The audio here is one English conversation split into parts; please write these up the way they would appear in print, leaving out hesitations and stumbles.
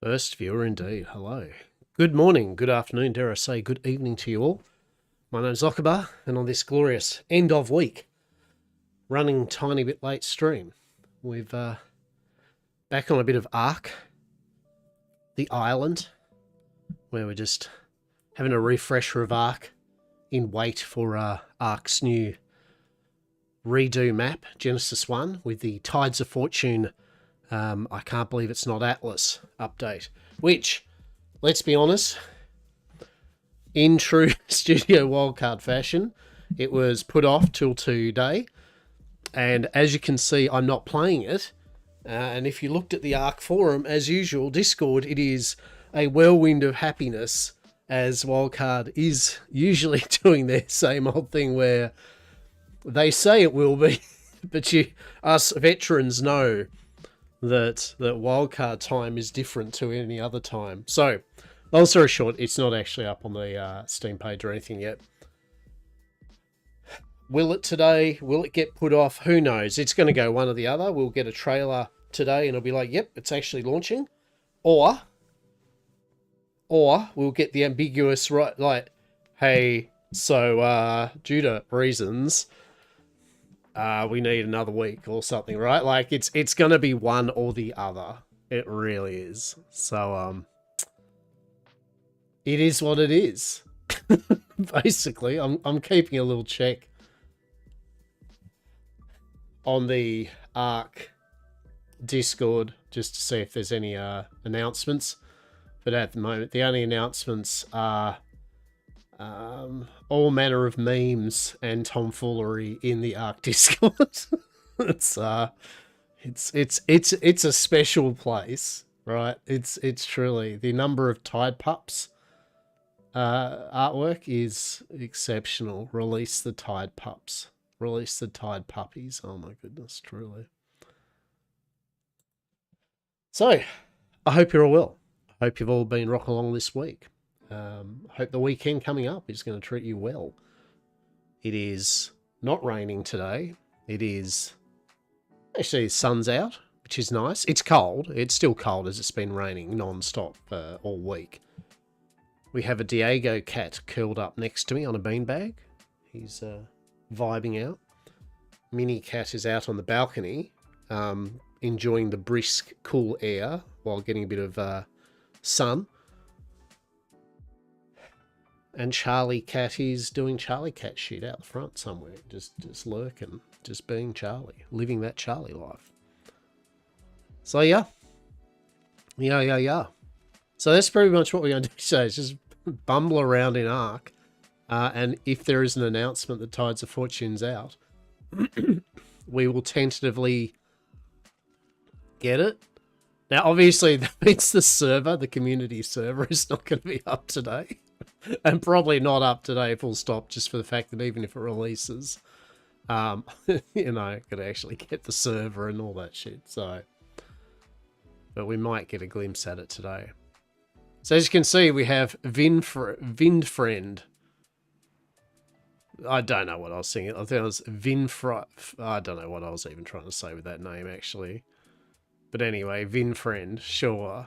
First viewer indeed, hello. Good morning, good afternoon, dare I say good evening to you all. My name's Okabar, and on this glorious end of week, running tiny bit late stream, we've back on a bit of Ark, the island, where we're just having a refresher of Ark in wait for Ark's new redo map, Genesis 1, with the Tides of Fortune I can't believe it's not Atlas update, which, let's be honest, in true Studio Wildcard fashion, it was put off till today. And as you can see, I'm not playing it. And if you looked at the Ark forum, as usual, Discord, it is a whirlwind of happiness, as Wildcard is usually doing their same old thing where they say it will be, but us veterans know that wildcard time is different to any other time. So, long story short, it's not actually up on the Steam page or anything yet. Will it today? Will it get put off? Who knows? It's going to go one or the other. We'll get a trailer today and it'll be like, yep, it's actually launching. Or we'll get the ambiguous, right, like, hey, so due to reasons, we need another week or something, right? Like it's gonna be one or the other. It really is. So it is what it is. Basically, I'm keeping a little check on the Ark Discord just to see if there's any announcements. But at the moment, the only announcements are all manner of memes and tomfoolery in the Ark Discord. it's a special place, right? It's truly the number of Tide Pups artwork is exceptional. Release the Tide Pups. Release the Tide Puppies. Oh my goodness, truly. So, I hope you're all well. I hope you've all been rocking along this week. Hope the weekend coming up is going to treat you well. It is not raining today. It is actually the sun's out, which is nice. It's cold. It's still cold as it's been raining non-stop all week. We have a Diego cat curled up next to me on a beanbag. He's vibing out. Mini cat is out on the balcony, enjoying the brisk, cool air while getting a bit of sun. And Charlie Cat is doing Charlie Cat shit out the front somewhere. Just lurking. Just being Charlie. Living that Charlie life. So yeah. Yeah. So that's pretty much what we're going to do today. Is just bumble around in Ark. And if there is an announcement that Tides of Fortune's out, we will tentatively get it. Now, obviously, that means the server, the community server, is not going to be up today. And probably not up today, full stop, just for the fact that even if it releases, you know, could actually get the server and all that shit. So, but we might get a glimpse at it today. So as you can see, we have Vindfriend. I don't know what I was singing. I think it was I don't know what I was even trying to say with that name, actually. But anyway, Vinfriend, sure.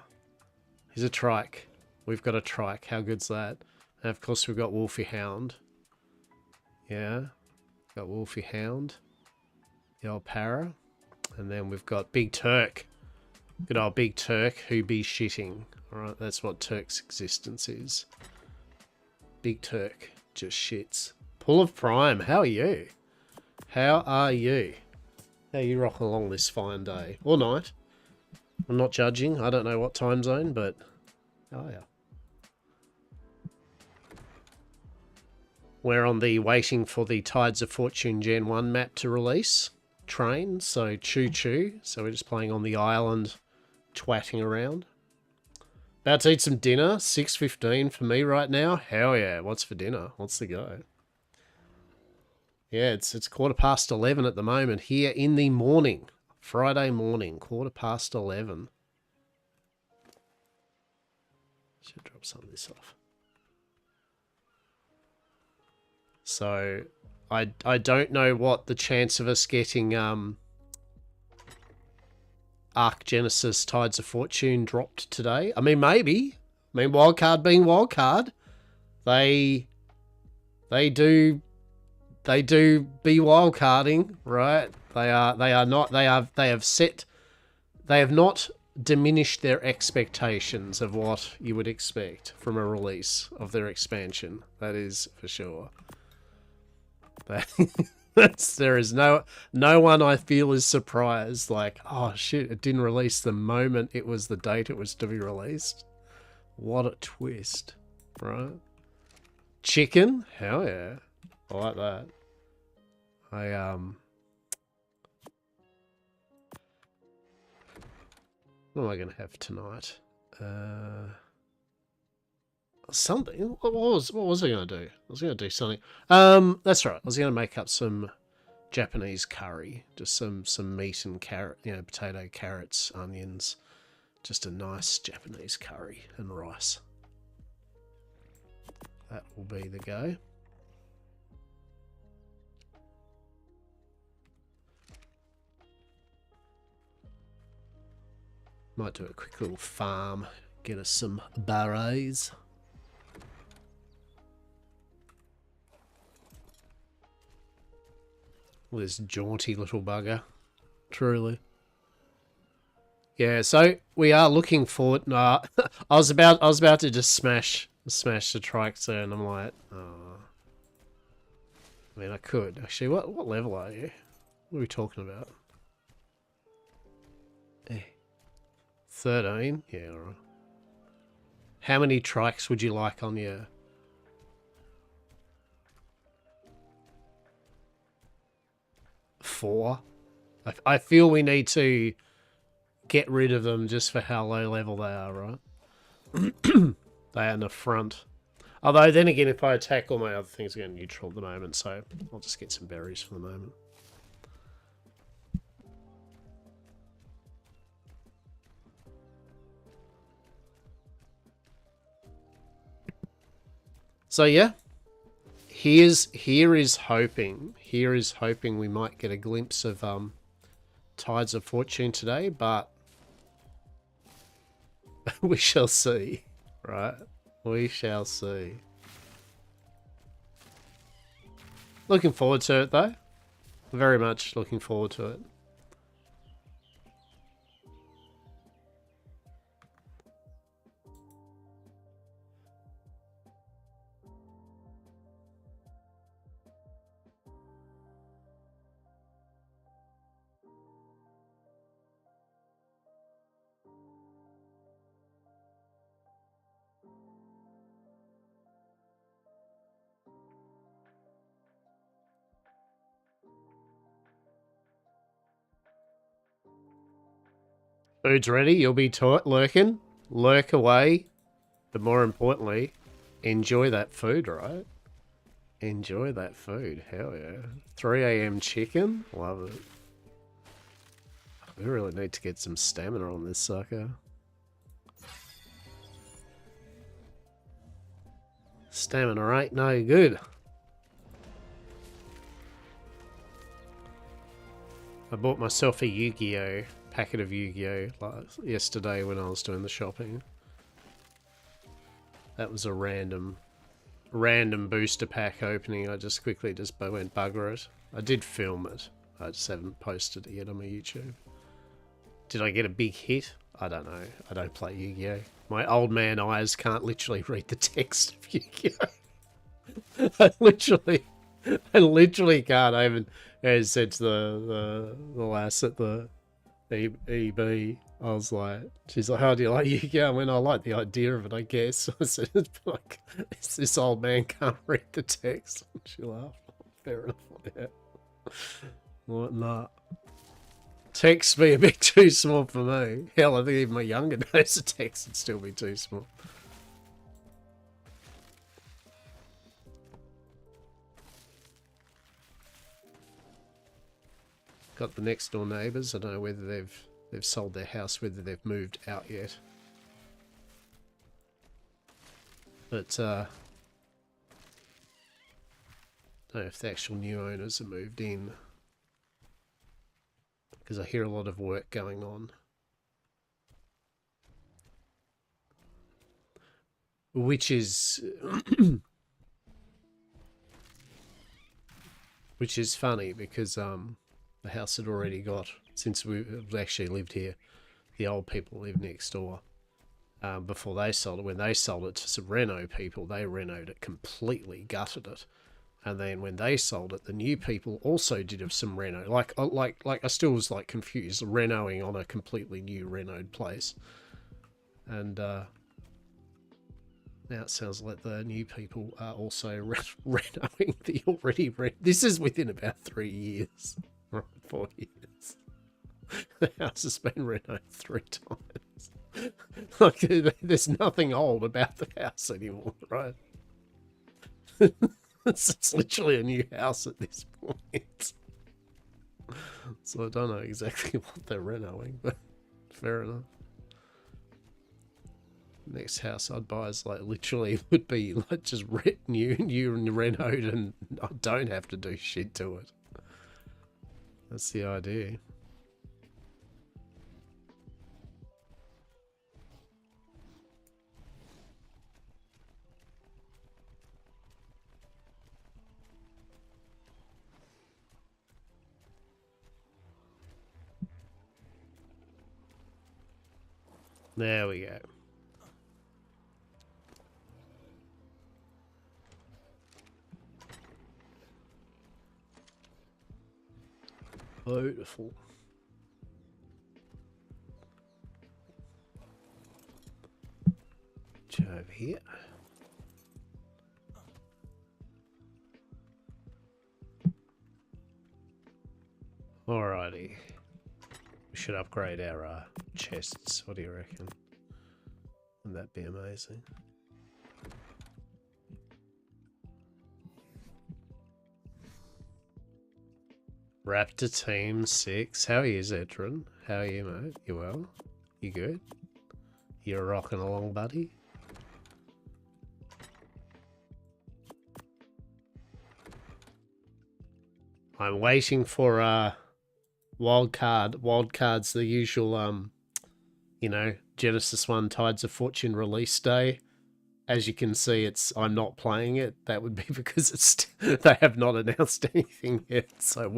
He's a trike. We've got a trike. How good's that? And of course, we've got Wolfie Hound. Yeah. Got Wolfie Hound. The old para. And then we've got Big Turk. Good old Big Turk who be shitting. Alright, that's what Turk's existence is. Big Turk just shits. Pull of Prime, how are you? How are you? How are you rocking along this fine day? Or night? I'm not judging. I don't know what time zone, but... Oh, yeah. We're on the waiting for the Tides of Fortune Gen 1 map to release train, so choo-choo. So we're just playing on the island, twatting around. About to eat some dinner, 6:15 for me right now. Hell yeah, what's for dinner? What's the go? Yeah, it's 11:15 at the moment here in the morning. Friday morning, 11:15. Should drop some of this off. So, I don't know what the chance of us getting Arc Genesis Tides of Fortune dropped today. I mean, maybe. I mean, wildcard being wildcard, they do be wildcarding, right? They have not diminished their expectations of what you would expect from a release of their expansion. That is for sure. There is no one I feel is surprised, like, oh shit, it didn't release the moment it was the date it was to be released. What a twist, right? Chicken? Hell yeah. I like that. What am I gonna have tonight? Something. What was I gonna do? I was gonna do something. That's right. I was gonna make up some Japanese curry, just some meat and carrot, potato, carrots, onions, just a nice Japanese curry and rice. That will be the go. Might do a quick little farm, get us some berets. This jaunty little bugger, truly. Yeah, so we are looking forward. Nah, I was about to just smash the Trikes there, and I'm like, oh. I mean, I could actually. What level are you? What are we talking about? 13. Yeah, all right. How many Trikes would you like on your? 4. I feel we need to get rid of them just for how low level they are, right? They are in the front. Although, then again, if I attack, all my other things are going neutral at the moment, so I'll just get some berries for the moment. So, yeah. Here is hoping we might get a glimpse of Tides of Fortune today, but we shall see, right? We shall see. Looking forward to it, though. Very much looking forward to it. Food's ready. You'll be lurking. Lurk away. But more importantly, enjoy that food, right? Enjoy that food. Hell yeah. 3 a.m. chicken. Love it. We really need to get some stamina on this sucker. Stamina ain't no good. I bought myself a Yu-Gi-Oh! Packet of Yu-Gi-Oh! Yesterday when I was doing the shopping. That was a random booster pack opening. I just quickly went bugger it. I did film it. I just haven't posted it yet on my YouTube. Did I get a big hit? I don't know. I don't play Yu-Gi-Oh! My old man eyes can't literally read the text of Yu-Gi-Oh! I literally can't. I even, as I said to the lass at the EB, I was like, she's like, how do you like Yu-Gi-Oh! I went, I like the idea of it, I guess. I said, like, this old man can't read the text. She laughed. Fair enough. Yeah. What not? Text be a bit too small for me. Hell, I think even my younger days the text would still be too small. Got the next door neighbours. I don't know whether they've sold their house, whether they've moved out yet. But don't know if the actual new owners have moved in, because I hear a lot of work going on which is which is funny because the house had already got, since we actually lived here, the old people lived next door. Before they sold it, when they sold it to some reno people, they renoed it completely, gutted it, and then when they sold it, the new people also did some reno. Like I still was like confused, renoing on a completely new renoed place, and now it sounds like the new people are also renoing the already This is within about 3 years, right? 4 years. The house has been renoed 3 times. Like, there's nothing old about the house anymore, right? It's literally a new house at this point. So I don't know exactly what they're renoing, but fair enough. Next house I'd buy is like literally would be like just new and renoed, and I don't have to do shit to it. That's the idea. There we go. Beautiful. Over here. Alrighty. We should upgrade our chests. What do you reckon? Wouldn't that be amazing? Raptor Team 6. How are you, Zetron? How are you, mate? You well? You good? You're rocking along, buddy? I'm waiting for Wildcard's the usual you know, Genesis 1 Tides of Fortune release day. As you can see, I'm not playing it. That would be because they have not announced anything yet. So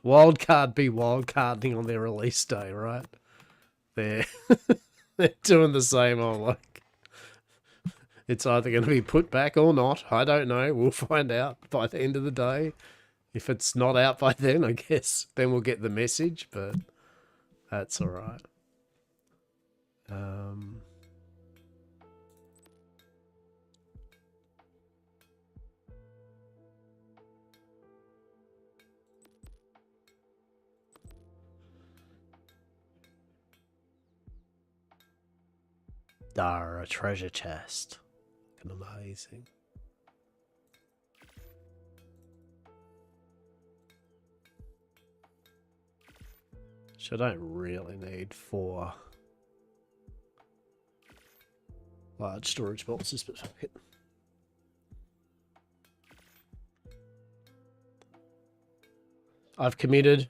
Wildcard be wildcarding on their release day, right? They're doing the same old, like, it's either going to be put back or not. I don't know. We'll find out by the end of the day. If it's not out by then, I guess then we'll get the message, but that's all right. A treasure chest. Looking amazing. So I don't really need 4 large storage boxes, but fuck it. I've committed.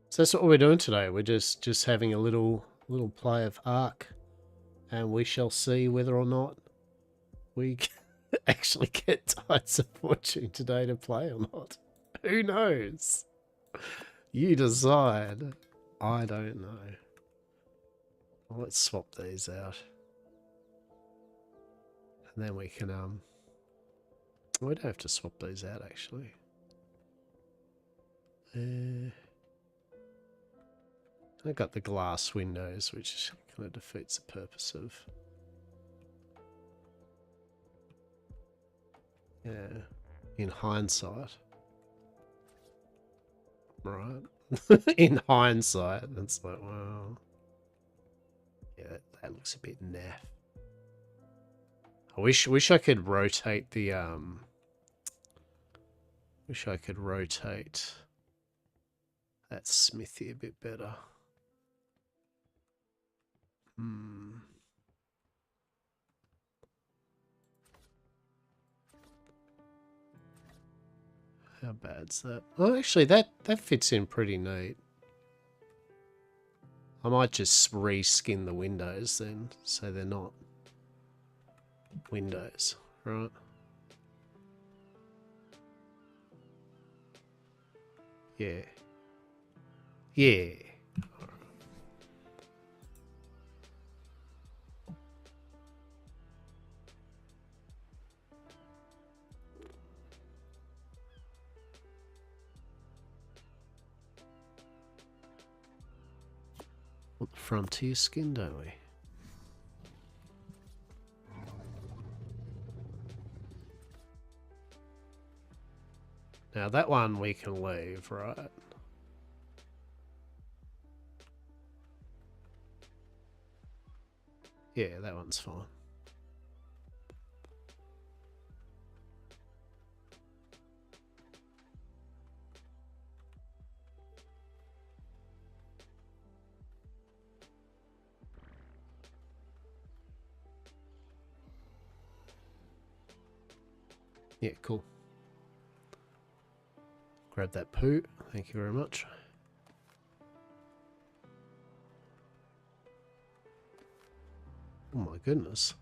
So that's what we're doing today. We're just having a little play of Ark, and we shall see whether or not we actually get Tides of Fortune today to play or not. Who knows? You decide. I don't know. Well, let's swap these out, and then we can we don't have to swap these out actually. I got the glass windows, which kind of defeats the purpose of. Yeah, in hindsight. Right. In hindsight, it's like, well, yeah, that looks a bit naff. I wish I could rotate the wish I could rotate that smithy a bit better. How bad's that? Oh, actually, that fits in pretty neat. I might just reskin the windows then, so they're not windows, right? Yeah. Yeah. Want the frontier skin, don't we? Now that one we can leave, right? Yeah, that one's fine. Yeah, cool. Grab that poo. Thank you very much. Oh my goodness.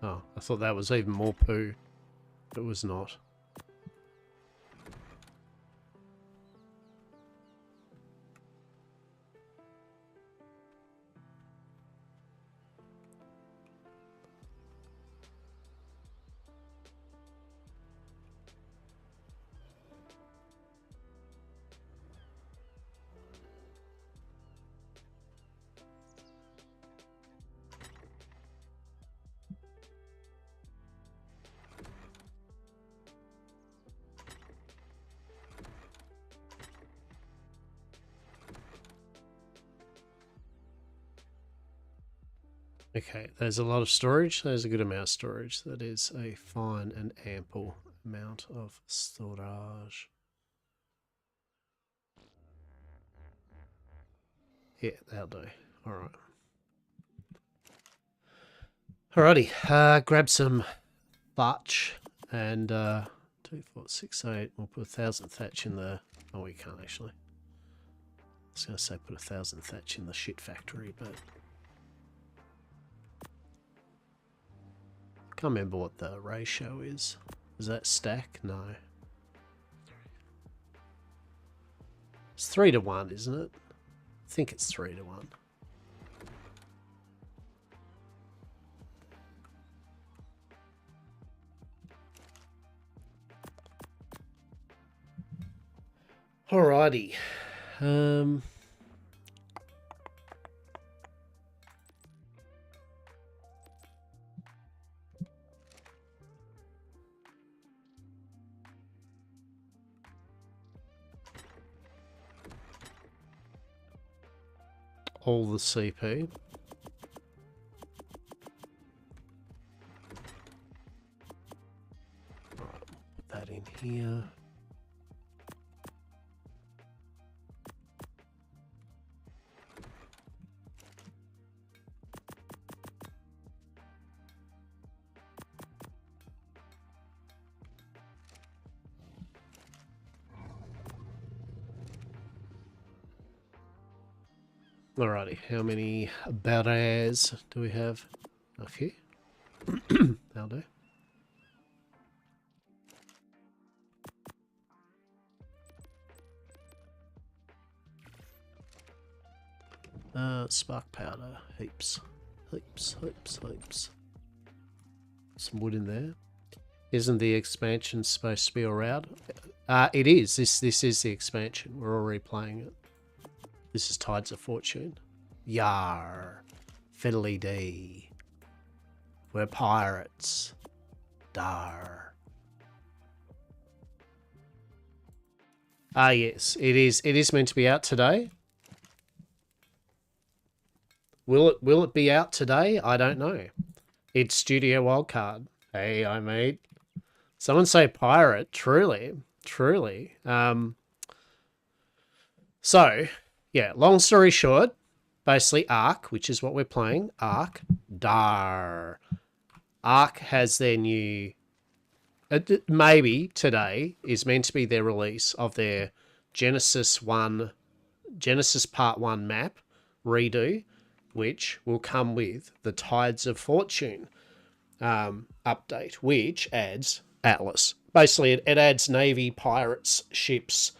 Oh, I thought that was even more poo. It was not. Okay, there's a lot of storage. There's a good amount of storage. That is a fine and ample amount of storage. Yeah, that'll do. Alright. Alrighty, grab some thatch and 2, 4, 6, 8. We'll put 1,000 thatch in the... Oh, we can't actually. I was going to say put 1,000 thatch in the shit factory, but... Can't remember what the ratio is. Is that stack? No. It's 3 to 1, isn't it? I think it's 3 to 1. Alrighty. All the CP. Right, put that in here. Alrighty, how many barras do we have? A few. That'll do. Spark powder, heaps. Heaps. Some wood in there. Isn't the expansion supposed to be around? It is. This is the expansion. We're already playing it. This is Tides of Fortune. Yar. Fiddly dee. We're pirates. Dar. Ah, yes. It is meant to be out today. Will it be out today? I don't know. It's Studio Wildcard. Hey, I mate. Someone say pirate. Truly. So, yeah, long story short, basically Ark, which is what we're playing, Ark, Dar. Ark has their new... maybe today is meant to be their release of their Genesis Part 1 map redo. which will come with the Tides of Fortune update, which adds Atlas. Basically, it adds Navy, pirates, ships,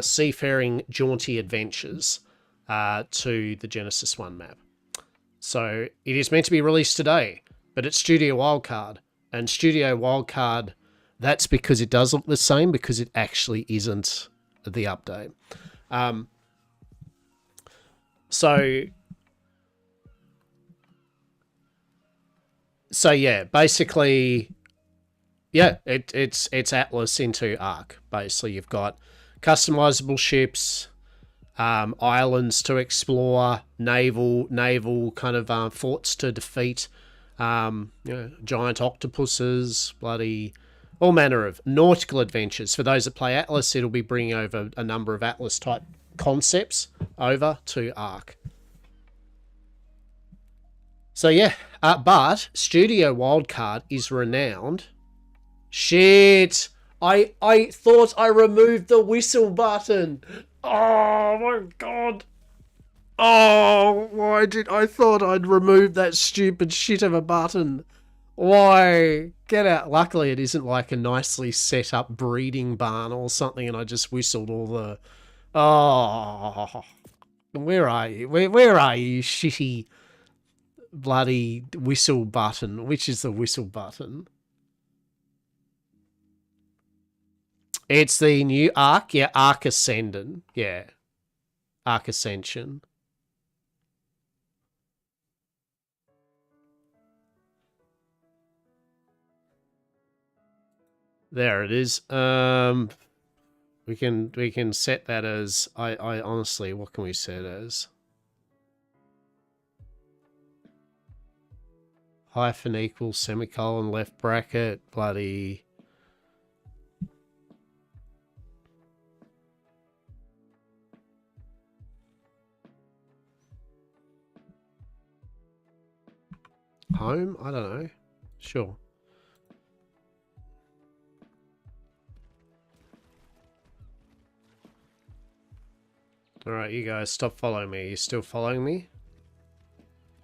seafaring, jaunty adventures to the Genesis 1 map. So it is meant to be released today, but it's Studio Wildcard. And Studio Wildcard, that's because it does look the same, because it actually isn't the update. So yeah, basically, yeah, it's Atlas into Ark. Basically, you've got customizable ships, islands to explore, naval kind of forts to defeat, giant octopuses, bloody all manner of nautical adventures. For those that play Atlas, it'll be bringing over a number of Atlas type concepts over to Ark. So yeah, but Studio Wildcard is renowned. Shit! I thought I removed the whistle button. Oh my god. Oh, why did I thought I'd removed that stupid shit of a button? Why? Get out. Luckily, it isn't like a nicely set up breeding barn or something, and I just whistled all the... Oh, where are you? Where are you, shitty bloody whistle button? Which is the whistle button? It's the new Ark. Yeah, Ark Ascendant. Yeah. Ark Ascension. There it is. We can set that as I honestly, what can we set as? Hyphen equals semicolon left bracket bloody. Home? I don't know. Sure. Alright, you guys, stop following me. Are you still following me?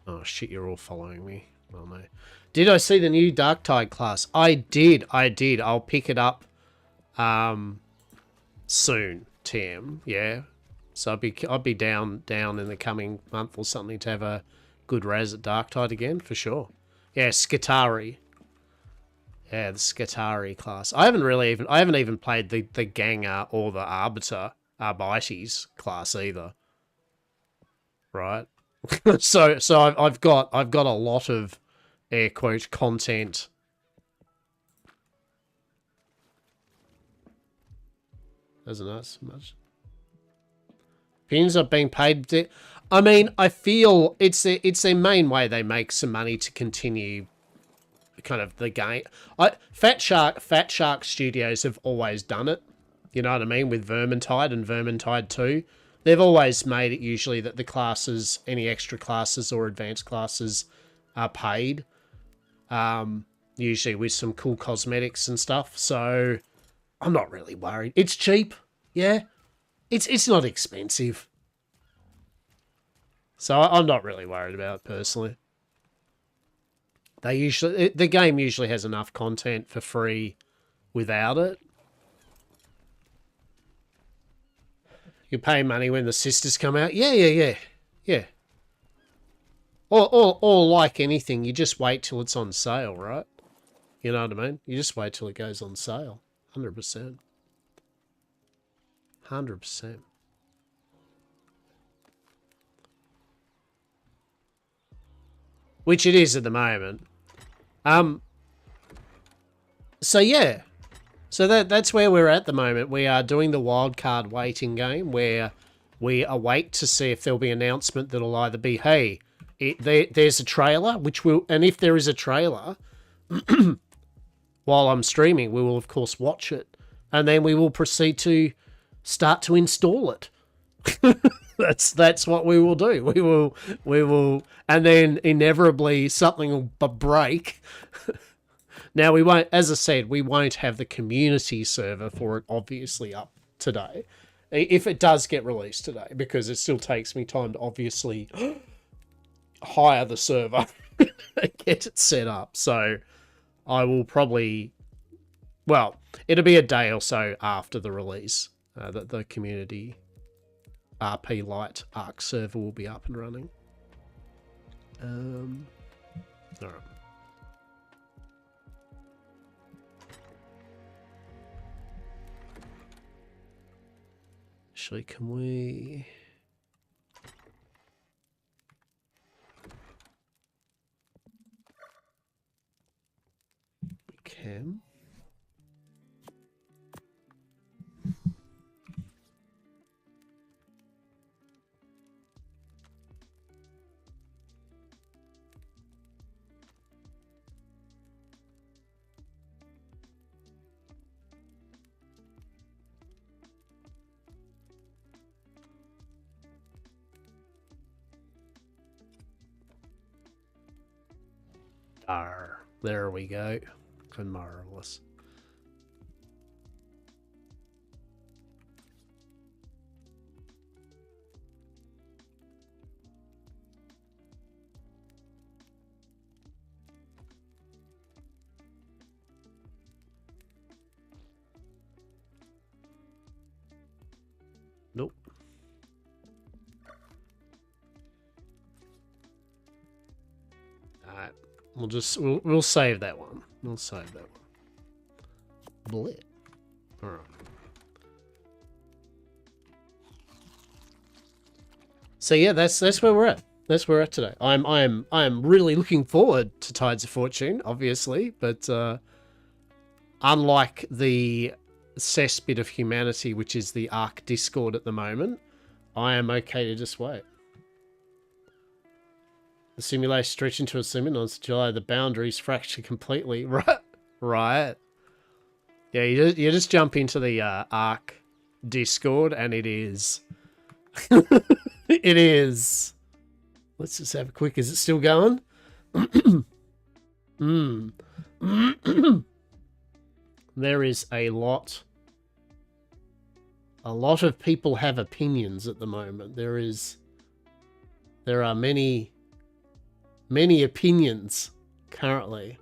Oh shit, you're all following me. Oh no. Did I see the new Darktide class? I did. I'll pick it up soon, Tim. Yeah. So I'll be down in the coming month or something to have a good raz at Darktide again, for sure. Yeah, Skitarii. Yeah, the Skitarii class. I haven't even played the Ganger or the Arbites class either. Right? so I've got a lot of air quote content. Doesn't hurt so much. Pins are being paid. I mean, I feel it's their main way they make some money to continue kind of the game. Fat Shark Studios have always done it. You know what I mean? With Vermintide and Vermintide 2. They've always made it usually that the classes, any extra classes or advanced classes are paid. Usually with some cool cosmetics and stuff. So I'm not really worried. It's cheap. Yeah. It's not expensive. So I'm not really worried about it personally. The game usually has enough content for free without it. You pay money when the sisters come out. Yeah. Or like anything, you just wait till it's on sale, right? You know what I mean? You just wait till it goes on sale. 100%. 100%. Which it is at the moment. So yeah. So that's where we're at the moment. We are doing the wildcard waiting game where we await to see if there'll be an announcement that'll either be, hey, there's a trailer, and if there is a trailer, while I'm streaming, we will of course watch it, and then we will proceed to start to install it. That's what we will do. We will, and then inevitably something will break. Now we won't, as I said, we won't have the community server for it obviously up today. If it does get released today, because it still takes me time to obviously hire the server and get it set up. So I will probably, well, it'll be a day or so after the release that the community RP Lite Arc server will be up and running. All right. Actually, can we... We can. There we go. Marvelous. Nope. Alright. We'll save that one. We'll save that one. Blit. Alright. So yeah, that's where we're at. That's where we're at today. I am really looking forward to Tides of Fortune, obviously, but unlike the cesspit of humanity, which is the Arc Discord at the moment, I am okay to just wait. The simulation stretched into a sim on July. The boundaries fracture completely. Right, right. Yeah, you just jump into the Arc Discord, and it is, it is. Let's just have a quick. Is it still going? There is a lot. A lot of people have opinions at the moment. There are many opinions currently.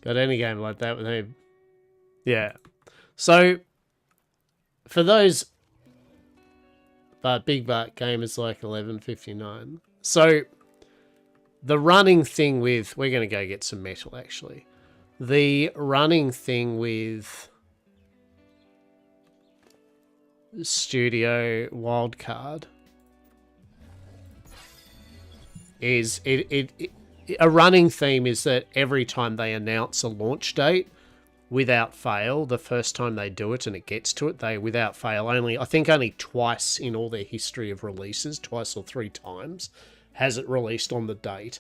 Got any game like that with him? Yeah. So, for those Big Butt game is like 11.59. So, the running thing with... We're going to go get some metal, actually. The running thing with Studio Wildcard is... a running theme is that every time they announce a launch date, without fail, the first time they do it and it gets to it, they, without fail, I think only twice in all their history of releases, twice or three times, has it released on the date.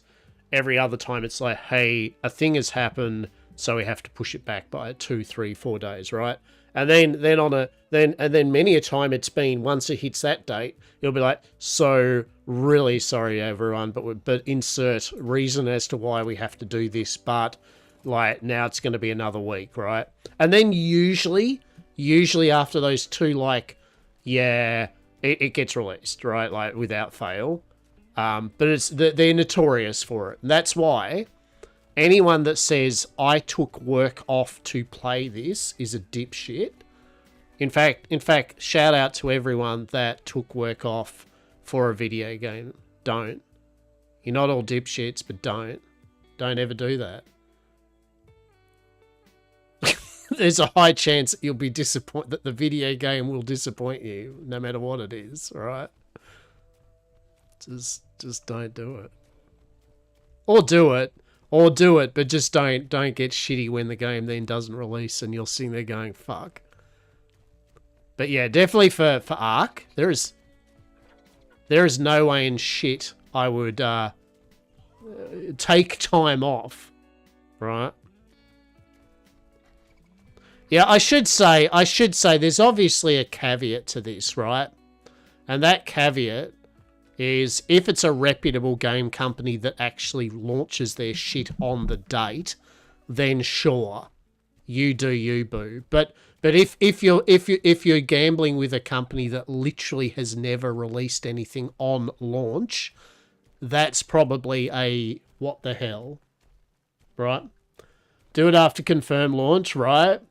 Every other time it's like, hey, a thing has happened, so we have to push it back by 2, 3, 4 days, right? And then many a time it's been, once it hits that date, it'll be like, so really sorry everyone, but insert reason as to why we have to do this, but like now it's going to be another week, right? And then usually after those two, like, yeah, it gets released, right? Like without fail. But they're notorious for it. And that's why anyone that says I took work off to play this is a dipshit. In fact, shout out to everyone that took work off for a video game. Don't. You're not all dipshits, but don't ever do that. There's a high chance that you'll be disappointed, that the video game will disappoint you, no matter what it is, right? Just don't do it. Or do it, but just don't get shitty when the game then doesn't release and you're sitting there going, fuck. But yeah, definitely for Arc, there is no way in shit I would take time off, right? Yeah, I should say there's obviously a caveat to this, right? And that caveat is if it's a reputable game company that actually launches their shit on the date, then sure, you do you, boo. But if you're gambling with a company that literally has never released anything on launch, that's probably a what the hell, right? Do it after confirmed launch, right?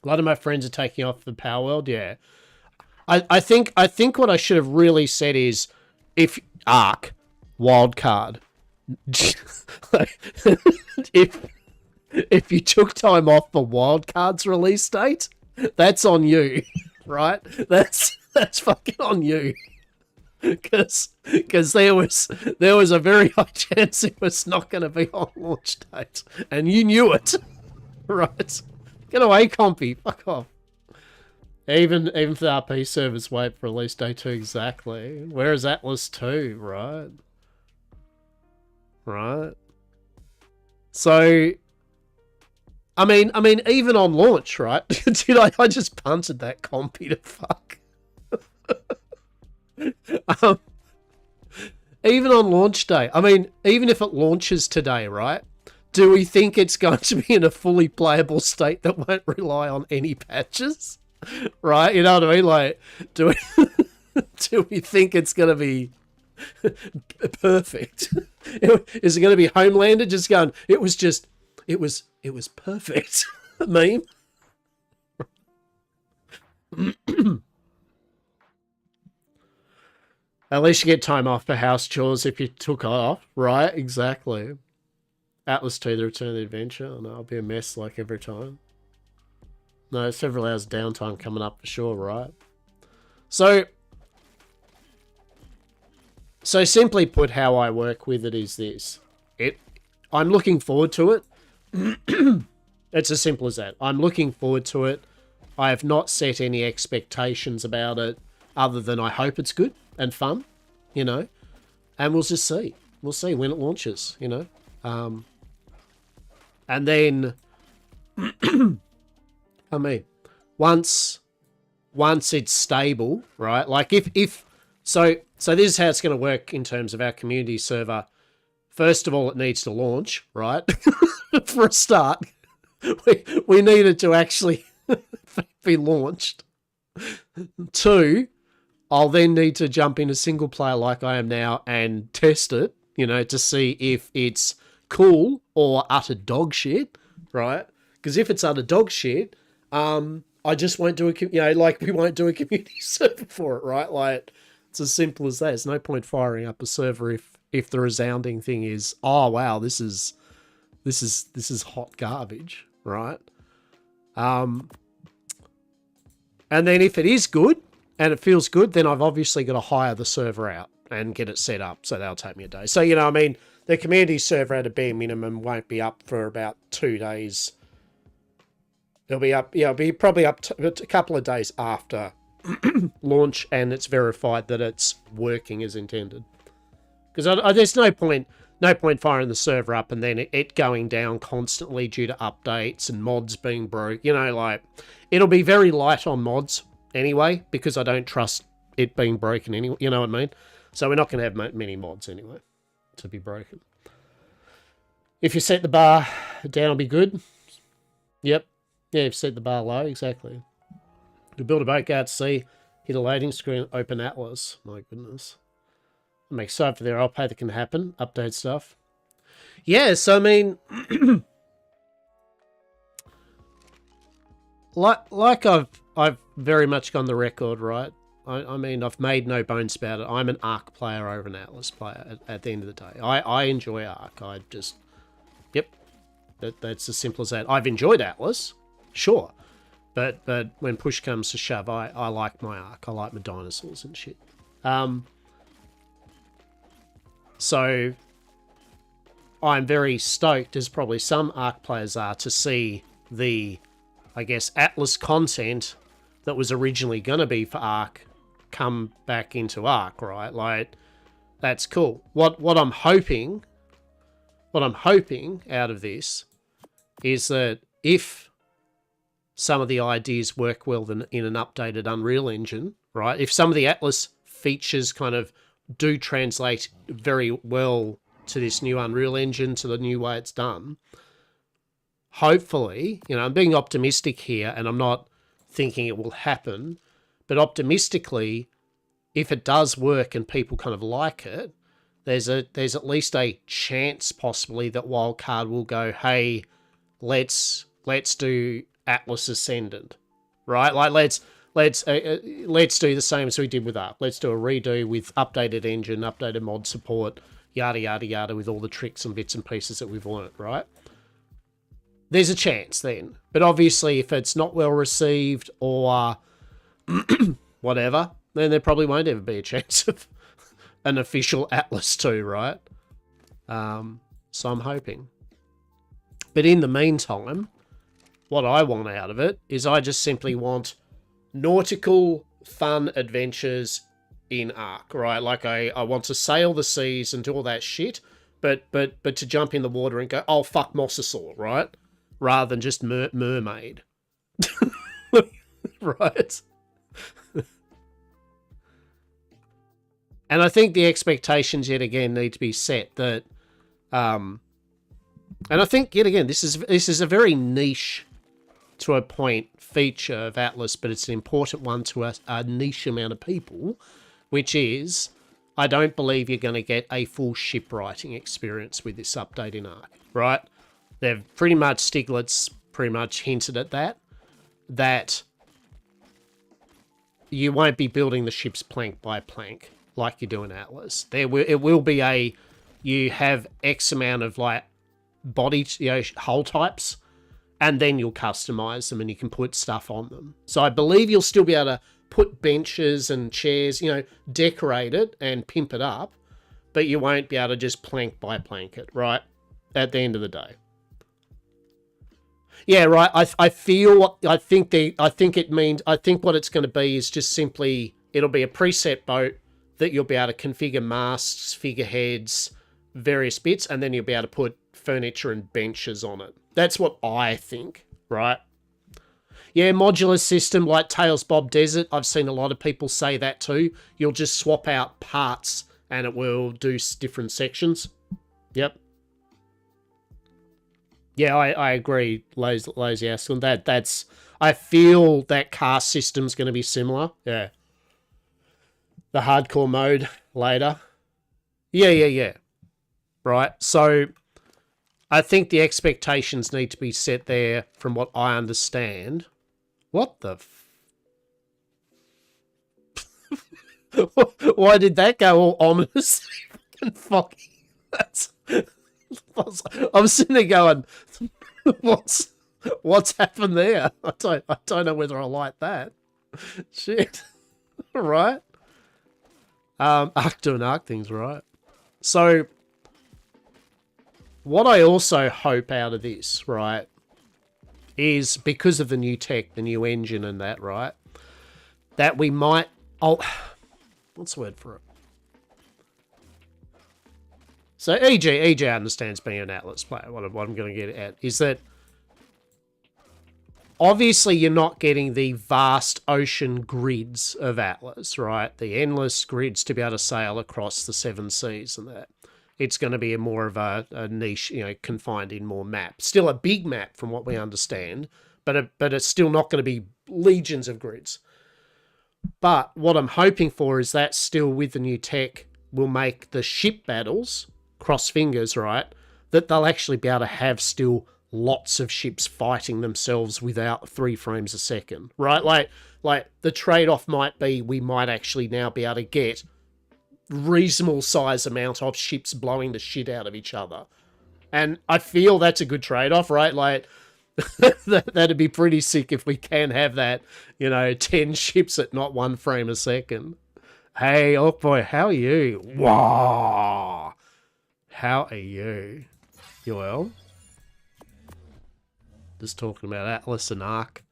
A lot of my friends are taking off the Power World, yeah. I think what I should have really said is if Ark wildcard. if you took time off for wildcard's release date, that's on you, right? That's fucking on you. Because there was a very high chance it was not going to be on launch date, and you knew it, right? Get away, compy. Fuck off. Even for the RP servers, wait for release day 2 exactly. Where is Atlas 2, right? Right. So, I mean, even on launch, right? Dude, I just punted that compy to fuck. Even on launch day, I mean, even if it launches today, right? Do we think it's going to be in a fully playable state that won't rely on any patches? Right? You know what I mean? Like, do we think it's going to be perfect? Is it going to be Homelander just going, it was perfect? Meme? At least you get time off for house chores if you took off, right? Exactly. Atlas 2, The Return of the Adventure. Oh, no, I'll be a mess like every time. No, several hours downtime coming up for sure, right? So simply put, how I work with it is this. I'm looking forward to it. It's as simple as that. I'm looking forward to it. I have not set any expectations about it other than I hope it's good and fun, you know, and we'll just see. We'll see when it launches, you know. And then, I mean, once it's stable, right? Like so this is how it's going to work in terms of our community server. First of all, it needs to launch, right? For a start, we need it to actually be launched. 2, I'll then need to jump into single player like I am now and test it, you know, to see if it's cool or utter dog shit, right? Because if it's utter dog shit, I just won't do we won't do a community server for it, right? Like, it's as simple as that. There's no point firing up a server if the resounding thing is, oh wow, this is hot garbage, right? And then if it is good and it feels good, then I've obviously got to hire the server out and get it set up. So that'll take me a day. So, you know, I mean, the community server at a bare minimum won't be up for about 2 days. It'll be up, it'll be probably up to a couple of days after launch, and it's verified that it's working as intended. Because there's no point firing the server up and then it going down constantly due to updates and mods being broke. You know, like, it'll be very light on mods anyway, because I don't trust it being broken anyway. You know what I mean? So we're not going to have many mods anyway to be broken. If you set the bar down, it'll be good. Yep. Yeah, you've set the bar low, exactly. To build a boat, go out to sea, hit a loading screen, open Atlas. My goodness. I'm excited for there. I'll pay that can happen. Update stuff. Yeah, so I mean, like I've very much gone the record, right? I mean, I've made no bones about it. I'm an Ark player over an Atlas player at the end of the day. I enjoy Ark. I just, yep, that's as simple as that. I've enjoyed Atlas, sure. But when push comes to shove, I like my Ark. I like my dinosaurs and shit. So I'm very stoked, as probably some Ark players are, to see the, I guess, Atlas content that was originally going to be for Ark come back into Ark, right? Like, that's cool. What I'm hoping out of this is that if some of the ideas work well in an updated Unreal Engine, right? If some of the Atlas features kind of do translate very well to this new Unreal Engine, to the new way it's done. Hopefully, I'm being optimistic here, and I'm not thinking it will happen, but optimistically, if it does work and people kind of like it, there's at least a chance possibly that Wildcard will go, hey, let's do Atlas Ascendant, right? Like let's do the same as we did with Ark. Let's do a redo with updated engine, updated mod support, yada yada yada, with all the tricks and bits and pieces that we've learned, right? There's a chance then, but obviously if it's not well received or whatever, then there probably won't ever be a chance of an official Atlas 2, right? So I'm hoping. But in the meantime, what I want out of it is I just simply want nautical fun adventures in Ark, right? Like I want to sail the seas and do all that shit, but to jump in the water and go, oh fuck Mosasaur, right? Rather than just mermaid. Right? And I think the expectations yet again need to be set that and I think yet again this is a very niche to a point feature of Atlas, but it's an important one to a niche amount of people, which is I don't believe you're going to get a full shipwriting experience with this update in Ark, right? They've pretty much, Stiglitz pretty much hinted at that you won't be building the ships plank by plank like you do in Atlas. It will be you have X amount of like body, hull types, and then you'll customize them and you can put stuff on them. So I believe you'll still be able to put benches and chairs, decorate it and pimp it up, but you won't be able to just plank by plank it, right? At the end of the day. Yeah, right. I think what it's going to be is just simply, it'll be a preset boat that you'll be able to configure masts, figureheads, various bits, and then you'll be able to put furniture and benches on it. That's what I think, right? Yeah, modular system like Tails Bob Desert. I've seen a lot of people say that too. You'll just swap out parts and it will do different sections. Yep. Yeah, I agree, Lazy Aston. I feel that cast system's going to be similar. Yeah. The hardcore mode later. Yeah. Right. So I think the expectations need to be set there from what I understand. What the Why did that go all ominous? Fucking foggy. I'm sitting there going, what's happened there? I don't know whether I like that. Shit. Right. Ark doing Ark things, right? So what I also hope out of this, right, is because of the new tech, the new engine and that, right, that we might... what's the word for it? So EJ understands being an Atlas player. What I'm going to get at is that obviously you're not getting the vast ocean grids of Atlas, right? The endless grids to be able to sail across the 7 seas and that. It's going to be more of a niche, confined in more maps. Still a big map from what we understand, but it's still not going to be legions of grids. But what I'm hoping for is that still with the new tech will make the ship battles, cross fingers, right, that they'll actually be able to have still lots of ships fighting themselves without 3 frames a second, right? Like the trade-off might be we might actually now be able to get reasonable size amount of ships blowing the shit out of each other. And I feel that's a good trade-off, right? Like, that'd be pretty sick if we can have that, 10 ships at not 1 frame a second. Hey, oh boy, how are you? Wow. How are you? You well? Just talking about Atlas and Ark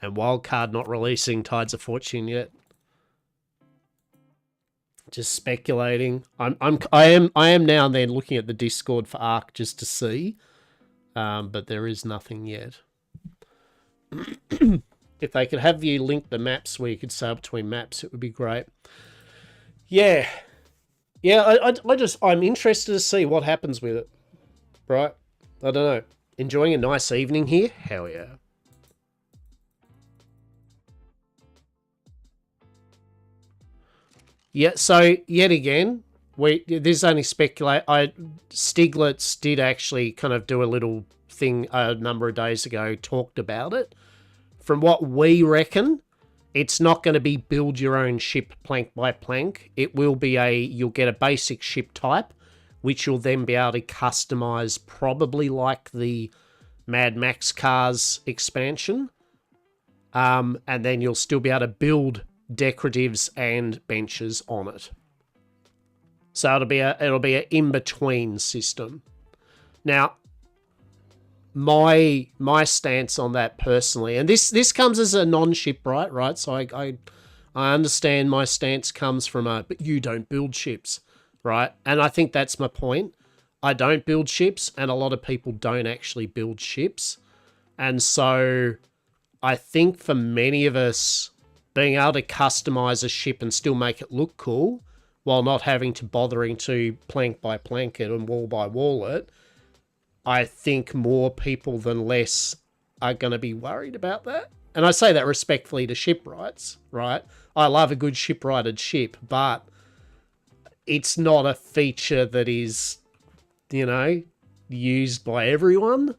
and Wildcard not releasing Tides of Fortune yet. Just speculating. I am now and then looking at the Discord for Ark just to see, but there is nothing yet. If they could have you link the maps where you could sail between maps, it would be great. Yeah, yeah. I'm interested to see what happens with it. Right? I don't know. Enjoying a nice evening here? Hell yeah. Yeah. So yet again, this is only speculate. Stiglitz did actually kind of do a little thing a number of days ago, talked about it. From what we reckon, it's not going to be build your own ship plank by plank. It will be you'll get a basic ship type, which you'll then be able to customize, probably like the Mad Max Cars expansion. And then you'll still be able to build decoratives and benches on it. So it'll be an in-between system. Now, my stance on that personally, and this comes as a non-shipwright, right? So I understand my stance comes from but you don't build ships, right? And I think that's my point. I don't build ships, and a lot of people don't actually build ships. And so I think for many of us, being able to customize a ship and still make it look cool while not having to bothering to plank by plank it and wall by wall it, I think more people than less are going to be worried about that. And I say that respectfully to shipwrights, right? I love a good shipwrighted ship, but it's not a feature that is, used by everyone.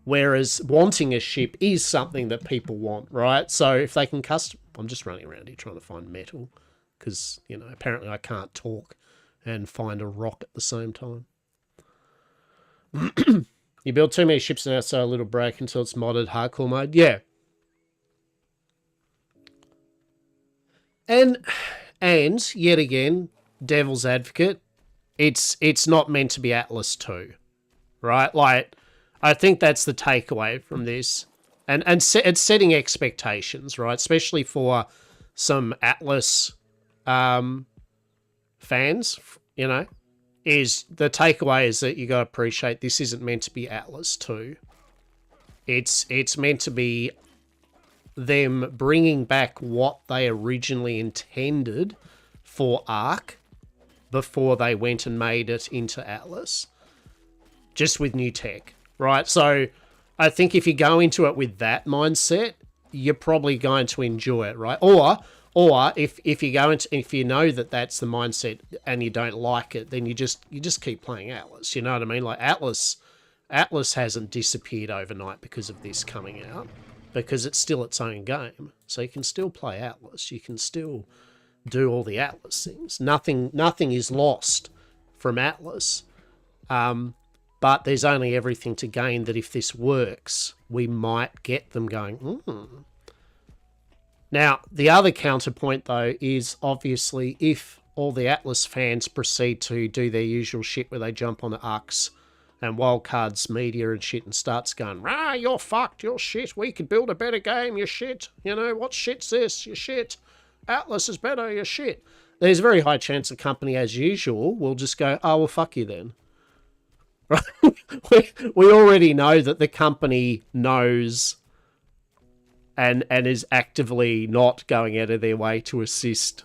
Whereas wanting a ship is something that people want, right? So if they can custom... I'm just running around here trying to find metal because, apparently I can't talk and find a rock at the same time. You build too many ships now, so a little break until it's modded hardcore mode. Yeah. And yet again, devil's advocate, it's not meant to be Atlas 2, right? Like, I think that's the takeaway from this. And it's setting expectations, right? Especially for some Atlas fans, is the takeaway is that you got to appreciate this isn't meant to be Atlas 2. It's meant to be them bringing back what they originally intended for Ark before they went and made it into Atlas, just with new tech, right? So I think if you go into it with that mindset, you're probably going to enjoy it, right? Or if you go into, if you know that that's the mindset and you don't like it, then you just keep playing Atlas. You know what I mean? Like Atlas hasn't disappeared overnight because of this coming out, because it's still its own game. So you can still play Atlas. You can still do all the Atlas things. Nothing is lost from Atlas. But there's only everything to gain that if this works, we might get them going, Now, the other counterpoint, though, is obviously if all the Atlas fans proceed to do their usual shit where they jump on the Arks and Wildcards media and shit and starts going, rah, you're fucked, you're shit, we could build a better game, you're shit, what shit's this, you're shit, Atlas is better, you're shit. There's a very high chance the company, as usual, will just go, oh, well, fuck you then. We already know that the company knows and is actively not going out of their way to assist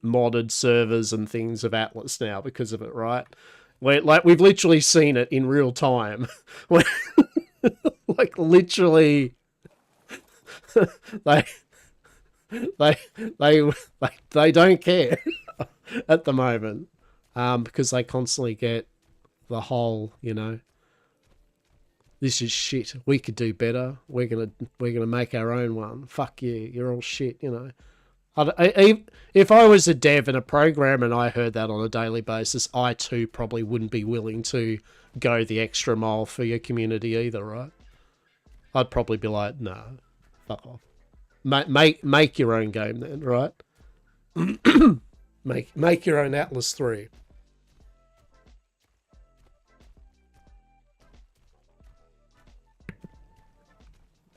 modded servers and things of Atlas now because of it, right? We've literally seen it in real time. Like literally, they don't care at the moment, because they constantly get the whole, this is shit. We could do better. We're gonna make our own one. Fuck you. You're all shit. If I was a dev and a programmer and I heard that on a daily basis, I too probably wouldn't be willing to go the extra mile for your community either, right? I'd probably be like, no, fuck off. Make your own game then, right? make your own Atlas 3.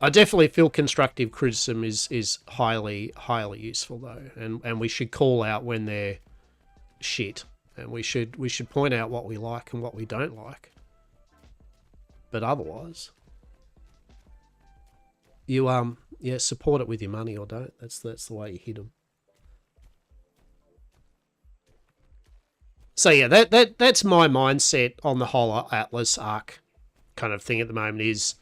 I definitely feel constructive criticism is highly useful though, and we should call out when they're shit, and we should point out what we like and what we don't like. But otherwise, you support it with your money or don't. That's the way you hit them. So yeah, that's my mindset on the whole Atlas Ark kind of thing at the moment. Is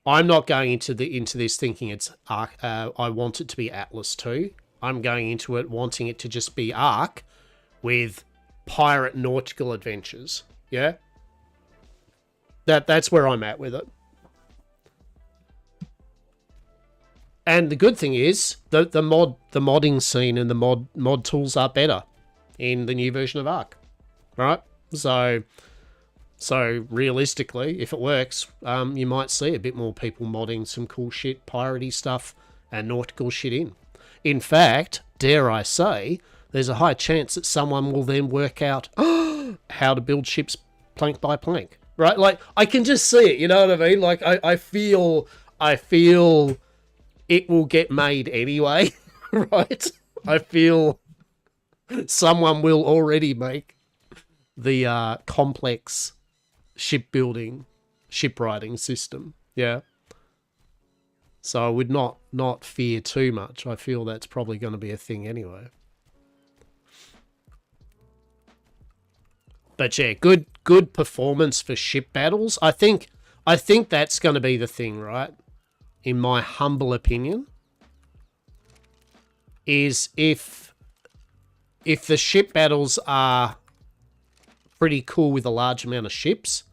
I'm not going into this thinking it's Ark. I want it to be Atlas 2. I'm going into it wanting it to just be Ark with pirate nautical adventures. Yeah, that's where I'm at with it. And the good thing is the modding scene and the mod tools are better in the new version of Ark, right? So realistically, if it works, you might see a bit more people modding some cool shit, piratey stuff, and nautical shit in. In fact, dare I say, there's a high chance that someone will then work out how to build ships plank by plank, right? Like, I can just see it, you know what I mean? Like, I feel it will get made anyway, right? I feel someone will already make the complex shipbuilding, shipwriting system. Yeah. So I would not fear too much. I feel that's probably going to be a thing anyway. But yeah, good performance for ship battles. I think that's going to be the thing, right? In my humble opinion, is if the ship battles are pretty cool with a large amount of ships,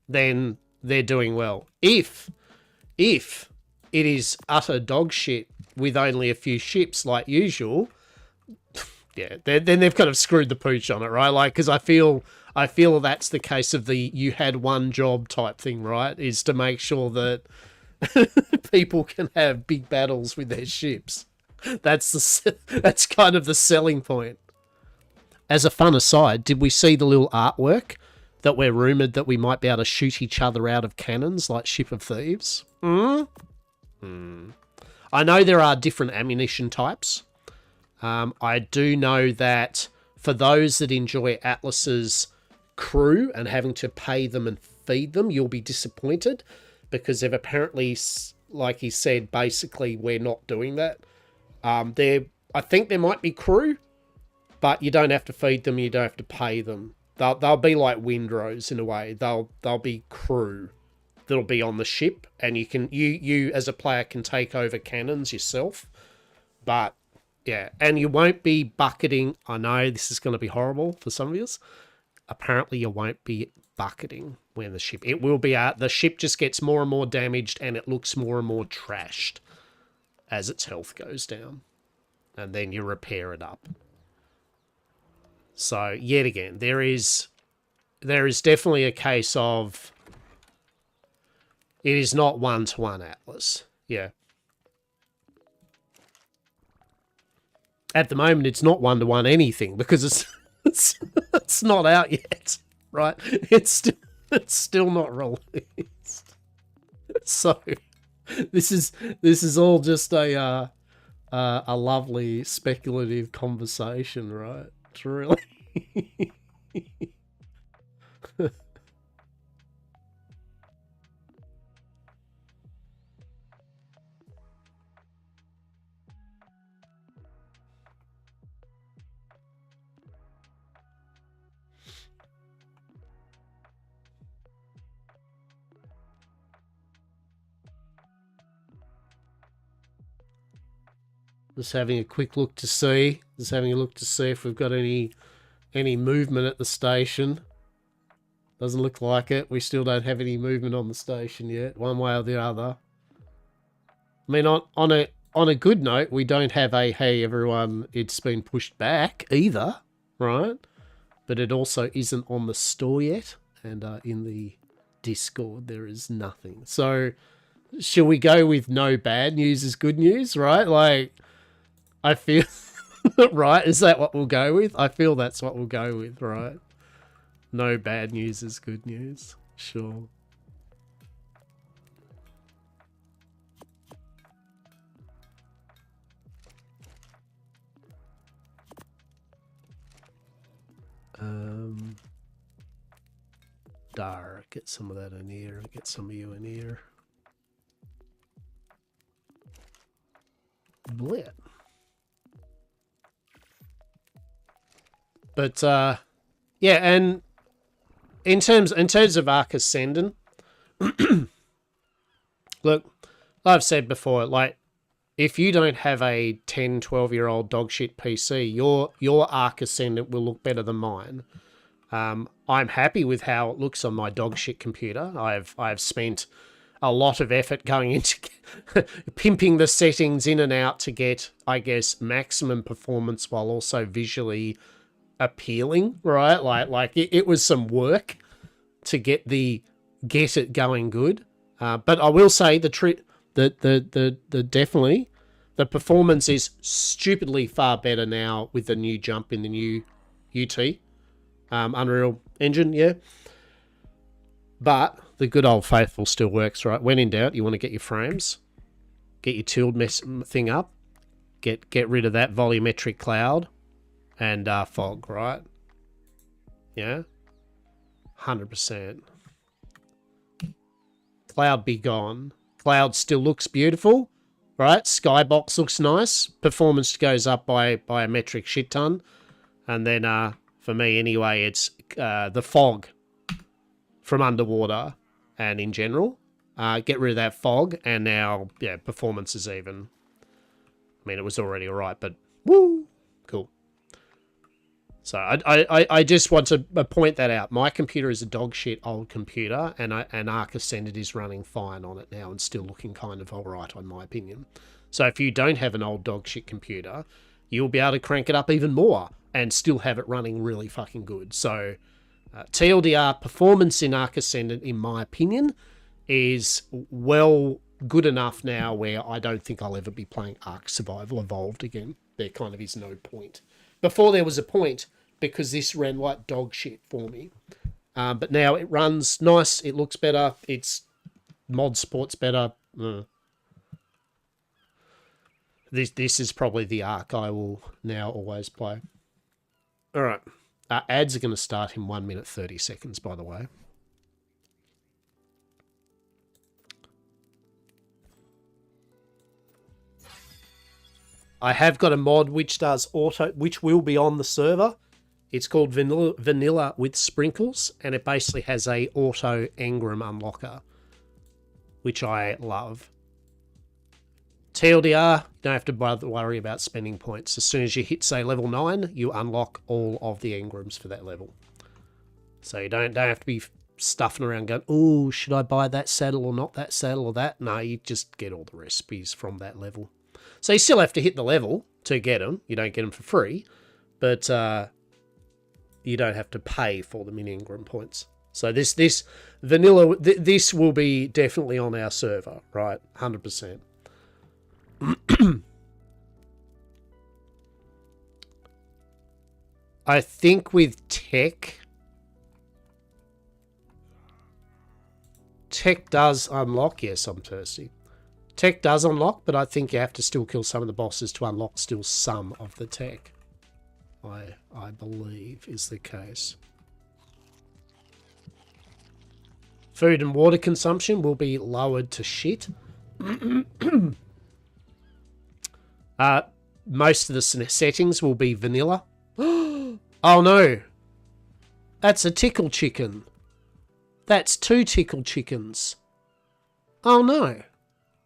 then they're doing well. If it is utter dog shit with only a few ships like usual, yeah, then they've kind of screwed the pooch on it, right? Like, because I feel that's the case of the you had one job type thing, right? Is to make sure that people can have big battles with their ships. That's kind of the selling point. As a fun aside, did we see the little artwork that we're rumoured that we might be able to shoot each other out of cannons like Ship of Thieves? I know there are different ammunition types. I do know that for those that enjoy Atlas's crew and having to pay them and feed them, you'll be disappointed because they've apparently, like he said, basically we're not doing that. I think there might be crew, but you don't have to feed them, you don't have to pay them. They'll be like windrows in a way. They'll be crew that'll be on the ship, and you as a player can take over cannons yourself. But yeah, and you won't be bucketing. I know this is going to be horrible for some of you. Apparently, you won't be bucketing when the ship. It will be the ship just gets more and more damaged, and it looks more and more trashed as its health goes down, and then you repair it up. So yet again, there is definitely a case of it is not one-to-one Atlas. Yeah. At the moment, it's not one-to-one anything because it's not out yet, right? It's still not released. So this is all just a lovely speculative conversation, right? It's really just having a quick look to see. Just having a look to see if we've got any movement at the station. Doesn't look like it. We still don't have any movement on the station yet, one way or the other. I mean, on a good note, we don't have a hey everyone, it's been pushed back either, right? But it also isn't on the store yet, and in the Discord there is nothing. So, shall we go with no bad news is good news, right? Like, I feel right. Is that what we'll go with? I feel that's what we'll go with, right? No bad news is good news. Sure. Dar, get some of that in here. Get some of you in here. Blit. But yeah, and in terms of Arc Ascendant, look, I've said before, like, if you don't have a 10, 12-year-old dogshit PC, your Arc Ascendant will look better than mine. I'm happy with how it looks on my dogshit computer. I've spent a lot of effort going into pimping the settings in and out to get, I guess, maximum performance while also visually appealing, right? Like it was some work to get it going good. But I will say the definitely the performance is stupidly far better now with the new jump in the new UT Unreal Engine, yeah. But the good old faithful still works, right? When in doubt, you want to get your frames, get your tilled thing up, get rid of that volumetric cloud and fog, right? Yeah, 100%. Cloud be gone. Cloud still looks beautiful, right? Skybox looks nice. Performance goes up by a metric shit ton. And then for me anyway, it's the fog from underwater and in general. Get rid of that fog, and now, yeah, performance is even. I mean, it was already alright, but woo, cool. So I just want to point that out. My computer is a dog shit old computer, and Arc Ascendant is running fine on it now and still looking kind of alright, in my opinion. So if you don't have an old dog shit computer, you'll be able to crank it up even more and still have it running really fucking good. So TLDR, performance in Arc Ascendant, in my opinion, is well good enough now where I don't think I'll ever be playing Ark Survival Evolved again. There kind of is no point. Before there was a point because this ran like dog shit for me. But now it runs nice, it looks better, its mod support's better. This is probably the Ark I will now always play. All right. Ads are going to start in 1 minute 30 seconds, by the way. I have got a mod which does auto, which will be on the server. It's called Vanilla with Sprinkles, and it basically has a auto engram unlocker, which I love. TLDR, you don't have to worry about spending points. As soon as you hit, say, level 9, you unlock all of the engrams for that level. So you don't have to be stuffing around going, oh, should I buy that saddle or not that saddle or that? No, you just get all the recipes from that level. So you still have to hit the level to get them. You don't get them for free, but you don't have to pay for them in engram points. So this vanilla, this will be definitely on our server, right? 100%. I think with tech does unlock. Yes, I'm thirsty. Tech does unlock, but I think you have to still kill some of the bosses to unlock still some of the tech. I believe is the case. Food and water consumption will be lowered to shit. Most of the settings will be vanilla. Oh no! That's a tickle chicken. That's 2 tickle chickens. Oh no.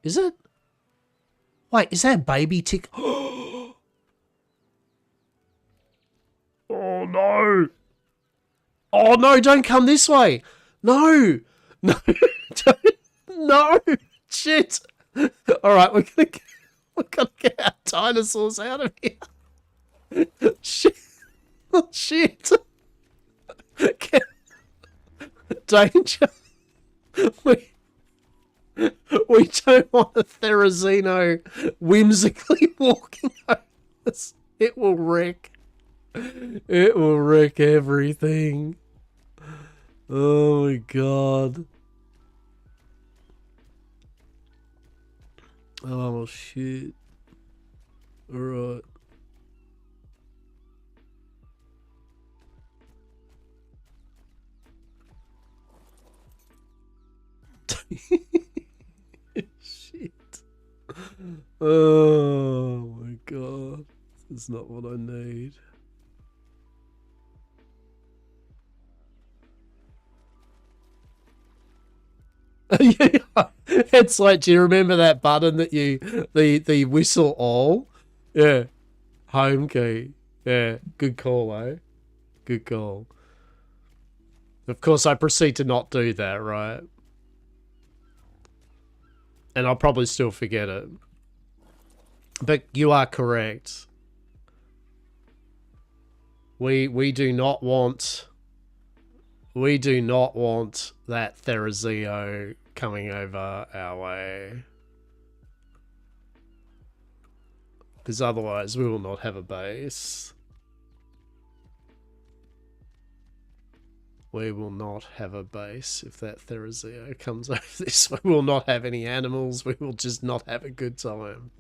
Is it? Wait, is that a baby tick? Oh no! Oh no, don't come this way! No! No! No! Shit! Alright, we're gonna get our dinosaurs out of here. Shit! Oh, shit! Danger! We don't want a Therizino whimsically walking over us. It will wreck. It will wreck everything. Oh my god. Oh shit. Alright. Shit. Oh my god. This is not what I need. Yeah. It's like, do you remember that button that the whistle all? Yeah. Home key. Yeah. Good call, eh? Good call. Of course, I proceed to not do that, right? And I'll probably still forget it. But you are correct. We do not want that Therizio coming over our way. Because otherwise we will not have a base. We will not have a base if that Therizio comes over this. We will not have any animals. We will just not have a good time.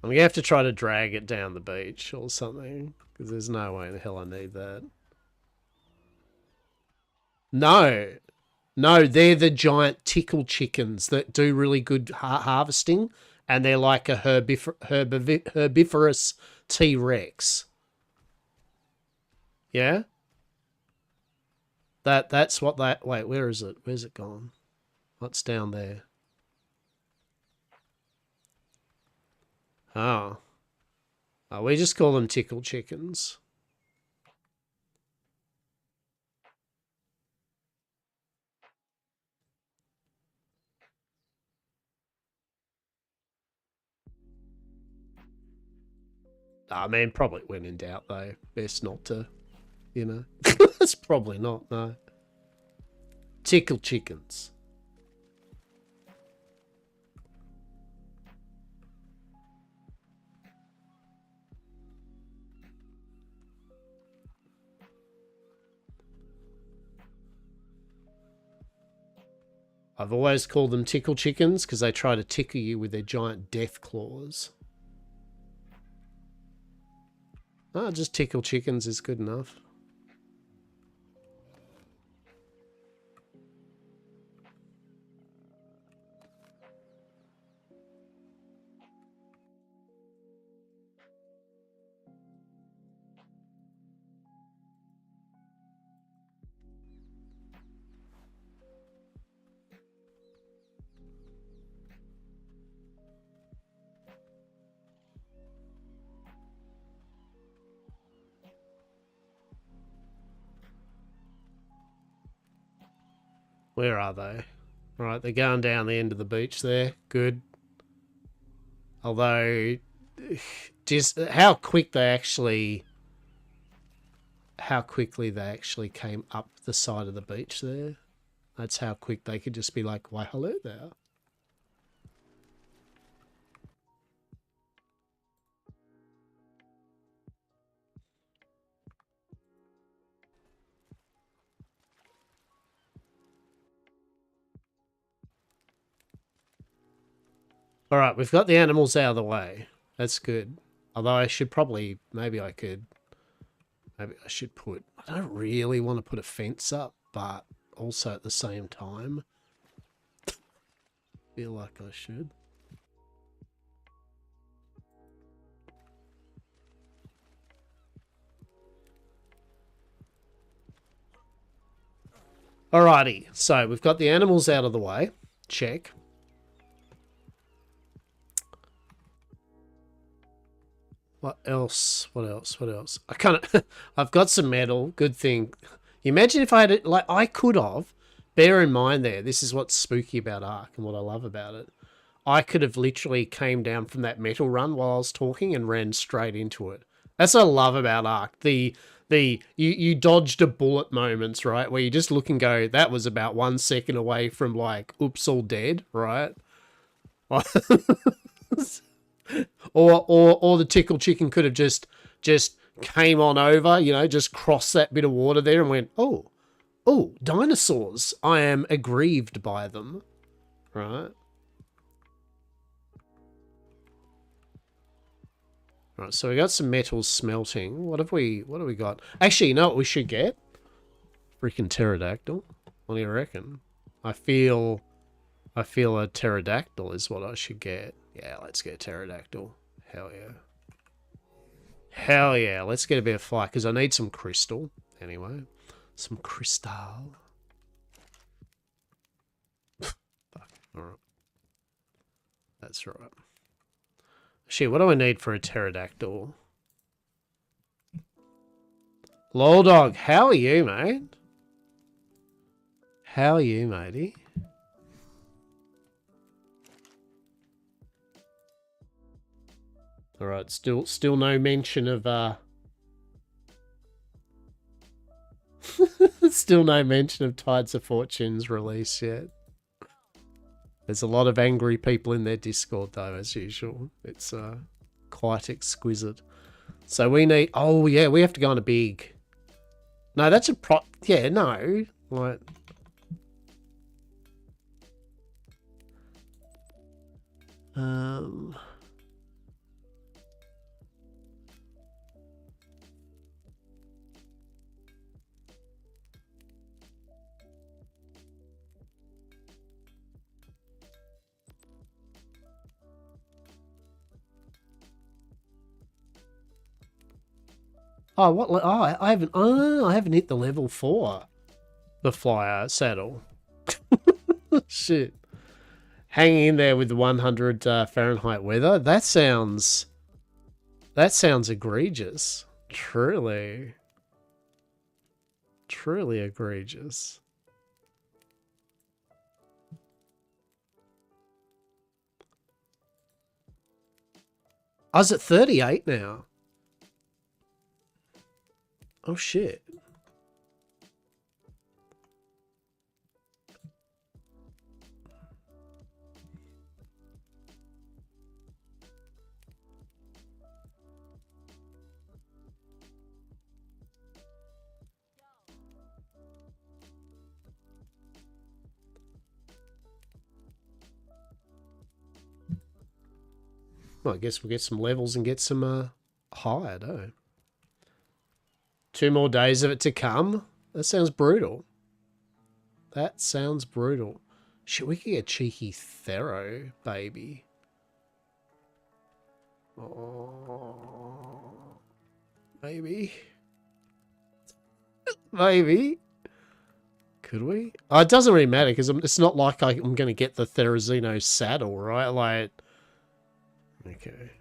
I'm going to have to try to drag it down the beach or something. Because there's no way in hell I need that. No. No, they're the giant tickle chickens that do really good harvesting. And they're like a herbivorous T-Rex. Yeah? That's what that... Wait, where is it? Where's it gone? What's down there? Oh. Oh, we just call them tickle chickens. I mean, probably when in doubt, though. Best not to, you know. That's probably not, no. Tickle chickens. I've always called them tickle chickens because they try to tickle you with their giant death claws. Oh, just tickle chickens is good enough. Where are they? Right, they're going down the end of the beach there. Good. Although, just how quickly they actually came up the side of the beach there. That's how quick they could just be like, why, hello there. All right, we've got the animals out of the way. That's good. Although I should probably, maybe I should put, I don't really want to put a fence up, but also at the same time, feel like I should. Alrighty, so we've got the animals out of the way. Check. What else? What else? What else? I kind of, I've got some metal. Good thing. Imagine if I had it, like, I could have, bear in mind there, this is what's spooky about Ark and what I love about it. I could have literally came down from that metal run while I was talking and ran straight into it. That's what I love about Ark. You dodged a bullet moments, right? Where you just look and go, that was about 1 second away from like, oops, all dead, right? or the tickle chicken could have just came on over, you know, just crossed that bit of water there and went, oh, dinosaurs. I am aggrieved by them, right? Right, so we got some metals smelting. What do we got? Actually, you know what we should get? Freaking pterodactyl. What do you reckon? I feel a pterodactyl is what I should get. Yeah, let's get a pterodactyl. Hell yeah. Hell yeah. Let's get a bit of fly, because I need some crystal. Anyway. Some crystal. Alright. That's right. Shit, what do I need for a pterodactyl? Lol dog, how are you, mate? How are you, matey? Alright, still no mention of still no mention of Tides of Fortune's release yet. There's a lot of angry people in their Discord though, as usual. It's quite exquisite. So we need, oh yeah, we have to go on a big. No, that's a yeah, no. Like, oh, what? Oh, I haven't. Oh, I haven't hit the level 4. The flyer saddle. Shit. Hanging in there with the 100 Fahrenheit weather. That sounds egregious. Truly egregious. I was at 38 now. Oh shit. Well, I guess we'll get some levels and get some hired, eh? 2 more days of it to come? That sounds brutal. That sounds brutal. Shit, we could get cheeky Thero, baby. Oh, maybe. Maybe. Could we? Oh, it doesn't really matter because it's not like I'm going to get the Therizino saddle, right? Like, okay.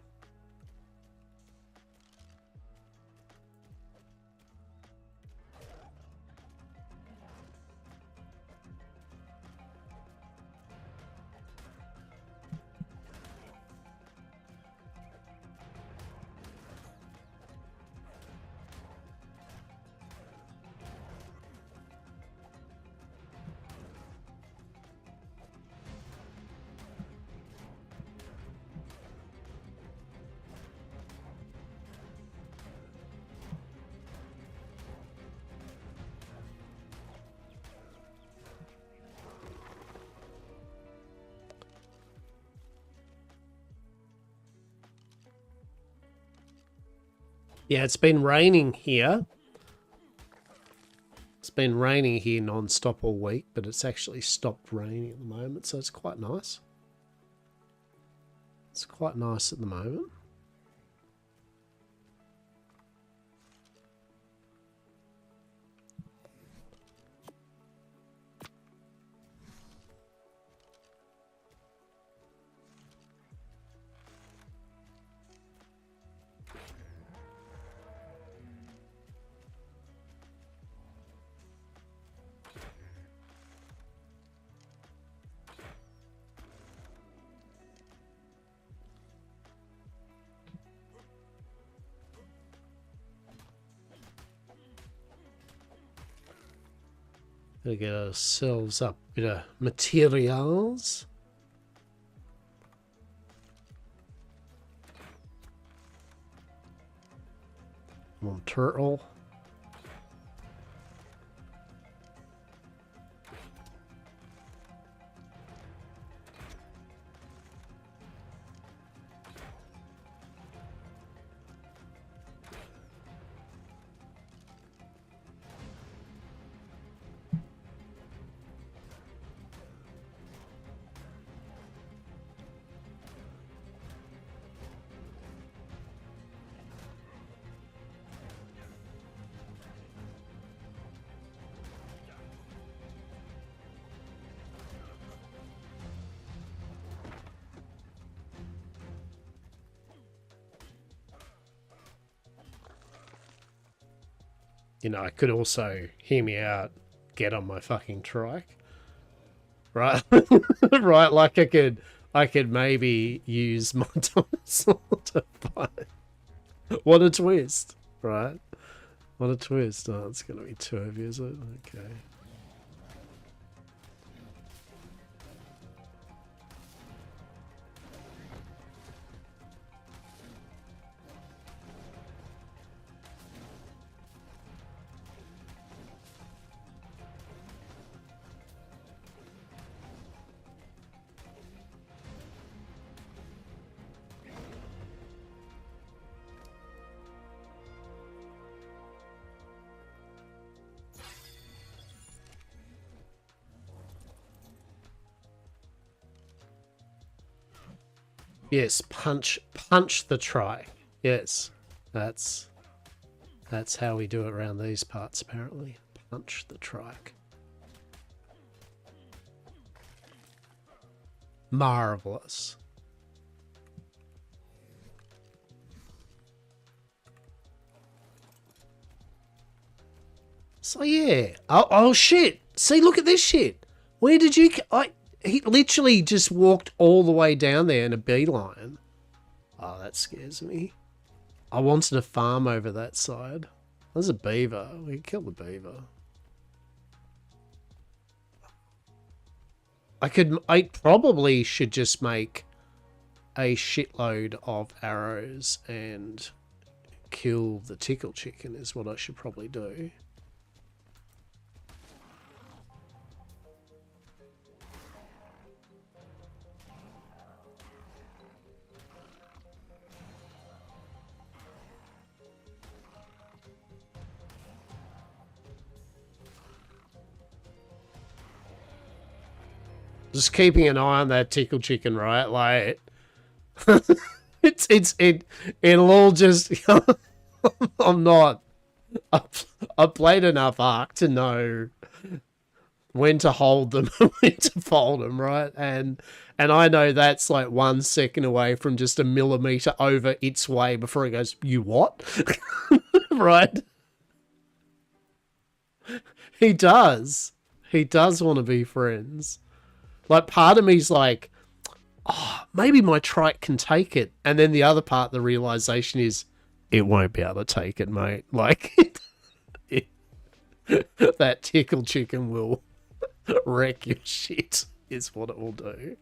Yeah, it's been raining here. It's been raining here non-stop all week, but it's actually stopped raining at the moment, so it's quite nice. It's quite nice at the moment. Gotta get ourselves up a bit of materials. One turtle. You know, I could also, hear me out, get on my fucking trike. Right? Right, like I could maybe use my dinosaur to fight. What a twist, right? What a twist. Oh, it's gonna be too heavy, is it? Okay. Yes, punch the try. Yes. That's how we do it around these parts apparently. Punch the trike. Marvelous. So yeah. Oh shit. See, look at this shit. Where did you... he literally just walked all the way down there in a beeline. Oh, that scares me. I wanted to farm over that side. There's a beaver. We can kill the beaver. I probably should just make a shitload of arrows and kill the tickle chicken is what I should probably do. Just keeping an eye on that tickle chicken, right? Like, it'll all just. I'm not. I've played enough Ark to know when to hold them and when to fold them, right? And I know that's like 1 second away from just a millimeter over its way before it goes, you what? Right? He does. He does want to be friends. Like, part of me's like, oh, maybe my trike can take it. And then the other part, the realization is, it won't be able to take it, mate. Like, that tickle chicken will wreck your shit, is what it will do.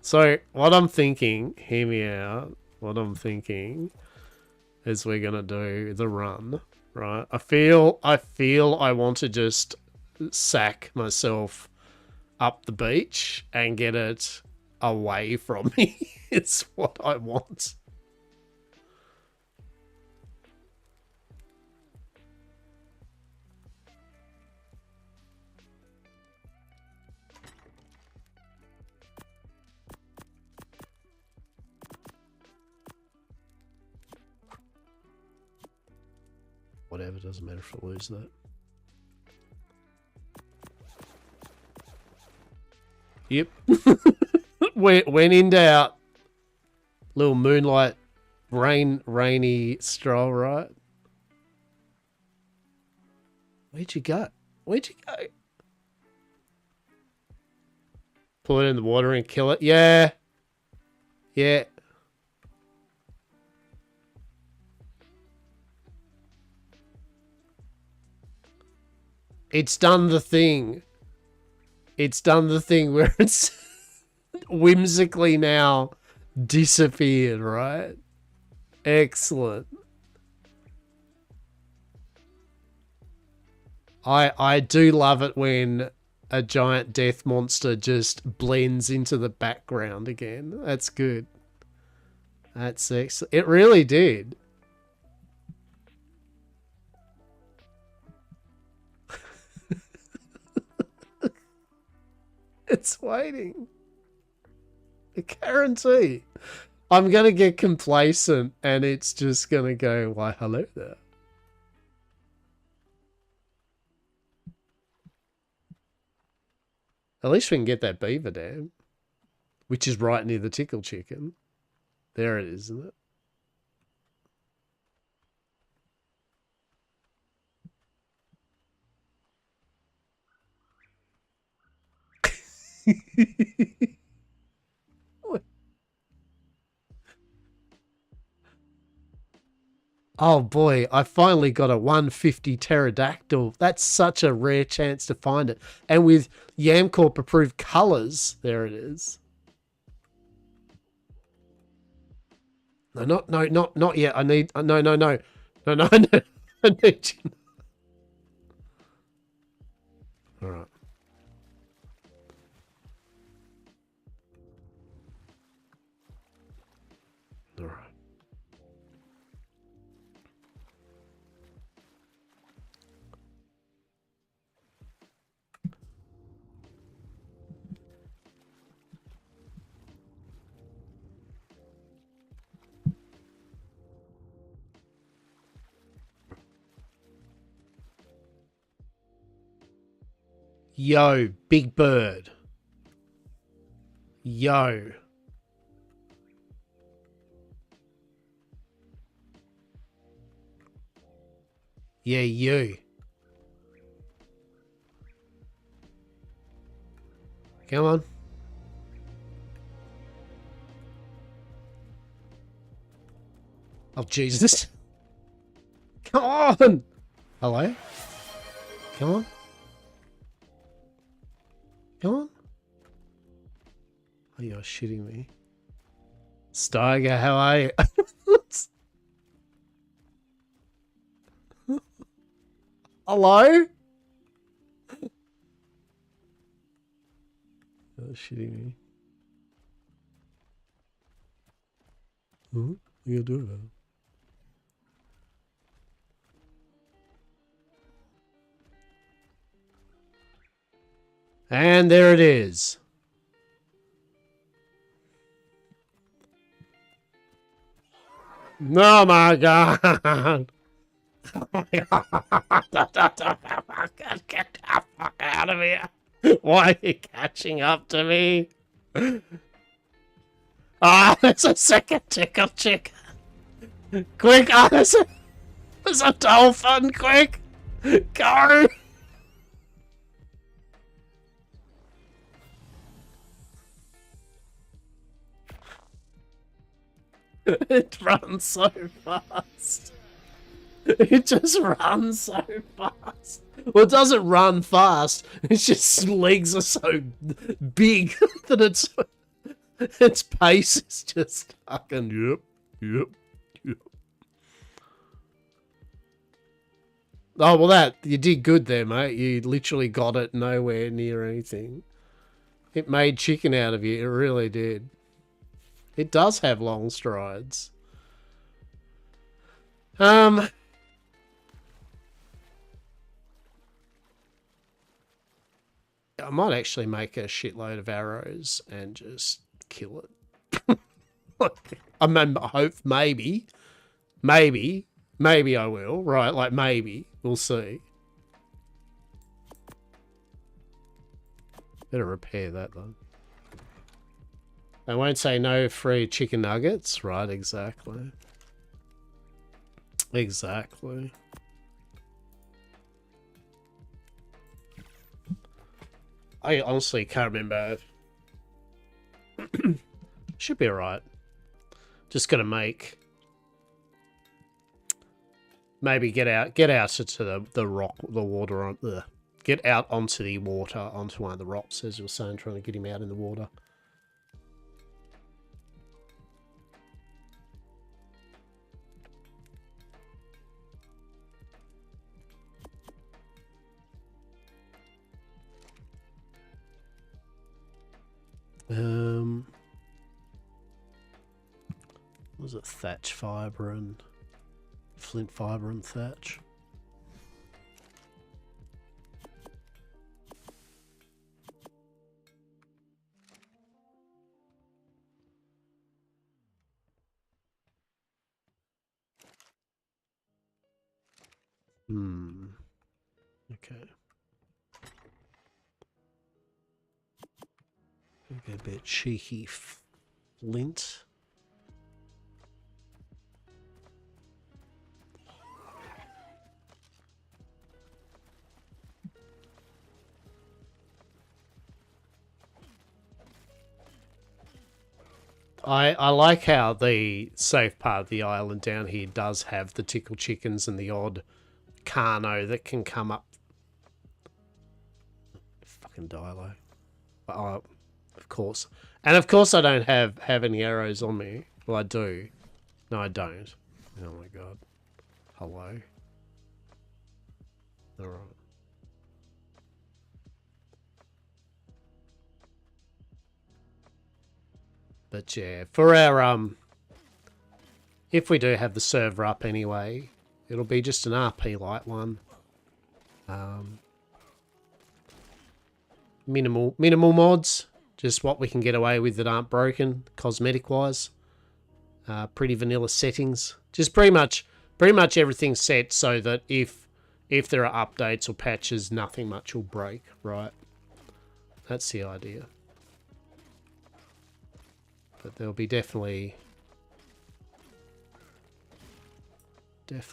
So, what I'm thinking, hear me out, what I'm thinking is we're going to do the run, right? I feel I want to just sack myself up the beach and get it away from me. It's what I want. Whatever, doesn't matter if I lose that. Yep. When in doubt, little moonlight, rainy stroll, right? Where'd you go? Where'd you go? Pull it in the water and kill it. Yeah. Yeah. It's done the thing. It's done the thing where it's whimsically now disappeared, right? Excellent. I do love it when a giant death monster just blends into the background again. That's good. That's excellent. It really did. It's waiting. I guarantee. I'm going to get complacent and it's just going to go, why, hello there. At least we can get that beaver dam, which is right near the tickle chicken. There it is, isn't it? Oh boy, I finally got a 150 pterodactyl. That's such a rare chance to find it. And with Yamcorp approved colors, there it is. No, not yet. I need, no. No, I need you. All right. All right. Yo, Big Bird. Yo. Yeah, you. Come on. Oh, Jesus. Come on. Hello? Come on. Come on. Oh, you're shitting me. Steiger, how are you? Hello? You're shitting me. What are you doing? And there it is. Oh my god. Oh my god. Get the fuck out of here. Why are you catching up to me? Ah, there's a second tickle chick. Quick, oh, there's a dolphin, quick. Go. It runs so fast. It just runs so fast. Well, it doesn't run fast. It's just legs are so big that its pace is just fucking yep. Oh well, that you did good there, mate. You literally got it nowhere near anything. It made chicken out of you. It really did. It does have long strides. I might actually make a shitload of arrows and just kill it. I mean, I hope maybe I will. Right, like maybe we'll see. Better repair that though. They won't say no free chicken nuggets. Right, exactly. Exactly. I honestly can't remember. Should be alright. Just gotta make... Maybe get out to the rock, the water on... Get out onto the water, onto one of the rocks, as you were saying, trying to get him out in the water. Was it thatch fibre and flint fibre and thatch? Okay. Go a bit cheeky flint. I like how the safe part of the island down here does have the tickle chickens and the odd Carno that can come up. Fucking Dilo. Oh, of course. And of course I don't have any arrows on me. Well, I do. No, I don't. Oh my god. Hello. Alright. But yeah, for our, if we do have the server up anyway, it'll be just an RP light one. Minimal mods, just what we can get away with that aren't broken, cosmetic wise. Pretty vanilla settings. Just pretty much everything's set so that if there are updates or patches, nothing much will break, right? That's the idea. But there'll be definitely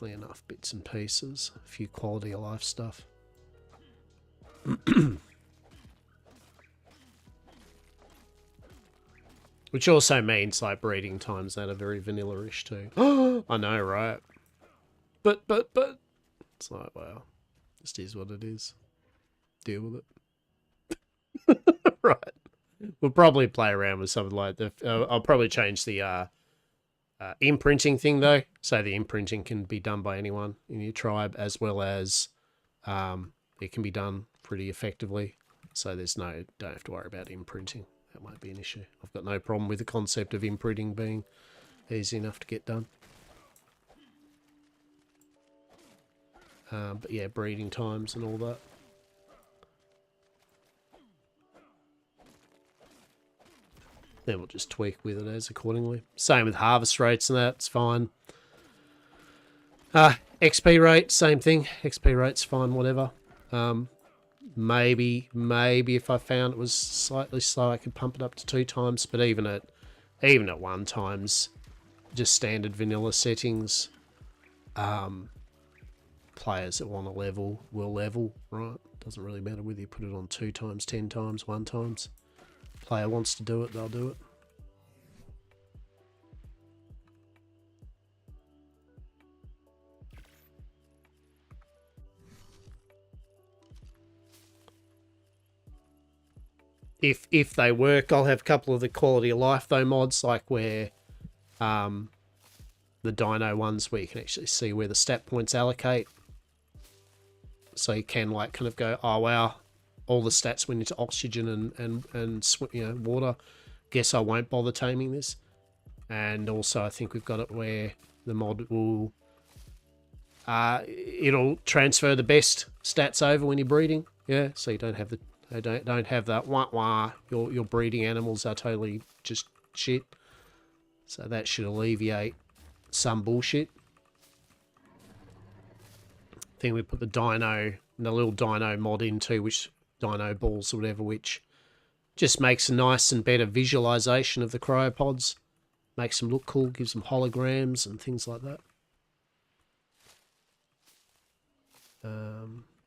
enough bits and pieces, a few quality of life stuff. Which also means like breeding times that are very vanilla-ish too. I know, right? But it's like, wow, just is what it is. Deal with it. Right. We'll probably play around with something like that. I'll probably change the imprinting thing though, so the imprinting can be done by anyone in your tribe, as well as it can be done pretty effectively. So don't have to worry about imprinting. That won't be an issue. I've got no problem with the concept of imprinting being easy enough to get done. But yeah, breeding times and all that. Then we'll just tweak with it as accordingly. Same with harvest rates and that, it's fine. XP rate, same thing. XP rate's fine, whatever. Maybe if I found it was slightly slow, I could pump it up to 2 times. But even at 1 times, just standard vanilla settings, players that want to level will level, right? Doesn't really matter whether you put it on 2 times, 10 times, 1 times. Player wants to do it, they'll do it. If they work, I'll have a couple of the quality of life though mods, like where the dino ones where you can actually see where the stat points allocate. So you can like kind of go, oh wow, all the stats went into oxygen and water. Guess I won't bother taming this. And also I think we've got it where the mod will it'll transfer the best stats over when you're breeding. Yeah, so you don't have the don't have that wah wah. Your breeding animals are totally just shit. So that should alleviate some bullshit. Then we put the little dino mod into, which dino balls or whatever, which just makes a nice and better visualization of the cryopods. Makes them look cool, gives them holograms and things like that.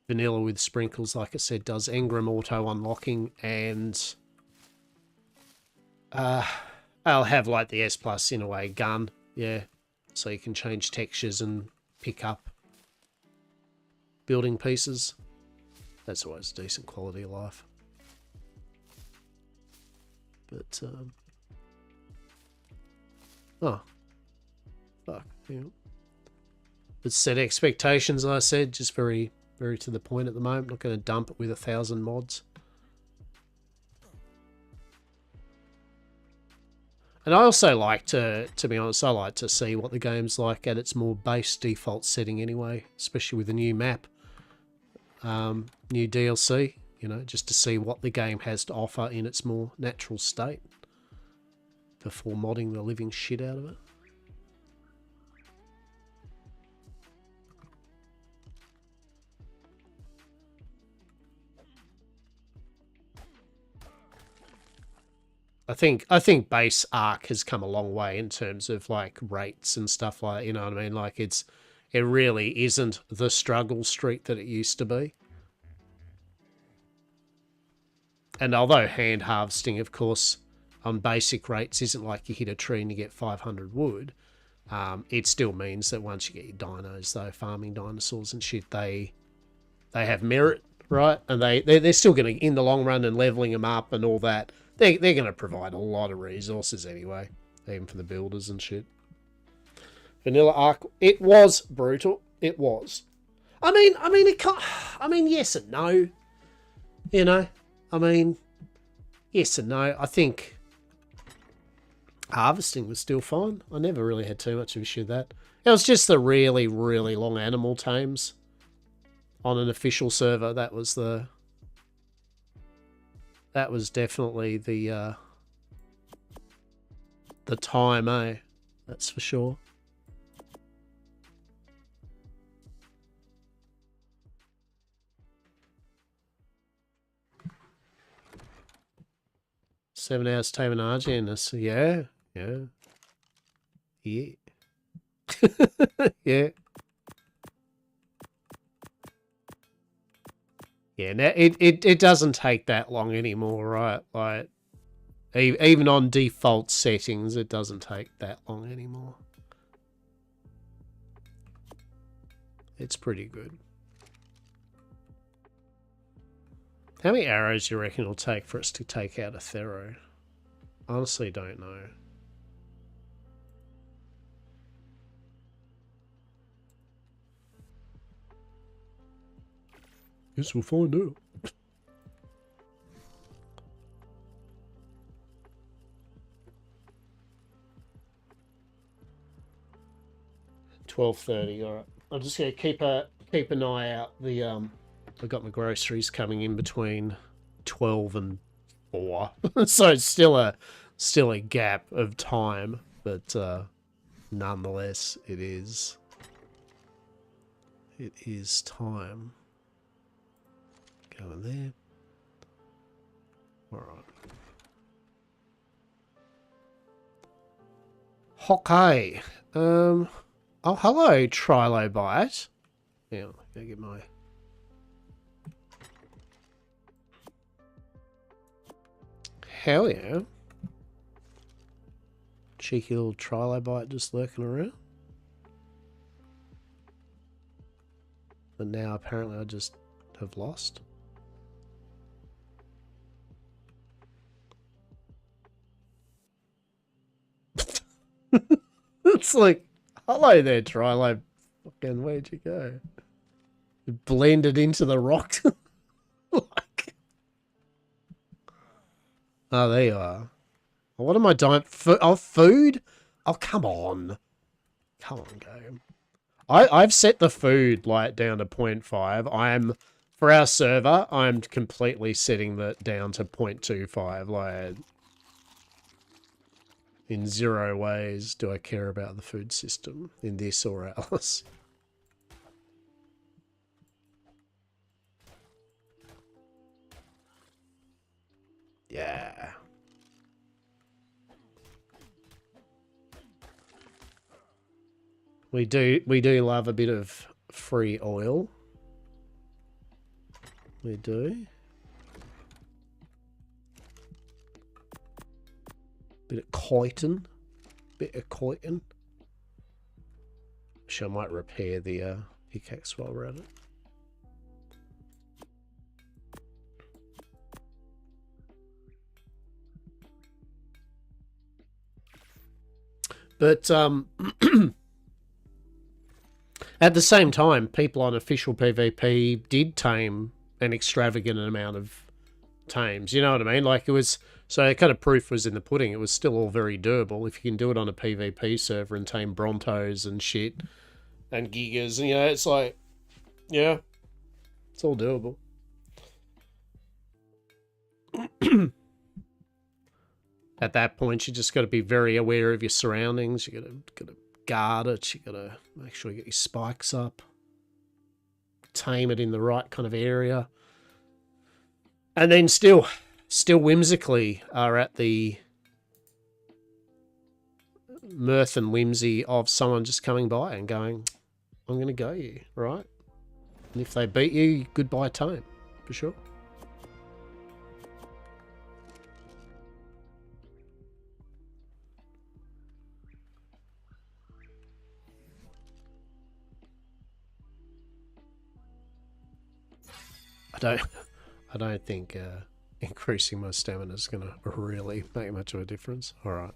Vanilla with sprinkles, like I said, does engram auto unlocking, and I'll have like the S Plus in a way gun, yeah, so you can change textures and pick up building pieces. That's always a decent quality of life. But oh fuck, yeah. But set expectations, I said, just very to the point at the moment. Not going to dump it with 1,000 mods. And I also like to be honest, I like to see what the game's like at its more base default setting anyway, especially with a new map, new DLC, you know, just to see what the game has to offer in its more natural state before modding the living shit out of it. I think base Ark has come a long way in terms of like rates and stuff like, you know what I mean? Like it really isn't the struggle street that it used to be. And although hand harvesting, of course, on basic rates isn't like you hit a tree and you get 500 wood. It still means that once you get your dinos, though, farming dinosaurs and shit, they have merit, right? And they're still going to, in the long run, and leveling them up and all that, they're going to provide a lot of resources anyway, even for the builders and shit. Vanilla Ark, it was brutal. It was. I mean, it can't. I mean, yes and no. You know, I mean, yes and no. I think harvesting was still fine. I never really had too much of an issue with that. It was just the really, really long animal tames on an official server. That was definitely the time, eh? That's for sure. Seven hours taming Argenius. Yeah. Yeah. Yeah, now it doesn't take that long anymore, right? Like, even on default settings, it doesn't take that long anymore. It's pretty good. How many arrows do you reckon it'll take for us to take out a Thero? Honestly, don't know. Guess we'll find out. $12.30. All right. I'm just gonna keep an eye out. I've got my groceries coming in between 12 and 4, so it's still a gap of time, but nonetheless, it is time. Go in there. All right. Okay. Oh, hello, Trilobite. Yeah, I'm gonna get my. Hell yeah. Cheeky little Trilobite just lurking around. But now apparently I just have lost. It's like, hello there, Trilo. Fucking, where'd you go? It blended into the rock. Like... Oh, there you are. What am I dying for? Oh, food? Oh, come on. Come on, game. I've set the food like down to 0.5. For our server, I'm completely setting that down to 0.25. Like, in zero ways do I care about the food system in this or else. Yeah. We do love a bit of free oil. We do. Bit of chitin. Actually, I might repair the pickaxe while we're at it. But at the same time, people on official PvP did tame an extravagant amount of tames. You know what I mean? Like, it was... So kind of proof was in the pudding. It was still all very doable. If you can do it on a PvP server and tame Brontos and shit and Gigas, and, you know, it's like, yeah, it's all doable. At that point, you just got to be very aware of your surroundings. You got to guard it. You got to make sure you get your spikes up, tame it in the right kind of area, and then still whimsically are at the mirth and whimsy of someone just coming by and going, I'm going to go you, right? And if they beat you, goodbye tame, for sure. I don't think increasing my stamina is going to really make much of a difference. All right.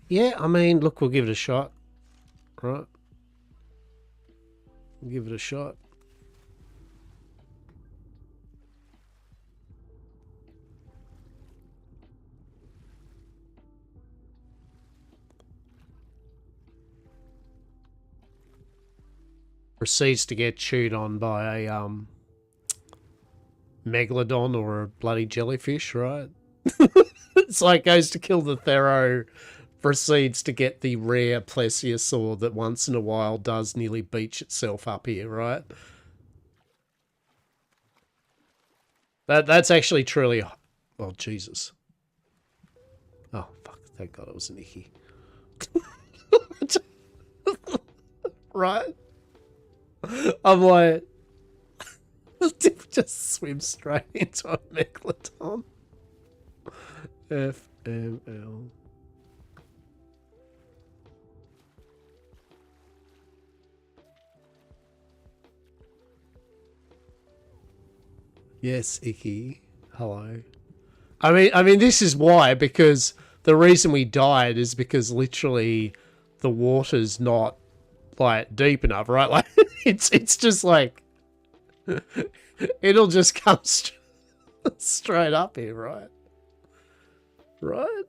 Yeah, I mean, look, we'll give it a shot. Right. We'll give it a shot. Proceeds to get chewed on by a megalodon or a bloody jellyfish, right? It's like goes to kill the Thero, proceeds to get the rare plesiosaur that once in a while does nearly beach itself up here, right? That's actually truly... Oh, Jesus. Oh, fuck. Thank God it was an icky. Right? I'm like... just swim straight into a megalodon. FML. Yes, Icky. Hello. I mean, this is why, because the reason we died is because literally the water's not like deep enough, right? Like it's just like it'll just come straight up here, right? Right?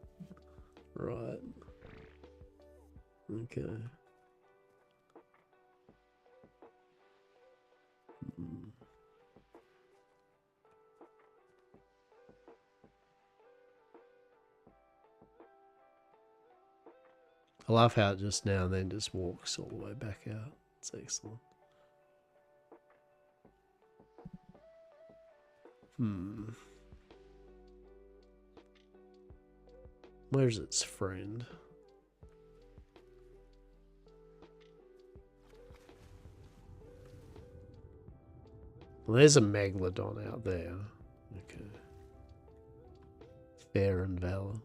Right. Okay. I love how it just now and then just walks all the way back out. It's excellent. Where's its friend? Well, there's a megalodon out there. Okay. Fair and valid.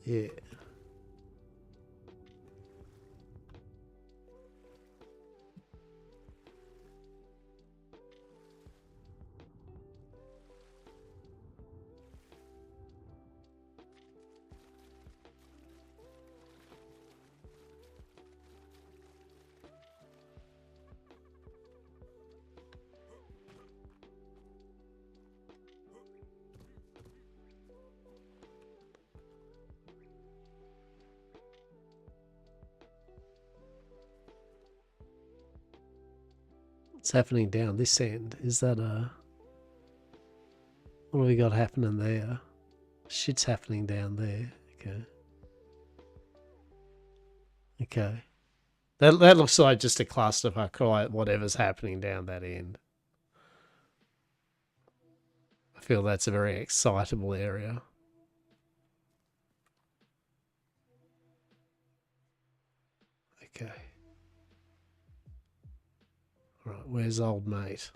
Yeah. What's happening down this end? Is that a... What have we got happening there? Shit's happening down there. Okay. Okay. That looks like just a clusterfuck, right? Whatever's happening down that end. I feel that's a very excitable area. Okay. Right, where's old mate?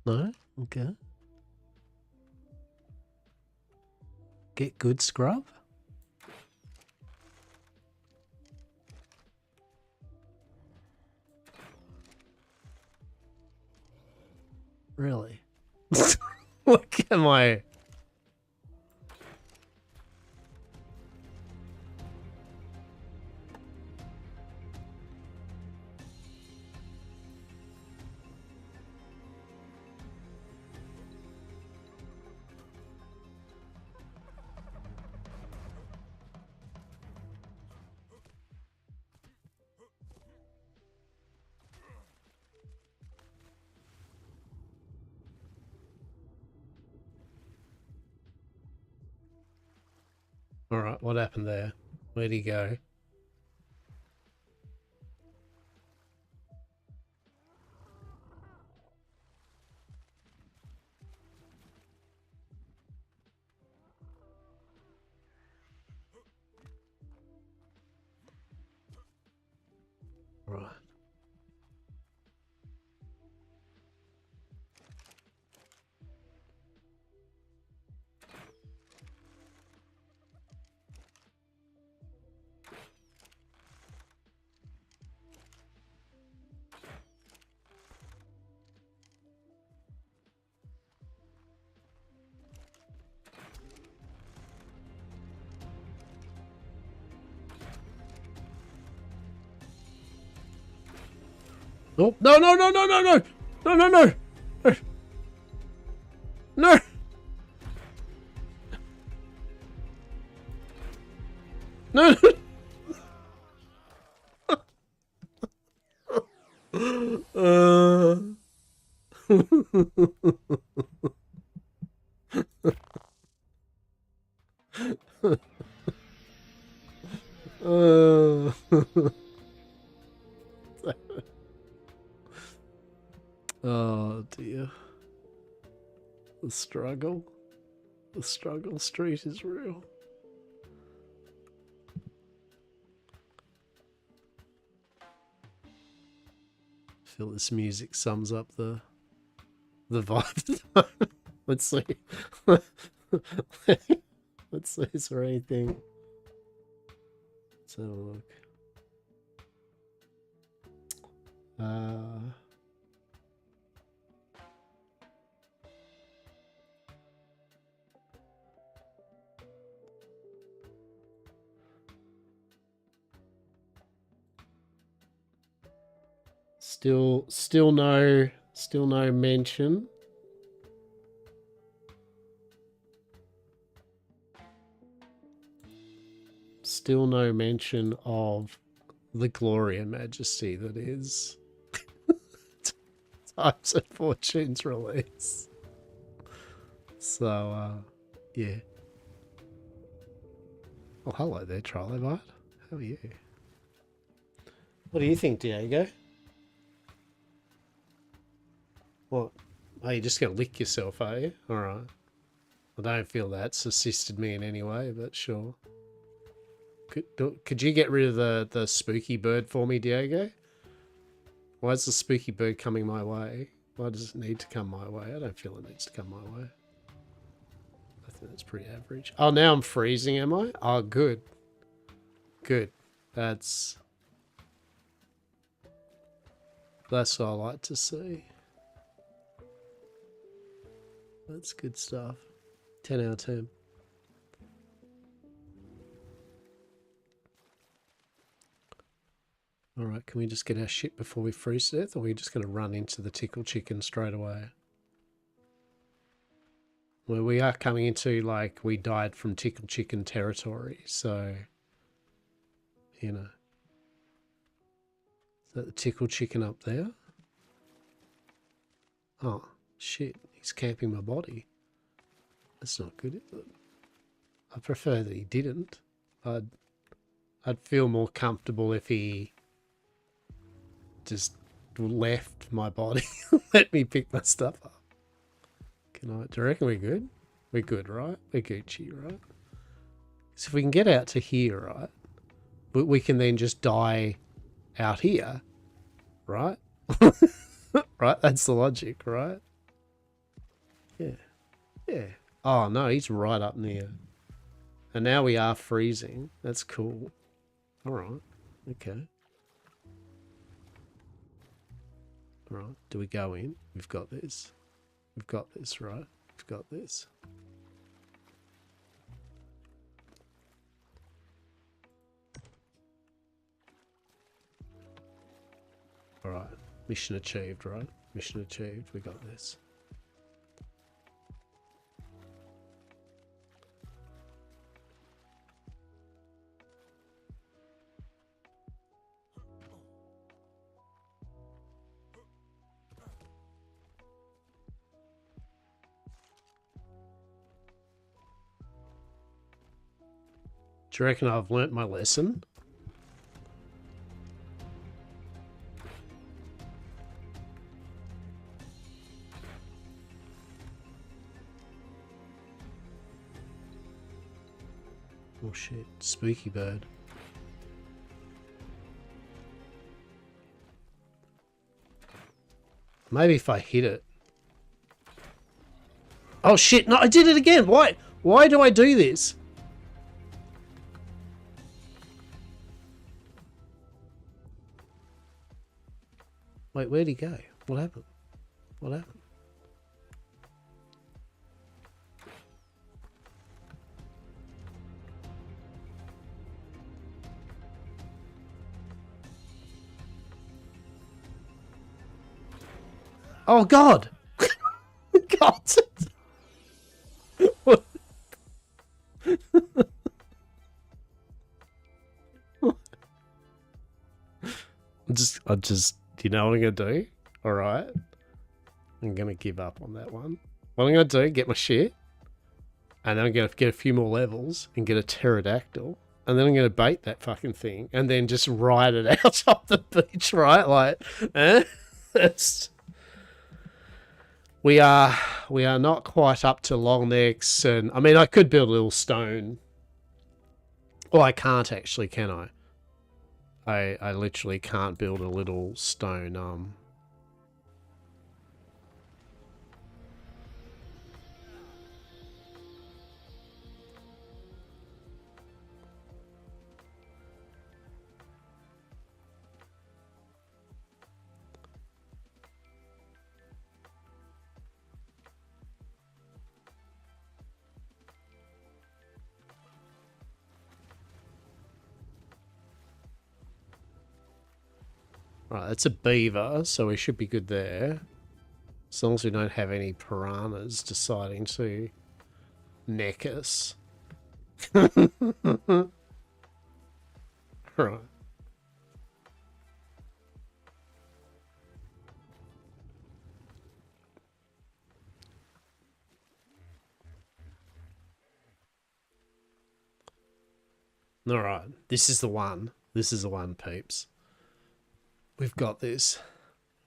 No? Okay. Get good scrub? Really? Look at my... Alright, what happened there? Where'd he go? Right. Oh, no, no, no, no, no, no! No, no, no! No! No! Oh dear. The struggle. The struggle street is real. I feel this music sums up the vibe. Let's see. Let's see, is there anything? Let's have a look. Still no mention. Still no mention of the glory and majesty that is Times and Fortune's release. So, yeah. Oh, hello there, Trilobite. How are you? What do you think, Diego? What? Oh, you're just going to lick yourself, are you? Alright. I don't feel that's assisted me in any way, but sure. Could you get rid of the spooky bird for me, Diego? Why is the spooky bird coming my way? Why does it need to come my way? I don't feel it needs to come my way. I think that's pretty average. Oh, now I'm freezing, am I? Oh, good. Good. That's what I like to see. That's good stuff. 10 out of 10. Alright, can we just get our shit before we freeze to death, or are we just going to run into the tickle chicken straight away? Well, we are coming into, like, we died from tickle chicken territory, so, you know. Is that the tickle chicken up there? Oh, shit. He's camping my body. That's not good, is it? I prefer that he didn't. I'd feel more comfortable if he just left my body. Let me pick my stuff up. Do you reckon we're good? We're good, right? We're Gucci, right? So if we can get out to here, right? We can then just die out here, right? Right? That's the logic, right? Yeah. Yeah. Oh, no, he's right up near. And now we are freezing. That's cool. All right. Okay. All right. Do we go in? We've got this. We've got this, right? We've got this. All right. Mission achieved, right? Mission achieved. We got this. Do you reckon I've learnt my lesson? Oh shit, spooky bird. Maybe if I hit it. Oh shit, no, I did it again. Why do I do this? Wait, where'd he go? What happened? What happened? Oh god! God! What? I just, you know what I'm gonna do? Alright. I'm gonna give up on that one. What I'm gonna do, get my shit, and then I'm gonna get a few more levels and get a pterodactyl, and then I'm gonna bait that fucking thing, and then just ride it out off the beach, right? Like, that's... We are not quite up to long necks, and I mean I could build a little stone. Well, I can't actually, can I? I literally can't build a little stone Right, that's a beaver, so we should be good there. As long as we don't have any piranhas deciding to neck us. Right. Alright, this is the one. This is the one, peeps. We've got this.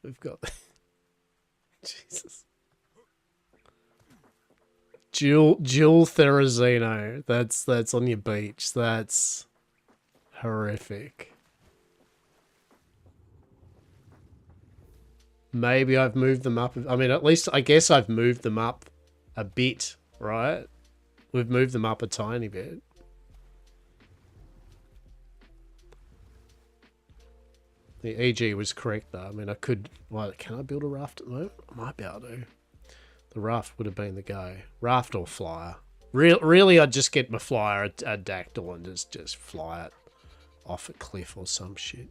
We've got this. Jesus. Jill Therizino. That's on your beach. That's horrific. Maybe I've moved them up. I mean, at least I guess I've moved them up a bit, right? We've moved them up a tiny bit. The EG was correct though. I mean, I could... Well, can I build a raft at the moment? I might be able to. The raft would have been the go. Raft or flyer. Really, I'd just get my flyer, a dactyl, and just fly it off a cliff or some shit.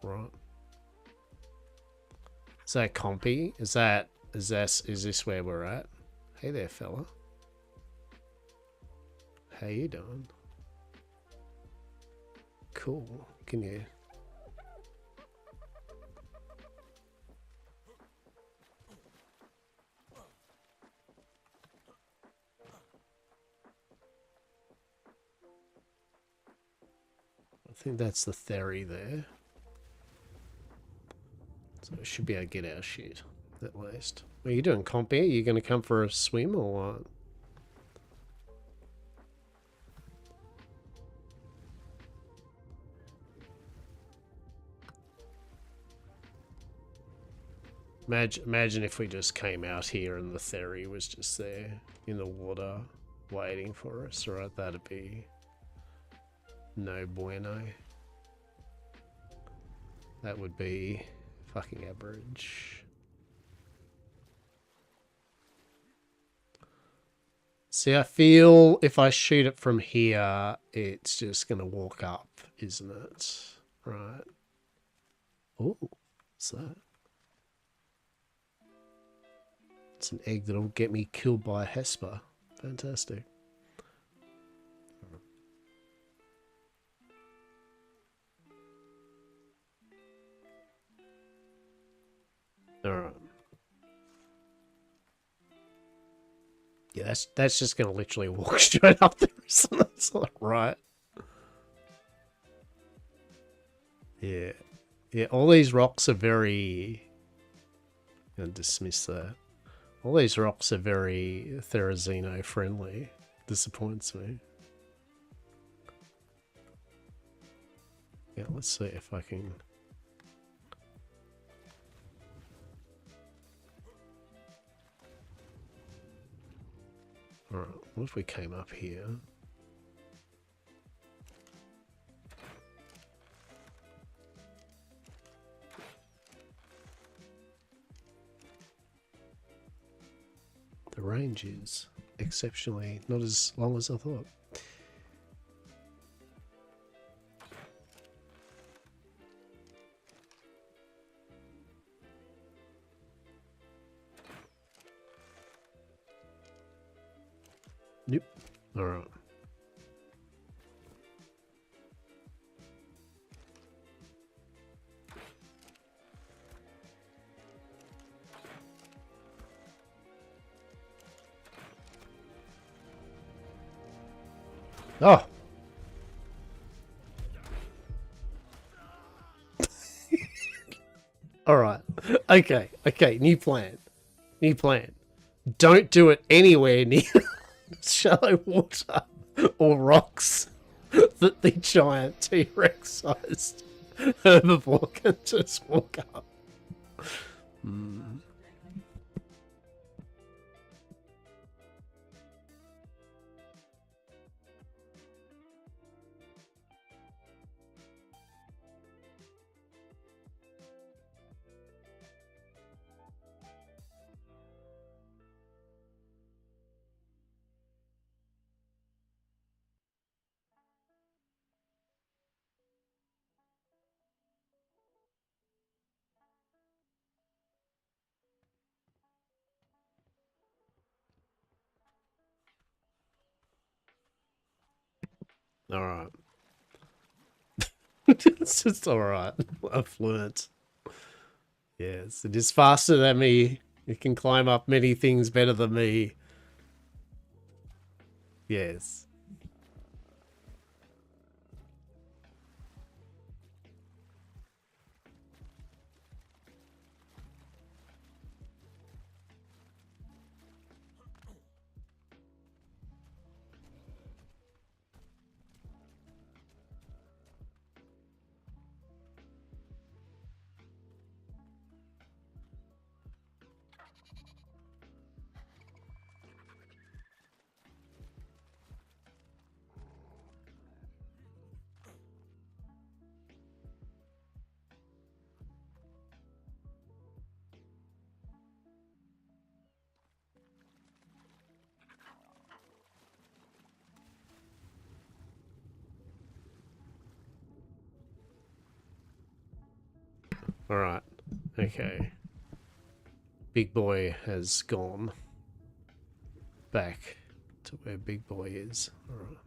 Right. Is that compy? Is this where we're at? Hey there, fella. How you doing? Cool. Can you... I think that's the ferry there. So we should be able to get our shit, at least. What are you doing, compy? Are you going to come for a swim or what? Imagine if we just came out here and the ferry was just there in the water waiting for us, right? That'd be no bueno. That would be fucking average. See, I feel if I shoot it from here, it's just gonna walk up, isn't it? Right. Oh, what's that? It's an egg that'll get me killed by a Hesper. Fantastic. Alright. Yeah, that's just gonna literally walk straight up there, isn't it? It's like, right. Yeah. Yeah, all these rocks are very... I'm going to dismiss that. All these rocks are very Therizino friendly. Disappoints me. Yeah, let's see if I can... Alright, what if we came up here? The range is exceptionally not as long as I thought. Yep. Alright. Oh! Alright. Okay. Okay. New plan. New plan. Don't do it anywhere near shallow water or rocks that the giant T-Rex sized herbivore can just walk up. Alright. It's just alright. I've learnt. Yes, it is faster than me. It can climb up many things better than me. Yes. Alright. Okay. Big boy has gone back to where big boy is. Alright.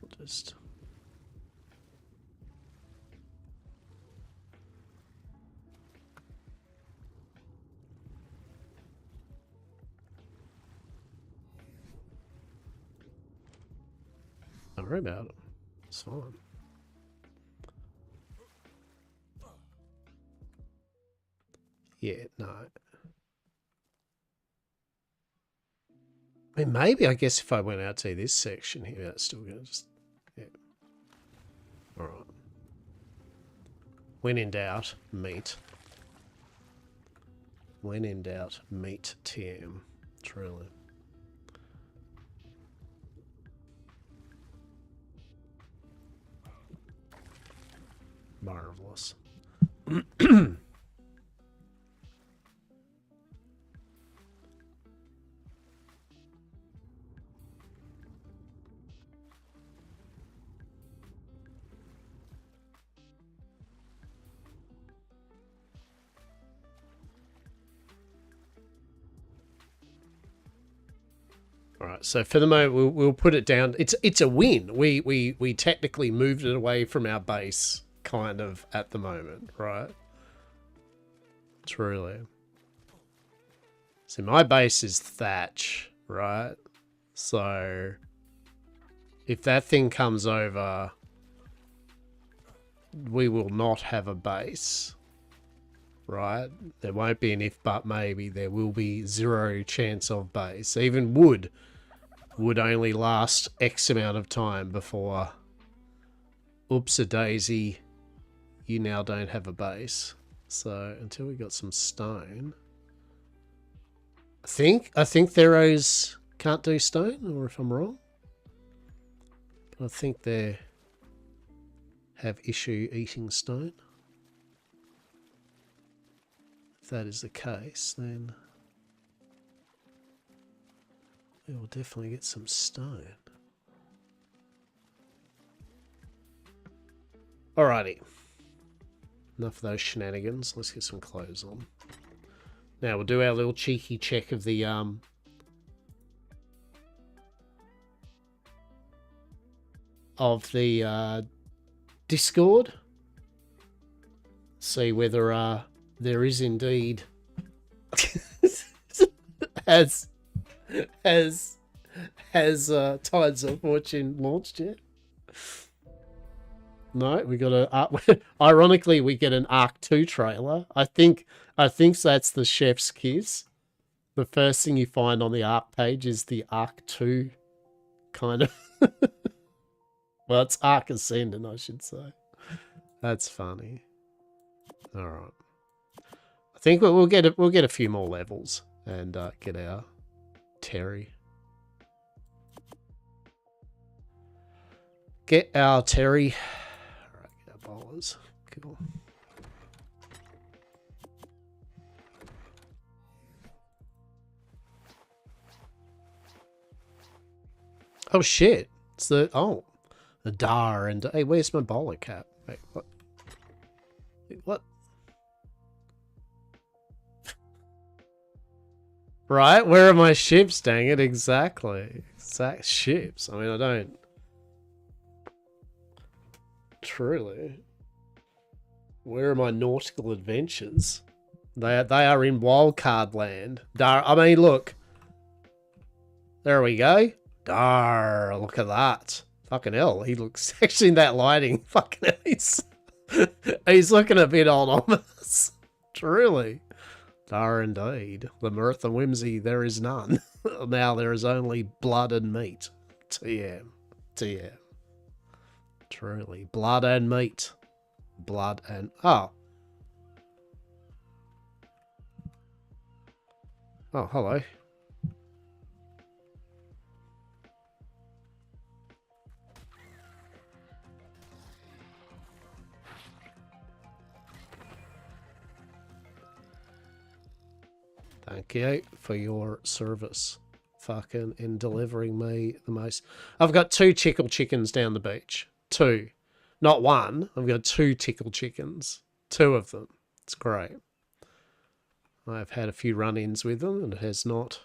We'll just... Don't worry about it. It's fine. Yeah, no. I mean, maybe, I guess, if I went out to this section here, that's still going to just... Yeah. Alright. When in doubt, meet. When in doubt, meet TM. Truly. Marvelous. All right, so for the moment, we'll put it down. It's a win. We technically moved it away from our base, kind of, at the moment, right? Truly. See, my base is thatch, right? So if that thing comes over, we will not have a base, right? There won't be an if but maybe. There will be 0 chance of base. Even wood would only last X amount of time before, oops-a-daisy, you now don't have a base. So until we got some stone, I think Theros can't do stone, or if I'm wrong, but I think they have issue eating stone. If that is the case, then we will definitely get some stone. Alrighty. Enough of those shenanigans. Let's get some clothes on. Now we'll do our little cheeky check of the Discord. See whether there is indeed has Tides of Fortune launched yet? No, we got a. Ironically, we get an Arc 2 trailer. I think that's the chef's kiss. The first thing you find on the Arc page is the Arc 2 kind of. Well, it's Arc Ascendant, I should say. That's funny. All right. I think we'll get a few more levels and get our Terry. Get our Terry. All right, get our bowlers. Cool. Oh shit! It's the Dar and hey, where's my bowler cap? Wait, what? Wait, what? Right, where are my ships? Dang it! Exactly, exact ships. I mean, I don't truly. Where are my nautical adventures? They are in Wildcard Land. Dar. I mean, look. There we go. Dar. Look at that. Fucking hell, he looks actually in that lighting. Fucking hell, he's looking a bit ominous. Truly. Dar indeed. The mirth and whimsy, there is none. Now there is only blood and meat. TM. TM. Truly. Blood and meat. Blood and... Oh. Oh, hello. Thank you for your service. Fucking in delivering me the most. I've got 2 tickle chickens down the beach. 2. Not 1. I've got 2 tickle chickens. 2 of them. It's great. I've had a few run-ins with them and it has not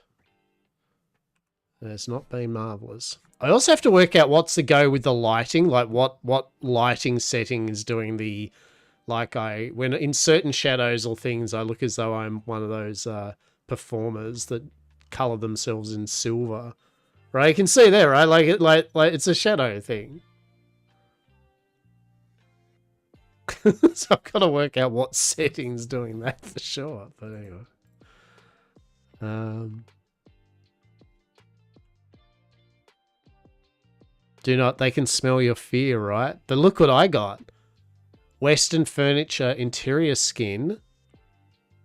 been marvellous. I also have to work out what's the go with the lighting. Like what lighting setting is doing the... Like when in certain shadows or things, I look as though I'm one of those performers that color themselves in silver, right? You can see there, right? Like it's a shadow thing. So I've got to work out what settings doing that for sure. But anyway, do not. They can smell your fear, right? But look what I got. Western Furniture interior skin.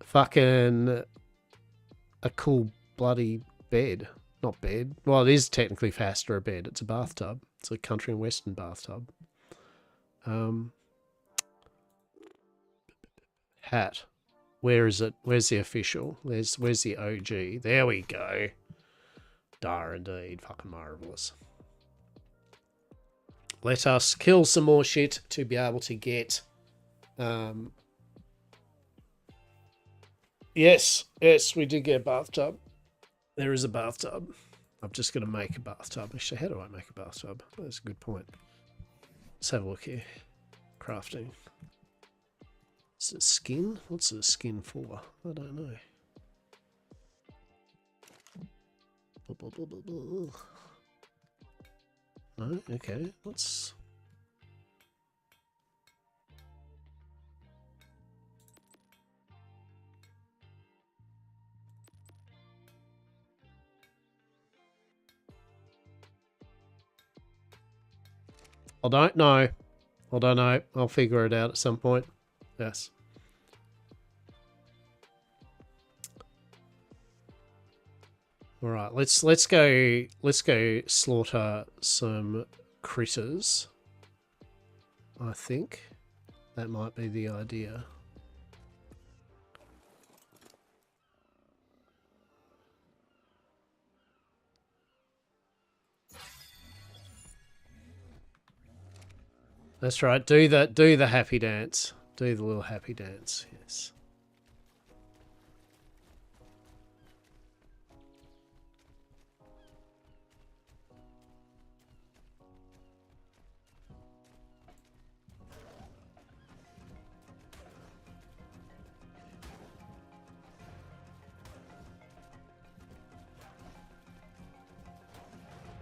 Fucking a cool bloody bed. Not bed. Well, it is technically faster a bed. It's a bathtub. It's a country and western bathtub. Hat. Where is it? Where's the official? Where's the OG? There we go. Dar indeed. Fucking marvellous. Let us kill some more shit to be able to get... Yes, we did get a bathtub. There is a bathtub. I'm just going to make a bathtub. Actually, how do I make a bathtub? That's a good point. Let's have a look here. Crafting. Is it skin? What's the skin for? I don't know. No? Okay. Let's... I don't know. I don't know. I'll figure it out at some point. Yes. All right, let's go slaughter some critters. I think that might be the idea. That's right. Do the happy dance. Do the little happy dance. Yes.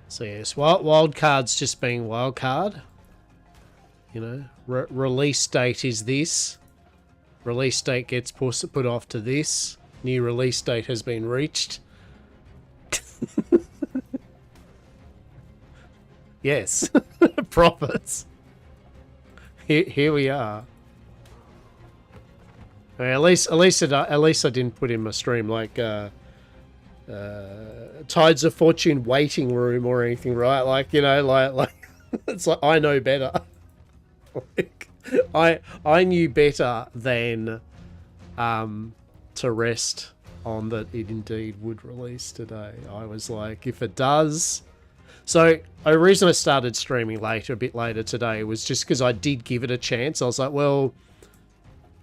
So yes, wild card's just being wild card. You know, release date is this. Release date gets put off to this. New release date has been reached. Yes, profits. Here we are. At least I didn't put in my stream like Tides of Fortune waiting room or anything, right? Like, you know, like it's like I know better. Like, I knew better than to rest on that it indeed would release today. I was like, if it does. So the reason I started streaming later, a bit later today, was just because I did give it a chance. I was like, well,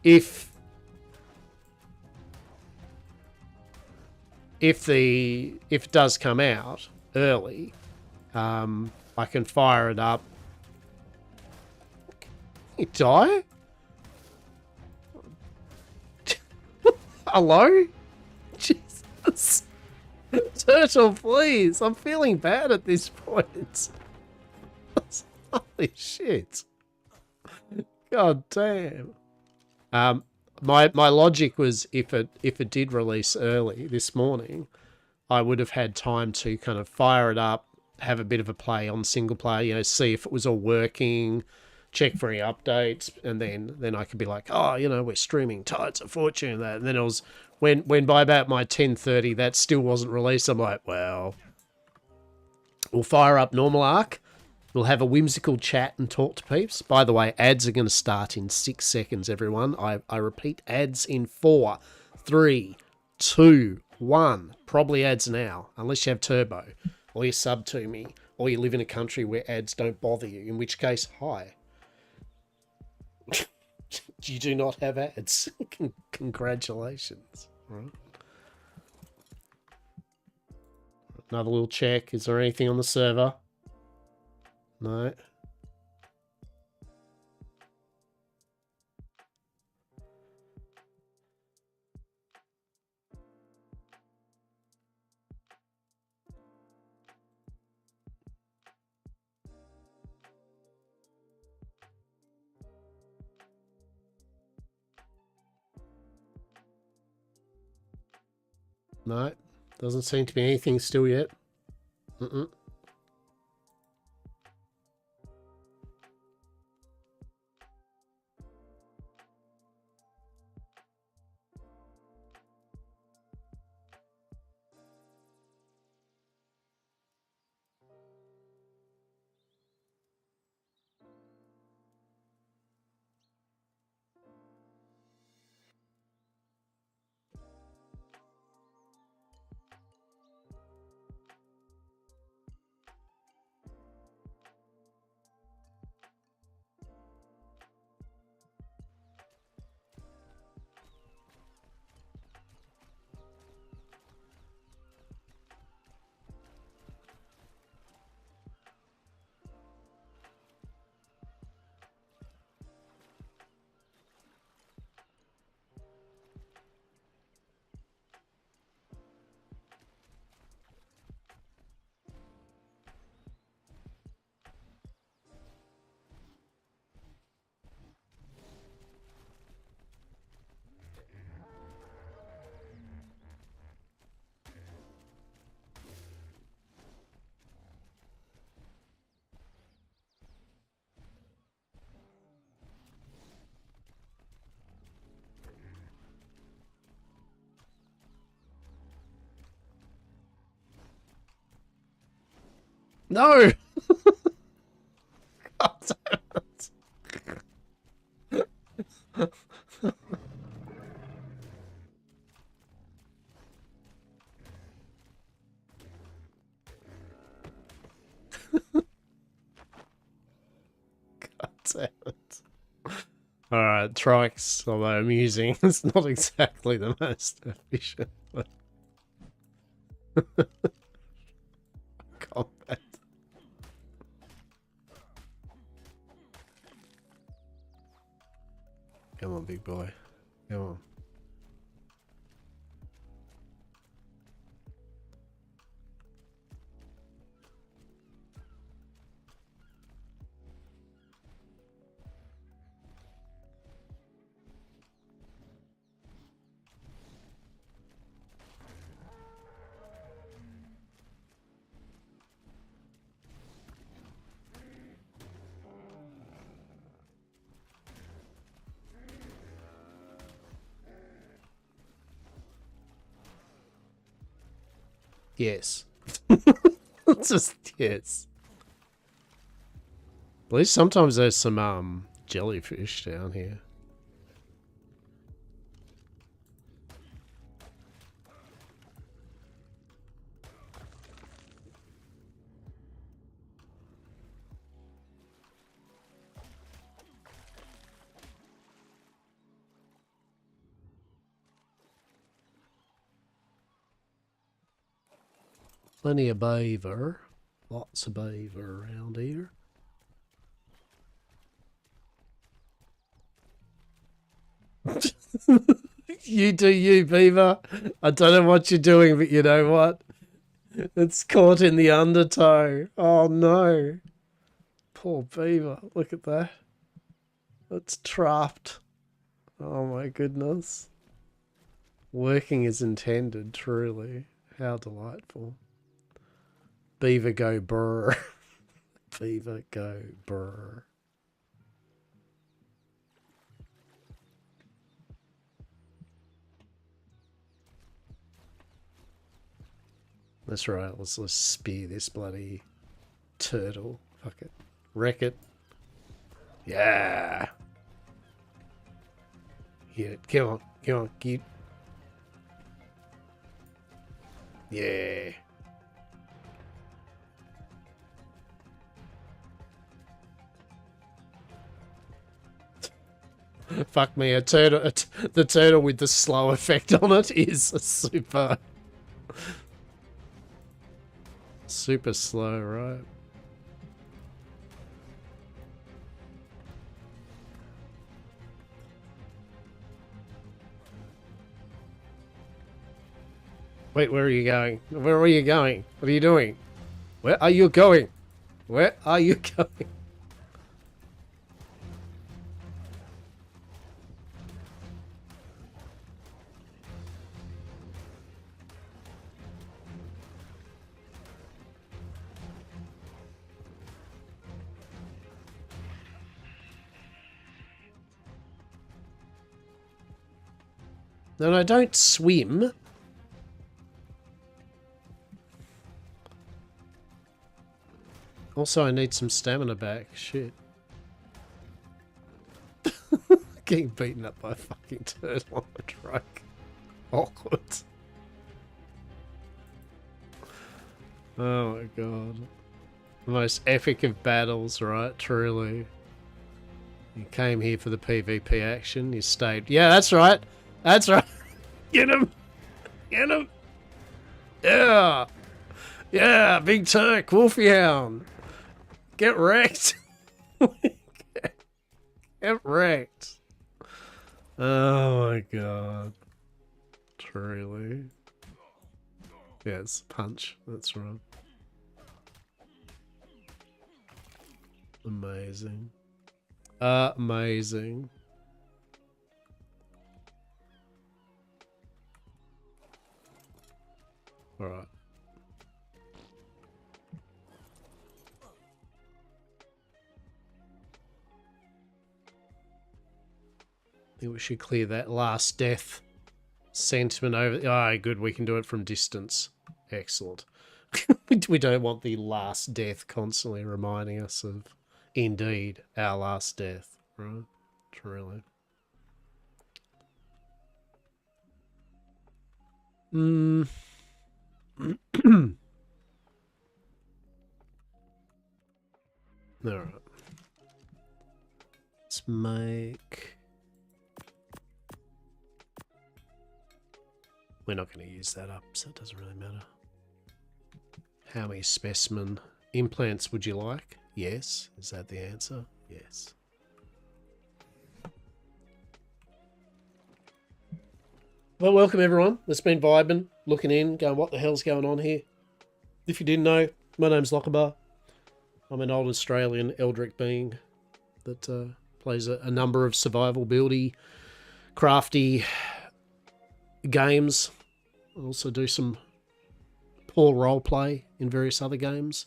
if it does come out early, I can fire it up. You die? Hello? Jesus. Turtle, please. I'm feeling bad at this point. Holy shit. God damn. My logic was if it did release early this morning, I would have had time to kind of fire it up, have a bit of a play on single player, you know, see if it was all working, check for any updates, and then I could be like, oh, you know, we're streaming Tides of Fortune, that. And then it was when by about my 10:30 that still wasn't released. I'm like, well, we'll fire up normal arc. We'll have a whimsical chat and talk to peeps. By the way, ads are going to start in 6 seconds, everyone. I repeat, ads in 4, 3, 2, 1. Probably ads now, unless you have turbo, or you sub to me, or you live in a country where ads don't bother you, in which case, hi. You do not have ads. Congratulations. Right. Another little check. Is there anything on the server? No. No. Doesn't seem to be anything still yet. Mm-mm. No! God damn it. God damn it. Alright, trikes, although amusing, it's not exactly the most efficient combat. Come on, big boy. Come on. Yes. Just yes. At least sometimes there's some jellyfish down here. Plenty of beaver. Lots of beaver around here. You do you, beaver. I don't know what you're doing, but you know what? It's caught in the undertow. Oh no. Poor beaver. Look at that. It's trapped. Oh my goodness. Working as intended, truly. How delightful. Beaver go brr. Beaver go brr. That's right, let's spear this bloody turtle. Fuck it. Wreck it. Yeah. Hit it. Come on. Come on. Keep. Yeah. Fuck me, a turtle. The turtle with the slow effect on it is super slow, right? Wait, where are you going? Where are you going? What are you doing? Where are you going? Where are you going? No, don't swim. Also, I need some stamina back. Shit. Getting beaten up by a fucking turtle on the truck. Awkward. Oh my god. The most epic of battles, right? Truly. You came here for the PvP action. You stayed. Yeah, that's right. That's right. Get him. Get him. Yeah. Yeah, Big Turk, Wolfie Hound. Get wrecked. Get wrecked. Oh my god. Truly. Yes, punch. That's right. Amazing. Amazing. Alright. I think we should clear that last death sentiment over. Ah, good. We can do it from distance. Excellent. We don't want the last death constantly reminding us of, indeed, our last death, right? Truly. Hmm. All right. Let's make... We're not going to use that up, so it doesn't really matter. How many specimen implants would you like? Yes. Is that the answer? Yes. Well, welcome everyone that's been vibing, looking in, going, what the hell's going on here? If you didn't know, my name's Lochaber. I'm an old Australian Eldritch being that plays a number of survival buildy, crafty games. I also do some poor roleplay in various other games.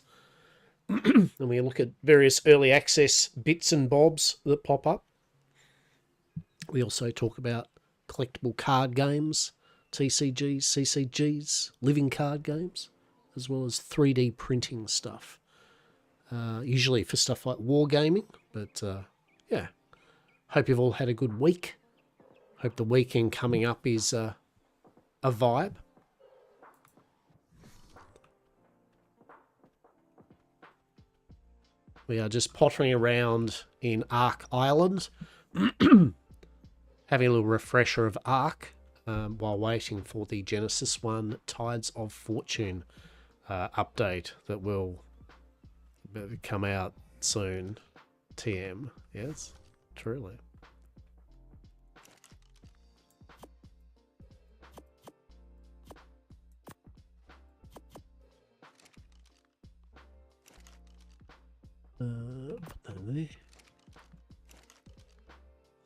And we look at various early access bits and bobs that pop up. We also talk about collectible card games, TCGs, CCGs, living card games, as well as 3D printing stuff. Usually for stuff like wargaming, but yeah. Hope you've all had a good week. Hope the weekend coming up is a vibe. We are just pottering around in Ark Island, having a little refresher of Ark while waiting for the Genesis 1 Tides of Fortune update that will come out soon. TM, yes, truly. Put that in there.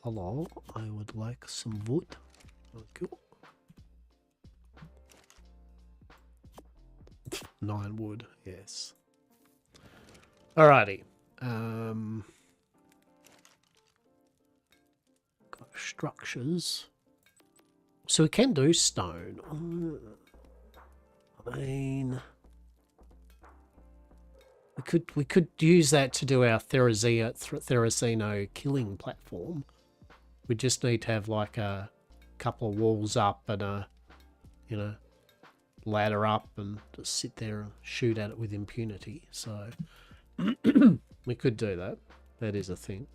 Hello, I would like some wood. Thank you. 9 wood, yes. Alrighty. Got structures. So we can do stone. I mean, we could use that to do our Therizino killing platform. We just need to have like a couple of walls up and a, you know, ladder up and just sit there and shoot at it with impunity. So we could do that. That is a thing.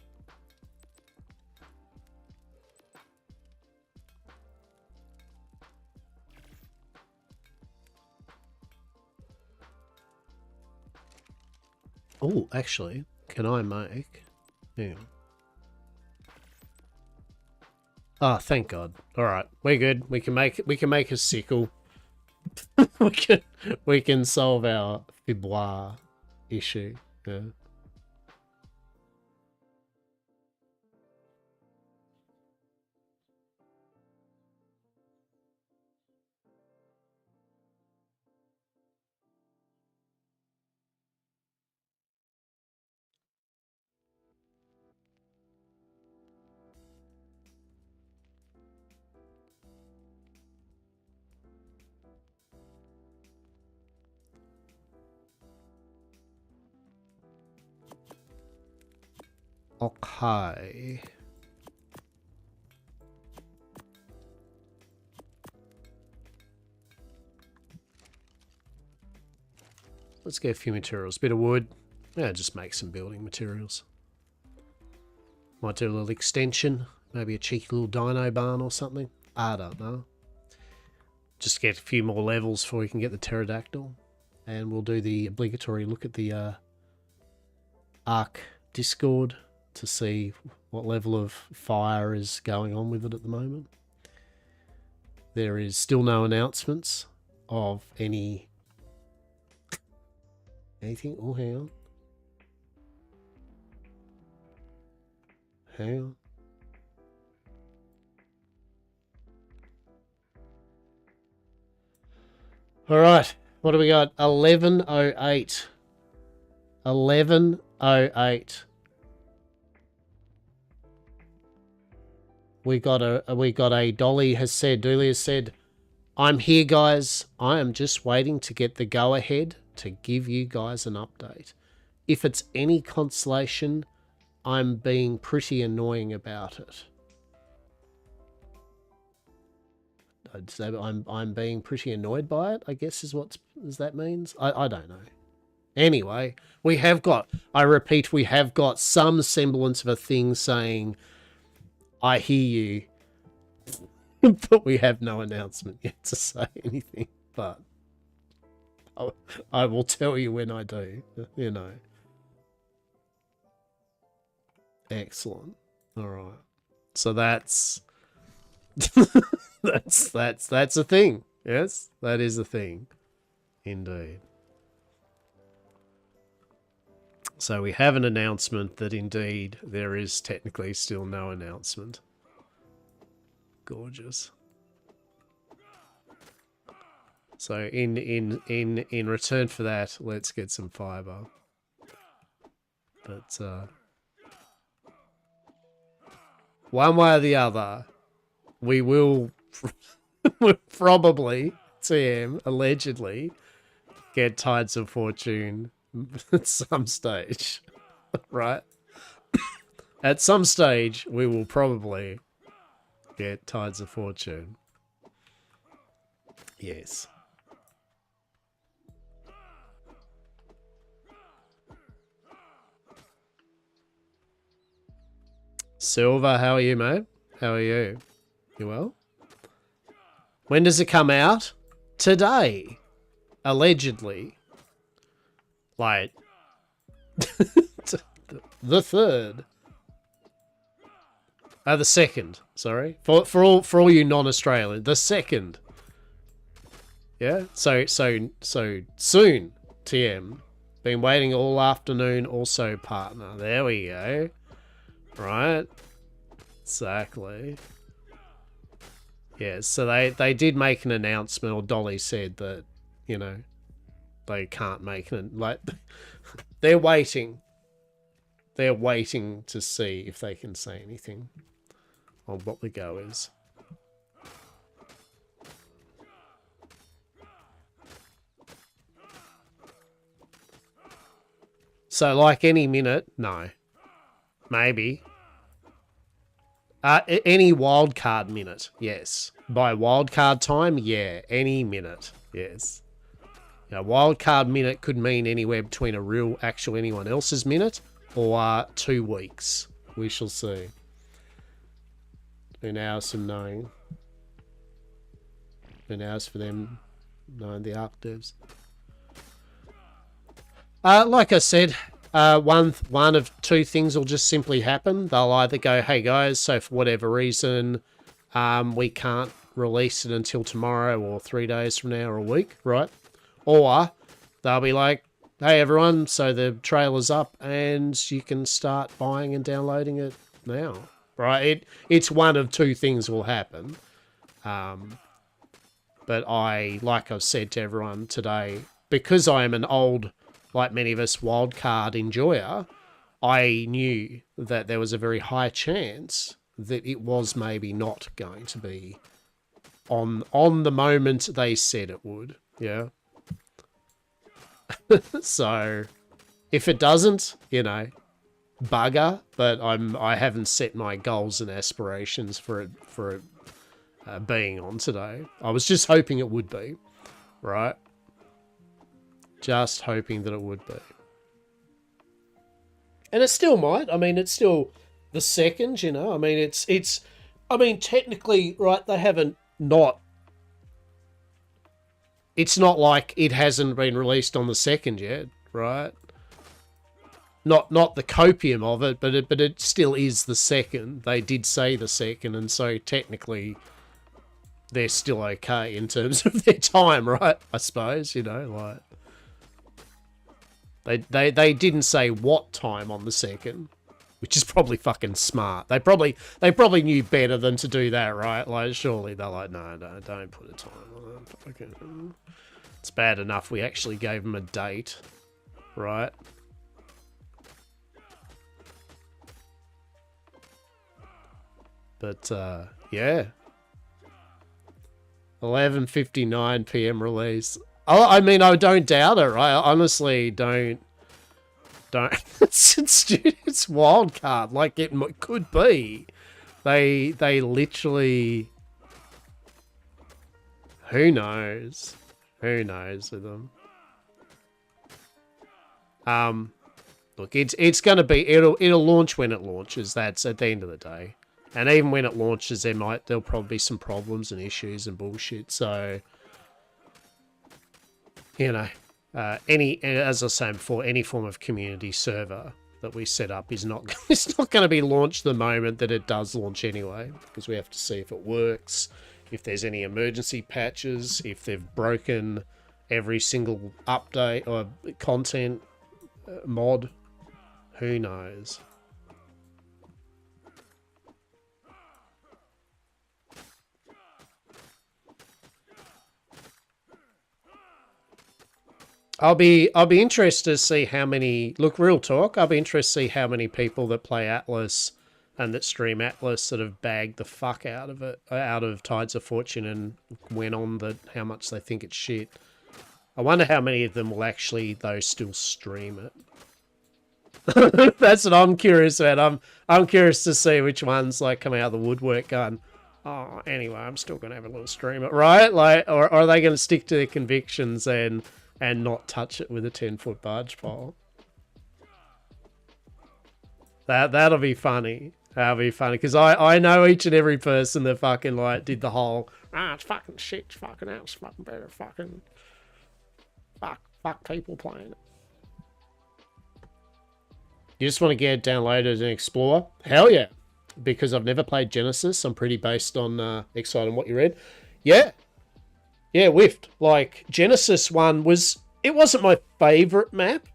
Oh, actually, can I make... Hang on. Oh, thank God. All right, we're good. We can make a sickle. we can solve our Fibois issue. Yeah. Okay. Let's get a few materials. Bit of wood. Yeah, just make some building materials. Might do a little extension. Maybe a cheeky little dino barn or something. I don't know. Just get a few more levels before we can get the pterodactyl. And we'll do the obligatory look at the Ark Discord to see what level of fire is going on with it at the moment. There is still no announcements of anything. Oh, hang on. Hang on. All right. What do we got? 11:08. 11:08. We got a Dolly has said I'm here, guys. I am just waiting to get the go-ahead to give you guys an update. If it's any consolation, I'm being pretty annoying about it. I'd say I'm being pretty annoyed by it, I guess is what that means. I don't know. Anyway, we have got, I repeat, we have got some semblance of a thing saying, I hear you, but we have no announcement yet to say anything, but I will tell you when I do, you know. Excellent. All right. So that's that's a thing. Yes, that is a thing. Indeed. So we have an announcement that indeed there is technically still no announcement. Gorgeous. So in return for that, let's get some fiber. But one way or the other, we will probably, TM, allegedly, get Tides of Fortune at some stage, right? At some stage, we will probably get Tides of Fortune. Yes. Silver, how are you, mate? How are you? You well? When does it come out? Today. Allegedly. Like, the 3rd. The 2nd, sorry. For all you non-Australian, the 2nd. Yeah? So soon, TM. Been waiting all afternoon, also partner. There we go. Right? Exactly. Yeah, so they did make an announcement, or Dolly said that, you know, they can't make it. Like, they're waiting. They're waiting to see if they can say anything on what the go is. So, like any minute, no. Maybe. Any wildcard minute, yes. By wildcard time, yeah. Any minute, yes. You know, wildcard minute could mean anywhere between a real, actual anyone else's minute or 2 weeks. We shall see. An hour some knowing. An hours for them knowing the Arc devs. Like I said, one of two things will just simply happen. They'll either go, hey guys, so for whatever reason, we can't release it until tomorrow or 3 days from now or a week, right? Or they'll be like, hey everyone, so the trailer's up and you can start buying and downloading it now, right? It's one of two things will happen. But like I've said to everyone today, because I am an old, like many of us, wildcard enjoyer, I knew that there was a very high chance that it was maybe not going to be on the moment they said it would. Yeah. So if it doesn't, you know, bugger. But I haven't set my goals and aspirations for it being on today. I was just hoping it would be, right? Just hoping that it would be. And it still might. I mean, it's still the 2nd, you know. I mean, it's I mean, technically, right, they haven't not. It's not like it hasn't been released on the 2nd yet, right? Not the copium of it, but it still is the 2nd. They did say the 2nd, and so technically they're still okay in terms of their time, right? I suppose, you know, like they didn't say what time on the 2nd, which is probably fucking smart. They probably knew better than to do that, right? Like, surely they're like, no, don't put a time on it. Fucking, it's bad enough we actually gave them a date, right? But yeah. 11:59 p.m. release. Oh, I mean, I don't doubt it. I honestly don't. It's wild card. Like it could be. They literally. Who knows? Who knows with them? Look, it's gonna be. It'll launch when it launches. That's at the end of the day. And even when it launches, there'll probably be some problems and issues and bullshit. So, you know, as I was saying before, any form of community server that we set up is not it's not going to be launched the moment that it does launch anyway, because we have to see if it works, if there's any emergency patches, if they've broken every single update or content mod. Who knows? I'll be interested to see how many. Look, real talk. I'll be interested to see how many people that play Atlas and that stream Atlas that have bagged the fuck out of it, out of Tides of Fortune, and went on how much they think it's shit. I wonder how many of them will actually though still stream it. That's what I'm curious about. I'm curious to see which ones like come out of the woodwork going, oh, anyway, I'm still gonna have a little stream it, right? Like, or are they gonna stick to their convictions and not touch it with a 10-foot barge pole? That'll be funny. That'll be funny, because I know each and every person that fucking like did the whole it's fucking shit, it's fucking out, it's fucking better, fucking fuck people playing it. You just want to get it downloaded and explore? Hell yeah. Because I've never played Genesis, I'm pretty based on excited on what you read. Yeah. Yeah, whiffed. Like, Genesis 1 it wasn't my favourite map,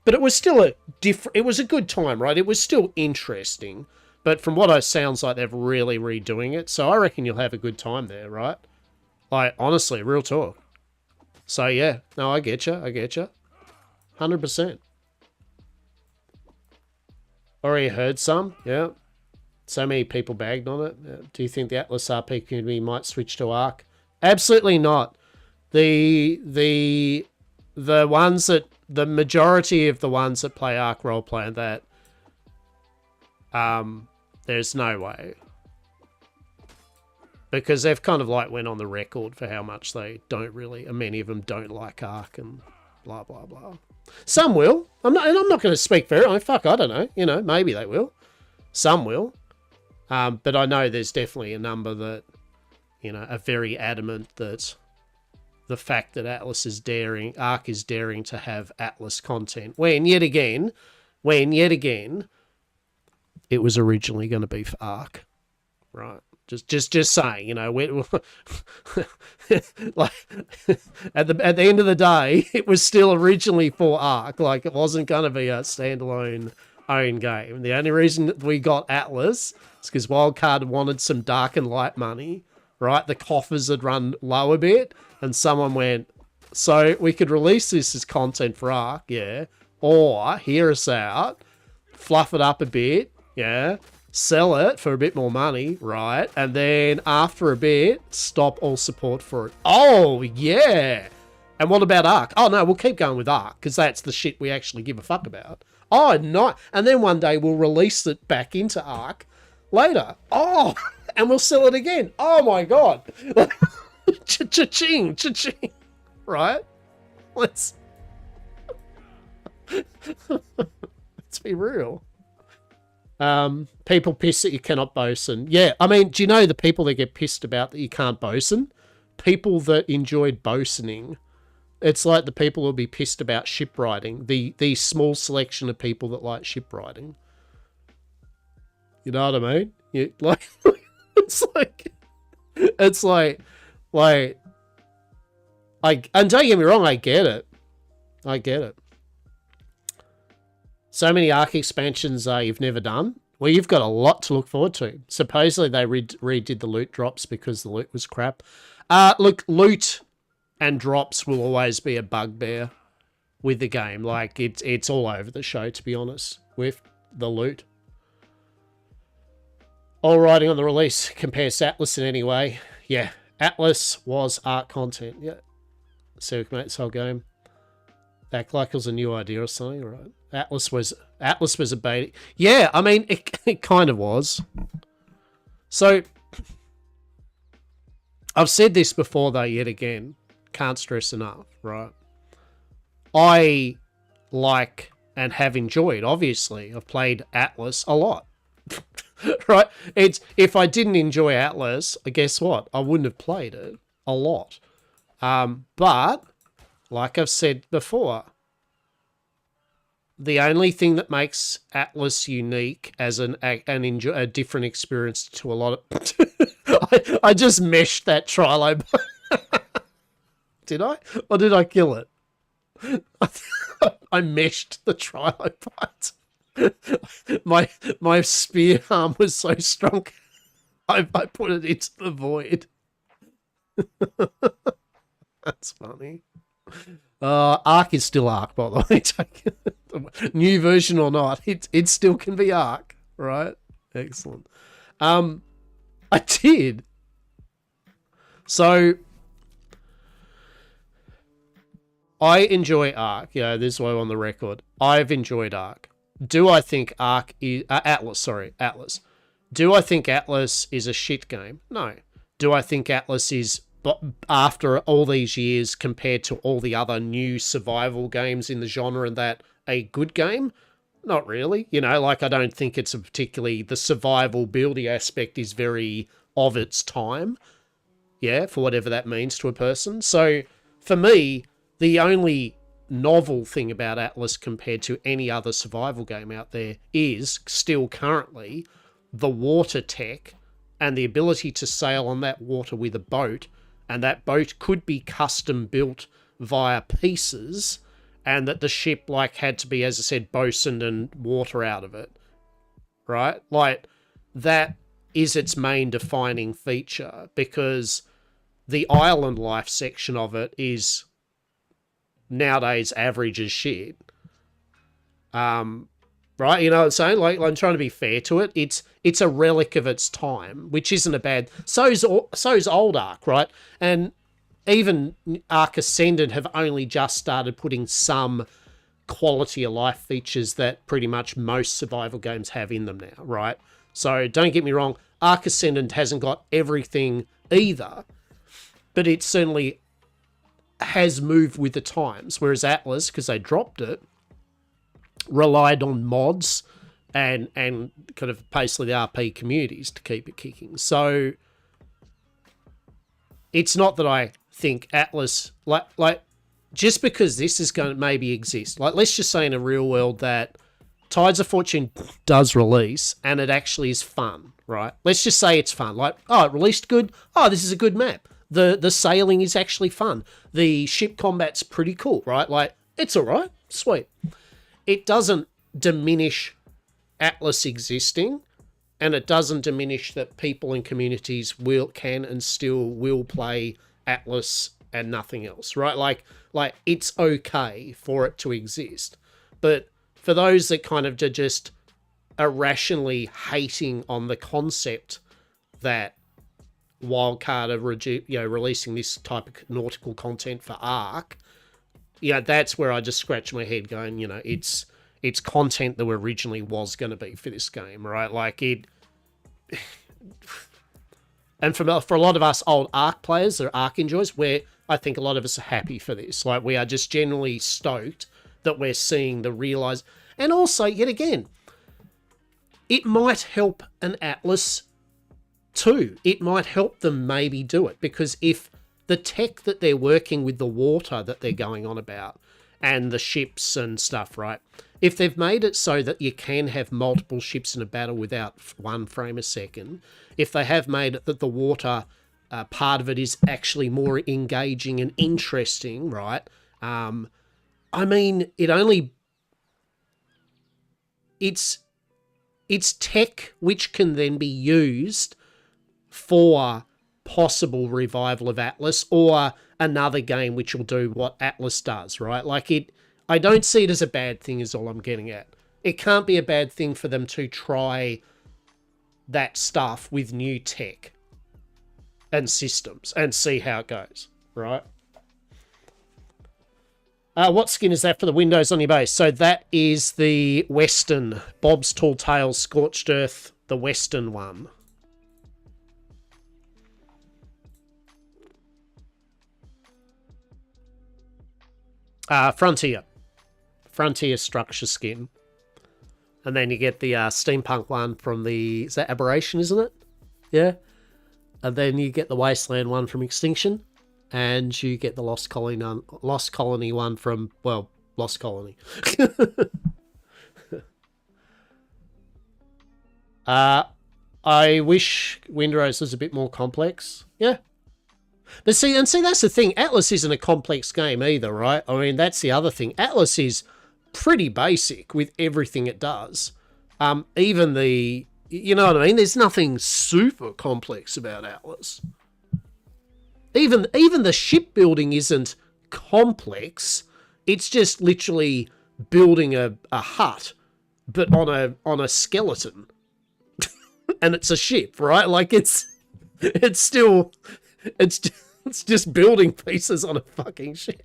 but it was still it was a good time, right? It was still interesting. But from what it sounds like, they're really redoing it. So I reckon you'll have a good time there, right? Like, honestly, real talk. So yeah, no, I get you. 100%. Already heard some, yeah. So many people bagged on it. Do you think the Atlas RP community might switch to Ark? Absolutely not. The ones that the majority of the ones that play Ark roleplay and that there's no way, because they've kind of like went on the record for how much they don't really, and many of them don't like Ark and blah blah blah. Some will. I'm not going to speak for it. Fuck, I don't know. You know, maybe they will. Some will. But I know there's definitely a number that, you know, are very adamant that the fact that Ark is daring to have Atlas content, when yet again, it was originally going to be for Ark, right? Just saying, you know, like at the end of the day, it was still originally for Ark. Like, it wasn't going to be a standalone own game. The only reason that we got Atlas is because Wildcard wanted some dark and light money, right? The coffers had run low a bit, and someone went, so we could release this as content for Ark, yeah, or hear us out, fluff it up a bit, yeah, sell it for a bit more money, right? And then after a bit, stop all support for it. Oh, yeah. And what about Ark? Oh, no, we'll keep going with Ark, because that's the shit we actually give a fuck about. Oh, no. And then one day we'll release it back into Ark later. Oh, and we'll sell it again. Oh, my God. Cha-ching, cha-ching. Right? Let's be real. People pissed that you cannot bosun. Yeah, I mean, do you know the people that get pissed about that you can't bosun? People that enjoyed bosuning. It's like the people who'll be pissed about ship riding. The small selection of people that like ship riding. You know what I mean? It's like, and don't get me wrong, I get it. So many Ark expansions you've never done. Well, you've got a lot to look forward to. Supposedly they redid the loot drops because the loot was crap. Look, loot and drops will always be a bugbear with the game. Like, it's all over the show, to be honest, with the loot. All riding on the release compares to Atlas in any way. Yeah, Atlas was art content. Yeah. Civic Mate Soul game. Act like it was a new idea or something, right? Atlas was a beta. Yeah, I mean it kind of was. So I've said this before though, yet again, can't stress enough, right? I like and have enjoyed, obviously. I've played Atlas a lot. Right? It's if I didn't enjoy Atlas, guess what? I wouldn't have played it a lot. But like I've said before, the only thing that makes Atlas unique as a different experience to a lot of... I just meshed that Trilo. Did I? Or did I kill it? I meshed the Trilo part. my spear arm was so strong, I put it into the void. That's funny. Arc is still Arc, by the way. New version or not, it still can be Arc, right? Excellent. I did. So I enjoy Arc. Yeah, this is why I'm on the record. I've enjoyed Arc. Do I think Arc is Atlas? Sorry, Atlas. Do I think Atlas is a shit game? No. Do I think Atlas is, after all these years, compared to all the other new survival games in the genre, and that a good game? Not really. You know, like I don't think it's a particularly, the survival building aspect is very of its time. Yeah, for whatever that means to a person. So for me, the only novel thing about Atlas compared to any other survival game out there is still currently the water tech and the ability to sail on that water with a boat, and that boat could be custom built via pieces, and that the ship like had to be, as I said, bosuned and water out of it, right? Like that is its main defining feature, because the island life section of it is nowadays average as shit. Right? You know what I'm saying? Like, I'm trying to be fair to it. It's a relic of its time, which isn't a bad... So's old Ark, right? And even Ark Ascendant have only just started putting some quality of life features that pretty much most survival games have in them now, right? So don't get me wrong, Ark Ascendant hasn't got everything either, but it certainly has moved with the times, whereas Atlas, because they dropped it, relied on mods and kind of basically the RP communities to keep it kicking. So it's not that I think Atlas, like just because this is going to maybe exist, like let's just say in a real world that Tides of Fortune does release and it actually is fun, right? Let's just say it's fun. Like, oh, it released good. Oh, this is a good map. The sailing is actually fun. The ship combat's pretty cool, right? Like, it's all right. Sweet. It doesn't diminish Atlas existing, and it doesn't diminish that people and communities can and still will play Atlas and nothing else, right? Like it's okay for it to exist. But for those that kind of just irrationally hating on the concept that Wildcard are releasing this type of nautical content for Ark, that's where I just scratch my head going, it's content that originally was going to be for this game, right? Like it... And for a lot of us old Ark players or Ark enjoyers, I think a lot of us are happy for this. Like, we are just generally stoked that we're seeing the realize... And also, yet again, it might help an Atlas too. It might help them maybe do it, because if the tech that they're working with, the water that they're going on about, and the ships and stuff, right? If they've made it so that you can have multiple ships in a battle without one frame a second, if they have made it that the water part of it is actually more engaging and interesting, right? I mean, it's tech which can then be used for possible revival of Atlas or another game which will do what Atlas does, right? Like I don't see it as a bad thing is all I'm getting at. It can't be a bad thing for them to try that stuff with new tech. and systems and see how it goes, right? What skin is that for the windows on your base? So that is the Western, Bob's Tall Tales Scorched Earth, the Western one. Frontier structure skin. And then you get the steampunk one from the... Is that Aberration, isn't it? Yeah. And then you get the Wasteland one from Extinction. And you get the Lost Colony one from... Well, Lost Colony. I wish Windrose was a bit more complex. Yeah. But see, that's the thing. Atlas isn't a complex game either, right? I mean, that's the other thing. Atlas is pretty basic with everything it does. Even the... You know what I mean? There's nothing super complex about Atlas. Even the shipbuilding isn't complex. It's just literally building a hut, but on a skeleton. And it's a ship, right? Like it's just building pieces on a fucking ship.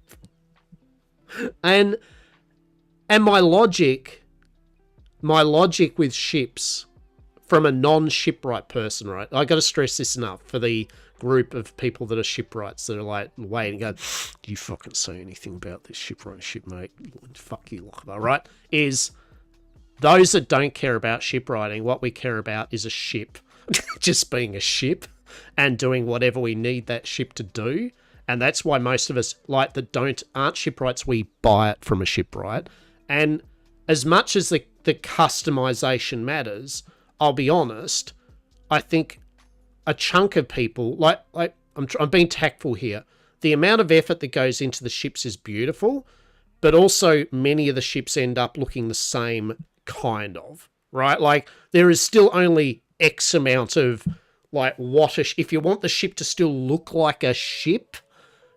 And my logic with ships from a non-shipwright person, right? I got to stress this enough for the group of people that are shipwrights that are like waiting, going, "Do you fucking say anything about this shipwright ship, mate? Fuck you, Lochaber," right? Is those that don't care about shipwriting, what we care about is a ship just being a ship and doing whatever we need that ship to do. And that's why most of us aren't shipwrights, we buy it from a shipwright. And as much as the customization matters, I'll be honest, I think a chunk of people, I'm being tactful here, the amount of effort that goes into the ships is beautiful, but also many of the ships end up looking the same kind of, right? Like, there is still only X amount of, like, if you want the ship to still look like a ship,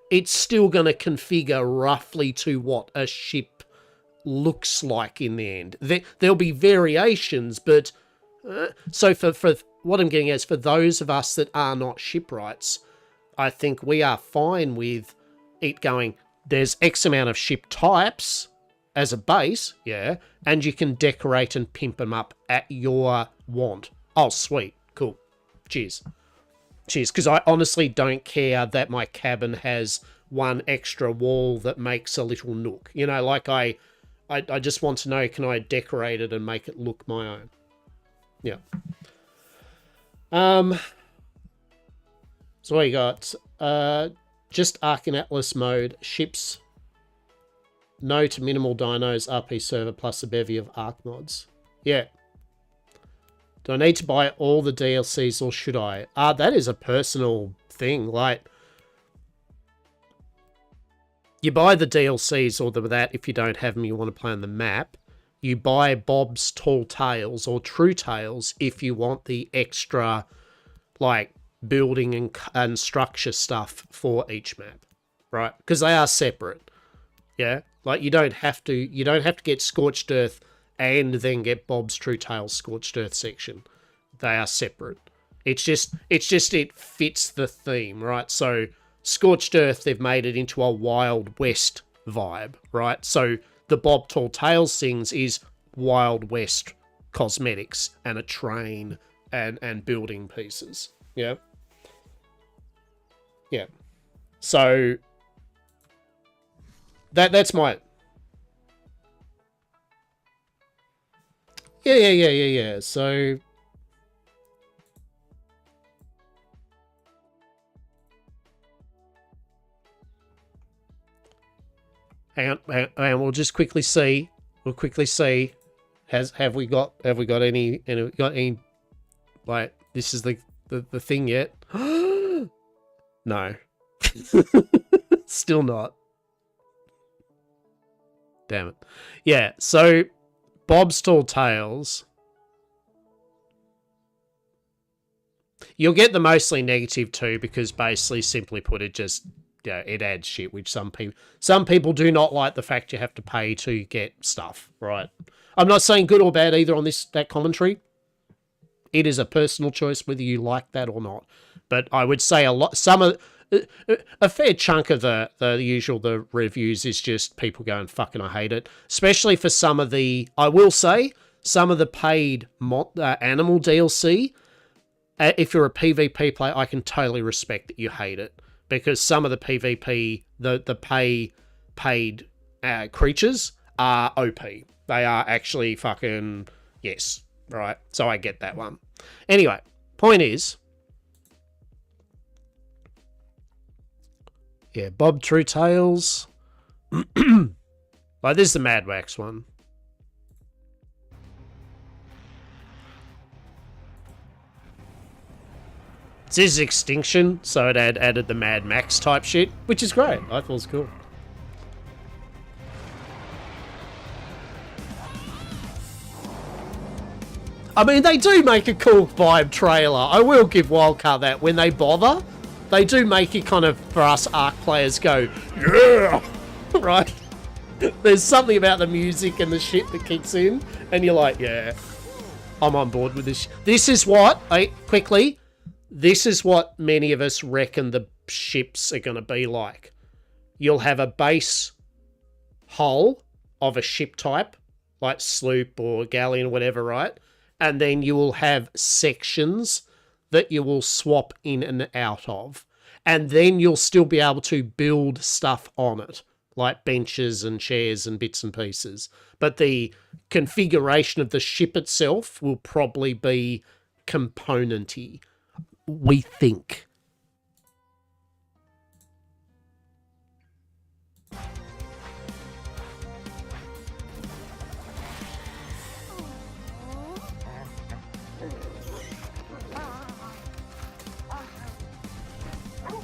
it's still going to configure roughly to what a ship looks like in the end. There'll be variations, but... so for what I'm getting at is, for those of us that are not shipwrights, I think we are fine with it going, there's X amount of ship types as a base, yeah, and you can decorate and pimp them up at your want. Oh, sweet. Cool. Cheers. Because I honestly don't care that my cabin has one extra wall that makes a little nook. You know, like I just want to know, can I decorate it and make it look my own? Yeah. So what you got? Just Ark in Atlas mode. Ships. No to minimal dinos. RP server plus a bevy of Ark mods. Yeah. Do I need to buy all the DLCs or should I? That is a personal thing. Like, you buy the DLCs or that if you don't have them, you want to play on the map. You buy Bob's Tall Tales or True Tales if you want the extra, like, building and structure stuff for each map, right? Because they are separate. Yeah, like you don't have to get Scorched Earth and then get Bob's True Tales Scorched Earth section. They are separate. It's just it fits the theme, right? So Scorched Earth, they've made it into a Wild West vibe, right? So the Bob Tall Tales things is Wild West cosmetics and a train and building pieces. Yeah. Yeah. So that's my... Yeah. So... Hang on, we'll just quickly see. Have we got any like, this is the thing yet? No. Still not. Damn it. Yeah, so Bob's Tall Tales. You'll get the mostly negative too, because basically, simply put, it just... Yeah, it adds shit, which some people do not like the fact you have to pay to get stuff, right? I'm not saying good or bad either on that commentary. It is a personal choice whether you like that or not. But I would say a fair chunk of the usual the reviews is just people going, fucking I hate it. Especially for some of the, I will say, some of the paid animal DLC. If you're a PvP player, I can totally respect that you hate it. Because some of the PvP, the paid creatures are OP. They are actually fucking, yes, right? So I get that one. Anyway, point is, yeah, Bob True Tales. Like, this is the Mad Wax one. This is Extinction, so it added the Mad Max type shit, which is great. I thought it was cool. I mean, they do make a cool vibe trailer. I will give Wildcard that. When they bother, they do make it kind of, for us Ark players, go, yeah! Right? There's something about the music and the shit that kicks in, and you're like, yeah, I'm on board with this. This is what, quickly, this is what many of us reckon the ships are going to be like. You'll have a base hull of a ship type, like sloop or galleon or whatever, right? And then you will have sections that you will swap in and out of. And then you'll still be able to build stuff on it, like benches and chairs and bits and pieces. But the configuration of the ship itself will probably be componenty, we think.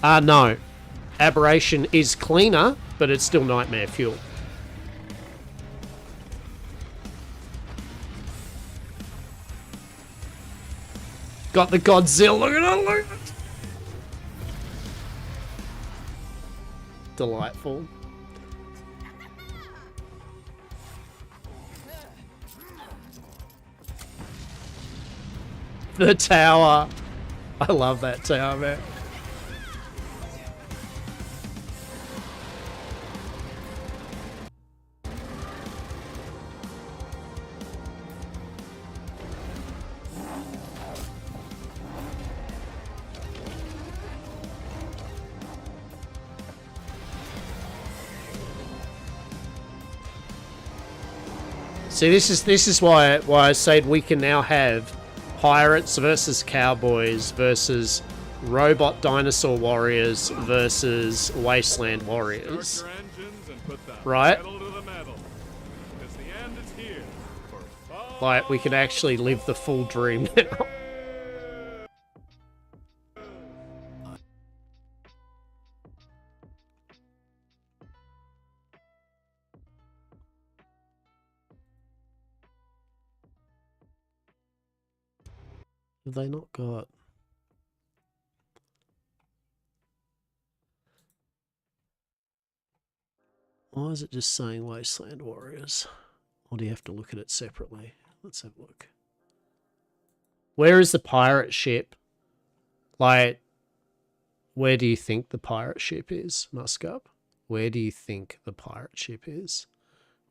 No. Aberration is cleaner, but it's still nightmare fuel. Got the Godzilla. Look at it. Delightful. The tower. I love that tower, man. See, this is why I said we can now have pirates versus cowboys versus robot dinosaur warriors versus wasteland warriors. Right? Like, we can actually live the full dream now. Have they not got... Why is it just saying Wasteland Warriors? Or do you have to look at it separately? Let's have a look. Where is the pirate ship? Like, where do you think the pirate ship is, Muscup? Where do you think the pirate ship is?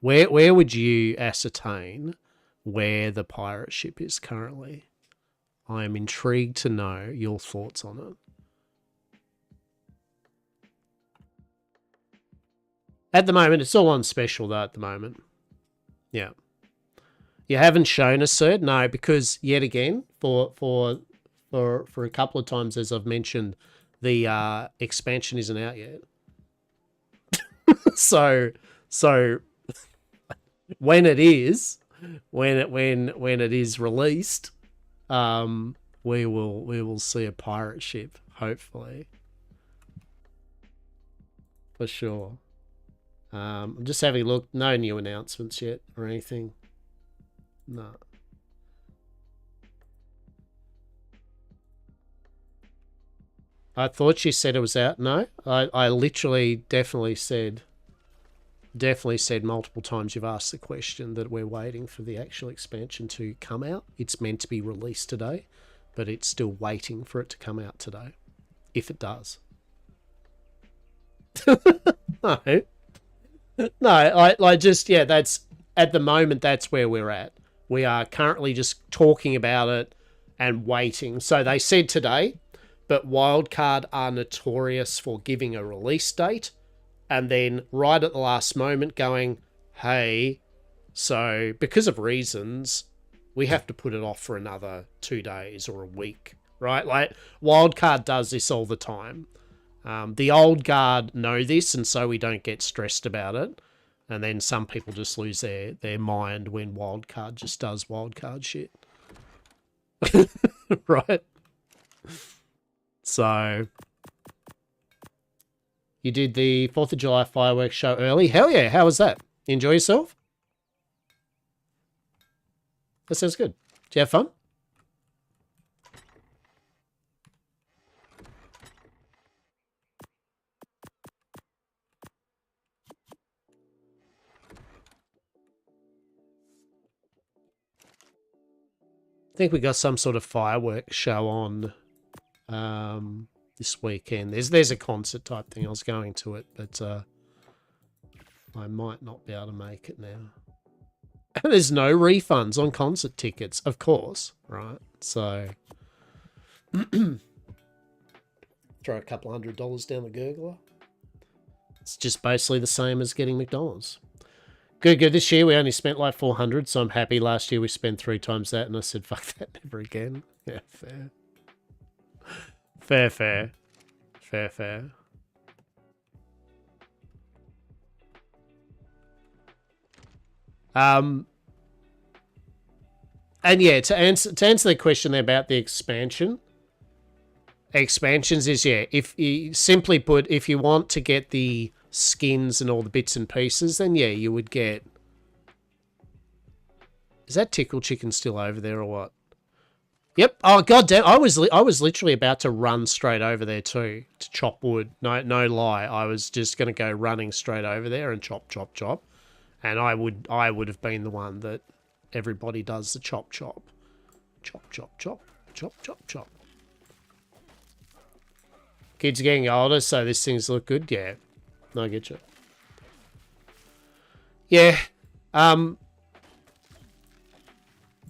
Where would you ascertain where the pirate ship is currently? I am intrigued to know your thoughts on it. At the moment, it's all on special though at the moment. Yeah. You haven't shown us, sir? No, because yet again, for a couple of times, as I've mentioned, the expansion isn't out yet. so when it is, when it is released, we will see a pirate ship, hopefully. For sure. I'm just having a look. No new announcements yet or anything. No. I thought she said it was out. No, I literally definitely said multiple times you've asked the question that we're waiting for the actual expansion to come out. It's meant to be released today, but it's still waiting for it to come out today. if it does. No. No, that's at the moment, that's where we're at. We are currently just talking about it and waiting. So they said today, but Wildcard are notorious for giving a release date and then right at the last moment going, hey, so because of reasons, we have to put it off for another 2 days or a week, right? Like Wildcard does this all the time. The old guard know this, and so we don't get stressed about it. And then some people just lose their mind when Wildcard just does Wildcard shit. Right? So, you did the 4th of July fireworks show early. Hell yeah, how was that? Enjoy yourself? That sounds good. Did you have fun? I think we got some sort of fireworks show on this weekend. There's a concert type thing. I was going to it, but I might not be able to make it now. There's no refunds on concert tickets, of course, right? So throw a couple $100 down the gurgler. It's just basically the same as getting McDonald's. Good. This year we only spent like 400, so I'm happy. Last year we spent 3 times that, and I said, fuck that, never again. Yeah, fair. Fair. And yeah, to answer the question there about the expansions is, yeah, if you simply put, if you want to get the skins and all the bits and pieces, then yeah, you would get... Is that Tickle Chicken still over there or what? Yep. Oh goddamn! I was literally about to run straight over there too to chop wood. No lie. I was just going to go running straight over there and chop, and I would have been the one that everybody does the chop. Kids are getting older, so these things look good. Yeah, no, I get you. Yeah.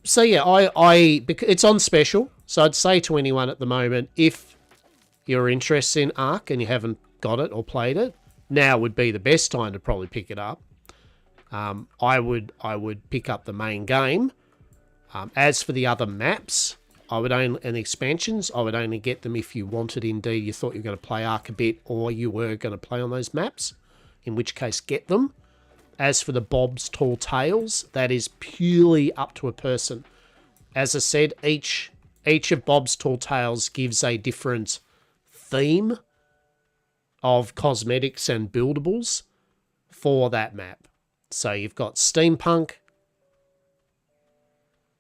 So yeah, it's on special. So I'd say to anyone at the moment, if you're interested in Ark and you haven't got it or played it, now would be the best time to probably pick it up. I would pick up the main game. As for the other maps, and expansions, I would only get them if you wanted, indeed, you thought you were going to play Ark a bit, or you were going to play on those maps, in which case get them. As for the Bob's Tall Tales, that is purely up to a person. As I said, each of Bob's Tall Tales gives a different theme of cosmetics and buildables for that map. So you've got steampunk,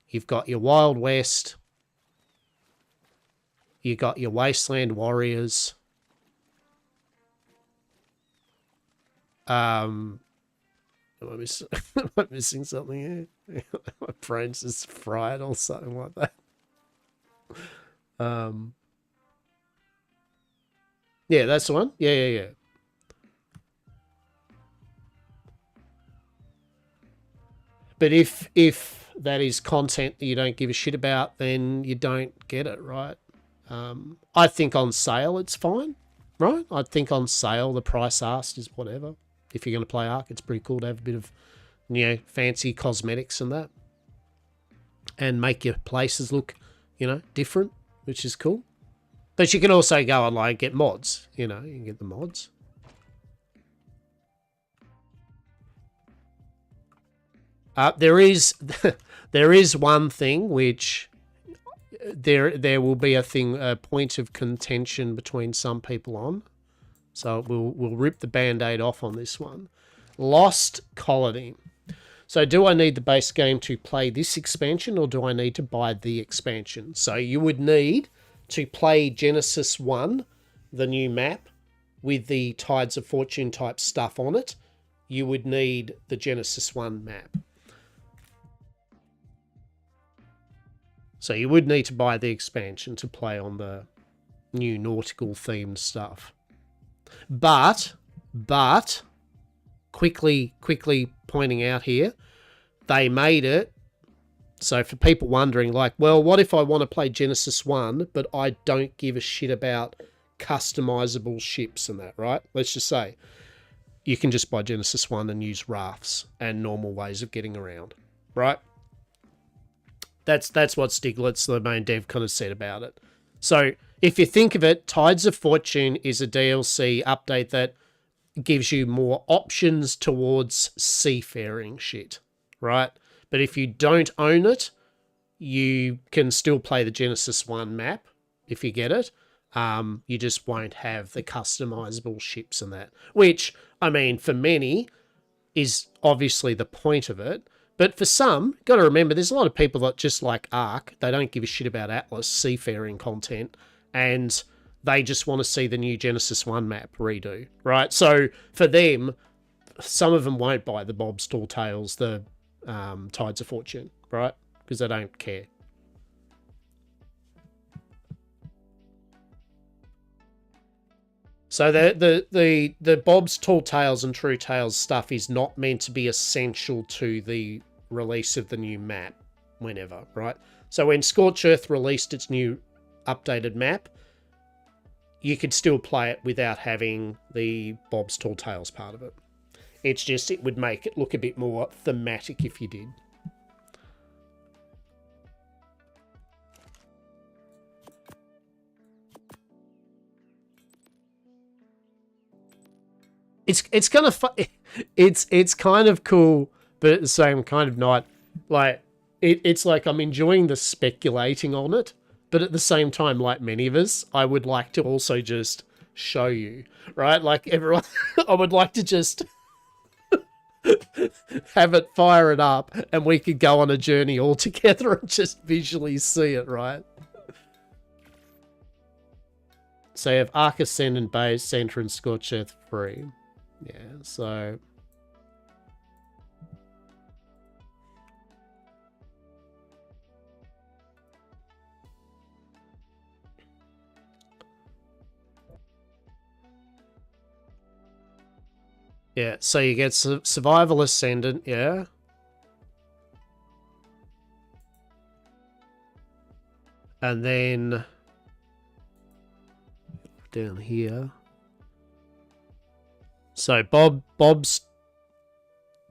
you've got your Wild West, you've got your Wasteland Warriors, am I missing something here? My brain's just fried or something like that. Yeah, that's the one. Yeah. But if that is content that you don't give a shit about, then you don't get it, right? I think on sale it's fine, right? I think on sale the price asked is whatever. If you're going to play Ark, it's pretty cool to have a bit of, fancy cosmetics and that. And make your places look, different, which is cool. But you can also go online and get mods, you can get the mods. There is one thing which there will be a point of contention between some people on. So we'll rip the band-aid off on this one. Lost Colony. So do I need the base game to play this expansion, or do I need to buy the expansion? So you would need to play Genesis 1, the new map, with the Tides of Fortune type stuff on it. You would need the Genesis 1 map. So you would need to buy the expansion to play on the new nautical themed stuff. But quickly pointing out here, they made it so for people wondering, like, well, what if I want to play Genesis 1 but I don't give a shit about customizable ships and that, right? Let's just say you can just buy Genesis 1 and use rafts and normal ways of getting around, right? That's what Stiglitz, the main dev, kind of said about it. So if you think of it, Tides of Fortune is a DLC update that gives you more options towards seafaring shit, right? But if you don't own it, you can still play the Genesis 1 map if you get it. You just won't have the customizable ships and that, which, I mean, for many is obviously the point of it. But for some, got to remember, there's a lot of people that just like Ark. They don't give a shit about Atlas seafaring content, and they just want to see the new Genesis 1 map redo, right? So for them, some of them won't buy the Bob's Tall Tales, the Tides of Fortune, right? Because they don't care. So the Bob's Tall Tales and True Tales stuff is not meant to be essential to the release of the new map whenever, right? So when Scorched Earth released its new updated map, you could still play it without having the Bob's Tall Tales part of it. It's just, it would make it look a bit more thematic if you did. It's kind of it's kind of cool, but at the same kind of not. Like it's like I'm enjoying the speculating on it, but at the same time, like many of us, I would like to also just show you, right? Like everyone, I would like to just have it, fire it up, and we could go on a journey all together and just visually see it, right? So you have Ark Ascendant Base, Center, and Scorched Earth free. Yeah, so... yeah, so you get Survival Ascendant, yeah. And then... down here... so Bob's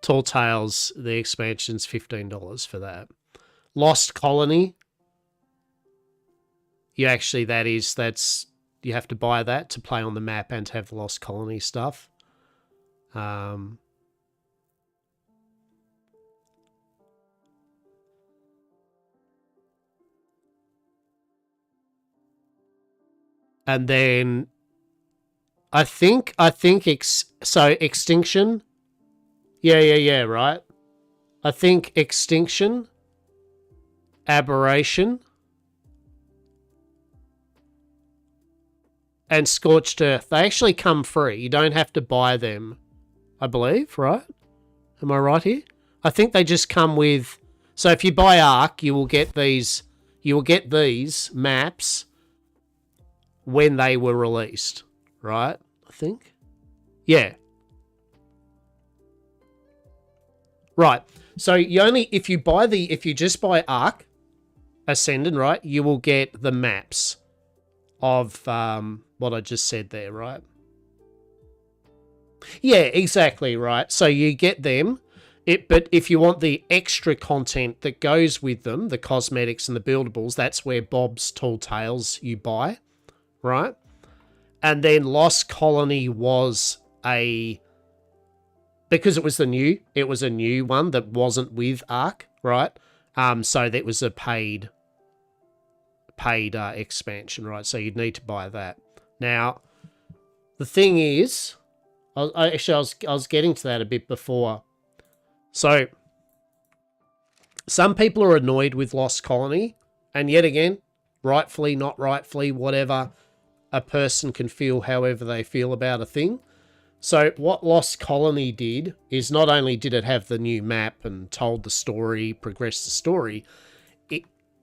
Tall Tales, the expansion's $15 for that. Lost Colony. You actually, that's you have to buy that to play on the map and to have the Lost Colony stuff. And then I think Extinction. Yeah, right. I think Extinction, Aberration, and Scorched Earth, they actually come free. You don't have to buy them, I believe, right? Am I right here? I think they just come with... so if you buy Ark, you will get these maps when they were released, right? I think. Yeah. Right. So you only, if you just buy Ark Ascendant, right, you will get the maps of what I just said there, right? Yeah, exactly, right. So you get them, but if you want the extra content that goes with them, the cosmetics and the buildables, that's where Bob's Tall Tales you buy, right? And then Lost Colony was because it was a new one that wasn't with Ark, right? So that was a paid expansion, right? So you'd need to buy that. Now, the thing is, I was getting to that a bit before. So, some people are annoyed with Lost Colony, and yet again, rightfully, not rightfully, whatever, a person can feel however they feel about a thing. So what Lost Colony did is not only did it have the new map and told the story, progressed the story,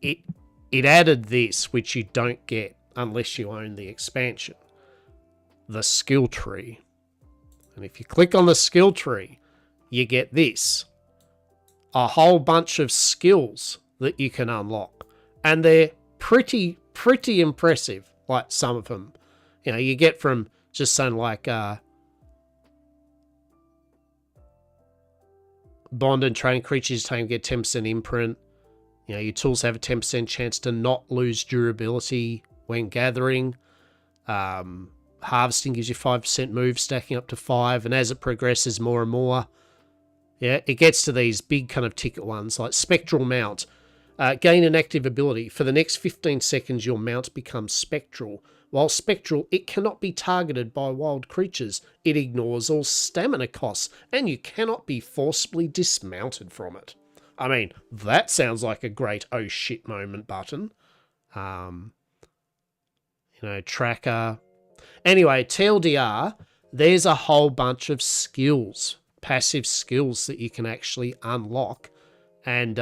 it added this, which you don't get unless you own the expansion. The skill tree. And if you click on the skill tree, you get this. A whole bunch of skills that you can unlock. And they're pretty impressive, like some of them. You know, you get from just something like bond and train creatures time get 10% imprint. You know, your tools have a 10% chance to not lose durability when gathering. Harvesting gives you 5% move, stacking up to 5, and as it progresses more and more, yeah, it gets to these big kind of ticket ones, like Spectral Mount. Gain an active ability. For the next 15 seconds, your mount becomes spectral. While spectral, it cannot be targeted by wild creatures. It ignores all stamina costs, and you cannot be forcibly dismounted from it. I mean, that sounds like a great oh shit moment button. You know, tracker. Anyway, TLDR, there's a whole bunch of skills, passive skills that you can actually unlock. And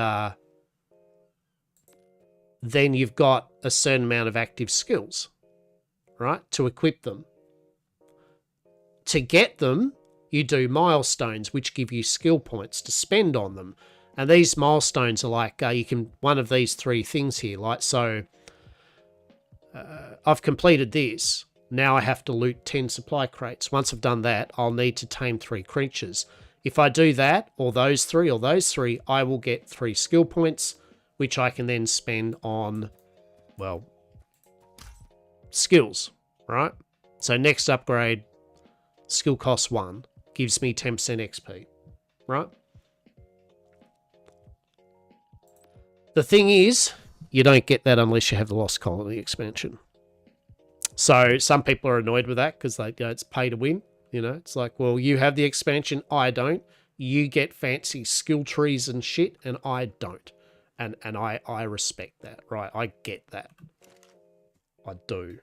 then you've got a certain amount of active skills, right, to equip them. To get them, you do milestones, which give you skill points to spend on them. And these milestones are like, you can, one of these 3 things here, like, so I've completed this. Now I have to loot 10 supply crates. Once I've done that, I'll need to tame 3 creatures. If I do that, or those 3, I will get 3 skill points, which I can then spend on, well, skills, right? So next upgrade, skill cost 1, gives me 10% XP, right? The thing is, you don't get that unless you have the Lost Colony expansion. So some people are annoyed with that because they go, it's pay to win. You know, it's like, well, you have the expansion, I don't. You get fancy skill trees and shit, and I don't. And I respect that, right? I get that. I do.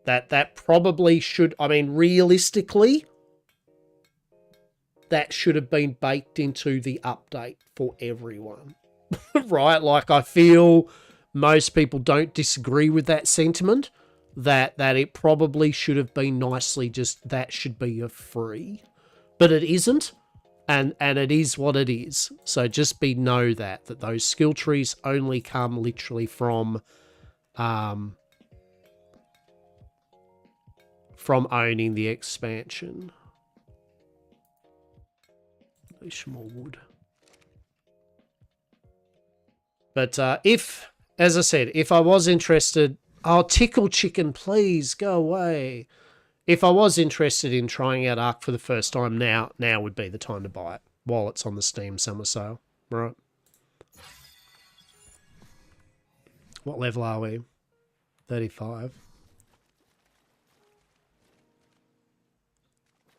That probably should, I mean, realistically, that should have been baked into the update for everyone. Right? Like, I feel most people don't disagree with that sentiment. That it probably should have been nicely just, that should be a free. But it isn't. And it is what it is. So just know that those skill trees only come literally from owning the expansion. More wood. But if, as I said, if I was interested, oh, Tickle Chicken, please go away. If I was interested in trying out Ark for the first time, now would be the time to buy it while it's on the Steam summer sale, right? What level are we? 35.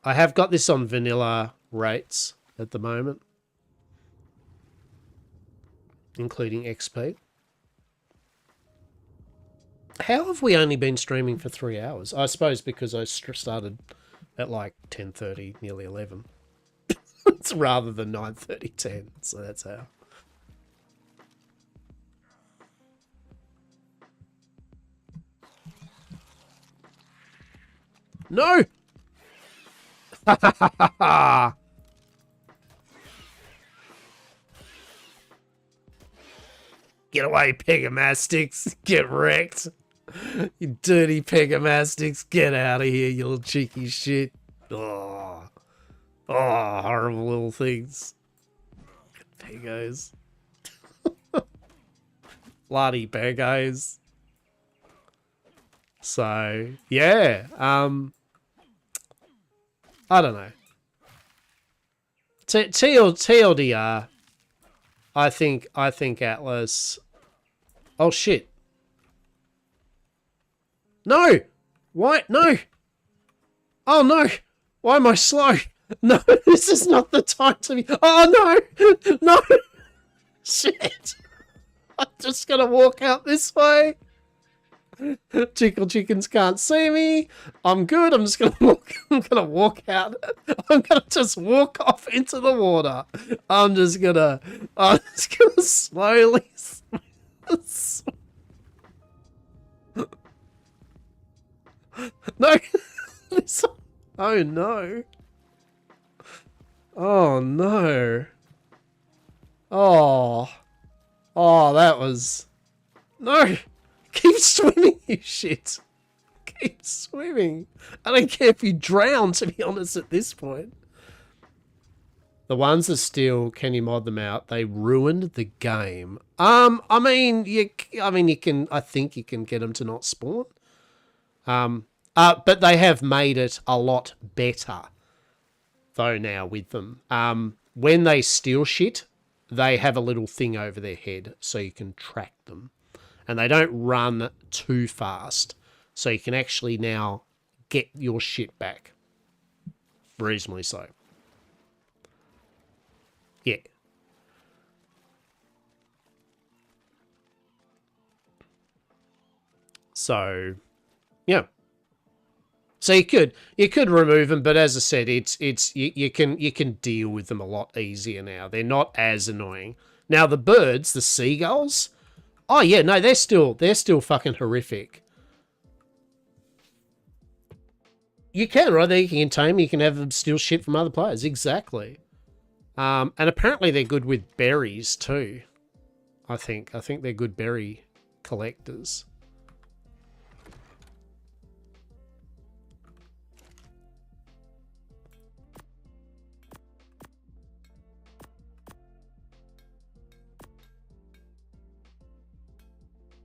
I have got this on vanilla rates at the moment, including XP. How have we only been streaming for 3 hours? I suppose because I started at like 10:30, nearly 11. It's rather than 9:30, 10. So that's how. No! Get away, Pegomastics. Get wrecked. You dirty Pegomastics. Get out of here, you little cheeky shit. Oh, horrible little things. Pegos. Bloody Pegos. So, yeah. I don't know. TLDR. I think Atlas. Oh shit. No! Why? No! Oh no! Why am I slow? No, this is not the time to be. Oh no! No! Shit! I'm just gonna walk out this way. Tickle Chickens can't see me. I'm good. I'm just gonna walk. I'm gonna walk out. I'm gonna just walk off into the water. I'm just gonna slowly. No! Oh no. Oh no. Oh. Oh, that was... No! Keep swimming, you shit! Keep swimming. I don't care if you drown, to be honest, at this point. The ones that still, can you mod them out? They ruined the game. I mean, you can, I think you can get them to not spawn. But they have made it a lot better, though, now with them. When they steal shit, they have a little thing over their head so you can track them. And they don't run too fast. So you can actually now get your shit back. Reasonably so. Yeah. So, yeah. So you could remove them, but as I said, you can deal with them a lot easier now. They're not as annoying. Now the birds, the seagulls, oh yeah, no, they're still fucking horrific. You can, right? You can tame, you can have them steal shit from other players. Exactly. And apparently they're good with berries too. I think they're good berry collectors.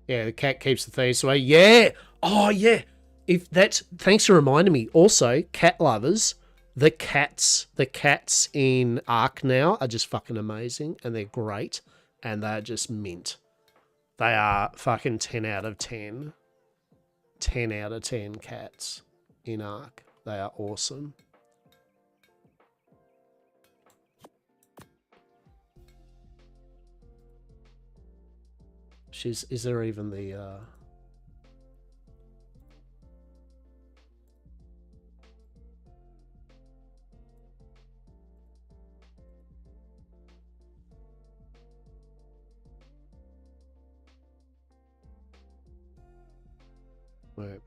Yeah, the cat keeps the thieves away. Yeah. Oh yeah. If that's, thanks for reminding me. Also, cat lovers, the cats in Ark now are just fucking amazing, and they're great, and they're just mint. They are fucking 10 out of 10. 10 out of 10 cats in Ark. They are awesome. Is there even the wait.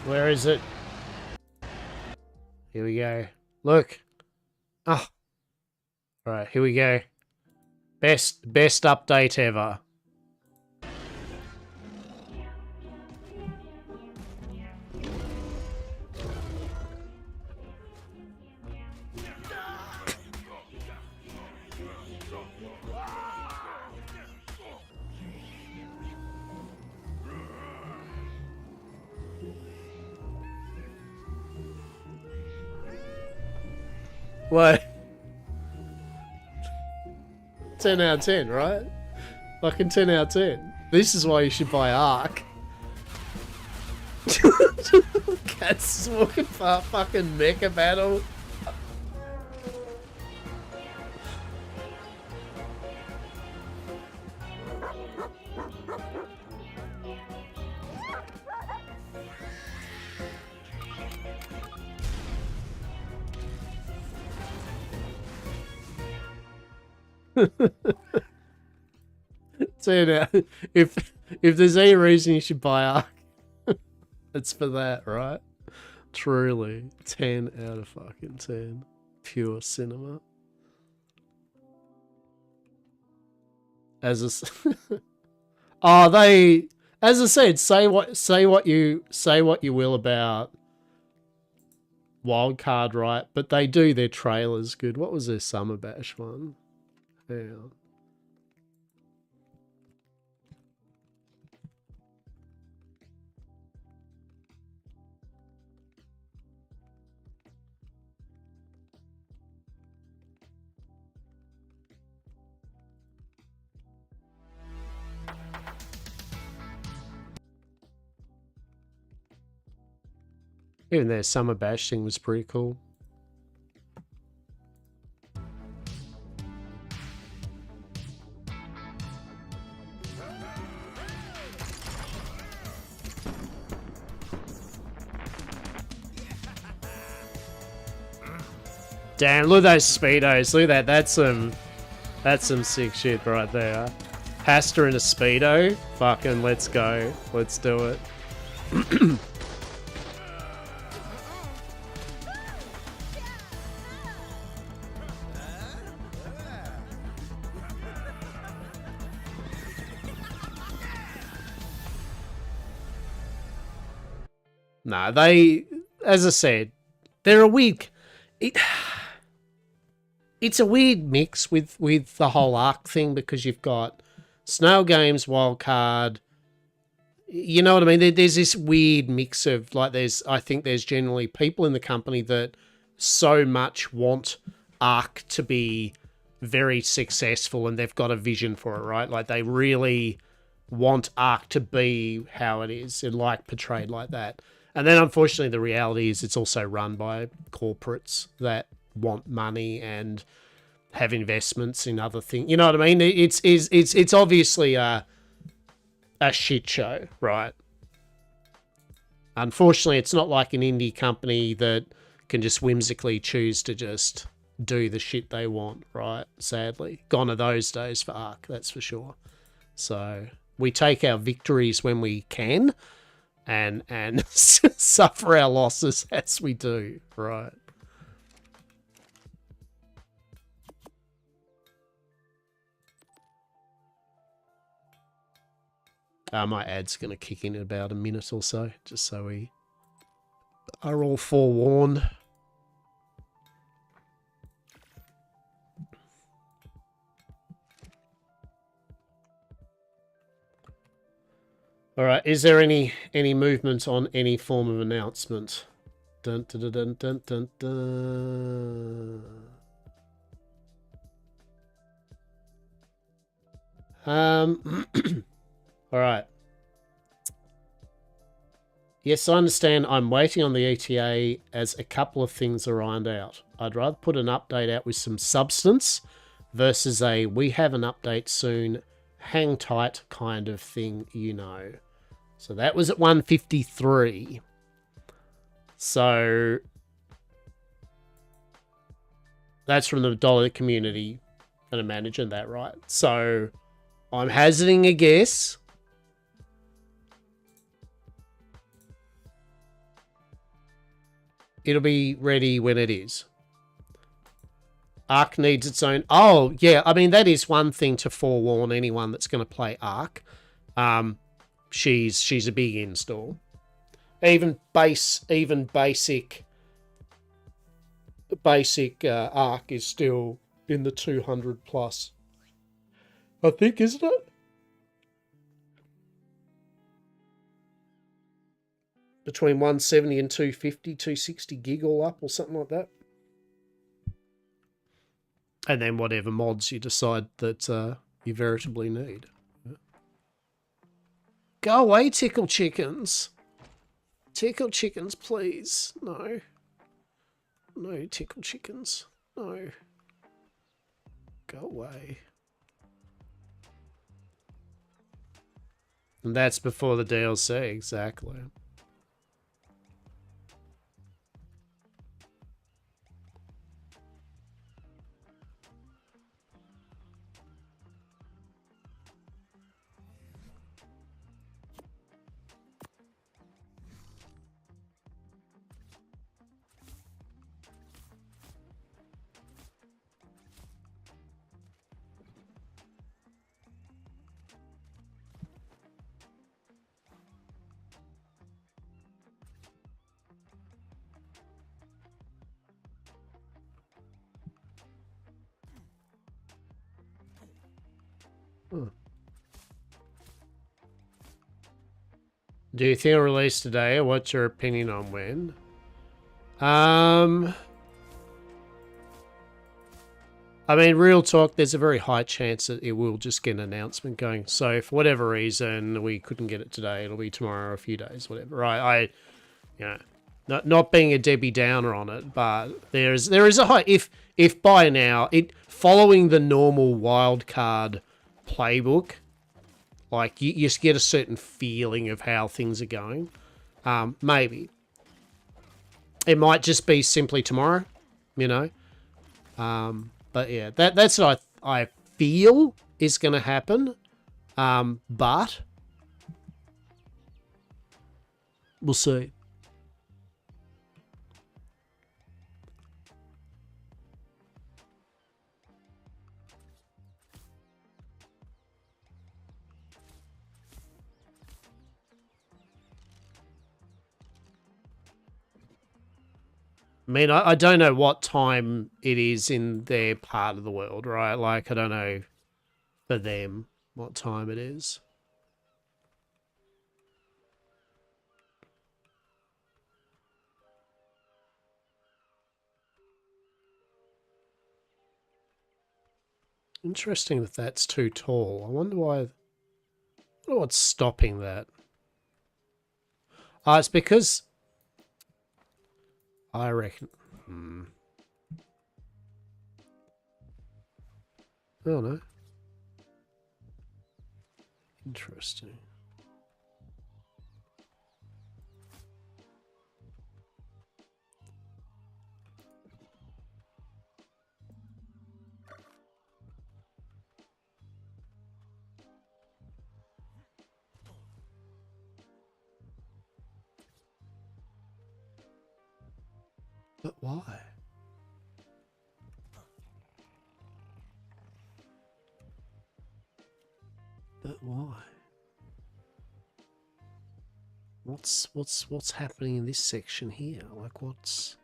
Where is it? Here we go. Look. Oh. Alright, here we go. Best update ever. What? 10 out of 10, right? Fucking 10 out of 10. This is why you should buy Ark. Cats walking for fucking mecha battle. So if there's any reason you should buy Ark, it's for that, right? Truly, 10 out of fucking 10, pure cinema. As they, as I said, say what you will about Wildcard, right? But they do their trailers good. What was their Summer Bash one? Yeah. Even their Summer Bash thing was pretty cool. Damn, look at those speedos. Look at that. That's some sick shit right there. Pasta in a speedo. Fucking let's go. Let's do it. Nah, they, as I said, they're a weird. It's a weird mix with the whole Ark thing because you've got Snail Games, Wildcard. You know what I mean? There's this weird mix of like I think there's generally people in the company that so much want Ark to be very successful and they've got a vision for it, right? Like they really want Ark to be how it is and like portrayed like that. And then unfortunately the reality is it's also run by corporates that want money and have investments in other things. You know what I mean? It's obviously a shit show, right? Unfortunately, it's not like an indie company that can just whimsically choose to just do the shit they want, right? Sadly. Gone are those days for Ark, that's for sure. So we take our victories when we can and suffer our losses as we do, right? My ad's going to kick in about a minute or so, just so we are all forewarned. All right, is there any movement on any form of announcement? Dun, dun, dun, dun, dun, dun. All right. Yes, I understand I'm waiting on the ETA as a couple of things are ironed out. I'd rather put an update out with some substance versus a we have an update soon, hang tight kind of thing, you know. So that was at 1:53. So that's from the Dollar community and a manager, that right? So I'm hazarding a guess. It'll be ready when it is. Ark needs its own... Oh, yeah. I mean, that is one thing to forewarn anyone that's going to play Ark. She's a big install. Even basic Ark is still in the 200 plus. I think, isn't it? Between 170 and 250, 260 gig all up or something like that. And then whatever mods you decide that you veritably need. Go away, Tickle Chickens. Tickle Chickens, please. No. No, Tickle Chickens. No. Go away. And that's before the DLC, exactly. Do you think it'll release today, or what's your opinion on when? I mean, real talk, there's a very high chance that it will just get an announcement going. So, for whatever reason, we couldn't get it today. It'll be tomorrow or a few days, whatever. Right? You know, not being a Debbie Downer on it, but there is a high... If by now, following the normal wildcard playbook... Like, you just get a certain feeling of how things are going. Maybe. It might just be simply tomorrow, you know. But yeah, that's what I feel is going to happen. But we'll see. I mean, I don't know what time it is in their part of the world, right? Like, I don't know for them what time it is. Interesting that that's too tall. I wonder why. I wonder what's stopping that. It's because I reckon. Oh no. Interesting. But why? But why? What's happening in this section here? Like what's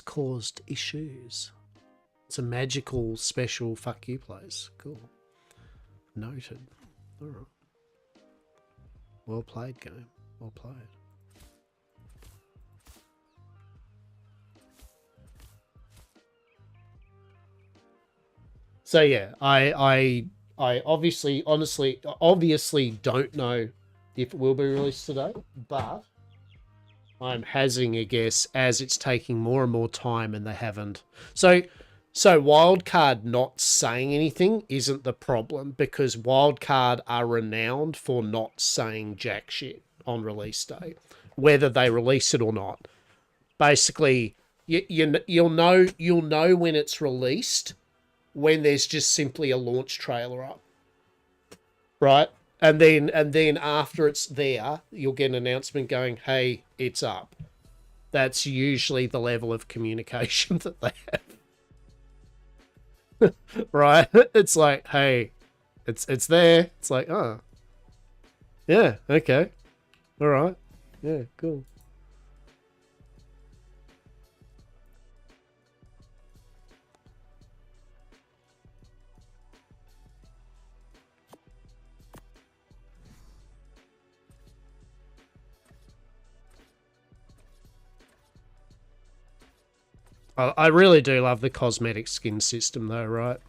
caused issues? It's a magical special fuck you place. Cool. Noted. Alright. Well played, game. Well played. So yeah, I obviously don't know if it will be released today, but I'm hazarding a guess as it's taking more and more time and they haven't. So Wildcard not saying anything isn't the problem because Wildcard are renowned for not saying jack shit on release day, whether they release it or not. Basically, you'll know when it's released when there's just simply a launch trailer up, right? And then after it's there, you'll get an announcement going, "Hey, it's up." That's usually the level of communication that they have, right? It's like, "Hey, it's there." It's like, "Oh, yeah, okay, all right, yeah, cool." I really do love the cosmetic skin system though, right?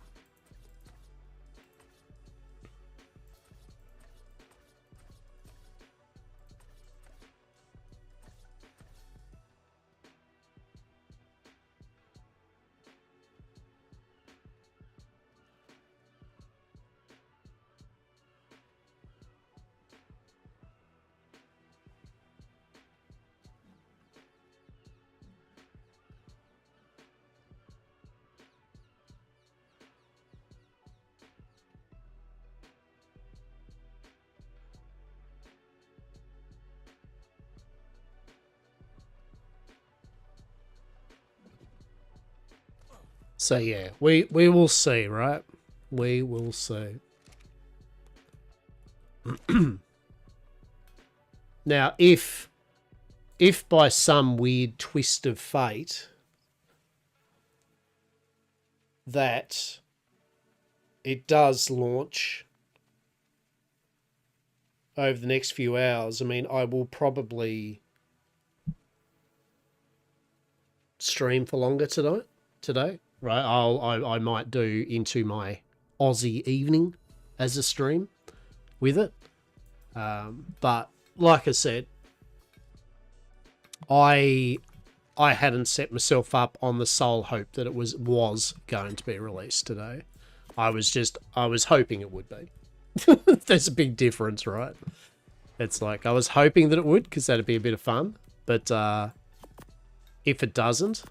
So yeah, we will see, right? We will see. Now, if by some weird twist of fate that it does launch over the next few hours, I mean, I will probably stream for longer today, right? I might do into my Aussie evening as a stream with it. But like I said, I hadn't set myself up on the sole hope that it was going to be released today. I was hoping it would be. There's a big difference, right? It's like I was hoping that it would because that'd be a bit of fun. But if it doesn't,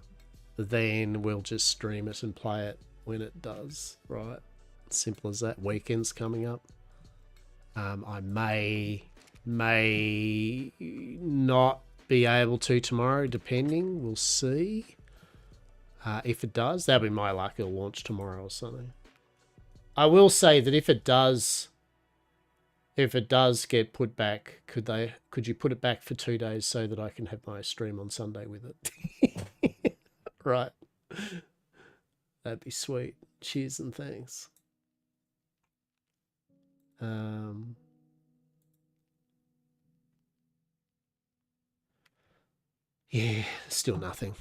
then we'll just stream it and play it when it does, right? Simple as that. Weekend's coming up. I may not be able to tomorrow, depending. We'll see. If it does, that'll be my luck. It'll launch tomorrow or something. I will say that if it does get put back, could you put it back for 2 days so that I can have my stream on Sunday with it? Right. That'd be sweet. Cheers and thanks. Yeah, still nothing.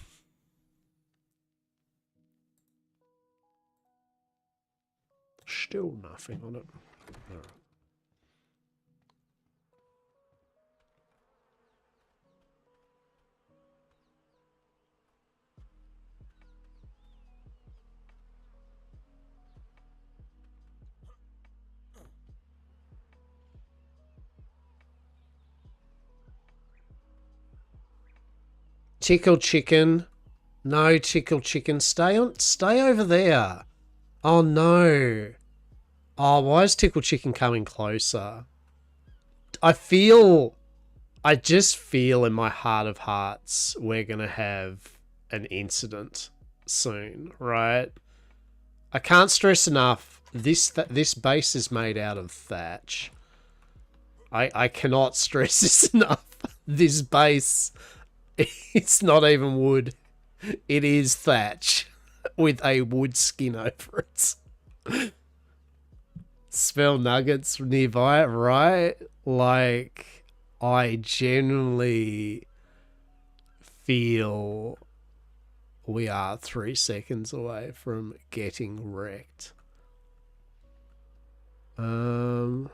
Still nothing on it. All right. Tickle chicken. No, tickle chicken. Stay over there. Oh no. Oh, why is tickle chicken coming closer? I just feel in my heart of hearts we're gonna have an incident soon, right? I can't stress enough, this base is made out of thatch. I cannot stress this enough. This base, it's not even wood. It is thatch with a wood skin over it. Smell nuggets nearby, right? Like, I genuinely feel we are 3 seconds away from getting wrecked. What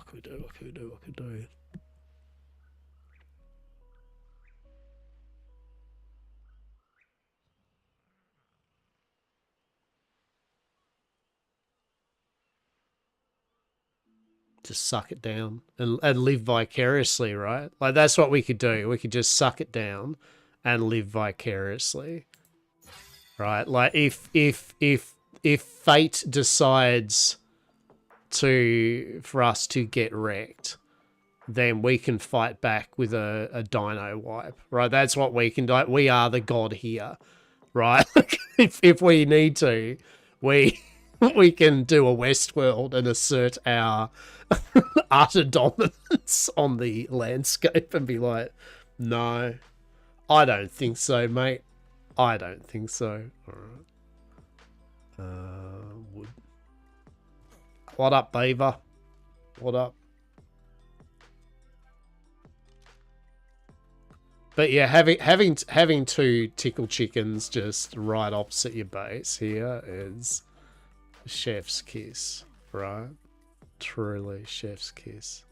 could we do? What could we do? What could we do? Just suck it down and live vicariously, right? Like, that's what we could do. We could just suck it down and live vicariously, right? Like, if fate decides for us to get wrecked, then we can fight back with a dino wipe, right? That's what we can do. We are the god here, right? if we need to, we can do a Westworld and assert our utter dominance on the landscape and be like, no, I don't think so, mate. I don't think so. All right. Wood. What up, Beaver? What up? But yeah, having 2 tickle chickens just right opposite your base here is chef's kiss, right? Truly chef's kiss.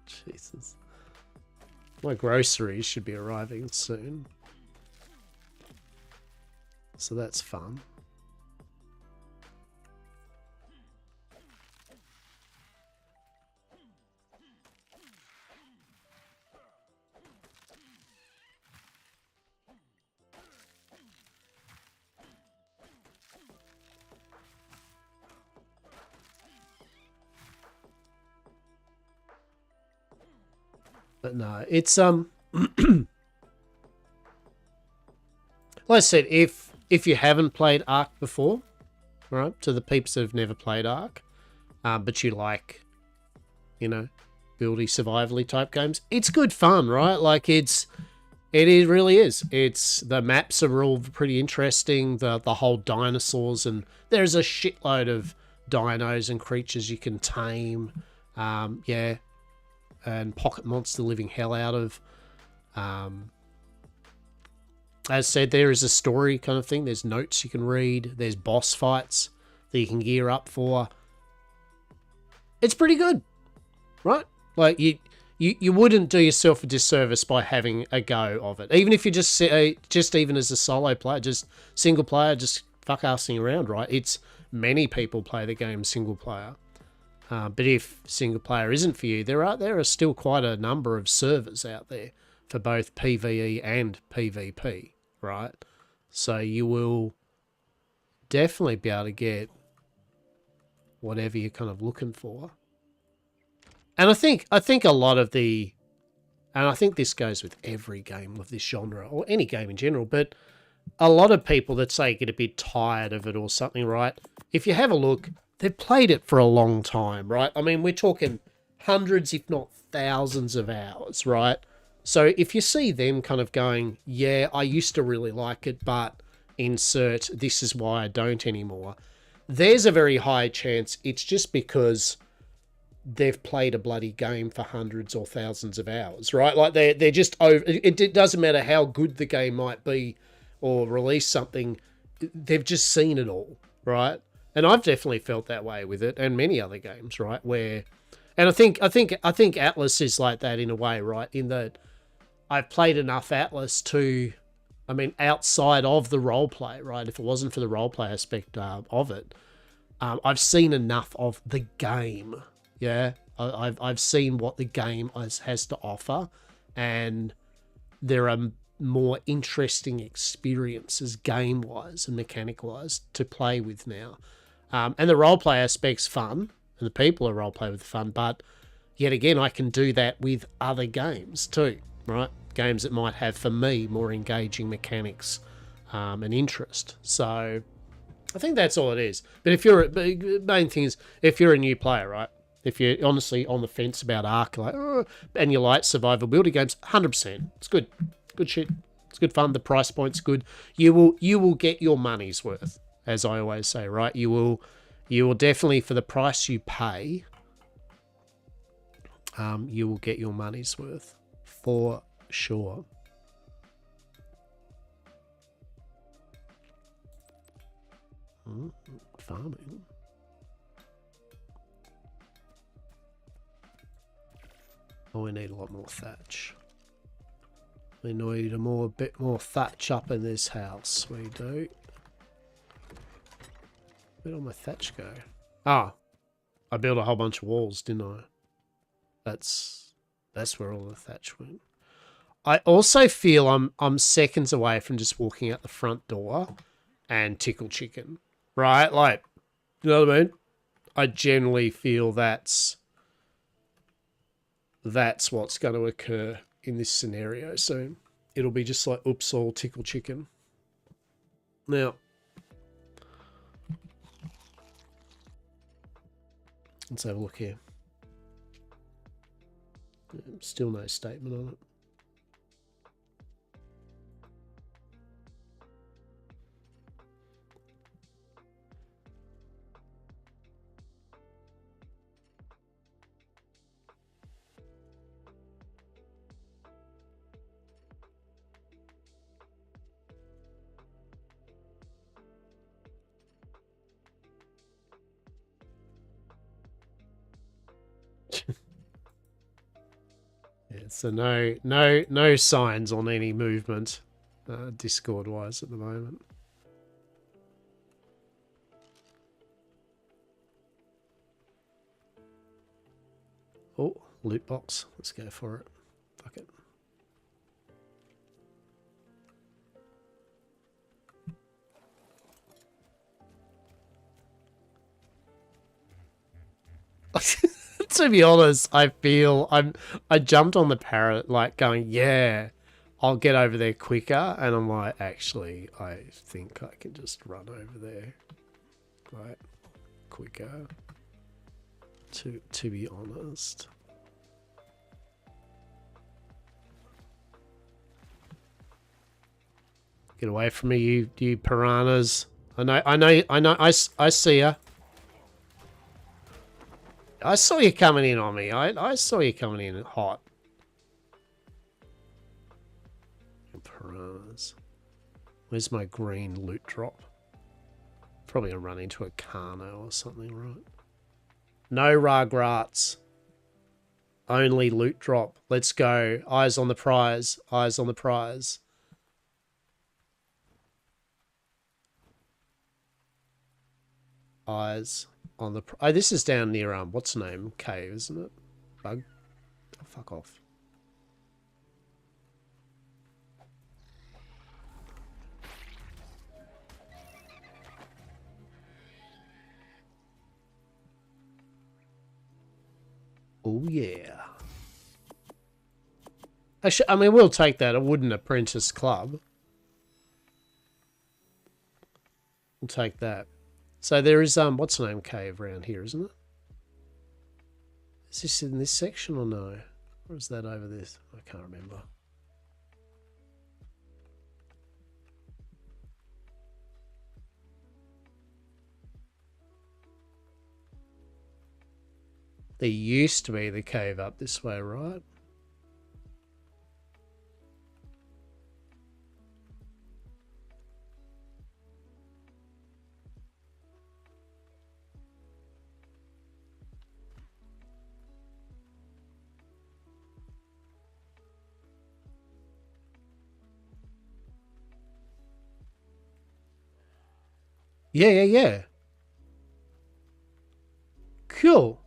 Jesus. My groceries should be arriving soon. So that's fun. But no, it's like I said, if you haven't played Ark before, right, to the peeps that have never played Ark, but you like, you know, buildy survivally type games, it's good fun, right? Like, it really is. It's, the maps are all pretty interesting. The whole dinosaurs, and there's a shitload of dinos and creatures you can tame. Yeah. And pocket monster living hell out of. As said, there is a story kind of thing. There's notes you can read. There's boss fights that you can gear up for. It's pretty good, right? Like, you wouldn't do yourself a disservice by having a go of it. Even if you just even as a solo player, just single player, just fuck arsing around, right? It's many people play the game single player. But if single player isn't for you, there are still quite a number of servers out there for both PvE and PvP, right? So you will definitely be able to get whatever you're kind of looking for. And I think a lot of the, and I think this goes with every game of this genre or any game in general, but a lot of people that say get a bit tired of it or something, right? If you have a look, they've played it for a long time, right? I mean, we're talking hundreds, if not thousands of hours, right? So if you see them kind of going, yeah, I used to really like it, but insert, this is why I don't anymore, there's a very high chance it's just because they've played a bloody game for hundreds or thousands of hours, right? Like they're just over. It doesn't matter how good the game might be or release something, they've just seen it all, right? And I've definitely felt that way with it, and many other games, right? Where, and I think Atlas is like that in a way, right? In that I've played enough Atlas to, I mean, outside of the roleplay, right? If it wasn't for the roleplay aspect of it, I've seen enough of the game. Yeah, I've seen what the game has to offer, and there are more interesting experiences game-wise and mechanic-wise to play with now. And the roleplay aspect's fun, and the people are roleplay with fun, but yet again, I can do that with other games too, right? Games that might have, for me, more engaging mechanics and interest. So I think that's all it is. But the main thing is, if you're a new player, right? If you're honestly on the fence about Ark, like, and you like survival builder games, 100%. It's good. Good shit. It's good fun. The price point's good. You will get your money's worth, as I always say, right? You will definitely, for the price you pay, you will get your money's worth for sure. Farming. Oh, we need a lot more thatch. We need a bit more thatch up in this house. We do. Where'd all my thatch go? Ah, I built a whole bunch of walls, didn't I? That's where all the thatch went. I also feel I'm seconds away from just walking out the front door and tickle chicken, right? Like, you know what I mean? I generally feel that's what's going to occur in this scenario. So it'll be just like, oops, all tickle chicken. Now, let's have a look here. Still no statement on it. Yeah, so no signs on any movement, Discord wise at the moment. Oh, loot box. Let's go for it. Fuck it. To be honest, I feel I jumped on the parrot like going, yeah, I'll get over there quicker, and I'm like, actually, I think I can just run over there, right, quicker. To be honest. Get away from me, you piranhas. I see ya. I saw you coming in on me. I saw you coming in hot. Piranhas. Where's my green loot drop? Probably gonna run into a Carno or something, right? No Rugrats. Only loot drop. Let's go. Eyes on the prize. Eyes on the prize. eyes on the... Oh, this is down near, what's the name? Cave, isn't it? Bug? Oh, fuck off. Oh, yeah. I mean, we'll take that. A wooden apprentice club. We'll take that. So there is, what's the name cave around here, isn't it? Is this in this section or no? Or is that over this? I can't remember. There used to be the cave up this way, right? Yeah. Cool.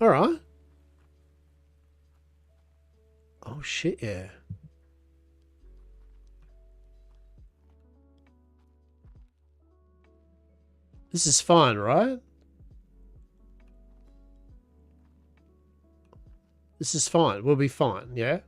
All right. Oh, shit, yeah. This is fine, right? This is fine. We'll be fine, yeah?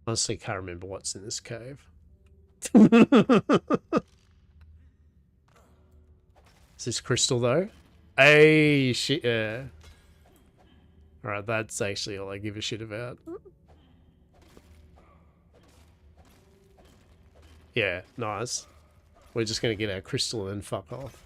Honestly, can't remember what's in this cave. Is this crystal, though? Hey, shit, yeah. Alright, that's actually all I give a shit about. Yeah, nice. We're just going to get our crystal and fuck off.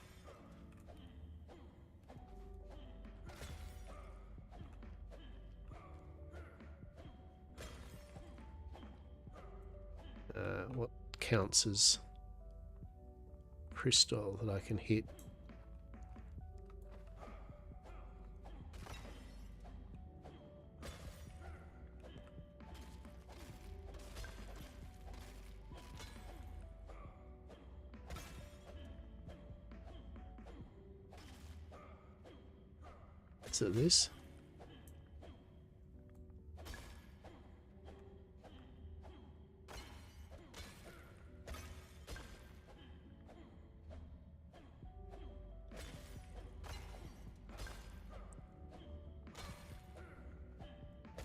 What counts as crystal that I can hit? Is it this?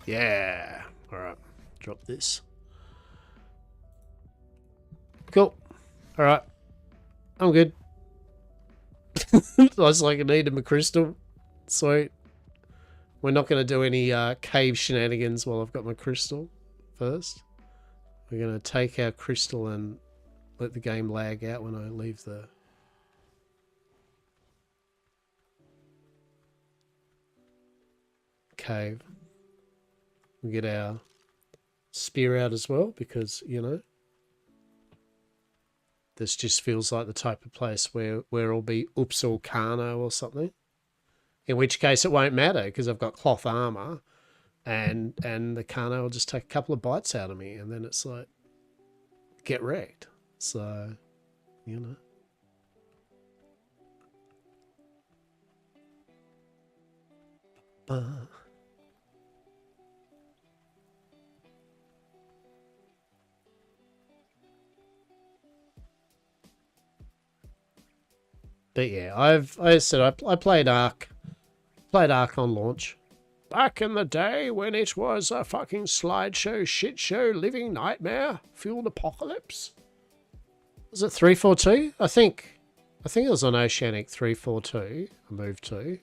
Yeah. Alright. Drop this. Cool. Alright. I'm good. I was like, I need a crystal. Sweet. We're not going to do any cave shenanigans while I've got my crystal first. We're going to take our crystal and let the game lag out when I leave the... cave. We get our spear out as well because, you know, this just feels like the type of place where it'll be Oops or Kano or something. In which case it won't matter because I've got cloth armor and the Kano will just take a couple of bites out of me and then it's like, get wrecked. So, you know. But yeah, I played Ark. Played Ark on launch. Back in the day when it was a fucking slideshow, shit show, living nightmare, fueled apocalypse. Was it 342? I think it was on Oceanic 342. I moved to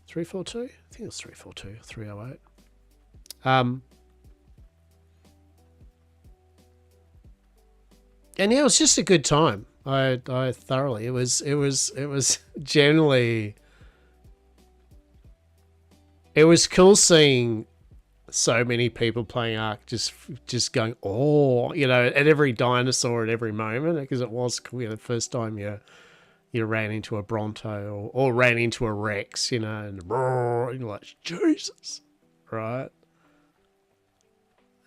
342. I think it was 342, 308. And yeah, it was just a good time. I thoroughly. It was generally. It was cool seeing so many people playing Ark just going, oh, you know, at every dinosaur at every moment, because it was, you know, the first time you ran into a Bronto or ran into a Rex, you know, and you're like, Jesus, right?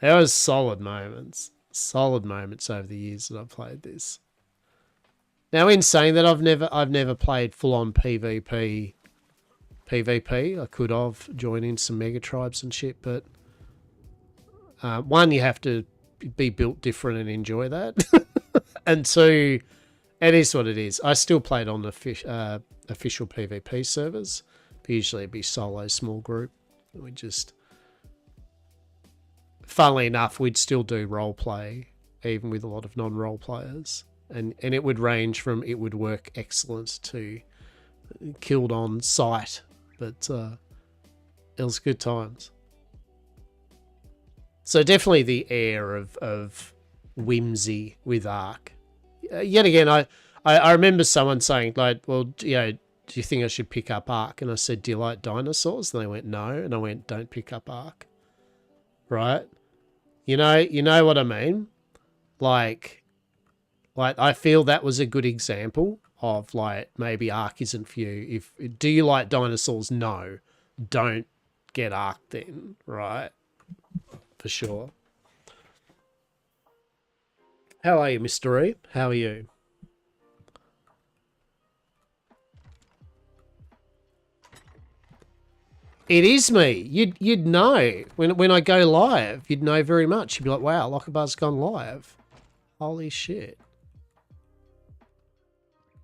There was solid moments over the years that I've played this. Now, in saying that, I've never played full on PvP. I could have joined in some mega tribes and shit, but one, you have to be built different and enjoy that, and two, it is what it is. I still played on the official PvP servers, but usually it'd be solo, small group. We just, funnily enough, we'd still do role play, even with a lot of non-role players. And it would range from it would work excellent to killed on sight. But it was good times. So definitely the air of whimsy with Ark. Yet again, I remember someone saying, like, well, you know, do you think I should pick up Ark? And I said, do you like dinosaurs? And they went, no. And I went, don't pick up Ark. Right? You know what I mean? Like I feel that was a good example of, like, maybe Ark isn't for you. Do you like dinosaurs? No. Don't get Ark then, right? For sure. How are you, Mr. E? How are you? It is me. You'd know when I go live. You'd know very much. You'd be like, wow, Lockabar's gone live. Holy shit.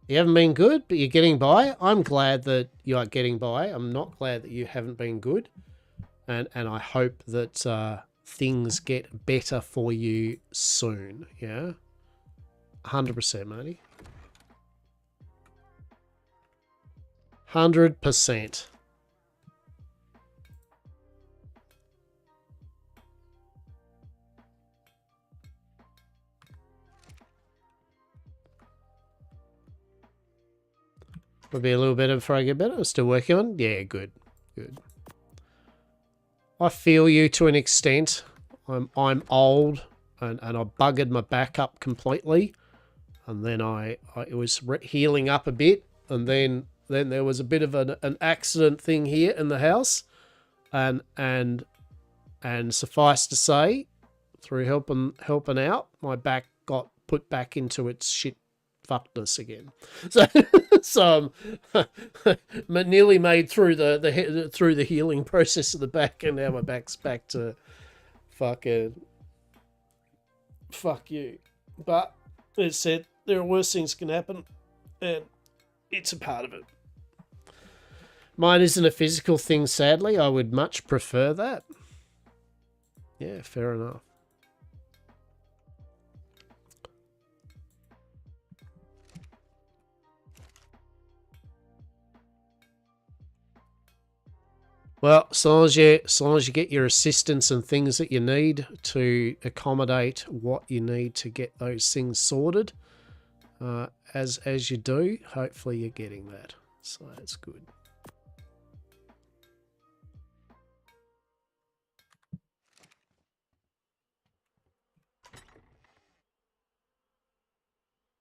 You haven't been good, but you're getting by. I'm glad that you are getting by. I'm not glad that you haven't been good. And I hope that things get better for you soon. Yeah? 100%, matey. 100%. Will be a little better before I get better. I'm still working on. Yeah, good. Good. I feel you to an extent. I'm old and I buggered my back up completely. And then it was healing up a bit. And then there was a bit of an accident thing here in the house. And suffice to say, through helping out, my back got put back into its shit fuckness again. So nearly made through the healing process of the back, and now my back's back to fucking fuck you. But as said, there are worse things can happen, and it's a part of it. Mine isn't a physical thing, sadly. I would much prefer that. Yeah, fair enough. Well, as long as you get your assistance and things that you need to accommodate what you need to get those things sorted, as you do, hopefully you're getting that. So that's good.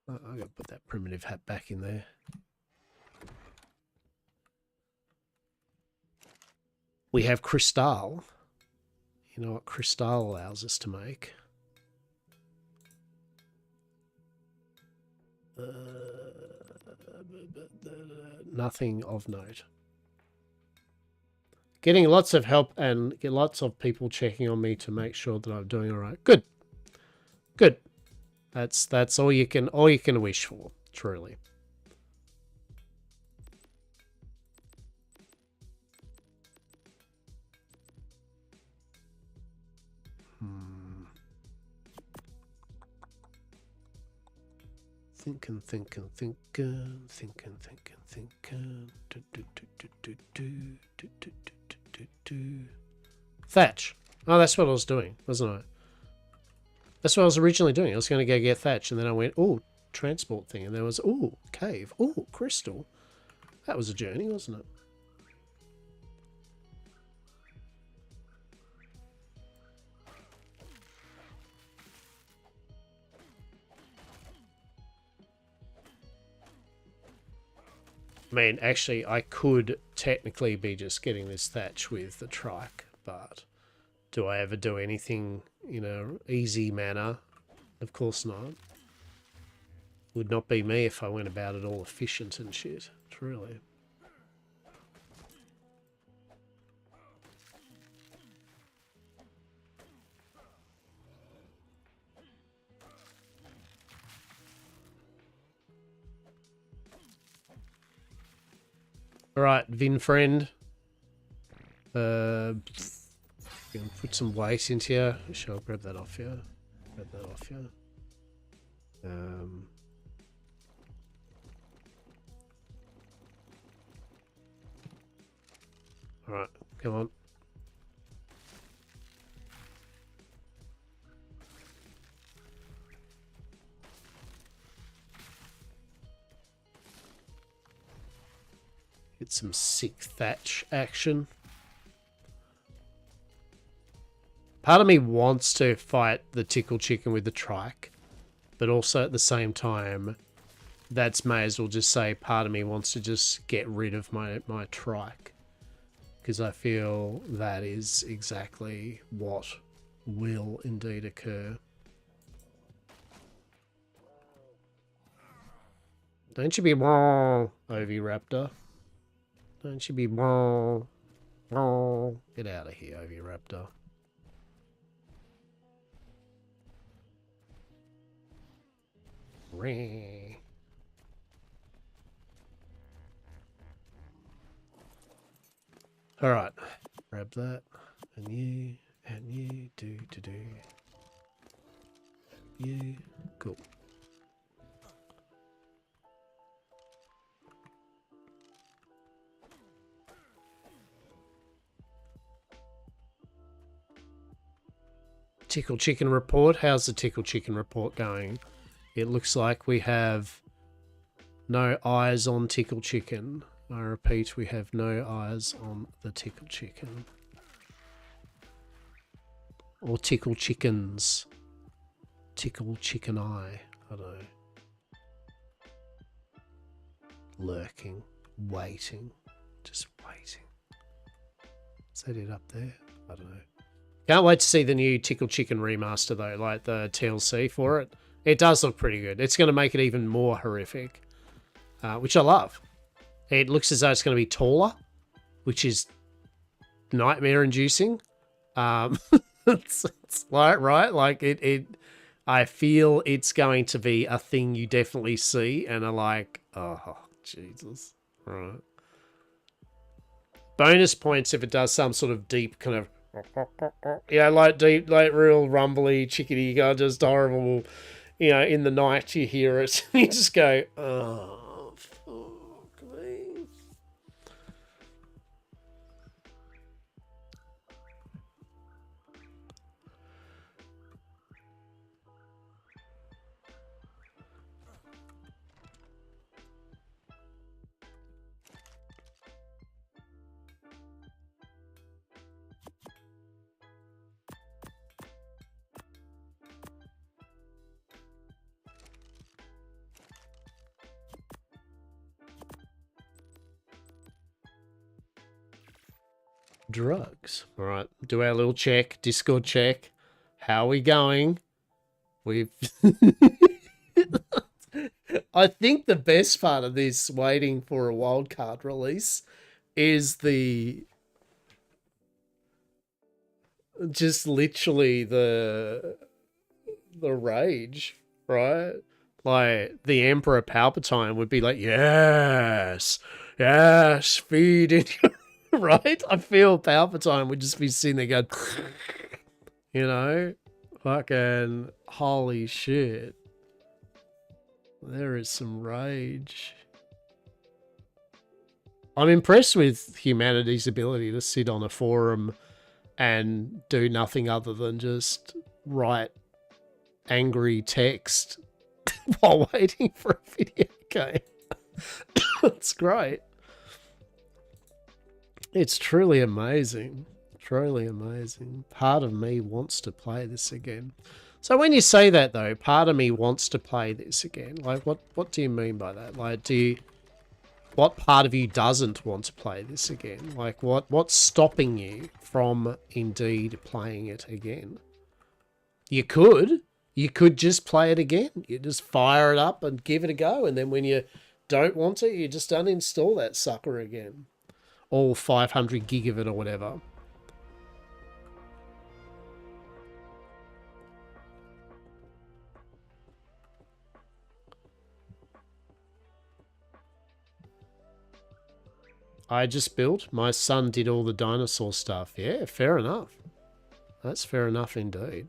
I'm going to put that primitive hat back in there. We have Crystal. You know what Crystal allows us to make? Nothing of note. Getting lots of help and get lots of people checking on me to make sure that I'm doing all right. Good. Good. That's all you can wish for, truly. Thinking. Thatch. Oh, that's what I was doing, wasn't I? That's what I was originally doing. I was going to go get Thatch, and then I went, oh, transport thing. And there was, oh, cave. Oh, crystal. That was a journey, wasn't it? I mean, actually, I could technically be just getting this thatch with the trike, but do I ever do anything in a easy manner? Of course not. Would not be me if I went about it all efficient and shit, truly. Alright, Vin friend. Gonna put some weight into here. Sure, I'll grab that off here. Grab that off here. Alright, come on. Get some sick thatch action. Part of me wants to fight the tickle chicken with the trike, but also at the same time, that's may as well just say part of me wants to just get rid of my trike. Because I feel that is exactly what will indeed occur. Don't you be wrong, Oviraptor. Don't you be wrong. Wrong. Get out of here, Oviraptor. Ring. Alright, grab that, and you, do. You, cool. Tickle Chicken report, how's the Tickle Chicken report going? It looks like we have no eyes on Tickle Chicken. I repeat, we have no eyes on the Tickle Chicken. Or Tickle Chickens. Tickle Chicken Eye. I don't know. Lurking. Waiting. Just waiting. Is that it up there? I don't know. Can't wait to see the new Tickle Chicken remaster though, like the TLC for it. It does look pretty good. It's going to make it even more horrific, which I love. It looks as though it's going to be taller, which is nightmare-inducing. It's like, right? Like, I feel it's going to be a thing you definitely see and are like, oh, Jesus. Right. Bonus points if it does some sort of deep kind of, yeah, like deep, like real rumbly, chickadee, just horrible, you know, in the night you hear it. You just go, oh. Drugs. All right, do our little check, Discord check. How are we going? We've... I think the best part of this waiting for a wildcard release is the... just literally the rage, right? Like, the Emperor Palpatine would be like, yes, yes, feed it. Right? I feel Palpatine would just be sitting there going, you know, fucking holy shit. There is some rage. I'm impressed with humanity's ability to sit on a forum and do nothing other than just write angry text while waiting for a video game. It's great. It's truly amazing. Truly amazing. Part of me wants to play this again. So when you say that though, part of me wants to play this again. Like what do you mean by that? Like do what part of you doesn't want to play this again? Like, what's stopping you from indeed playing it again? You could just play it again. You just fire it up and give it a go, and then when you don't want it, you just uninstall that sucker again. All 500 gig of it or whatever. I just built. My son did all the dinosaur stuff. Yeah, fair enough. That's fair enough indeed.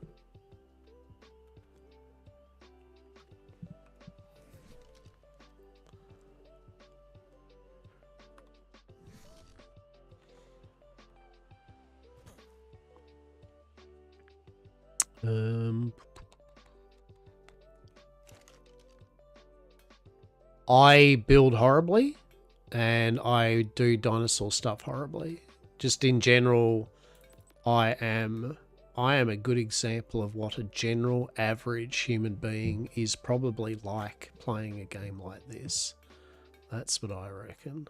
I build horribly, and I do dinosaur stuff horribly. Just in general, I am a good example of what a general average human being is probably like playing a game like this. That's what I reckon.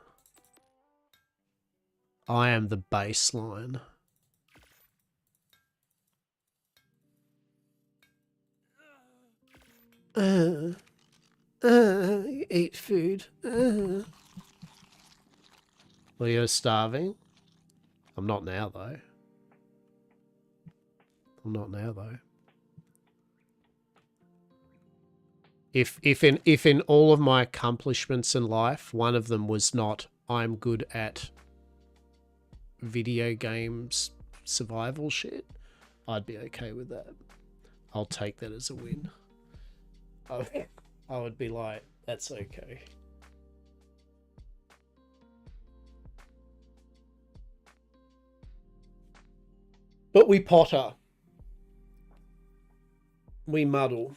I am the baseline. Eat food. Well, you're starving? I'm not now, though. I'm not now, though. If in all of my accomplishments in life, one of them was not I'm good at video games survival shit, I'd be okay with that. I'll take that as a win. I would be like, that's okay. But we potter. We muddle.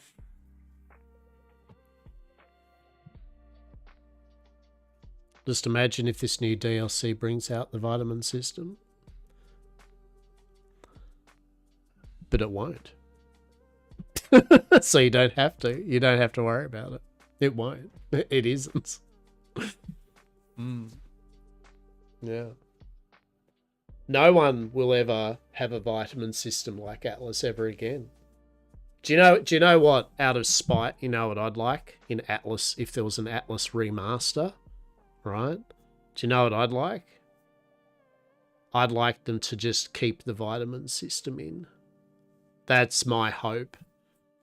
Just imagine if this new DLC brings out the vitamin system. But it won't. So you don't have to. You don't have to worry about it. It won't. It isn't. Yeah. No one will ever have a vitamin system like Atlas ever again. Do you know what, out of spite, you know what I'd like in Atlas if there was an Atlas remaster, right? Do you know what I'd like? I'd like them to just keep the vitamin system in. That's my hope.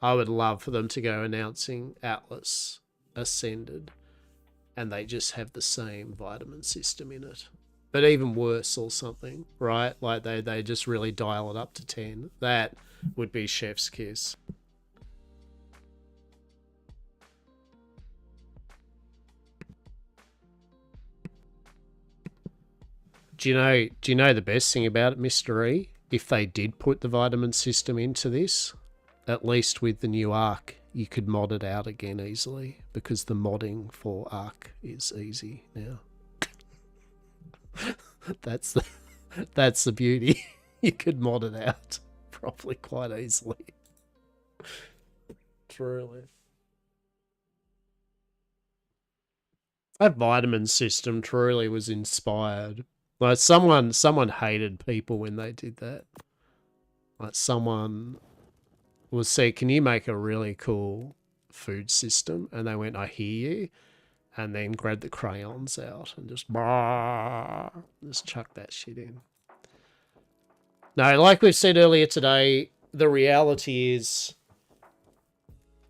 I would love for them to go announcing Atlas Ascended and they just have the same vitamin system in it. But even worse or something, right? Like they just really dial it up to 10. That would be chef's kiss. Do you know the best thing about it, Mr. E? If they did put the vitamin system into this, at least with the new Ark, you could mod it out again easily because the modding for Ark is easy now. That's the beauty. You could mod it out probably quite easily. Truly. That vitamin system truly was inspired. Like someone hated people when they did that. Like someone was say, can you make a really cool food system? And they went, I hear you. And then grabbed the crayons out and just chuck that shit in. No, like we've said earlier today, the reality is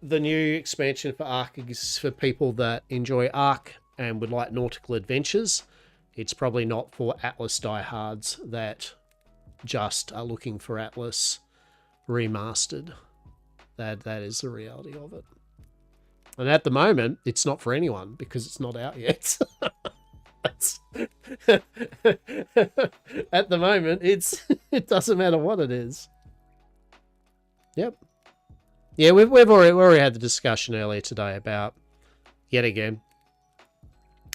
the new expansion for Ark is for people that enjoy Ark and would like nautical adventures. It's probably not for Atlas diehards that just are looking for Atlas remastered. That is the reality of it. And at the moment, it's not for anyone because it's not out yet. At the moment, it doesn't matter what it is. Yep. Yeah, we've already had the discussion earlier today about, yet again,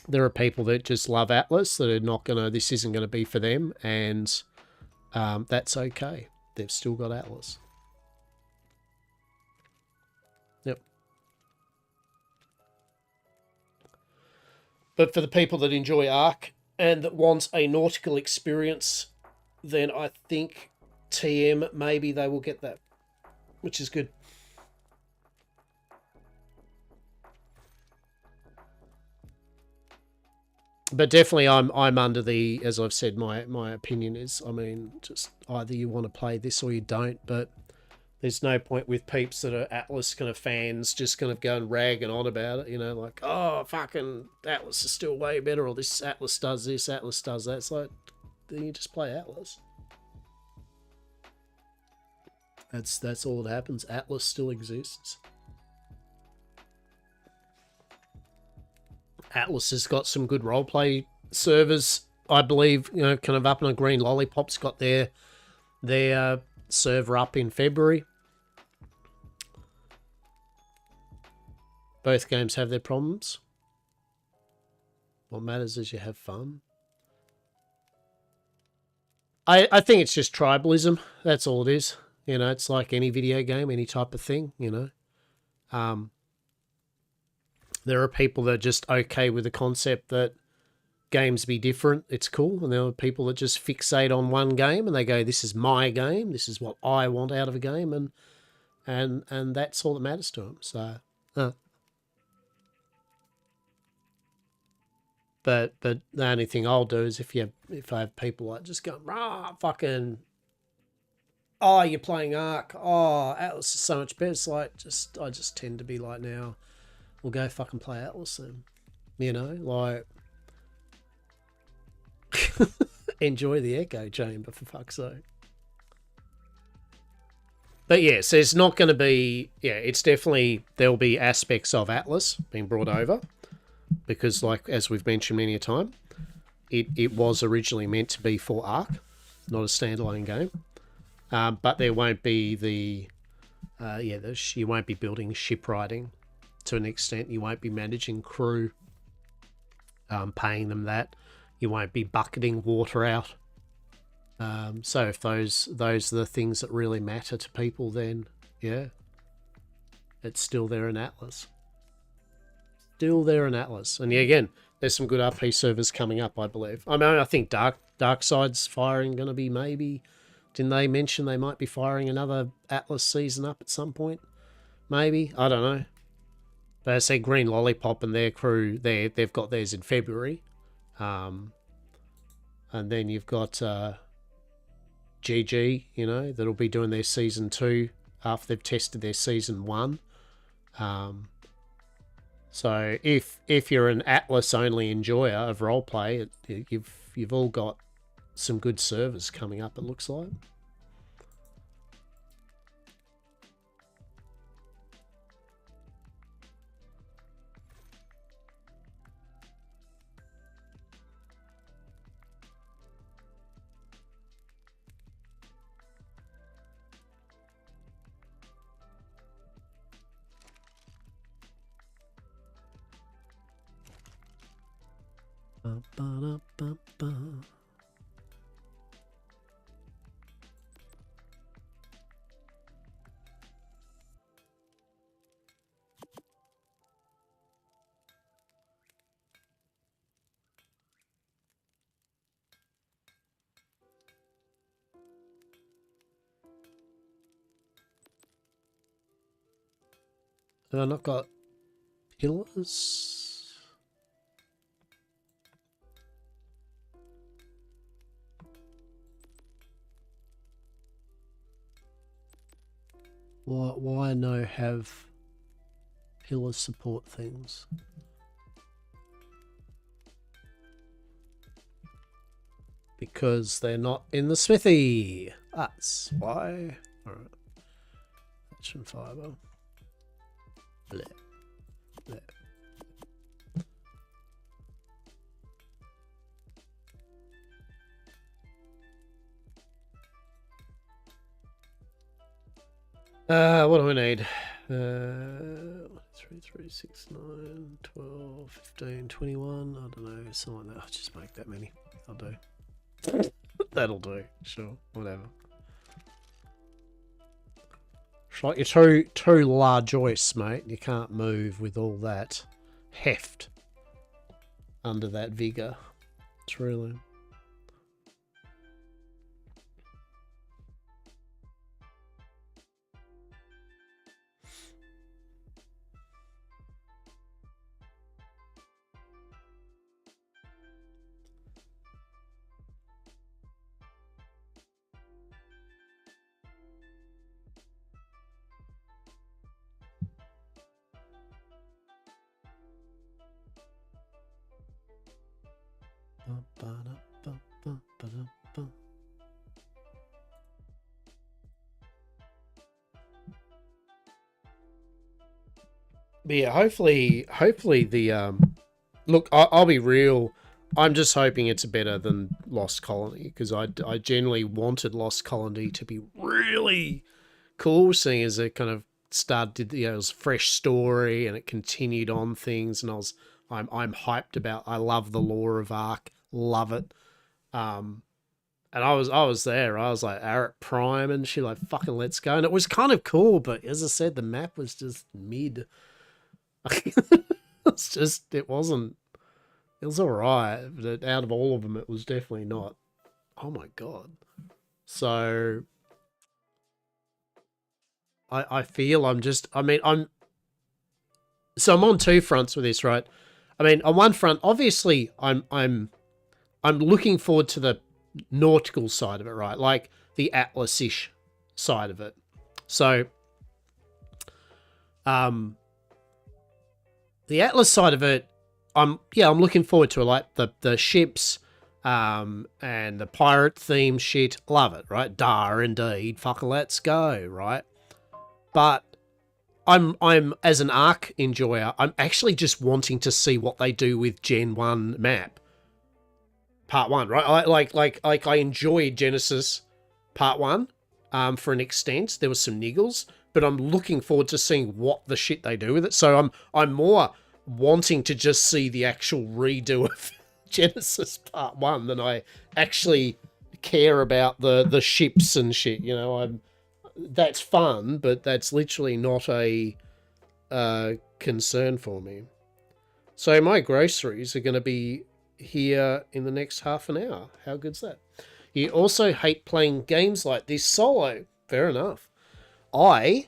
there are people that just love Atlas that are not gonna. This isn't gonna be for them, and that's okay. They've still got Atlas. But for the people that enjoy Ark and that want a nautical experience, then I think TM, maybe they will get that, which is good. But definitely I'm under the, as I've said, my opinion is, I mean, just either you want to play this or you don't, but there's no point with peeps that are Atlas kind of fans just kind of go and ragging on about it, you know, like, oh, fucking Atlas is still way better, or this Atlas does this, Atlas does that. It's like, then you just play Atlas. That's all that happens. Atlas still exists. Atlas has got some good roleplay servers, I believe, you know, kind of up on a Green Lollipop's got their server up in February. Both games have their problems. What matters is you have fun. I think it's just tribalism. That's all it is. You know, it's like any video game, any type of thing, you know. There are people that are just okay with the concept that games be different. It's cool. And there are people that just fixate on one game and they go, this is my game. This is what I want out of a game. And that's all that matters to them. So, But the only thing I'll do is if I have people like just going, rah, fucking, oh, you're playing Ark, oh, Atlas is so much better. It's like, I just tend to be like, now, we'll go fucking play Atlas then. You know, like, enjoy the echo chamber, for fuck's sake. But yes, there's not going to be, yeah, it's definitely, there'll be aspects of Atlas being brought over. Because, like, as we've mentioned many a time, it was originally meant to be for Ark, not a standalone game. But there won't be you won't be building shipwriting to an extent. You won't be managing crew, paying them that. You won't be bucketing water out. So if those are the things that really matter to people, then, yeah, it's still there in Atlas. Still there in Atlas. And yeah, again, there's some good RP servers coming up, I believe. I mean, I think Darkside's firing going to be maybe... Didn't they mention they might be firing another Atlas season up at some point? Maybe. I don't know. But I say Green Lollipop and their crew, they've got theirs in February. And then you've got GG, you know, that'll be doing their Season 2 after they've tested their Season 1. So if you're an Atlas-only enjoyer of roleplay, you've all got some good servers coming up, it looks like. Have I not got pillars? Why no have pillars support things? Because they're not in the smithy. That's why. Alright. Action fiber. Bleh. Bleh. What do I need? 3, 3, 6, 9, 12, 15, 21. I don't know, something like that. I'll just make that many. I'll do. That'll do. Sure, whatever. It's like you're too large joists, mate. You can't move with all that heft. under that vigor. Truly. But yeah, hopefully the look, I'll be real. I'm just hoping it's better than Lost Colony, because I genuinely wanted Lost Colony to be really cool, seeing as it kind of started, it was a fresh story and it continued on things, and I'm hyped about. I love the lore of Ark, love it. And I was there. I was like Arik Prime and shit, like fucking let's go. And it was kind of cool, but as I said, the map was just mid. It wasn't. It was alright, but out of all of them, it was definitely not. Oh my god. So I feel I'm on two fronts with this, right? I mean, on one front, obviously I'm looking forward to the nautical side of it, right? Like the Atlas-ish side of it. So the Atlas side of it, I'm looking forward to it. Like the ships, and the pirate theme shit, love it, right? Indeed, fucking let's go, right? But I'm as an Ark enjoyer, I'm actually just wanting to see what they do with Gen 1 map. Part 1, right? I enjoyed Genesis Part 1 for an extent. There was some niggles, but I'm looking forward to seeing what the shit they do with it. So I'm more wanting to just see the actual redo of Genesis Part 1 than I actually care about the ships and shit. You know, that's fun, but that's literally not a concern for me. So my groceries are going to be here in the next half an hour. How good's that? You also hate playing games like this solo. Fair enough. I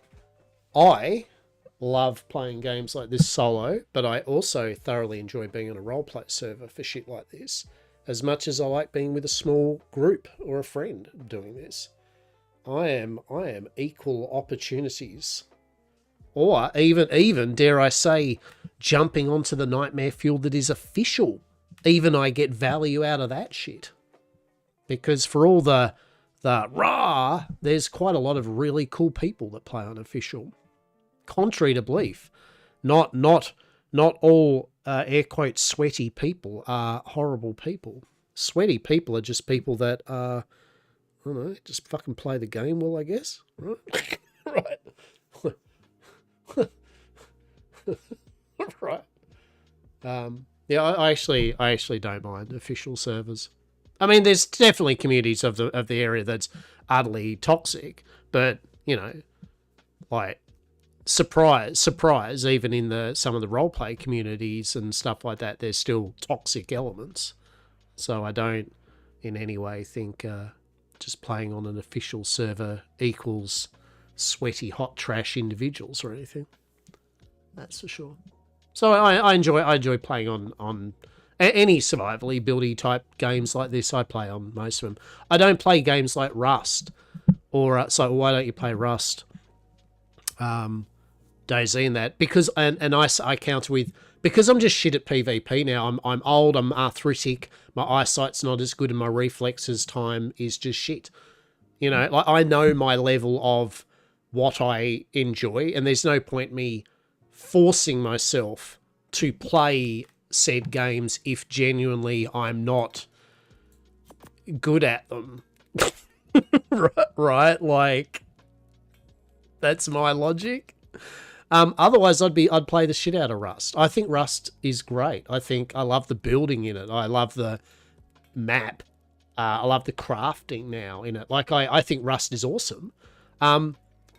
love playing games like this solo, but I also thoroughly enjoy being on a roleplay server for shit like this, as much as I like being with a small group or a friend doing this. I am equal opportunities, or even dare I say, jumping onto the nightmare fuel that is official. Even I get value out of that shit, because for all the rah, there's quite a lot of really cool people that play on official. Contrary to belief, not all air quotes sweaty people are horrible people. Sweaty people are just people that are, I don't know, just fucking play the game well, I guess. Right? Right. Right. Yeah, I actually don't mind official servers. I mean, there's definitely communities of the area that's utterly toxic, but you know, like surprise, even in some of the roleplay communities and stuff like that, there's still toxic elements. So I don't in any way think just playing on an official server equals sweaty hot trash individuals or anything. That's for sure. So I enjoy playing on any survivally buildy type games like this. I play on most of them. I don't play games like Rust, or so why don't you play Rust, DayZ and that? Because and I counter with, because I'm just shit at PvP now. I'm old. I'm arthritic. My eyesight's not as good, and my reflexes time is just shit. You know, like I know my level of what I enjoy, and there's no point me forcing myself to play said games if genuinely I'm not good at them. Right? Like, that's my logic. Otherwise, I'd play the shit out of Rust. I think Rust is great. I love the building in it. I love the map. I love the crafting now in it. Like, I think Rust is awesome.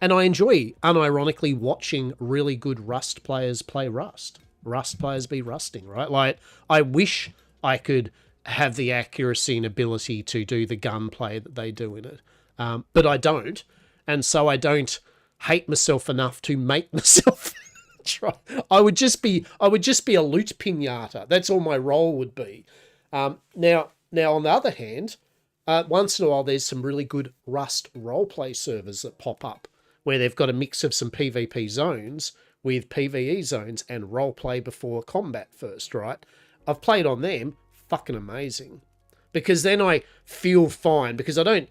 And I enjoy, unironically, watching really good Rust players play Rust. Rust players be rusting, right? Like, I wish I could have the accuracy and ability to do the gunplay that they do in it, but I don't, and so I don't hate myself enough to make myself try. I would just be a loot pinata. That's all my role would be. Now on the other hand, once in a while there's some really good Rust roleplay servers that pop up where they've got a mix of some PvP zones with PvE zones and roleplay before combat first, right? I've played on them, fucking amazing. Because then I feel fine, because I don't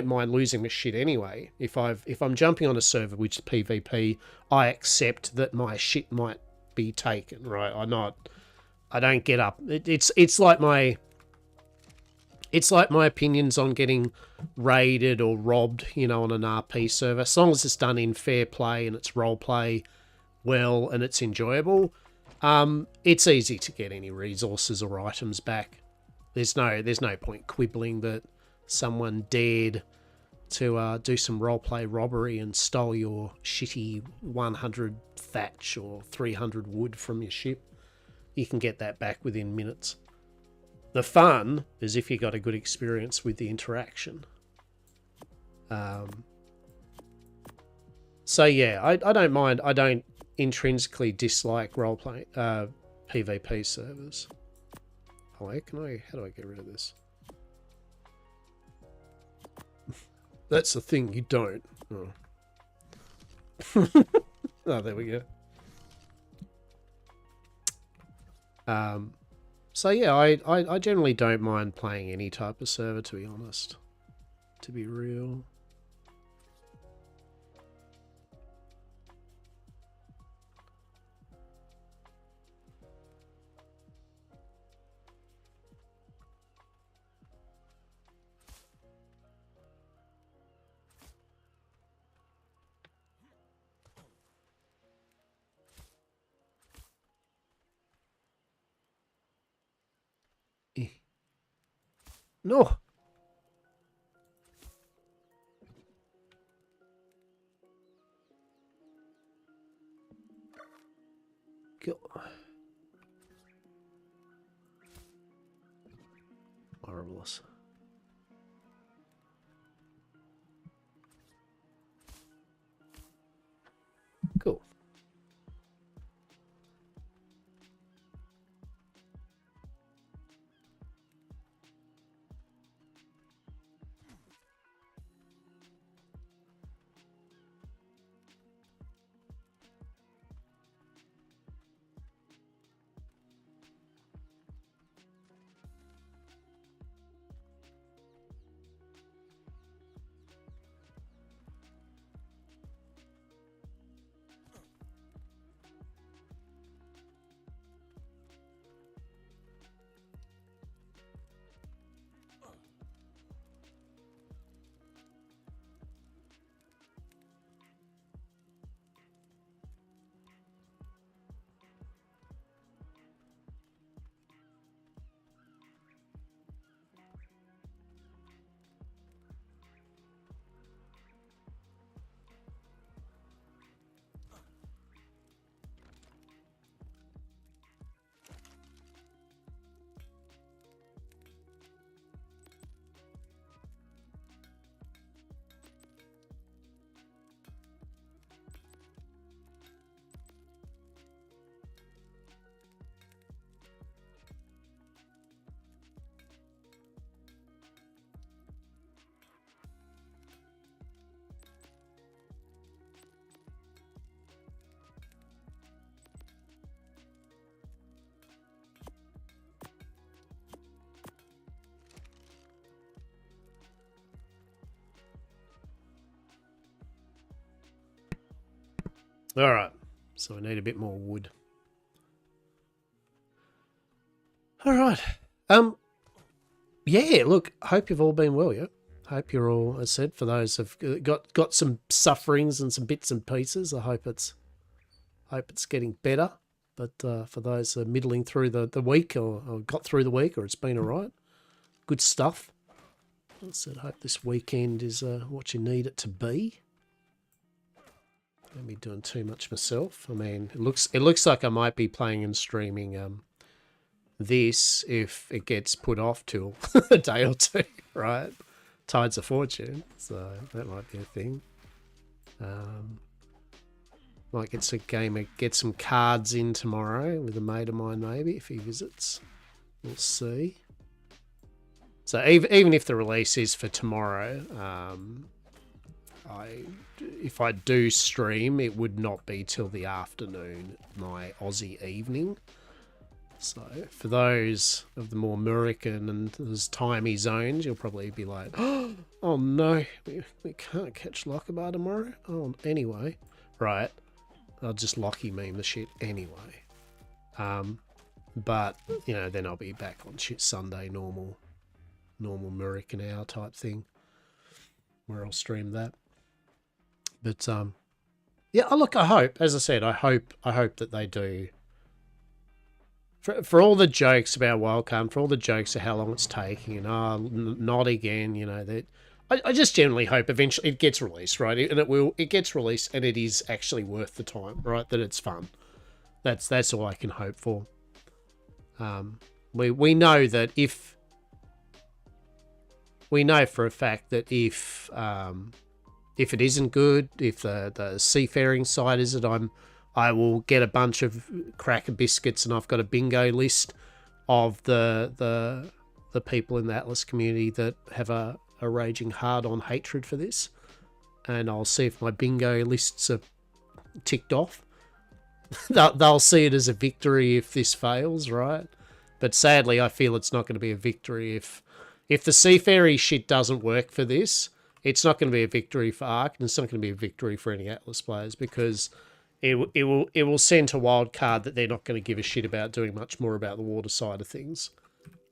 mind losing my shit anyway. If I'm jumping on a server which is PvP, I accept that my shit might be taken, right? I don't get up. It's like my opinions on getting raided or robbed, on an RP server. As long as it's done in fair play and it's role play well and it's enjoyable, it's easy to get any resources or items back. There's no point quibbling that someone dared to do some roleplay robbery and stole your shitty 100 thatch or 300 wood from your ship. You can get that back within minutes. The fun is if you got a good experience with the interaction. So yeah, I don't mind. I don't intrinsically dislike roleplay PvP servers. Oh, how do I get rid of this? That's the thing, you don't. Oh, oh there we go. So yeah, I generally don't mind playing any type of server, to be honest. To be real. No. Marvelous. Cool. All right, so I need a bit more wood. All right. Yeah, look, hope you've all been well, yeah? Hope you're all, as I said, for those who've got some sufferings and some bits and pieces, I hope it's getting better. But for those who are middling through the week or got through the week or it's been all right, good stuff. I said, hope this weekend is what you need it to be. Don't be doing too much myself. I mean, it looks like I might be playing and streaming this if it gets put off till a day or two, right? Tides of Fortune, so that might be a thing. Might get some cards in tomorrow with a mate of mine, maybe, if he visits. We'll see. So even if the release is for tomorrow, if I do stream, it would not be till the afternoon, my Aussie evening. So for those of the more American and those timey zones, you'll probably be like, oh no, we can't catch Lockabar tomorrow. Oh, anyway, right. I'll just Lockie meme the shit anyway. But, you know, then I'll be back on shit Sunday, normal American hour type thing, where I'll stream that. But, yeah, look, I hope, as I said, I hope that they do. For all the jokes about Wildcard, for all the jokes of how long it's taking, and not again, you know, that I just generally hope eventually it gets released, right? And it gets released, and it is actually worth the time, right? That it's fun. That's all I can hope for. We know that if we know for a fact that if it isn't good, if the seafaring side isn't, I will get a bunch of cracker biscuits, and I've got a bingo list of the people in the Atlas community that have a raging hard-on hatred for this, and I'll see if my bingo lists are ticked off. They'll see it as a victory if this fails, right? But sadly, I feel it's not going to be a victory if the seafaring shit doesn't work for this. It's not going to be a victory for Ark, and it's not going to be a victory for any Atlas players, because it will send to Wildcard that they're not going to give a shit about doing much more about the water side of things,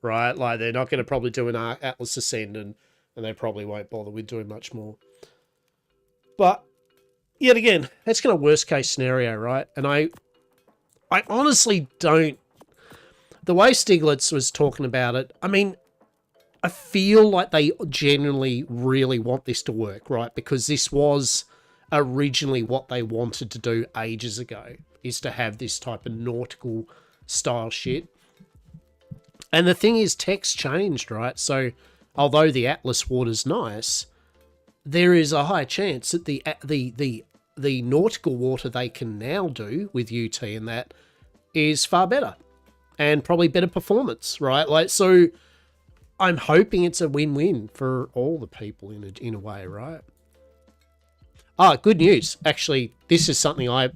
right? Like, they're not going to probably do an Atlas Ascend, and they probably won't bother with doing much more. But yet again, that's kind of worst case scenario, right? And I honestly don't. The way Stiglitz was talking about it, I mean, I feel like they genuinely really want this to work, right? Because this was originally what they wanted to do ages ago, is to have this type of nautical style shit. And the thing is, tech's changed, right? So although the Atlas water's nice, there is a high chance that the nautical water they can now do with UT and that is far better, and probably better performance, right? Like, so I'm hoping it's a win-win for all the people in a way, right? Good news. Actually, this is something I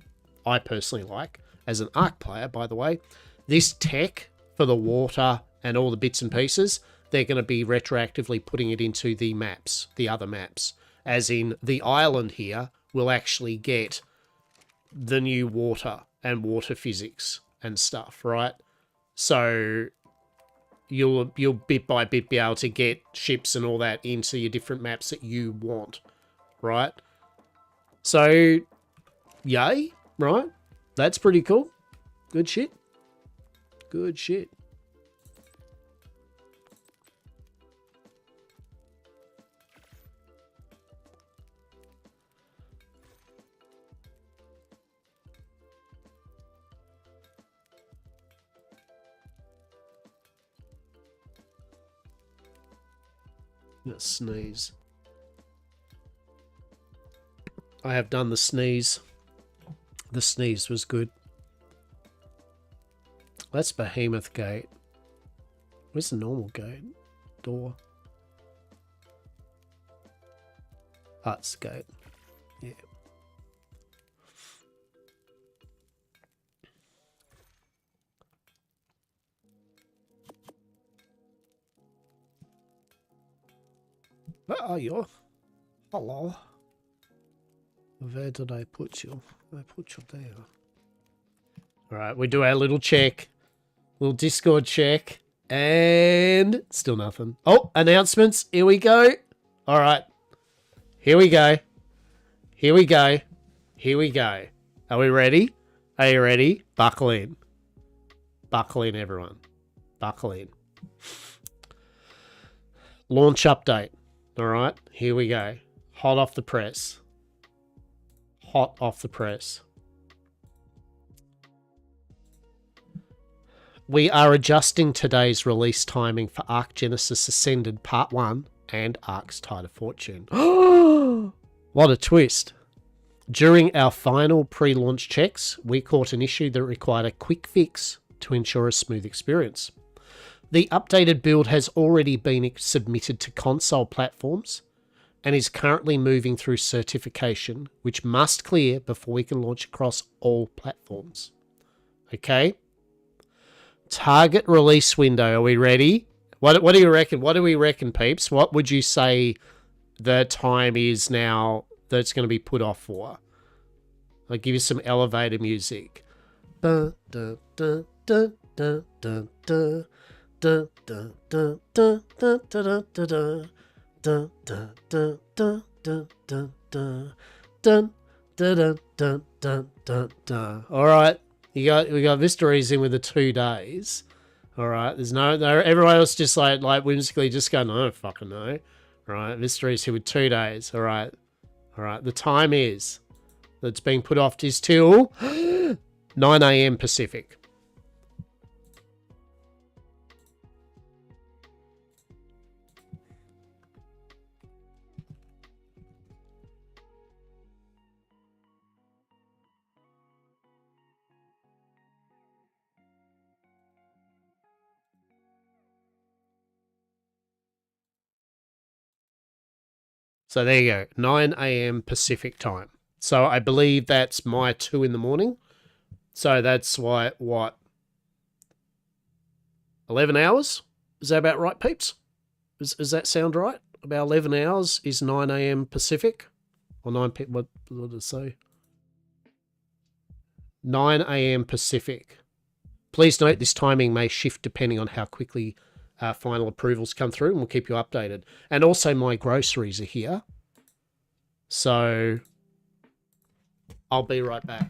personally like as an Ark player, by the way. This tech for the water and all the bits and pieces, they're going to be retroactively putting it into the maps, the other maps. As in, the island here will actually get the new water and water physics and stuff, right? So you'll bit by bit be able to get ships and all that into your different maps that you want, right? So, yay, right? That's pretty cool. Good shit. Good shit. I'm gonna sneeze. I have done the sneeze. The sneeze was good. That's Behemoth Gate. Where's the normal gate? Door. That's the gate. Yeah. Where are you? Hello. Where did I put you? I put you there. Alright, we do our little check. Little Discord check. And still nothing. Oh, announcements. Here we go. Alright. Here we go. Here we go. Here we go. Are we ready? Are you ready? Buckle in. Buckle in, everyone. Buckle in. Launch update. Alright, here we go. Hot off the press. hot off the press. We are adjusting today's release timing for Arc Genesis Ascended Part 1 and Arc's Tide of Fortune. What a twist. During our final pre-launch checks, we caught an issue that required a quick fix to ensure a smooth experience. The updated build has already been submitted to console platforms and is currently moving through certification, which must clear before we can launch across all platforms. Okay? Target release window. Are we ready? What do you reckon? What do we reckon, peeps? What would you say the time is now that it's going to be put off for? I'll give you some elevator music. Dun, dun, dun, dun, dun, dun, dun. Dun, dun, dun, dun, dun, dun, dun, dun, dun, dun, dun, dun, dun, dun, dun, dun, dun, dun, dun, dun. All right, we got Vista in with the 2 days. All right, there's no everyone else just like whimsically just going, no, fucking no. All right, Vista here with 2 days. All right. The time is that's being put off is till 9 a.m. Pacific. So there you go, 9 a.m. Pacific time. So I believe that's my 2 in the morning. So that's what 11 hours? Is that about right, peeps? Does that sound right? About 11 hours is 9 a.m. Pacific? Or 9 p.m. What did it say? 9 a.m. Pacific. Please note this timing may shift depending on how quickly final approvals come through, and we'll keep you updated. And also my groceries are here. So I'll be right back.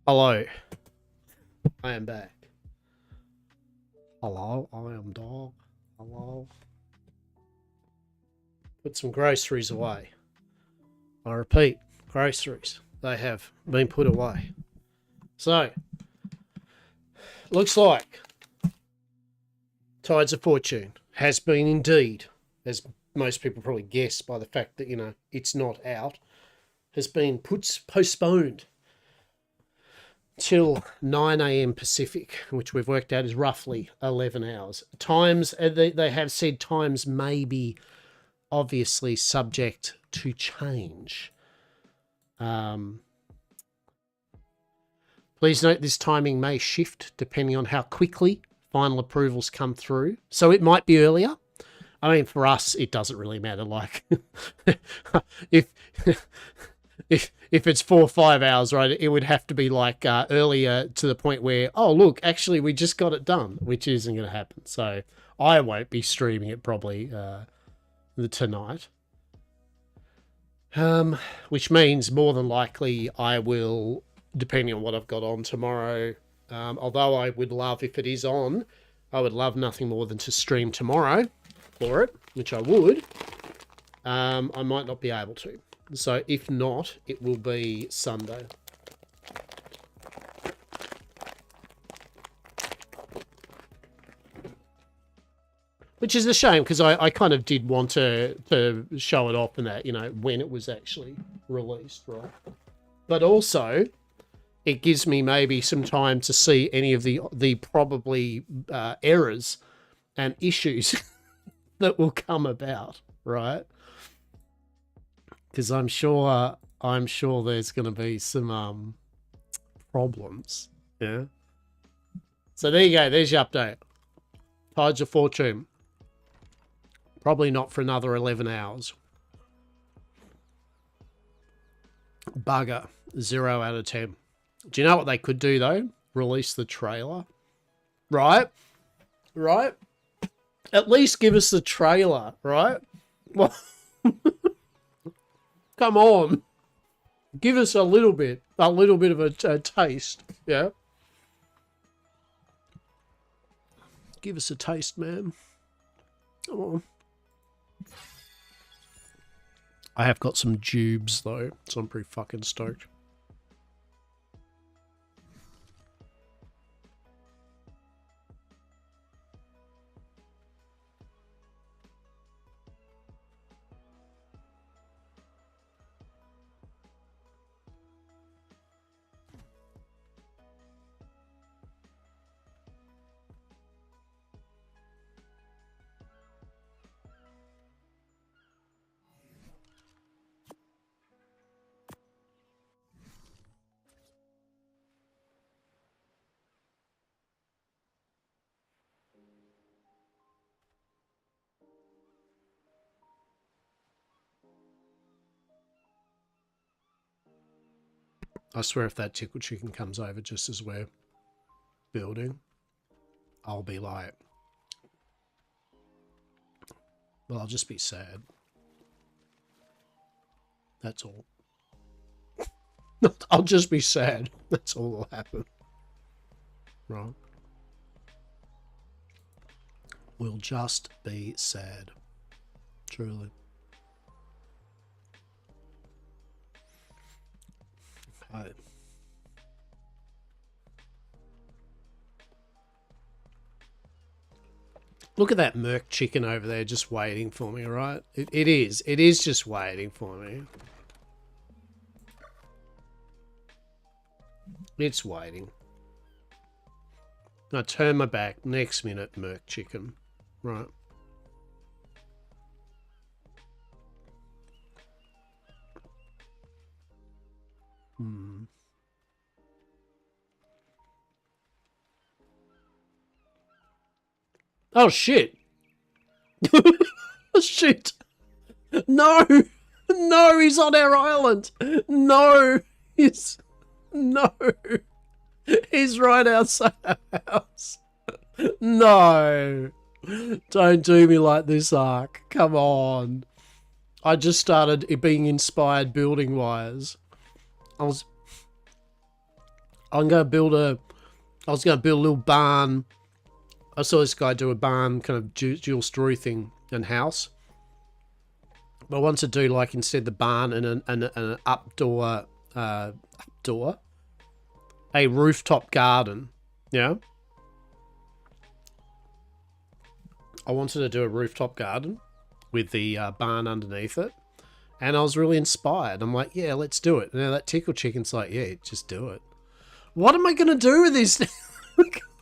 Hello. I am back. Hello, I am dog. Hello. Put some groceries away. I repeat, groceries. They have been put away. So, looks like Tides of Fortune has been indeed, as most people probably guess by the fact that, you know, it's not out, has been postponed till 9 a.m. Pacific, which we've worked out is roughly 11 hours. Times, they have said times may be obviously subject to change. Please note this timing may shift depending on how quickly final approvals come through. So it might be earlier. I mean, for us, it doesn't really matter. Like, if it's 4 or 5 hours, right, it would have to be like earlier to the point where, oh, look, actually, we just got it done, which isn't going to happen. So I won't be streaming it probably tonight. Which means more than likely I will, depending on what I've got on tomorrow, although I would love, if it is on, I would love nothing more than to stream tomorrow for it, which I would. I might not be able to. So if not, it will be Sunday. Which is a shame, because I kind of did want to show it off and that, you know, when it was actually released, right? But also, it gives me maybe some time to see any of the probably errors and issues that will come about, right? Because I'm sure there's going to be some problems, yeah. So there you go. There's your update. Tides of Fortune. Probably not for another 11 hours. Bugger. 0 out of 10. Do you know what they could do, though? Release the trailer. Right? Right? At least give us the trailer, right? Well, come on. Give us a little bit of a taste, yeah? Give us a taste, man. Come on. I have got some Jubes, though, so I'm pretty fucking stoked. I swear if that Tickle Chicken comes over just as we're building, I'll be like, well, I'll just be sad. That's all. I'll just be sad. That's all that'll happen. Right? We'll just be sad. Truly. Okay. Look at that Merc chicken over there just waiting for me, right? It is. It is just waiting for me. It's waiting. I turn my back. Next minute, Merc chicken. Right. Oh, shit. Oh, shit. No. No, he's on our island. No. No. He's right outside our house. No. Don't do me like this, Ark. Come on. I just started being inspired building wise. I'm going to build a... I was going to build a little barn. I saw this guy do a barn kind of dual story thing and house. But I want to do like instead the barn and an updoor, a rooftop garden. Yeah. I wanted to do a rooftop garden with the barn underneath it. And I was really inspired. I'm like, yeah, let's do it. And now that Tickle Chicken's like, yeah, just do it. What am I going to do with this?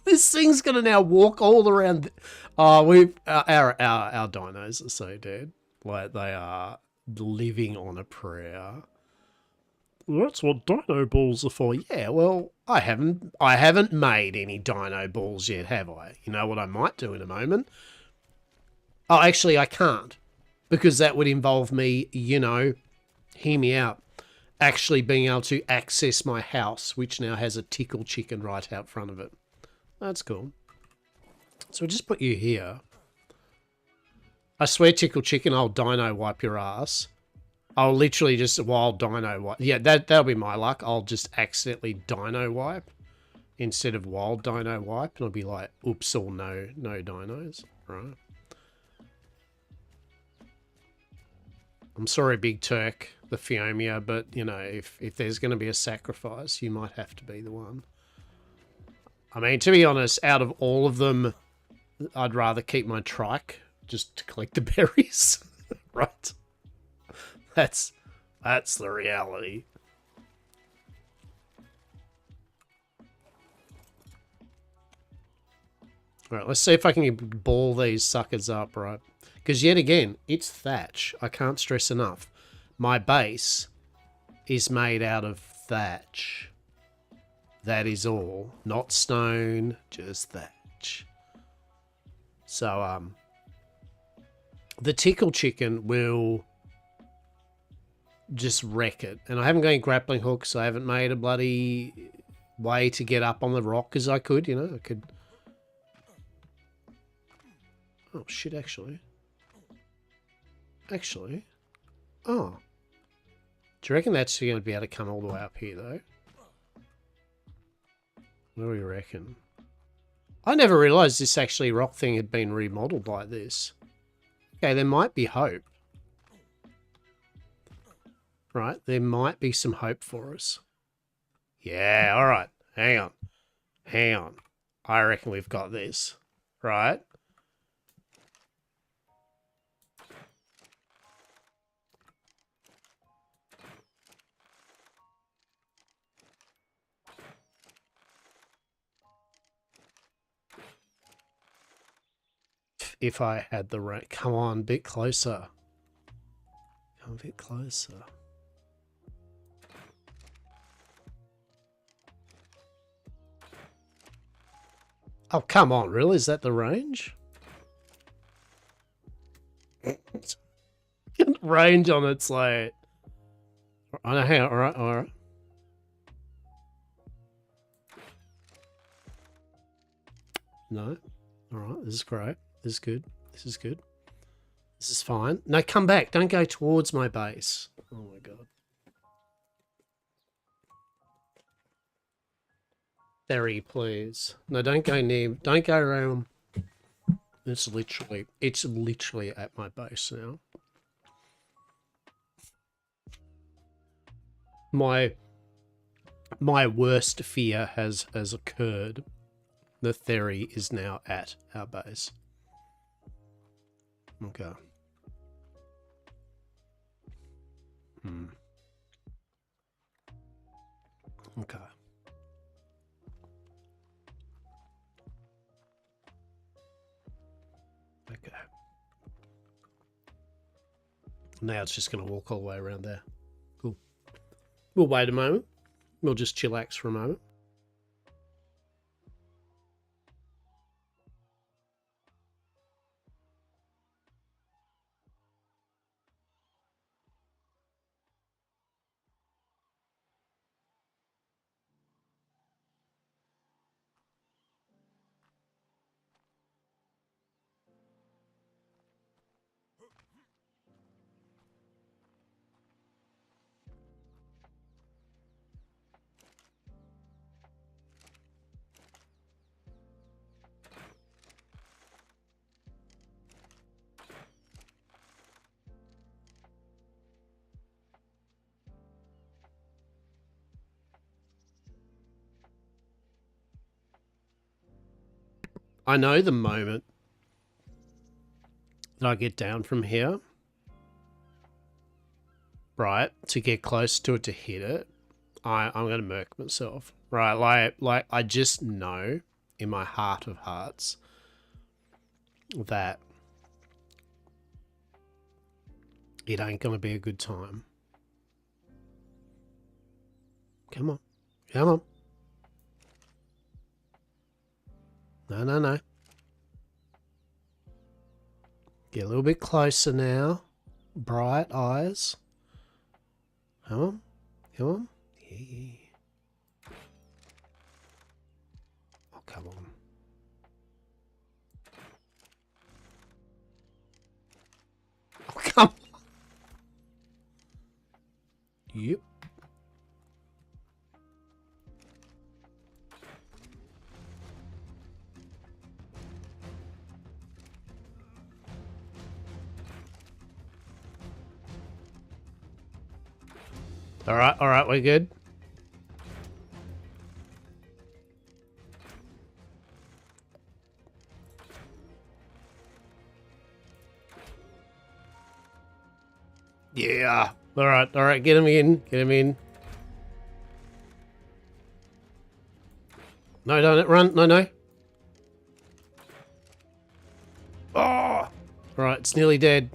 This thing's going to now walk all around. Oh, our dinos are so dead. Like, they are living on a prayer. That's what dino balls are for. Yeah, well, I haven't made any dino balls yet, have I? You know what I might do in a moment? Oh, actually, I can't. Because that would involve me, you know, hear me out, actually being able to access my house, which now has a Tickle Chicken right out front of it. That's cool. So we'll just put you here. I swear, Tickle Chicken, I'll dino wipe your ass. I'll literally just wild dino wipe. Yeah, that'll be my luck. I'll just accidentally dino wipe instead of wild dino wipe. And I'll be like, oops, or no dinos. Right. I'm sorry, Big Turk, the Phiomia, but, you know, if there's going to be a sacrifice, you might have to be the one. I mean, to be honest, out of all of them, I'd rather keep my trike just to collect the berries. Right? That's the reality. Alright, let's see if I can ball these suckers up, right? Because yet again, it's thatch. I can't stress enough. My base is made out of thatch. That is all. Not stone, just thatch. So, the Tickle Chicken will just wreck it. And I haven't got any grappling hooks. I haven't made a bloody way to get up on the rock as I could, you know. I could... Oh, shit, actually. Actually, oh, do you reckon that's going to be able to come all the way up here, though? What do you reckon? I never realised this actually rock thing had been remodeled like this. Okay, there might be hope. Right, there might be some hope for us. Yeah, alright, hang on. Hang on. I reckon we've got this. Right? If I had the right... Come on, a bit closer. Come a bit closer. Oh, come on, really? Is that the range? Range on its like... I know, hang on, alright. No. Alright, this is great. This is good. This is good. This is fine. No, come back. Don't go towards my base. Oh my god. Theory, please. No, don't go near. Don't go around. It's literally at my base now. My worst fear has occurred. The theory is now at our base. Okay. Okay. Okay. Now it's just going to walk all the way around there. Cool. We'll wait a moment. We'll just chillax for a moment. I know the moment that I get down from here, right, to get close to it to hit it, I'm going to murk myself, right? Like I just know in my heart of hearts that it ain't going to be a good time. Come on. Come on. No, no, no. Get a little bit closer now. Bright eyes. Come on. Come on. Yeah. Oh, come on. Oh, come on. Yep. All right, we're good. Yeah. All right, get him in. Get him in. No, don't run. No, no. Oh! All right, it's nearly dead.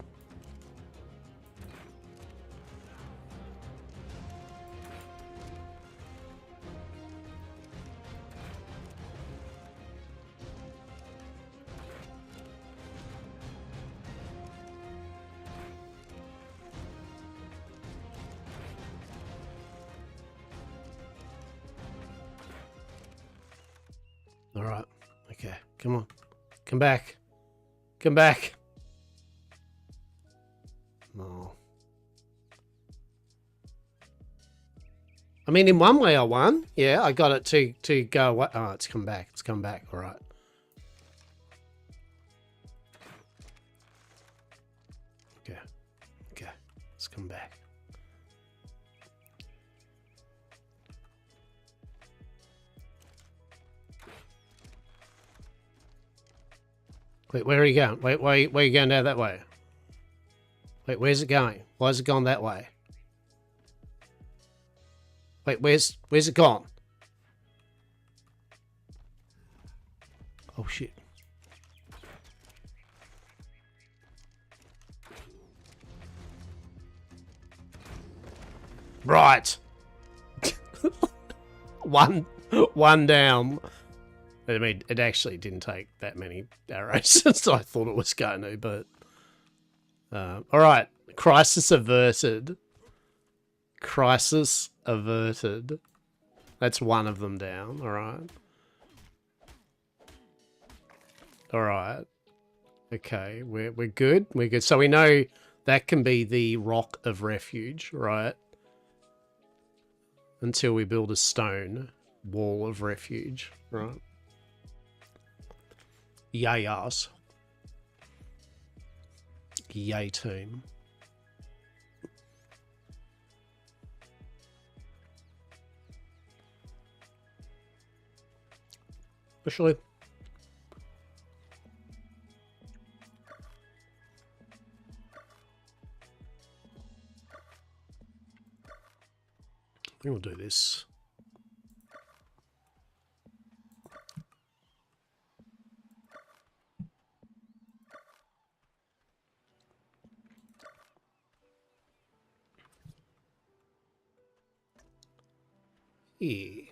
All right. Okay, come on. Come back. Come back. Oh. I mean, in one way I won. Yeah, I got it to go away. Oh, it's come back. It's come back. All right. Okay. Okay. Let's come back. Wait, where are you going? Wait, where are you going down that way? Wait, where's it going? Why is it gone that way? Wait, where's it gone? Oh shit. Right. one down. I mean, it actually didn't take that many arrows as I thought it was going to, but all right. Crisis averted. Crisis averted. That's one of them down. All right. All right. Okay, we're good. We're good. So we know that can be the rock of refuge, right? Until we build a stone wall of refuge, right? Yay-ass. Yay team. Officially. I think we'll do this. Yeah.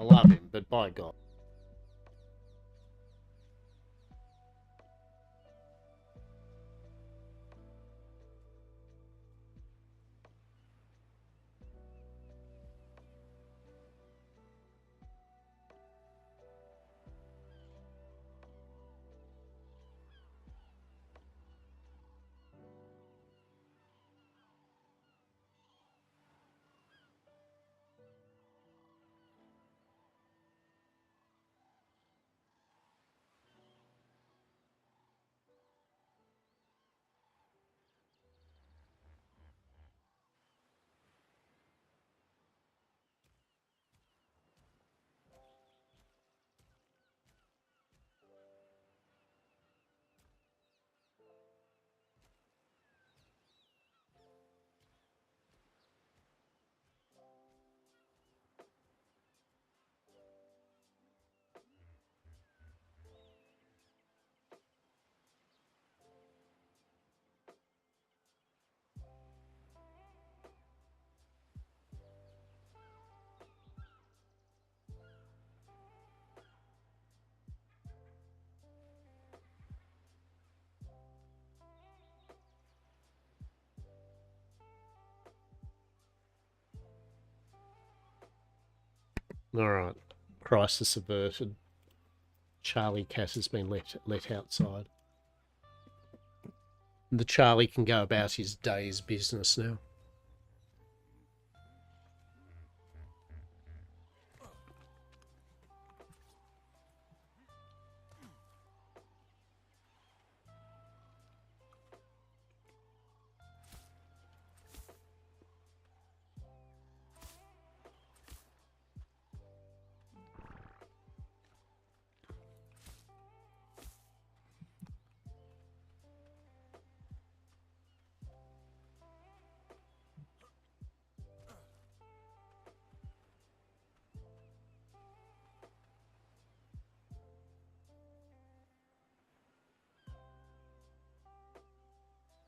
love him, but by God. Alright. Crisis averted. Charlie Cat has been let outside. The Charlie can go about his day's business now.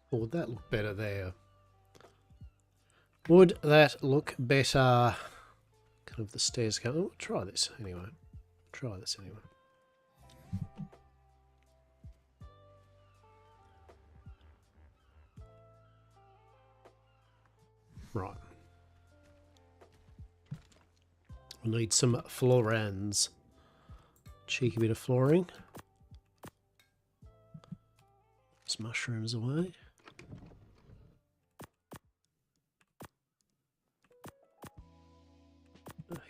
Or would that look better there? Would that look better? Kind of the stairs go. Oh, try this anyway. Try this anyway. Right. We'll need some florans. Cheeky bit of flooring. Those mushrooms away.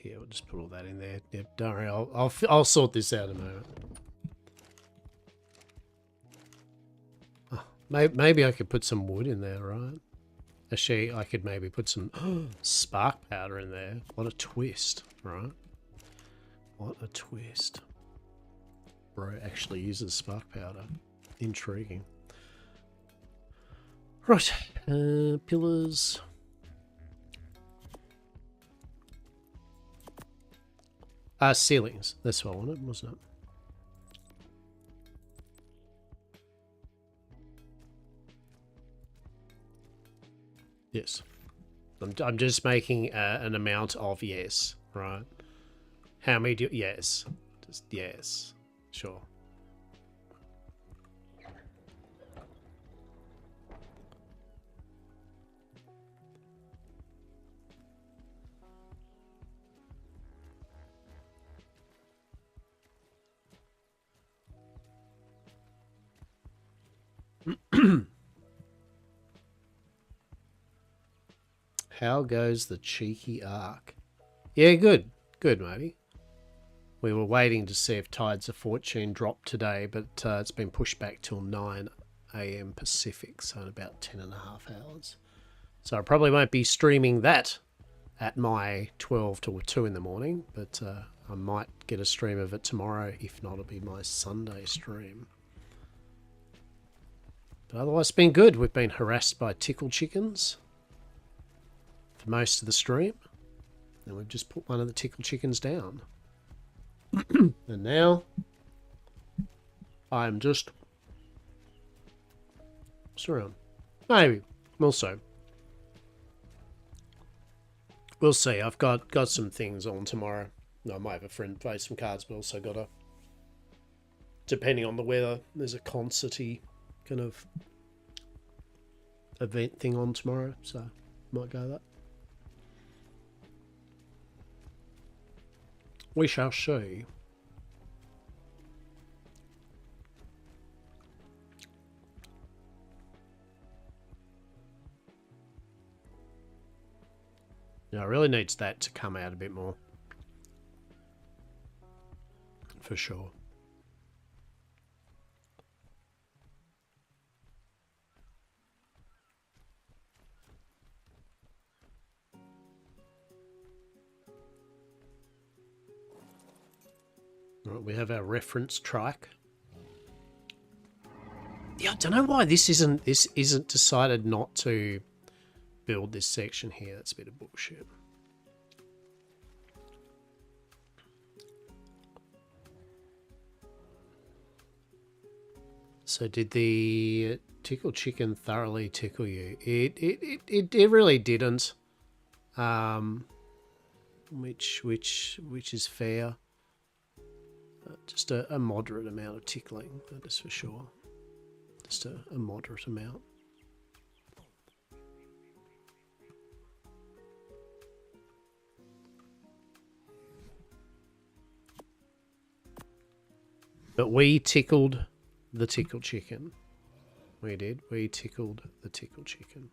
Here, we'll just put all that in there. Yep, don't worry, I'll sort this out in a moment. Oh, maybe I could put some wood in there, right? Actually, I could maybe put some spark powder in there. What a twist, right? What a twist. Bro actually uses spark powder. Intriguing. Right, pillars. Ceilings. That's what I wanted, wasn't it? Yes. I'm just making an amount of yes, right? How many do... Yes. Just yes. Sure. How goes the cheeky arc? Yeah, good. Good, matey. We were waiting to see if Tides of Fortune dropped today, but it's been pushed back till 9 AM Pacific, so in about 10.5 hours. So I probably won't be streaming that at my 12 to 2 in the morning, but I might get a stream of it tomorrow. If not, it'll be my Sunday stream. But otherwise, it's been good. We've been harassed by tickle chickens for most of the stream. And we've just put one of the tickle chickens down. And now, I'm just... What's around? Maybe. Also, we'll see. I've got some things on tomorrow. I might have a friend play some cards, but also got a, depending on the weather, there's a concerty kind of event thing on tomorrow, so might go that. We shall see. Yeah, it really needs that to come out a bit more. For sure. Right, we have our reference trike. Yeah, I don't know why this isn't decided not to build this section here. That's a bit of bullshit. So did the tickle chicken thoroughly tickle you? It really didn't. Which is fair. Just a moderate amount of tickling, that is for sure. Just a moderate amount. But we tickled the tickle chicken. We did. We tickled the tickle chicken.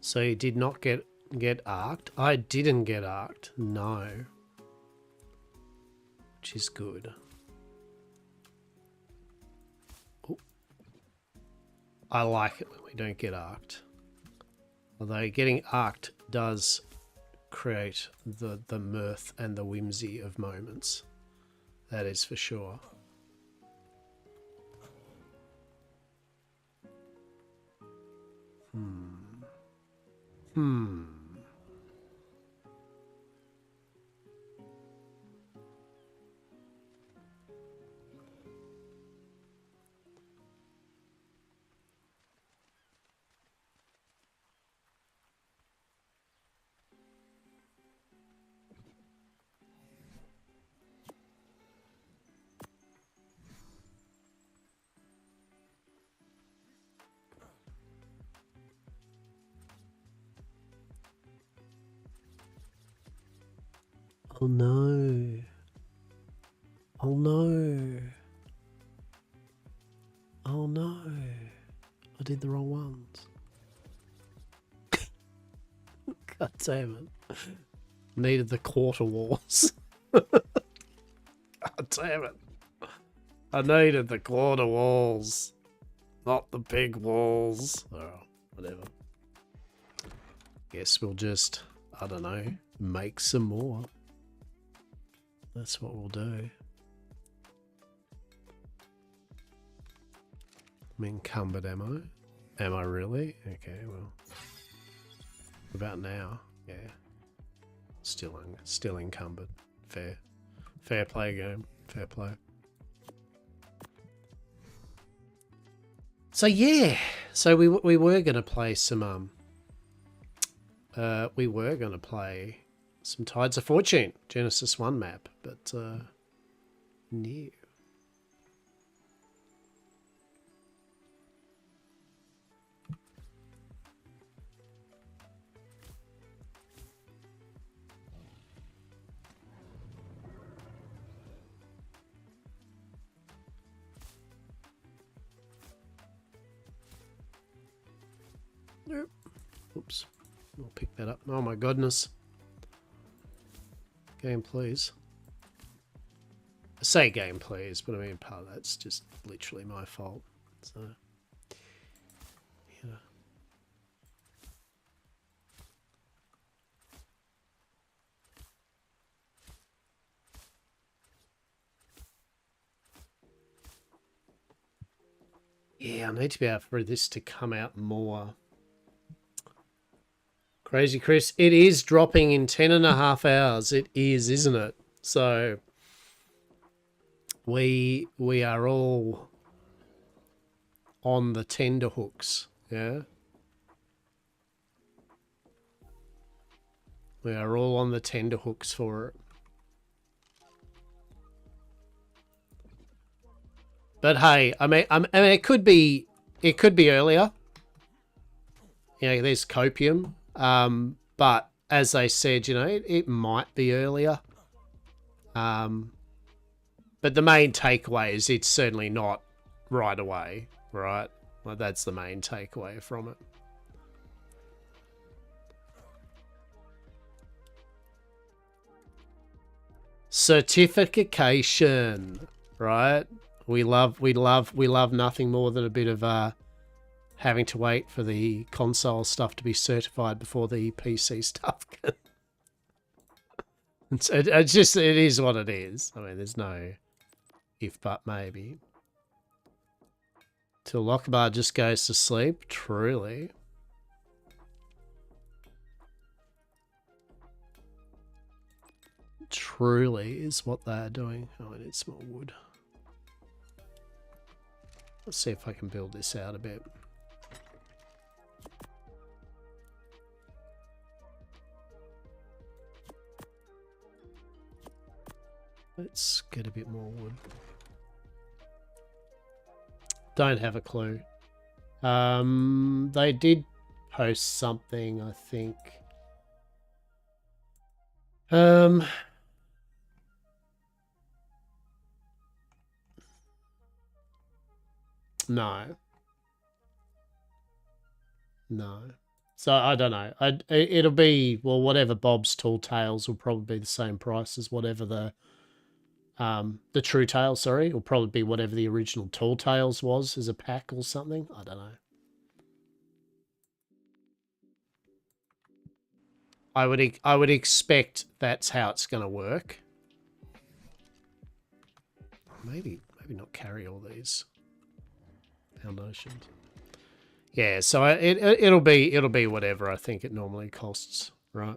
So you did not get arced? I didn't get arced. No. Which is good. Ooh. I like it when we don't get arced. Although getting arced does create the mirth and the whimsy of moments. That is for sure. Oh no. Oh no. Oh no. I did the wrong ones. God damn it. Needed the quarter walls. God damn it. I needed the quarter walls. Not the big walls. Oh, whatever. Guess we'll just, I don't know, make some more. That's what we'll do. I'm encumbered, am I? Am I really? Okay, well. About now, yeah. Still encumbered. Fair play game. Fair play. So yeah. So we were gonna play some we were gonna play some Tides of Fortune, Genesis 1 map, but no. Nope. Oops. I'll pick that up. Oh my goodness. Game please. I say game please, but I mean part of that's just literally my fault. So yeah. Yeah, I need to be able for this to come out more. Crazy Chris, it is dropping in 10.5 hours. It is, isn't it? So we are all on the tender hooks, yeah? We are all on the tender hooks for it. But hey, I mean, it could be earlier. You know, there's copium. But as they said, you know, it might be earlier. But the main takeaway is it's certainly not right away, right? Well, that's the main takeaway from it. Certification, right? We love nothing more than a bit of having to wait for the console stuff to be certified before the PC stuff can. It's just, it is what it is. I mean, there's no if but maybe. Till Lockbar just goes to sleep, truly. Truly is what they're doing. Oh, I need some more wood. Let's see if I can build this out a bit. Let's get a bit more wood. Don't have a clue. They did post something, I think. No. No. So I don't know. It'll be, well, whatever Bob's Tall Tales will probably be the same price as whatever the True Tales, sorry, will probably be whatever the original Tall Tales was as a pack or something. I don't know. I would expect that's how it's going to work. Maybe not carry all these foundations. Yeah, so it'll be whatever I think it normally costs, right?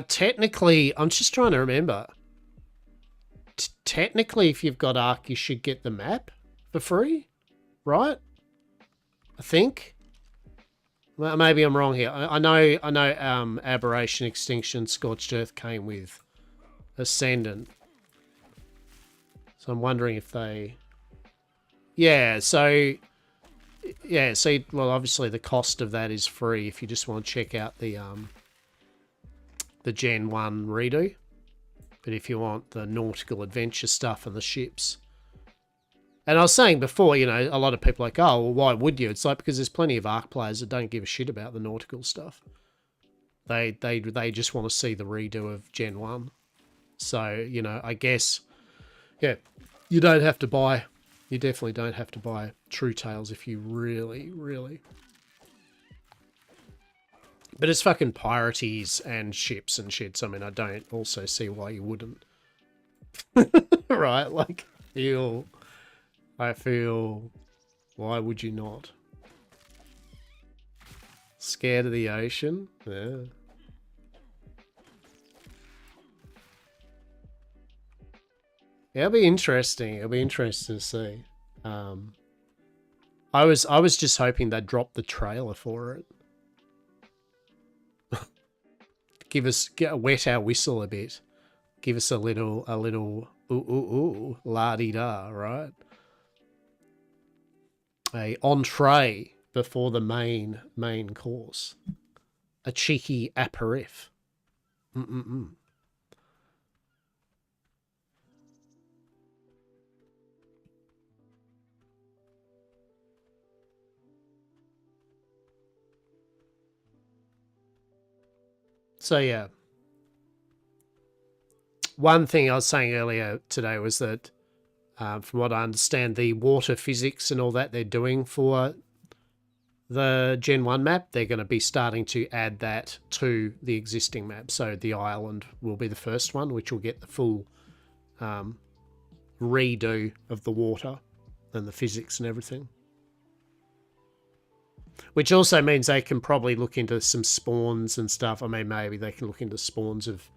Technically, I'm just trying to remember. Technically, if you've got Ark, you should get the map for free, right? I think. Well, maybe I'm wrong here. I know. Aberration, Extinction, Scorched Earth came with Ascendant, so I'm wondering if they. Yeah. So. Yeah. So well, obviously the cost of that is free if you just want to check out the Gen 1 redo. But if you want the nautical adventure stuff and the ships. And I was saying before, you know, a lot of people are like, oh, well, why would you? It's like, because there's plenty of Ark players that don't give a shit about the nautical stuff. They just want to see the redo of Gen 1. So, you know, I guess, yeah, you don't have to buy, you definitely don't have to buy True Tales if you really, really... But it's fucking pirates and ships and shit, so I mean, I don't also see why you wouldn't. Right? Like, I feel, why would you not? Scared of the ocean? Yeah. Yeah, it'll be interesting. It'll be interesting to see. I was just hoping they'd drop the trailer for it. Wet our whistle a bit. Give us a little ooh la-di-da, right? A entree before the main course. A cheeky aperitif. So yeah. One thing I was saying earlier today was that from what I understand, the water physics and all that they're doing for the Gen 1 map, they're going to be starting to add that to the existing map. So the island will be the first one, which will get the full, redo of the water and the physics and everything. Which also means they can probably look into some spawns and stuff. I mean, maybe they can look into spawns of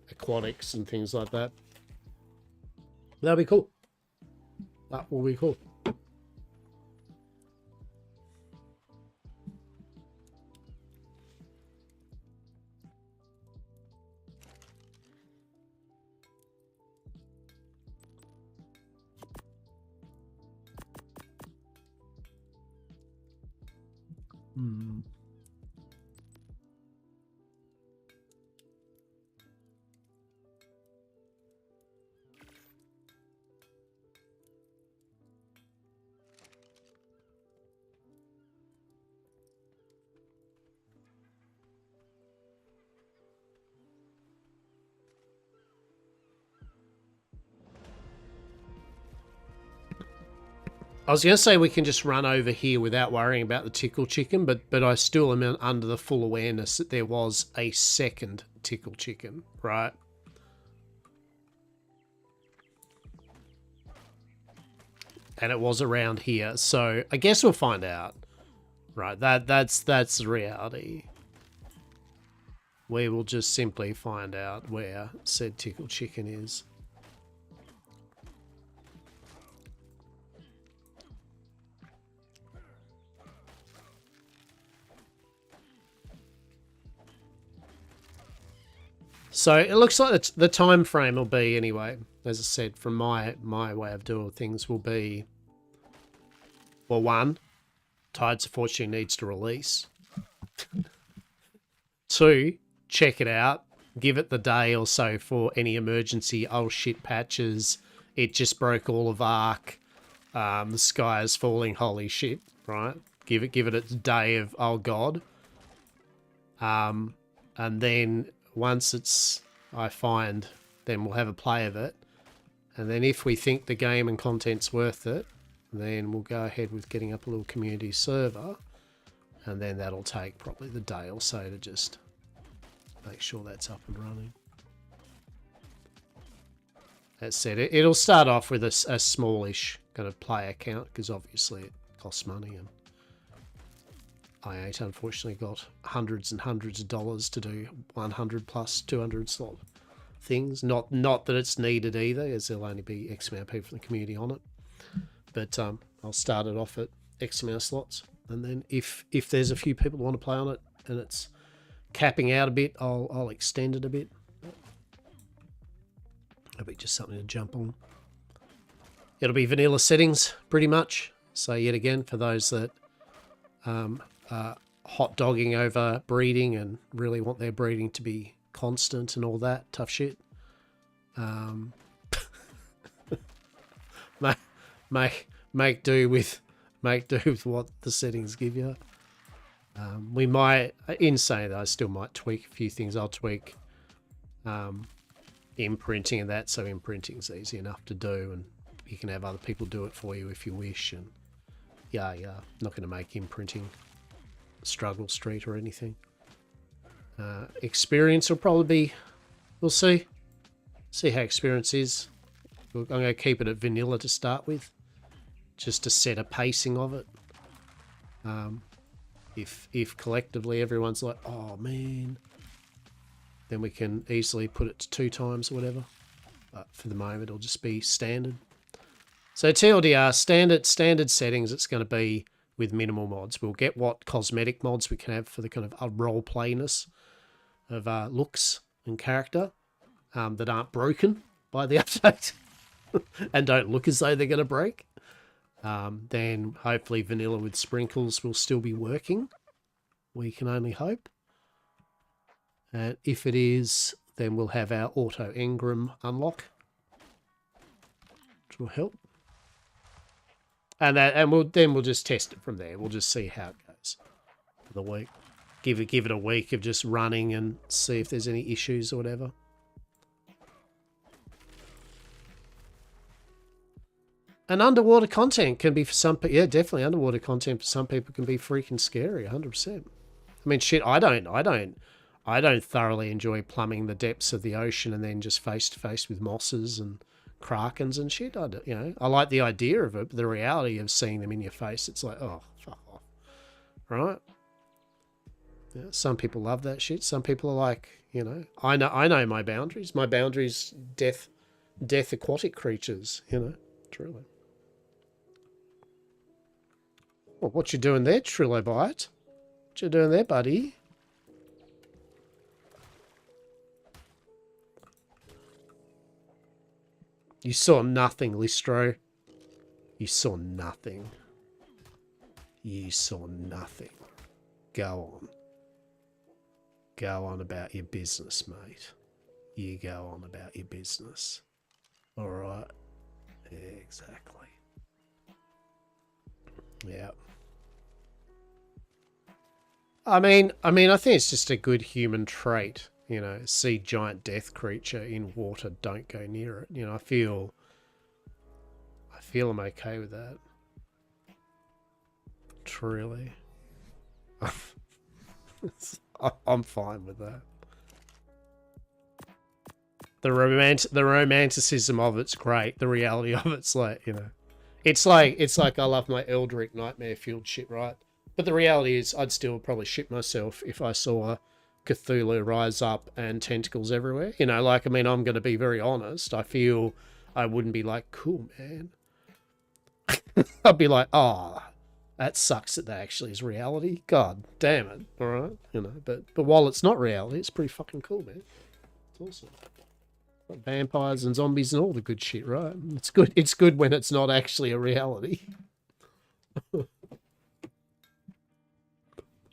aquatics and things like that. That'll be cool. That will be cool. I was going to say we can just run over here without worrying about the tickle chicken, but I still am under the full awareness that there was a second tickle chicken, right? And it was around here, so I guess we'll find out. Right, that's the reality. We will just simply find out where said tickle chicken is. So it looks like the time frame will be, anyway, as I said, from my way of doing things, will be, well, 1, Tides of Fortune needs to release. 2, check it out, give it the day or so for any emergency, oh shit patches, it just broke all of Ark, the sky is falling, holy shit, right? Give it its day of, oh god. And then once I find, then we'll have a play of it. And then if we think the game and content's worth it, then we'll go ahead with getting up a little community server. And then that'll take probably the day or so to just make sure that's up and running. That said, it'll start off with a smallish kind of player count, because obviously it costs money, and I8 unfortunately got hundreds and hundreds of dollars to do 100 plus 200 slot things. Not that it's needed either, as there'll only be X amount of people from the community on it. But I'll start it off at X amount of slots, and then if there's a few people who want to play on it and it's capping out a bit, I'll extend it a bit. It'll be just something to jump on. It'll be vanilla settings pretty much. So yet again, for those that hot dogging over breeding and really want their breeding to be constant and all that tough shit, make do with what the settings give you. We might, in saying that, I still might tweak a few things. I'll tweak imprinting and that, so imprinting's easy enough to do, and you can have other people do it for you if you wish. And yeah, not going to make imprinting struggle street or anything. Experience will probably be, we'll see how experience is. I'm going to keep it at vanilla to start with, just to set a pacing of it. If collectively everyone's like, oh man, then we can easily put it to 2 times or whatever. But for the moment, it'll just be standard. So TLDR, standard settings, it's going to be with minimal mods. We'll get what cosmetic mods we can have for the kind of role playness of looks and character that aren't broken by the update and don't look as though they're going to break. Then hopefully vanilla with sprinkles will still be working. We can only hope. And if it is, then we'll have our auto engram unlock, which will help. And we'll just test it from there. We'll just see how it goes for the week. Give it a week of just running and see if there's any issues or whatever. And underwater content can be for some people, yeah, definitely underwater content for some people can be freaking scary, 100%. I mean, shit, I don't thoroughly enjoy plumbing the depths of the ocean and then just face to face with mosses and krakens and shit. I like the idea of it, but the reality of seeing them in your face, it's like, oh, fuck off, right? Yeah, some people love that shit. Some people are like, I know my boundaries. My boundaries, death aquatic creatures, truly. Well, what you doing there, Trilobite? What you doing there, buddy? You saw nothing, Listro. You saw nothing. You saw nothing. Go on. Go on about your business, mate. You go on about your business. All right. Exactly. Yeah. I mean, I think it's just a good human trait. See giant death creature in water, don't go near it. I feel I'm okay with that. Truly. I'm fine with that. The romanticism of it's great. The reality of it's like, it's like I love my Eldritch nightmare fueled shit, right? But the reality is I'd still probably shit myself if I saw Cthulhu rise up and tentacles everywhere. I'm going to be very honest. I feel I wouldn't be like, cool, man. I'd be like, oh, that sucks that actually is reality. God damn it. All right. But while it's not reality, it's pretty fucking cool, man. It's awesome. Like vampires and zombies and all the good shit, right? It's good. It's good when it's not actually a reality.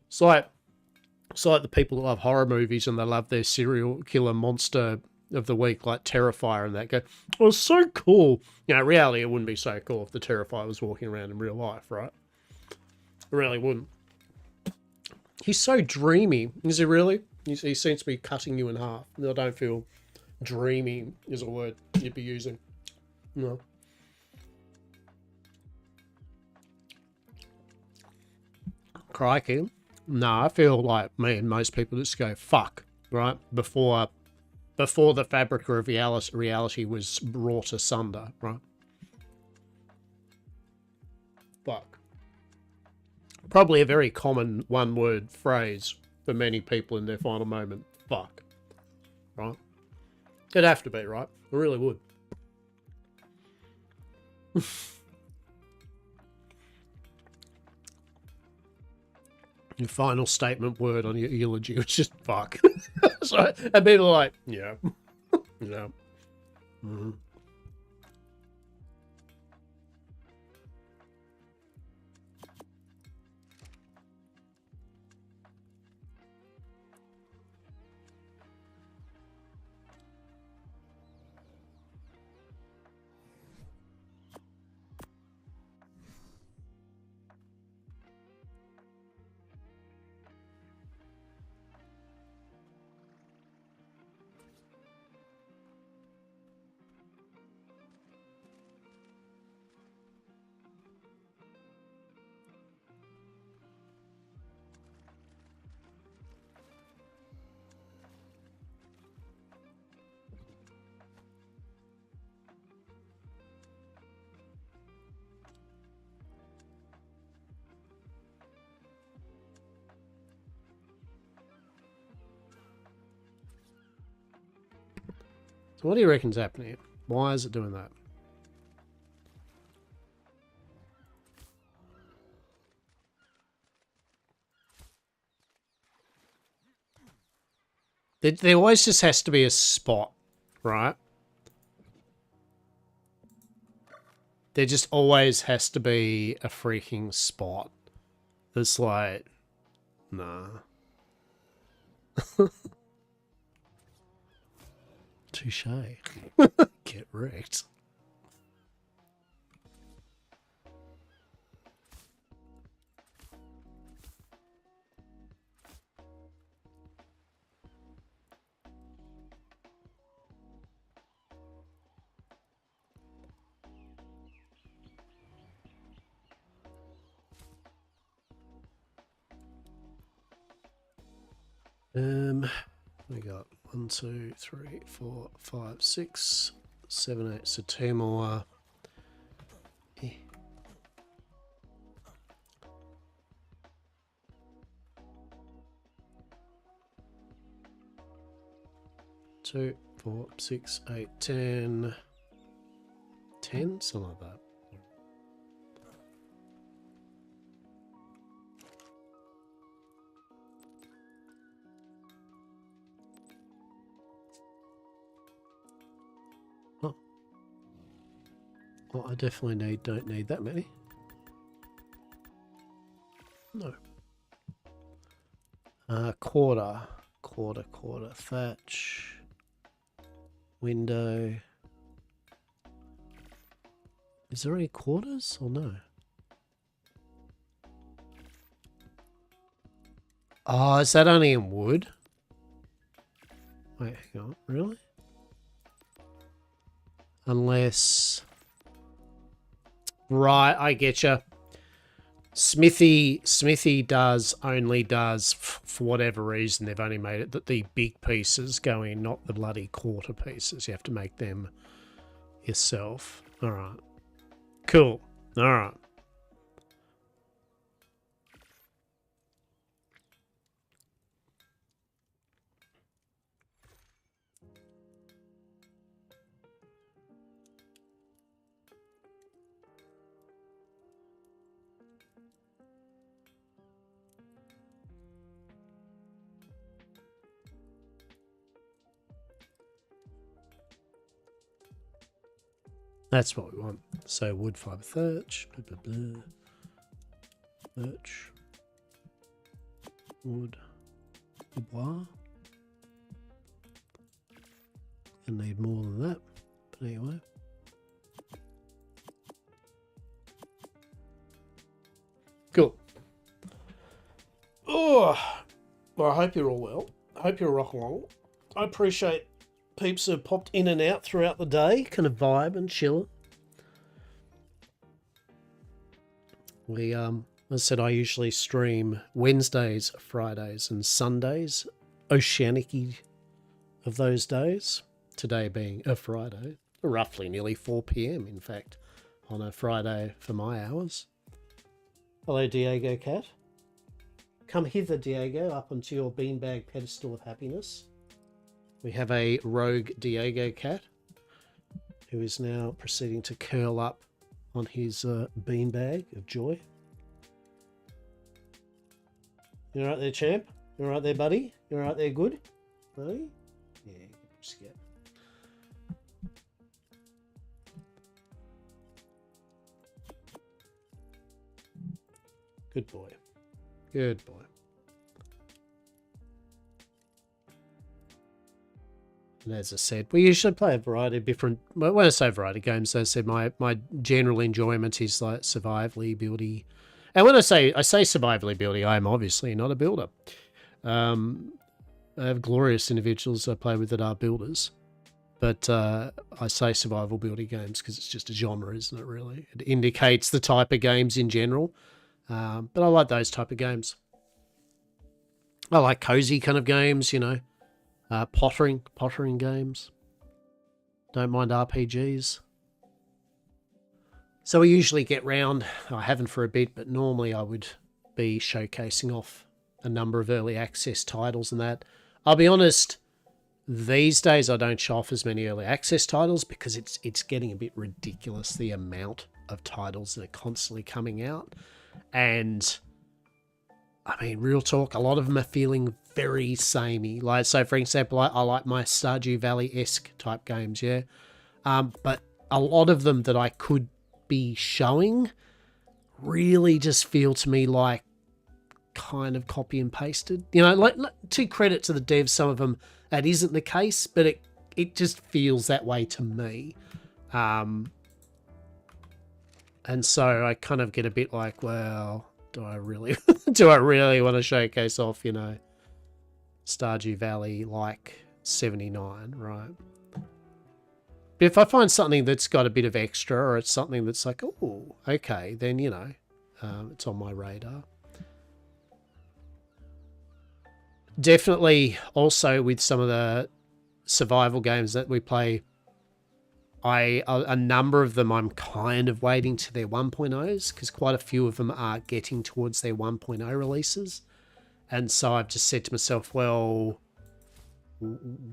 It's like the people that love horror movies and they love their serial killer monster of the week, like Terrifier, and that go, oh, it's so cool. Reality, it wouldn't be so cool if the Terrifier was walking around in real life, right? It really wouldn't. He's so dreamy. Is he really? He seems to be cutting you in half. I don't feel dreamy is a word you'd be using. No. Crikey. No, I feel like me and most people just go, fuck, right? Before the fabric of reality was brought asunder, right? Fuck. Probably a very common one-word phrase for many people in their final moment. Fuck. Right? It'd have to be, right? It really would. Your final statement word on your eulogy was just fuck. So, and people are like, yeah. Yeah. Mm-hmm. So what do you reckon's happening here? Why is it doing that? There always just has to be a spot, right? There just always has to be a freaking spot that's like, nah. Touche. Get wrecked. We got 1, 2, 3, 4, 5, 6, 7, 8. So 2 more. Eh. 2, 4, 6, 8, 10. 10? Something like that. Oh. Well, I definitely don't need that many. No. Quarter. Thatch. Window. Is there any quarters or no? Oh, is that only in wood? Wait, hang on. Really? Unless... Right, I get you. Smithy only does, for whatever reason, they've only made it that the big pieces go in, not the bloody quarter pieces. You have to make them yourself. All right. Cool. All right. That's what we want. So wood, fibre, thatch, blah, blah, blah. Thatch, wood, bois. I need more than that, but anyway. Cool. Oh, well, I hope you're all well. I hope you're rocking along. I appreciate peeps who have popped in and out throughout the day, kind of vibe and chilling. We, as I said, I usually stream Wednesdays, Fridays, and Sundays, oceanic-y of those days. Today being a Friday, roughly nearly 4 p.m. in fact, on a Friday for my hours. Hello, Diego Cat. Come hither, Diego, up onto your beanbag pedestal of happiness. We have a rogue Diego Cat who is now proceeding to curl up on his beanbag of joy. You alright there, champ? You alright there, buddy? You alright there, good? Buddy? Yeah, just get. Good boy. Good boy. And as I said, we usually play a variety of different... When I say variety of games, as I said, my general enjoyment is like survivally, buildy. And when I say survivally buildy, I am obviously not a builder. I have glorious individuals I play with that are builders. But I say survival buildy games because it's just a genre, isn't it, really? It indicates the type of games in general. But I like those type of games. I like cozy kind of games, you know. Pottering games. Don't mind RPGs. So we usually get round, I haven't for a bit, but normally I would be showcasing off a number of early access titles and that. I'll be honest, these days I don't show off as many early access titles because it's getting a bit ridiculous, the amount of titles that are constantly coming out. And I mean, real talk, a lot of them are feeling very samey. Like, so for example, I like my Stardew Valley-esque type games, yeah. But a lot of them that I could be showing really just feel to me like kind of copy and pasted. You know, like to credit to the devs, some of them that isn't the case, but it just feels that way to me. And so I kind of get a bit like, well, do I really want to showcase off, you know, Stardew Valley like 79, right? But if I find something that's got a bit of extra, or it's something that's like, oh, okay, then, you know, it's on my radar. Definitely also with some of the survival games that we play, a number of them I'm kind of waiting to their 1.0s because quite a few of them are getting towards their 1.0 releases. And so I've just said to myself, well,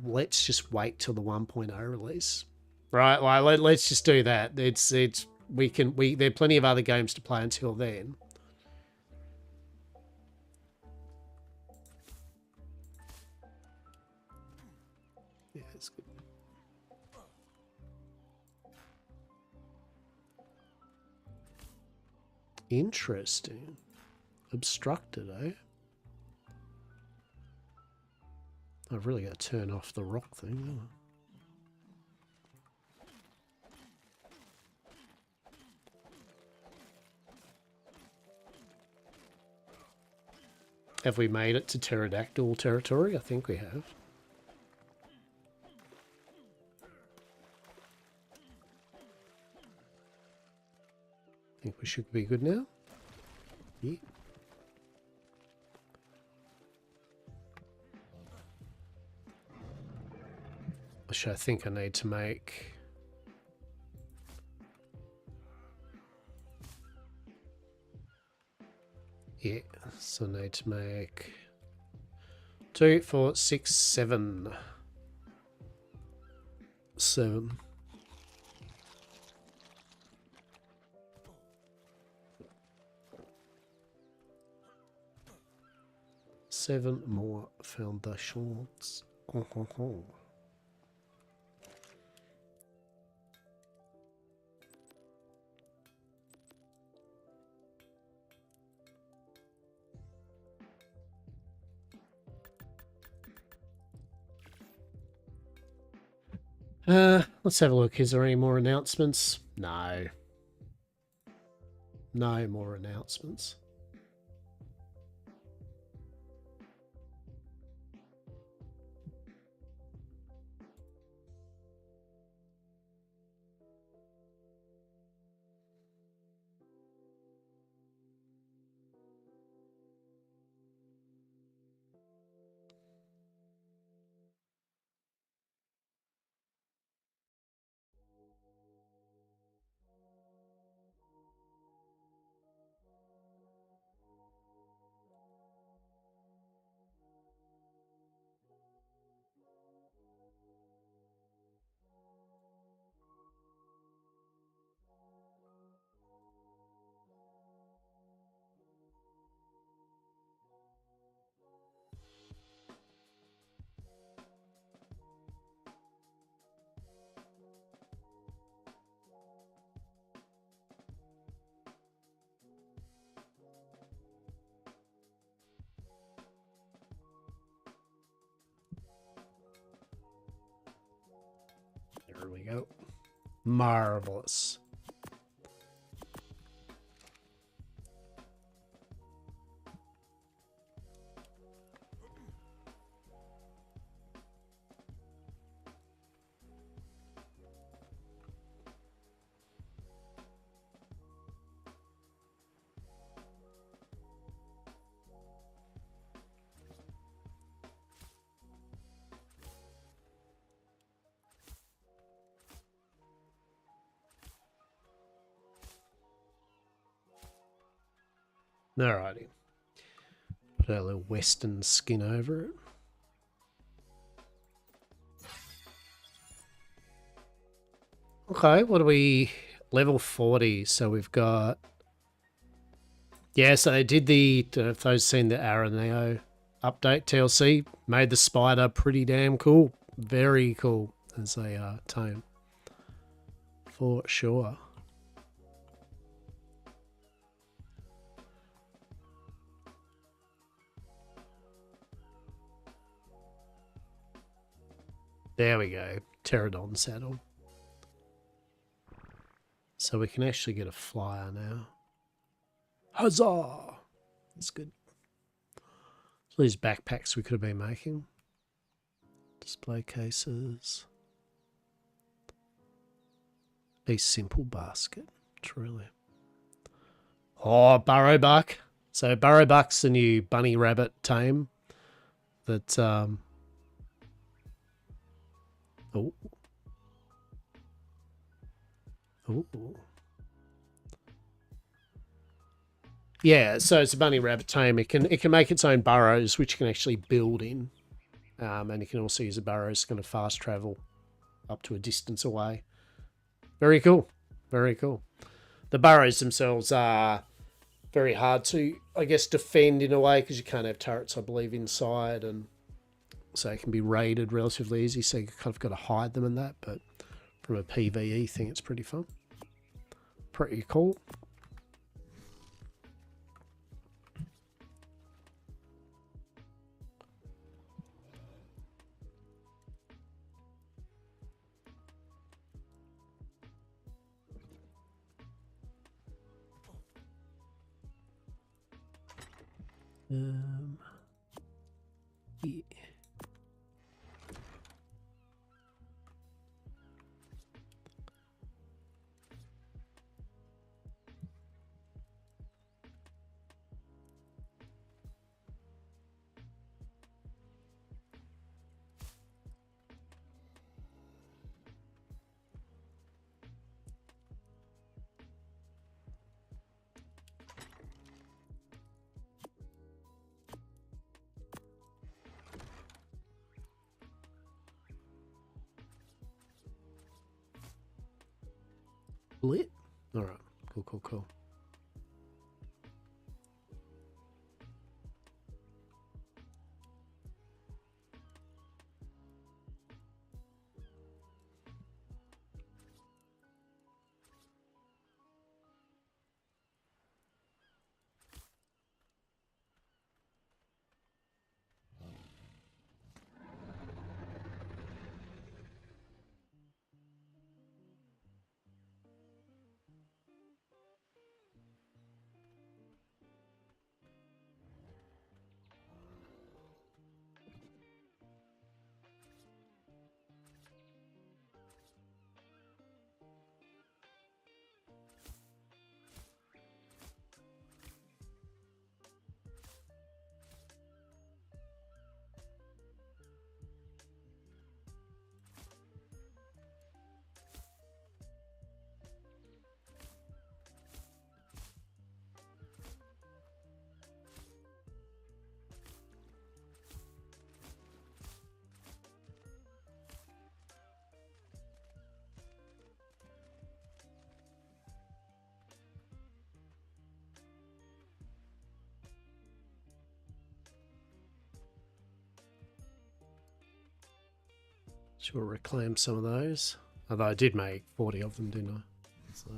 let's just wait till the 1.0 release. Right? Like, let's just do that. There are plenty of other games to play until then. Yeah, it's good. Interesting. Obstructed, eh? I've really got to turn off the rock thing, don't I? Have we made it to pterodactyl territory? I think we have. I think we should be good now. Yeah. Which I think I need to make... Yeah, so I need to make 2, 4, 6, 7. 7. Seven more foundations. Let's have a look. Is there any more announcements? No. No more announcements. There we go. Marvelous. Alrighty. Put a little western skin over it. Okay, what are we? Level 40. So we've got... Yeah, so they did the... If those seen the Araneo update TLC, made the spider pretty damn cool. Very cool as a tame. For sure. There we go. Pterodon saddle. So we can actually get a flyer now. Huzzah! That's good. So these backpacks we could have been making. Display cases. A simple basket. Truly. Oh, Burrowbuck. So Burrowbuck's the new bunny rabbit tame that oh, Ooh. Yeah, so it's a bunny rabbit tame. It can make its own burrows, which you can actually build in. And you can also use the burrows to kind of fast travel up to a distance away. Very cool. Very cool. The burrows themselves are very hard to, I guess, defend in a way because you can't have turrets, I believe, inside, and so it can be raided relatively easy. So you kind of got to hide them and that. But from a PvE thing, it's pretty fun. Pretty cool. Yeah. Lit. All right. Cool, cool, cool. Should we reclaim some of those? Although I did make 40 of them, didn't I? So.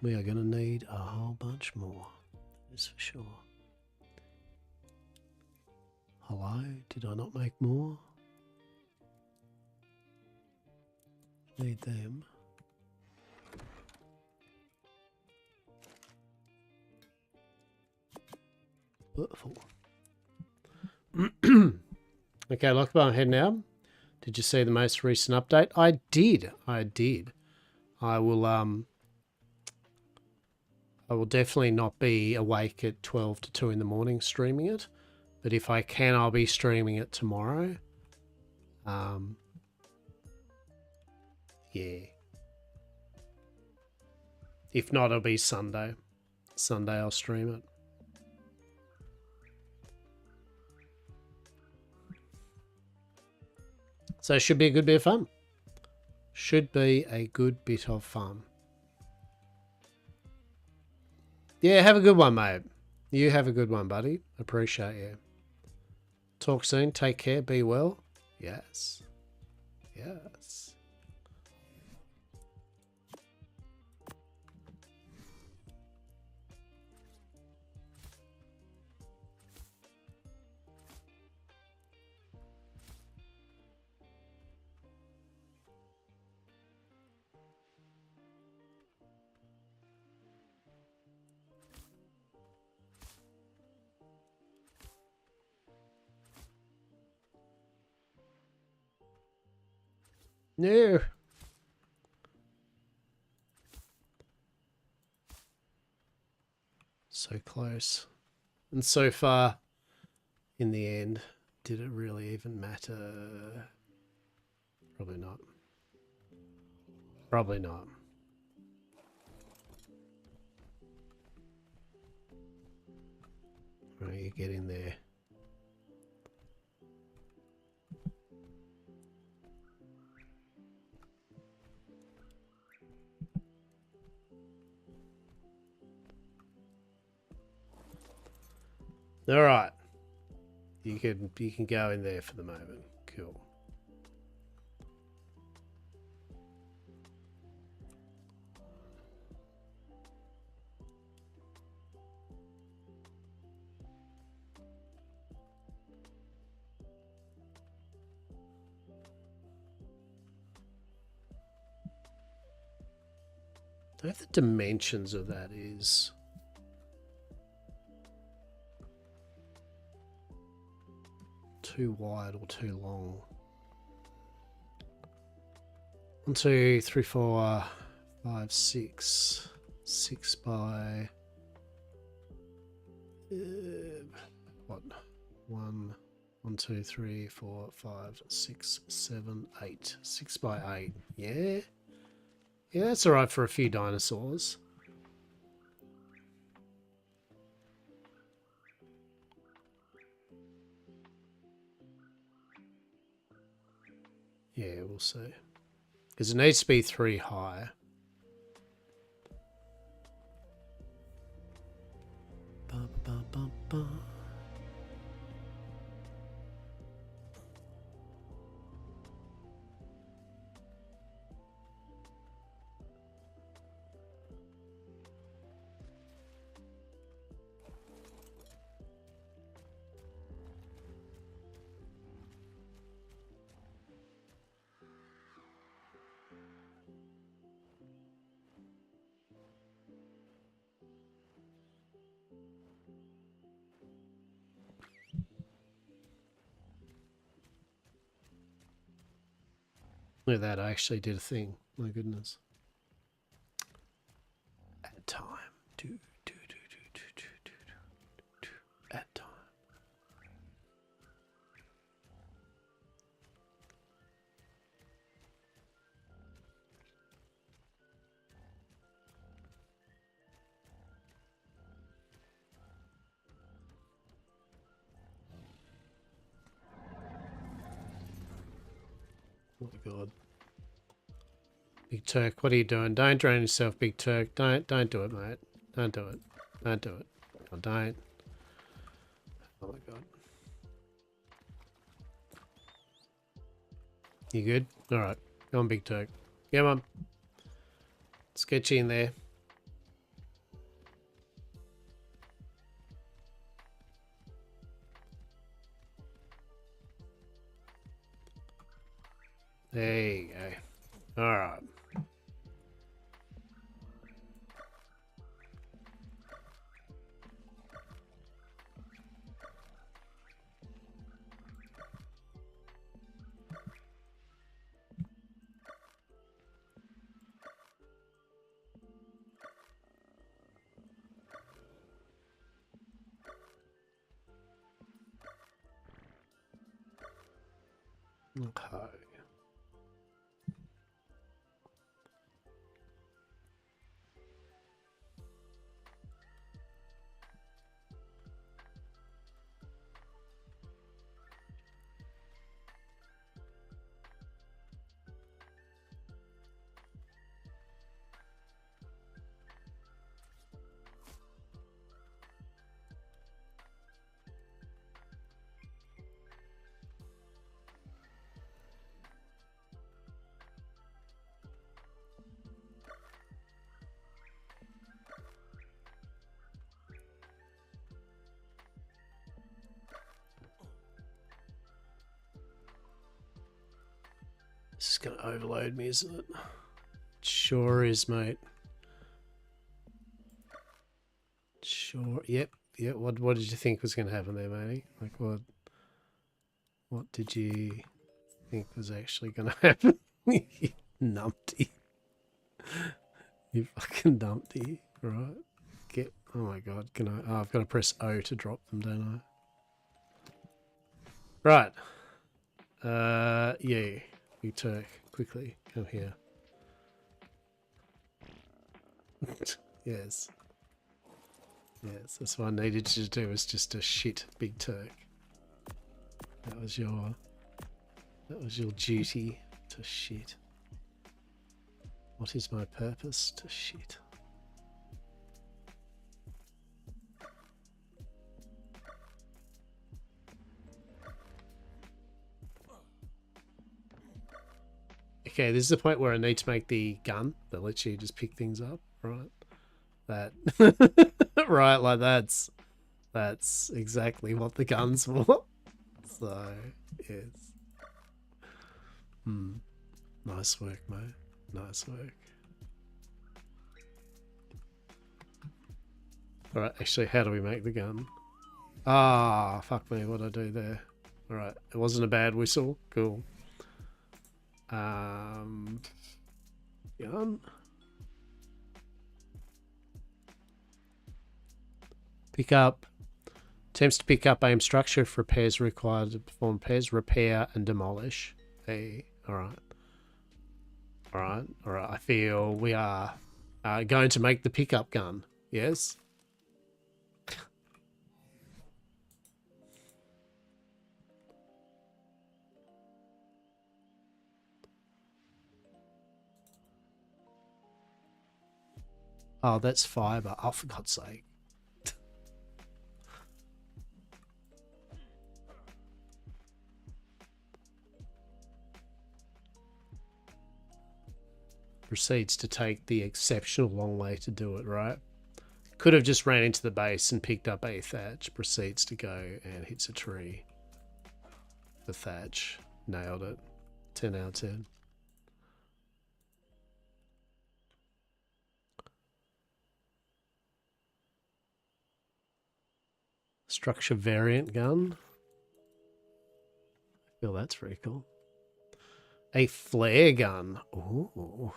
We are going to need a whole bunch more. That's for sure. Hello? Did I not make more? Need them. Beautiful. Okay, Lockbar, I'm heading out. Did you see the most recent update? I did. I will definitely not be awake at 12 to 2 in the morning streaming it. But if I can, I'll be streaming it tomorrow. Yeah. If not, it'll be Sunday. Sunday I'll stream it. So it should be a good bit of fun. Should be a good bit of fun. Yeah, have a good one, mate. You have a good one, buddy. Appreciate you. Talk soon. Take care. Be well. Yes. Yes. No. So close. And so far in the end. did it really even matter? Probably not. Probably not. Right, you get in there. All right. You can go in there for the moment. Cool. I don't know if the dimensions of that is too wide or too long. 1, 2, 3, 4, 5, 6. 6 by what? 1, 2, 3, 4, 5, 6, 7, 8. 6 by 8. Yeah. Yeah, that's alright for a few dinosaurs. Yeah, we'll see. Because it needs to be 3 high. Ba, ba, ba, ba. Look at that, I actually did a thing. My goodness. Add time. Add time. Oh my god. Big Turk, what are you doing? Don't drown yourself, Big Turk. Don't do it, mate. Don't do it. Don't do it. Oh, don't. Oh my god. You good? Alright. Go on, Big Turk. Come on. Let's get you in there. There you go. Alright. Okay. This is going to overload me, isn't it? Sure is, mate. Sure. Yep. Yep. What did you think was going to happen there, matey? Like what did you think was actually going to happen? You numpty. You fucking numpty. Right. Get. Oh my god. Can I? Oh, I've got to press O to drop them, don't I? Right. Yeah. Big Turk. Quickly. Come here. Yes. Yes. That's what I needed you to do, was just a shit Big Turk. That was your duty to shit. What is my purpose? To shit. Okay, this is the point where I need to make the gun that lets you just pick things up, right? That right, like that's exactly what the gun's for. So yes. Nice work, mate. Nice work. Alright, actually, how do we make the gun? Ah, fuck me, what'd I do there? Alright, it wasn't a bad whistle. Cool. Gun. Pick up. Attempts to pick up aim structure if repairs required to perform repairs, repair, and demolish. Hey, alright. Alright, alright. I feel we are going to make the pickup gun. Yes? Oh, that's fiber. Oh, for God's sake. Proceeds to take the exceptional long way to do it, right? Could have just ran into the base and picked up a thatch. Proceeds to go and hits a tree. The thatch. Nailed it. 10 out of 10. Structure variant gun. I feel that's pretty cool. A flare gun. Ooh.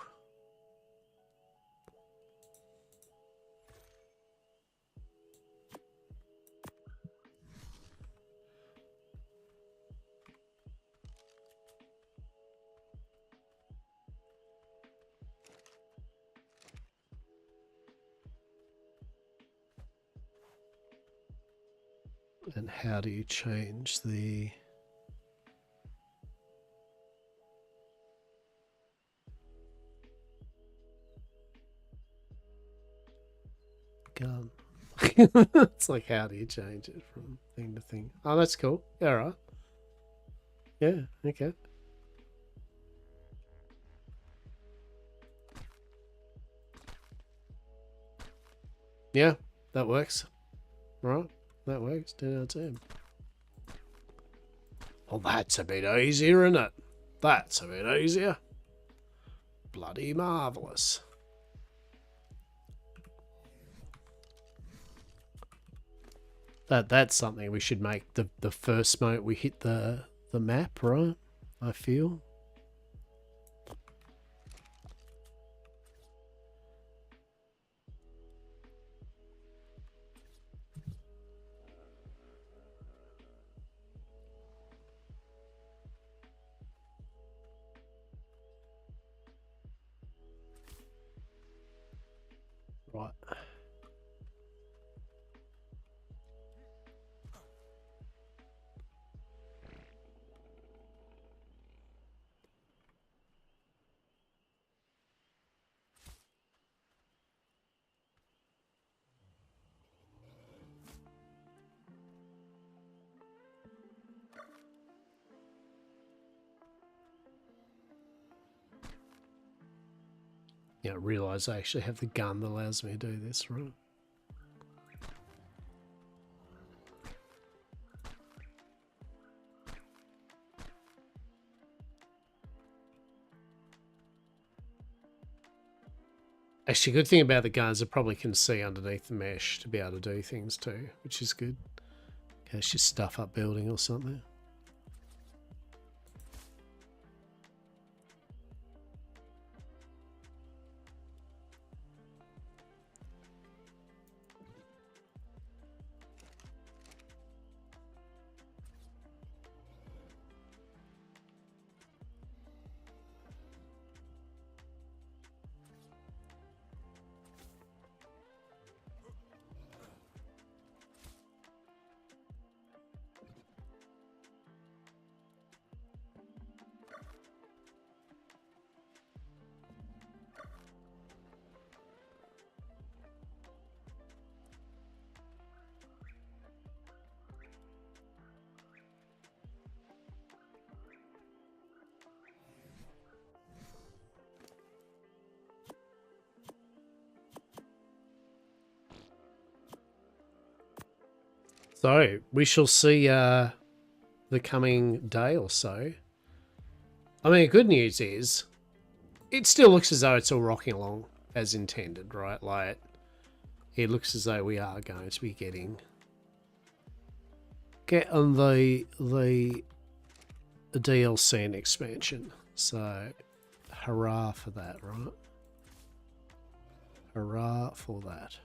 And how do you change the gun? It's like, how do you change it from thing to thing? Oh, that's cool. Yeah, all right. Yeah, okay. Yeah, that works. Right, that works. 10 out of 10. Well, that's a bit easier, isn't it? That's a bit easier. Bloody marvellous. That's something we should make the first moment we hit the map, right? I feel. Right. Yeah, I realise I actually have the gun that allows me to do this, right? Actually, good thing about the guns, I probably can see underneath the mesh to be able to do things too, which is good. In case you stuff up building or something. So we shall see the coming day or so. I mean, the good news is it still looks as though it's all rocking along as intended, right? Like, it looks as though we are going to be getting the DLC and expansion. So, hurrah for that, right? Hurrah for that.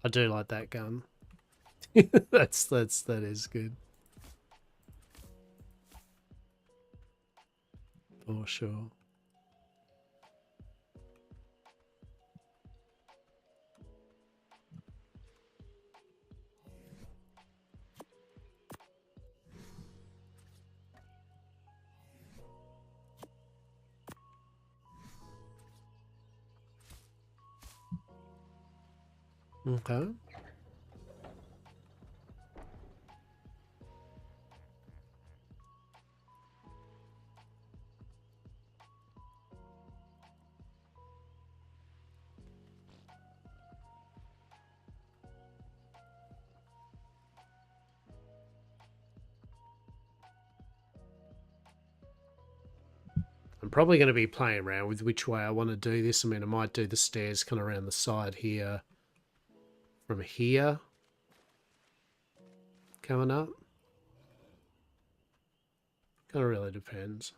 I do like that gun. that is good. For sure. Okay. I'm probably going to be playing around with which way I want to do this. I mean, I might do the stairs kind of around the side here. From here. Coming up. Kind of really depends.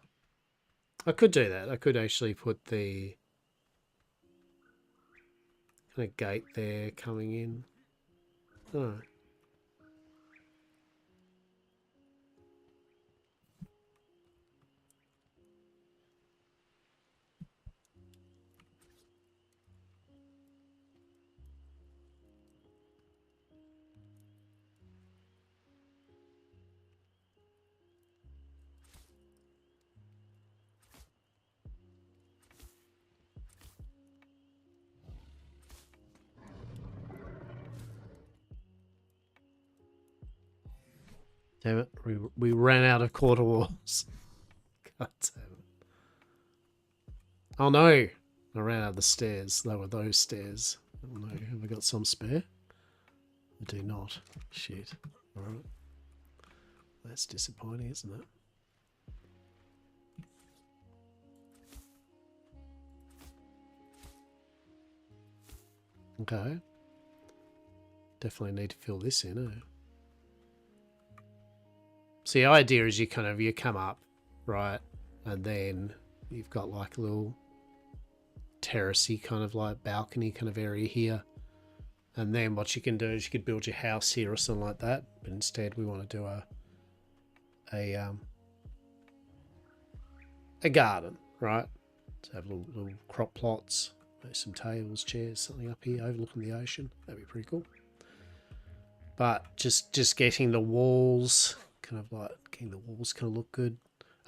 I could do that. I could actually put the kind of gate there coming in. Oh. Damn it, we ran out of quarter walls. God damn it. Oh no, I ran out of the stairs. They were those stairs. Oh no, have I got some spare? I do not. Shit. Alright. That's disappointing, isn't it? Okay. Definitely need to fill this in, eh? So the idea is you come up, right? And then you've got like a little terracey kind of like balcony kind of area here. And then what you can do is you could build your house here or something like that. But instead we want to do a garden, right? So have little crop plots, maybe some tables, chairs, something up here overlooking the ocean. That'd be pretty cool. But just getting the walls kind of look good.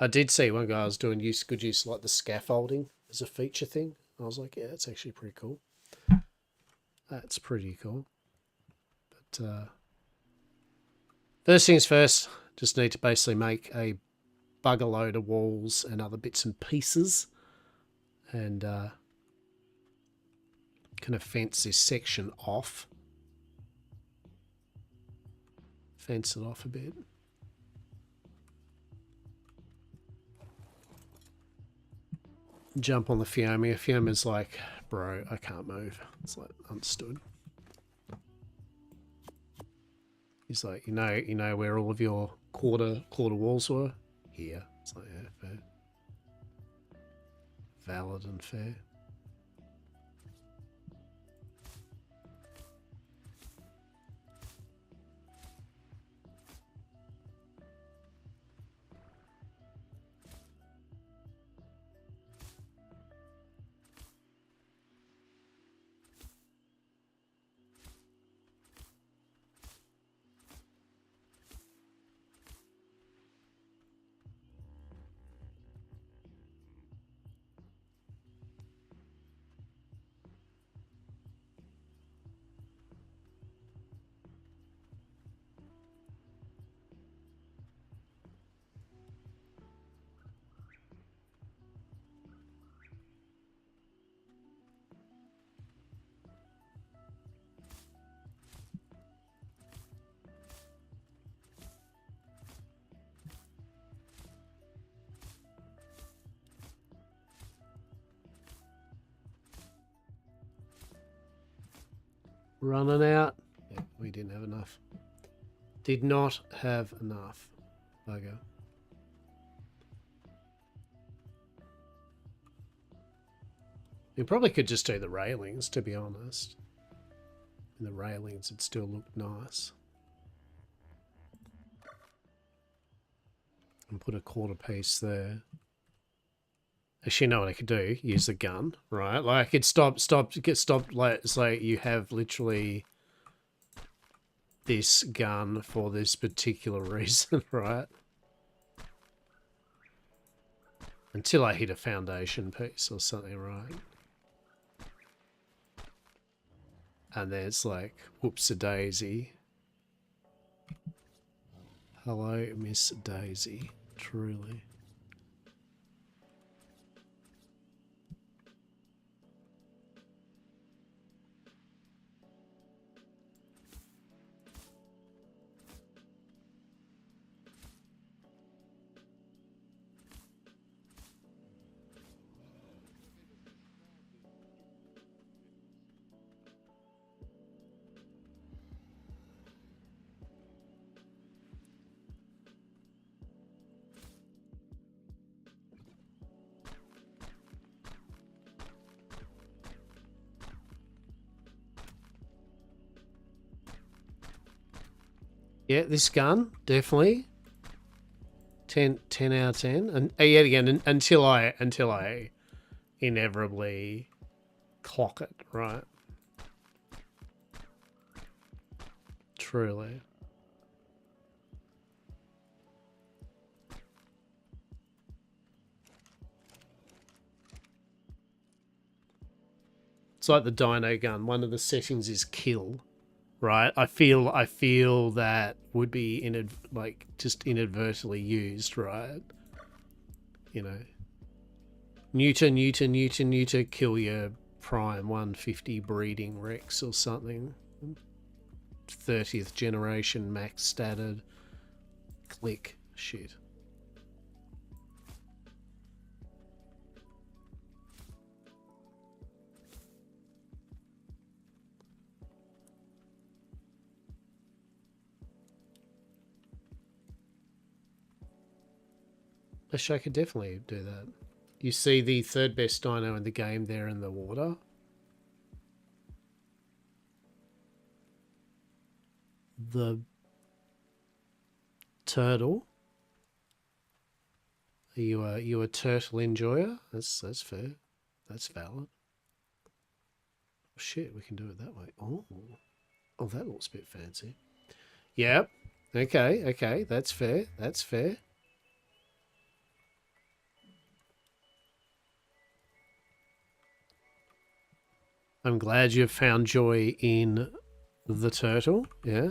I did see one guy was doing good use like the scaffolding as a feature thing. I was like, yeah, that's actually pretty cool. That's pretty cool. But first things first, just need to basically make a bugger load of walls and other bits and pieces, and kind of fence this section off. Fence it off a bit. jump on the Fiume. Fiume's like, bro, I can't move. It's like, understood. He's like, you know where all of your quarter walls were? Here. It's like, yeah, fair. Valid and fair. Running out. Yeah, we didn't have enough. Did not have enough. Bugger. We probably could just do the railings, to be honest. And the railings would still look nice. And put a quarter piece there. Actually, you know what I could do? Use the gun, right? Like, I could stop, like, so you have literally this gun for this particular reason, right? Until I hit a foundation piece or something, right? And then it's like, whoops-a-daisy. Hello, Miss Daisy. Truly. Yeah, this gun, definitely. 10 out of 10. And yet again, until I inevitably clock it, right? Truly. It's like the dino gun. One of the settings is kill, right? I feel that would be just inadvertently used, right? You know, neuter, kill your prime 150 breeding Rex or something. 30th generation max statted. Click. Shit. Actually, I could definitely do that. You see the third best dino in the game there in the water? The turtle. Are you a turtle enjoyer? That's fair. That's valid. Oh, shit, we can do it that way. Oh, that looks a bit fancy. Yep. Okay. That's fair. That's fair. I'm glad you've found joy in the turtle. Yeah.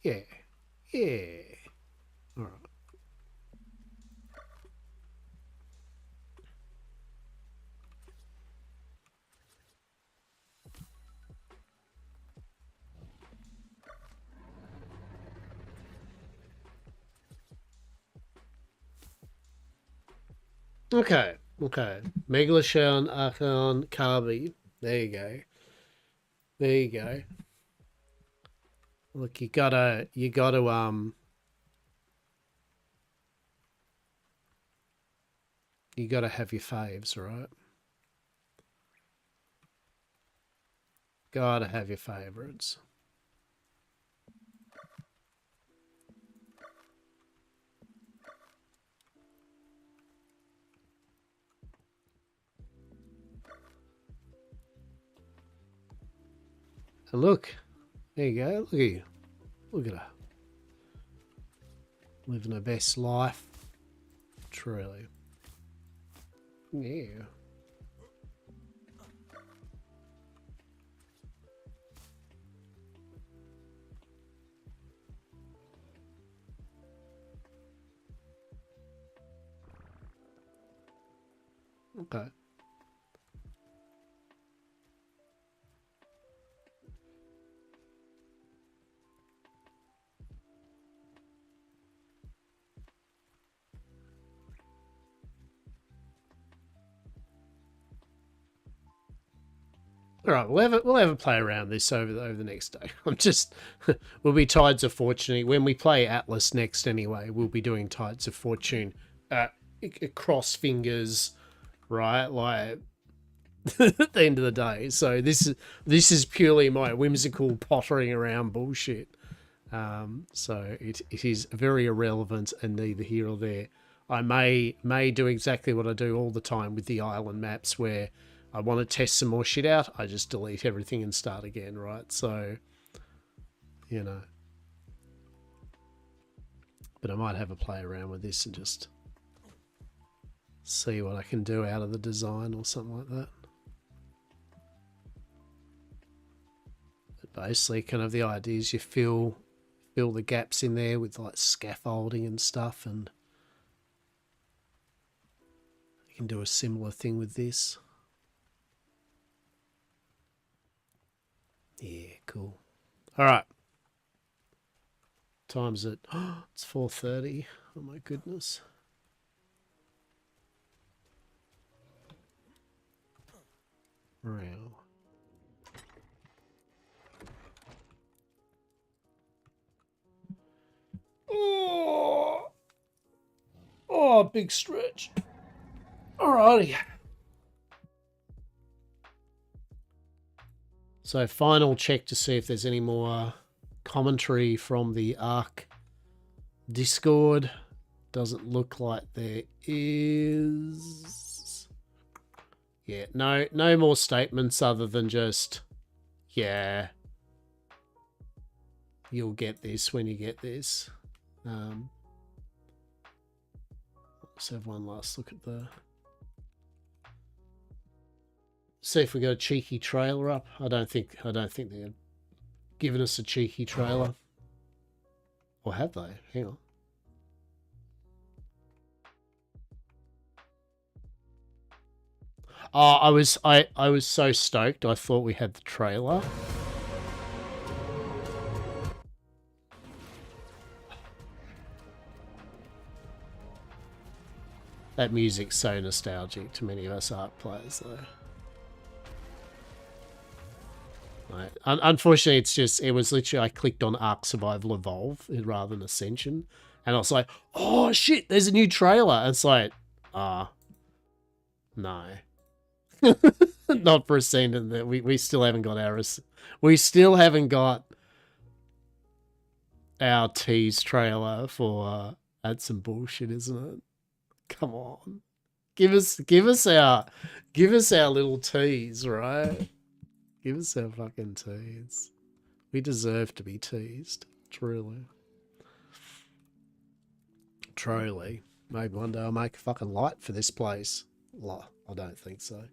Yeah. Yeah. All right. Okay. Okay. Megaloshown, Archon, Carby. There you go. There you go. Look, you gotta have your faves, right? Gotta have your favorites. And look, there you go. Look at you. Look at her. Living her best life. Truly. Yeah. Okay. All right, we'll have a play around this over the next day. I'm just we'll be Tides of Fortune when we play Atlas next anyway. We'll be doing Tides of Fortune, cross fingers, right? Like at the end of the day. So this is purely my whimsical pottering around bullshit. So it is very irrelevant and neither here or there. I may do exactly what I do all the time with the island maps where I want to test some more shit out. I just delete everything and start again, right? So, you know. But I might have a play around with this and just see what I can do out of the design or something like that. But basically, kind of the idea is you fill the gaps in there with like scaffolding and stuff, and you can do a similar thing with this. Yeah, cool. All right. Time's it. Oh, it's 4:30. Oh my goodness. Real. Oh, big stretch. Alrighty. So final check to see if there's any more commentary from the Ark Discord. Doesn't look like there is. Yeah, no more statements other than just, yeah, you'll get this when you get this. Let's have one last look at the... See if we got a cheeky trailer up. I don't think they're giving us a cheeky trailer. Or have they? Hang on. Oh, I was so stoked. I thought we had the trailer. That music's so nostalgic to many of us Ark players, though. Right. Unfortunately, it was literally I clicked on Ark Survival Evolve rather than Ascension, and I was like, oh shit, there's a new trailer. And it's like, no. Not for Ascendant. That we still haven't got our tease trailer for that's some bullshit, isn't it? Come on. Give us our little tease, right? Give us our fucking tease. We deserve to be teased. Truly. Truly. Maybe one day I'll make a fucking light for this place. I don't think so.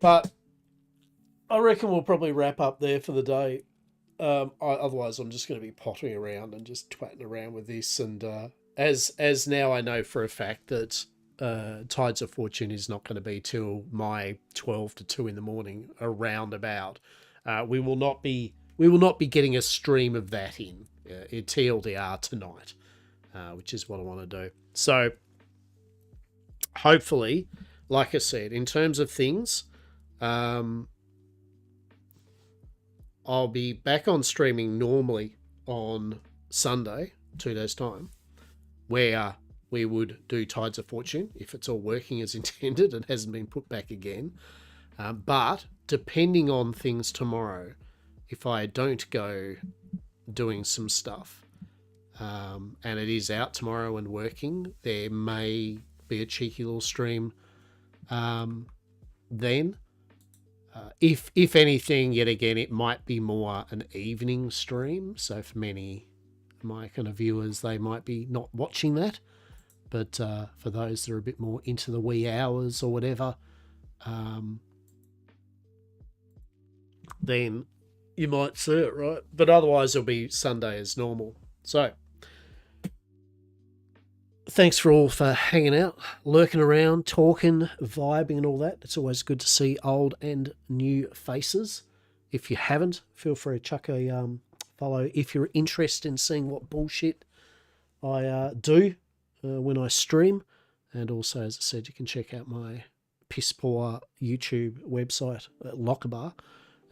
But I reckon we'll probably wrap up there for the day. Otherwise I'm just going to be pottering around and just twatting around with this. And as now I know for a fact that Tides of Fortune is not going to be till my 12 to 2 in the morning, around about. We will not be getting a stream of that in TLDR tonight, which is what I want to do. So hopefully, like I said, in terms of things, I'll be back on streaming normally on Sunday, 2 days' time, where we would do Tides of Fortune if it's all working as intended and hasn't been put back again. But depending on things tomorrow, if I don't go doing some stuff and it is out tomorrow and working, there may be a cheeky little stream then. If anything, yet again, it might be more an evening stream. So for many of my kind of viewers, they might be not watching that. But for those that are a bit more into the wee hours or whatever, then you might see it, right? But otherwise, it'll be Sunday as normal. So thanks for all for hanging out, lurking around, talking, vibing and all that. It's always good to see old and new faces. If you haven't, feel free to chuck a follow if you're interested in seeing what bullshit I do when I stream. And also, as I said, you can check out my piss poor YouTube website at Lockabar,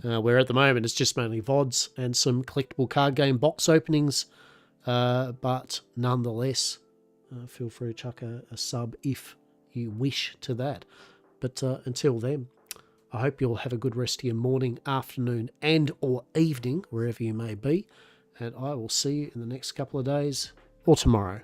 where at the moment it's just mainly VODs and some collectible card game box openings. But nonetheless, feel free to chuck a sub if you wish to that. But until then, I hope you'll have a good rest of your morning, afternoon and or evening, wherever you may be. And I will see you in the next couple of days or tomorrow.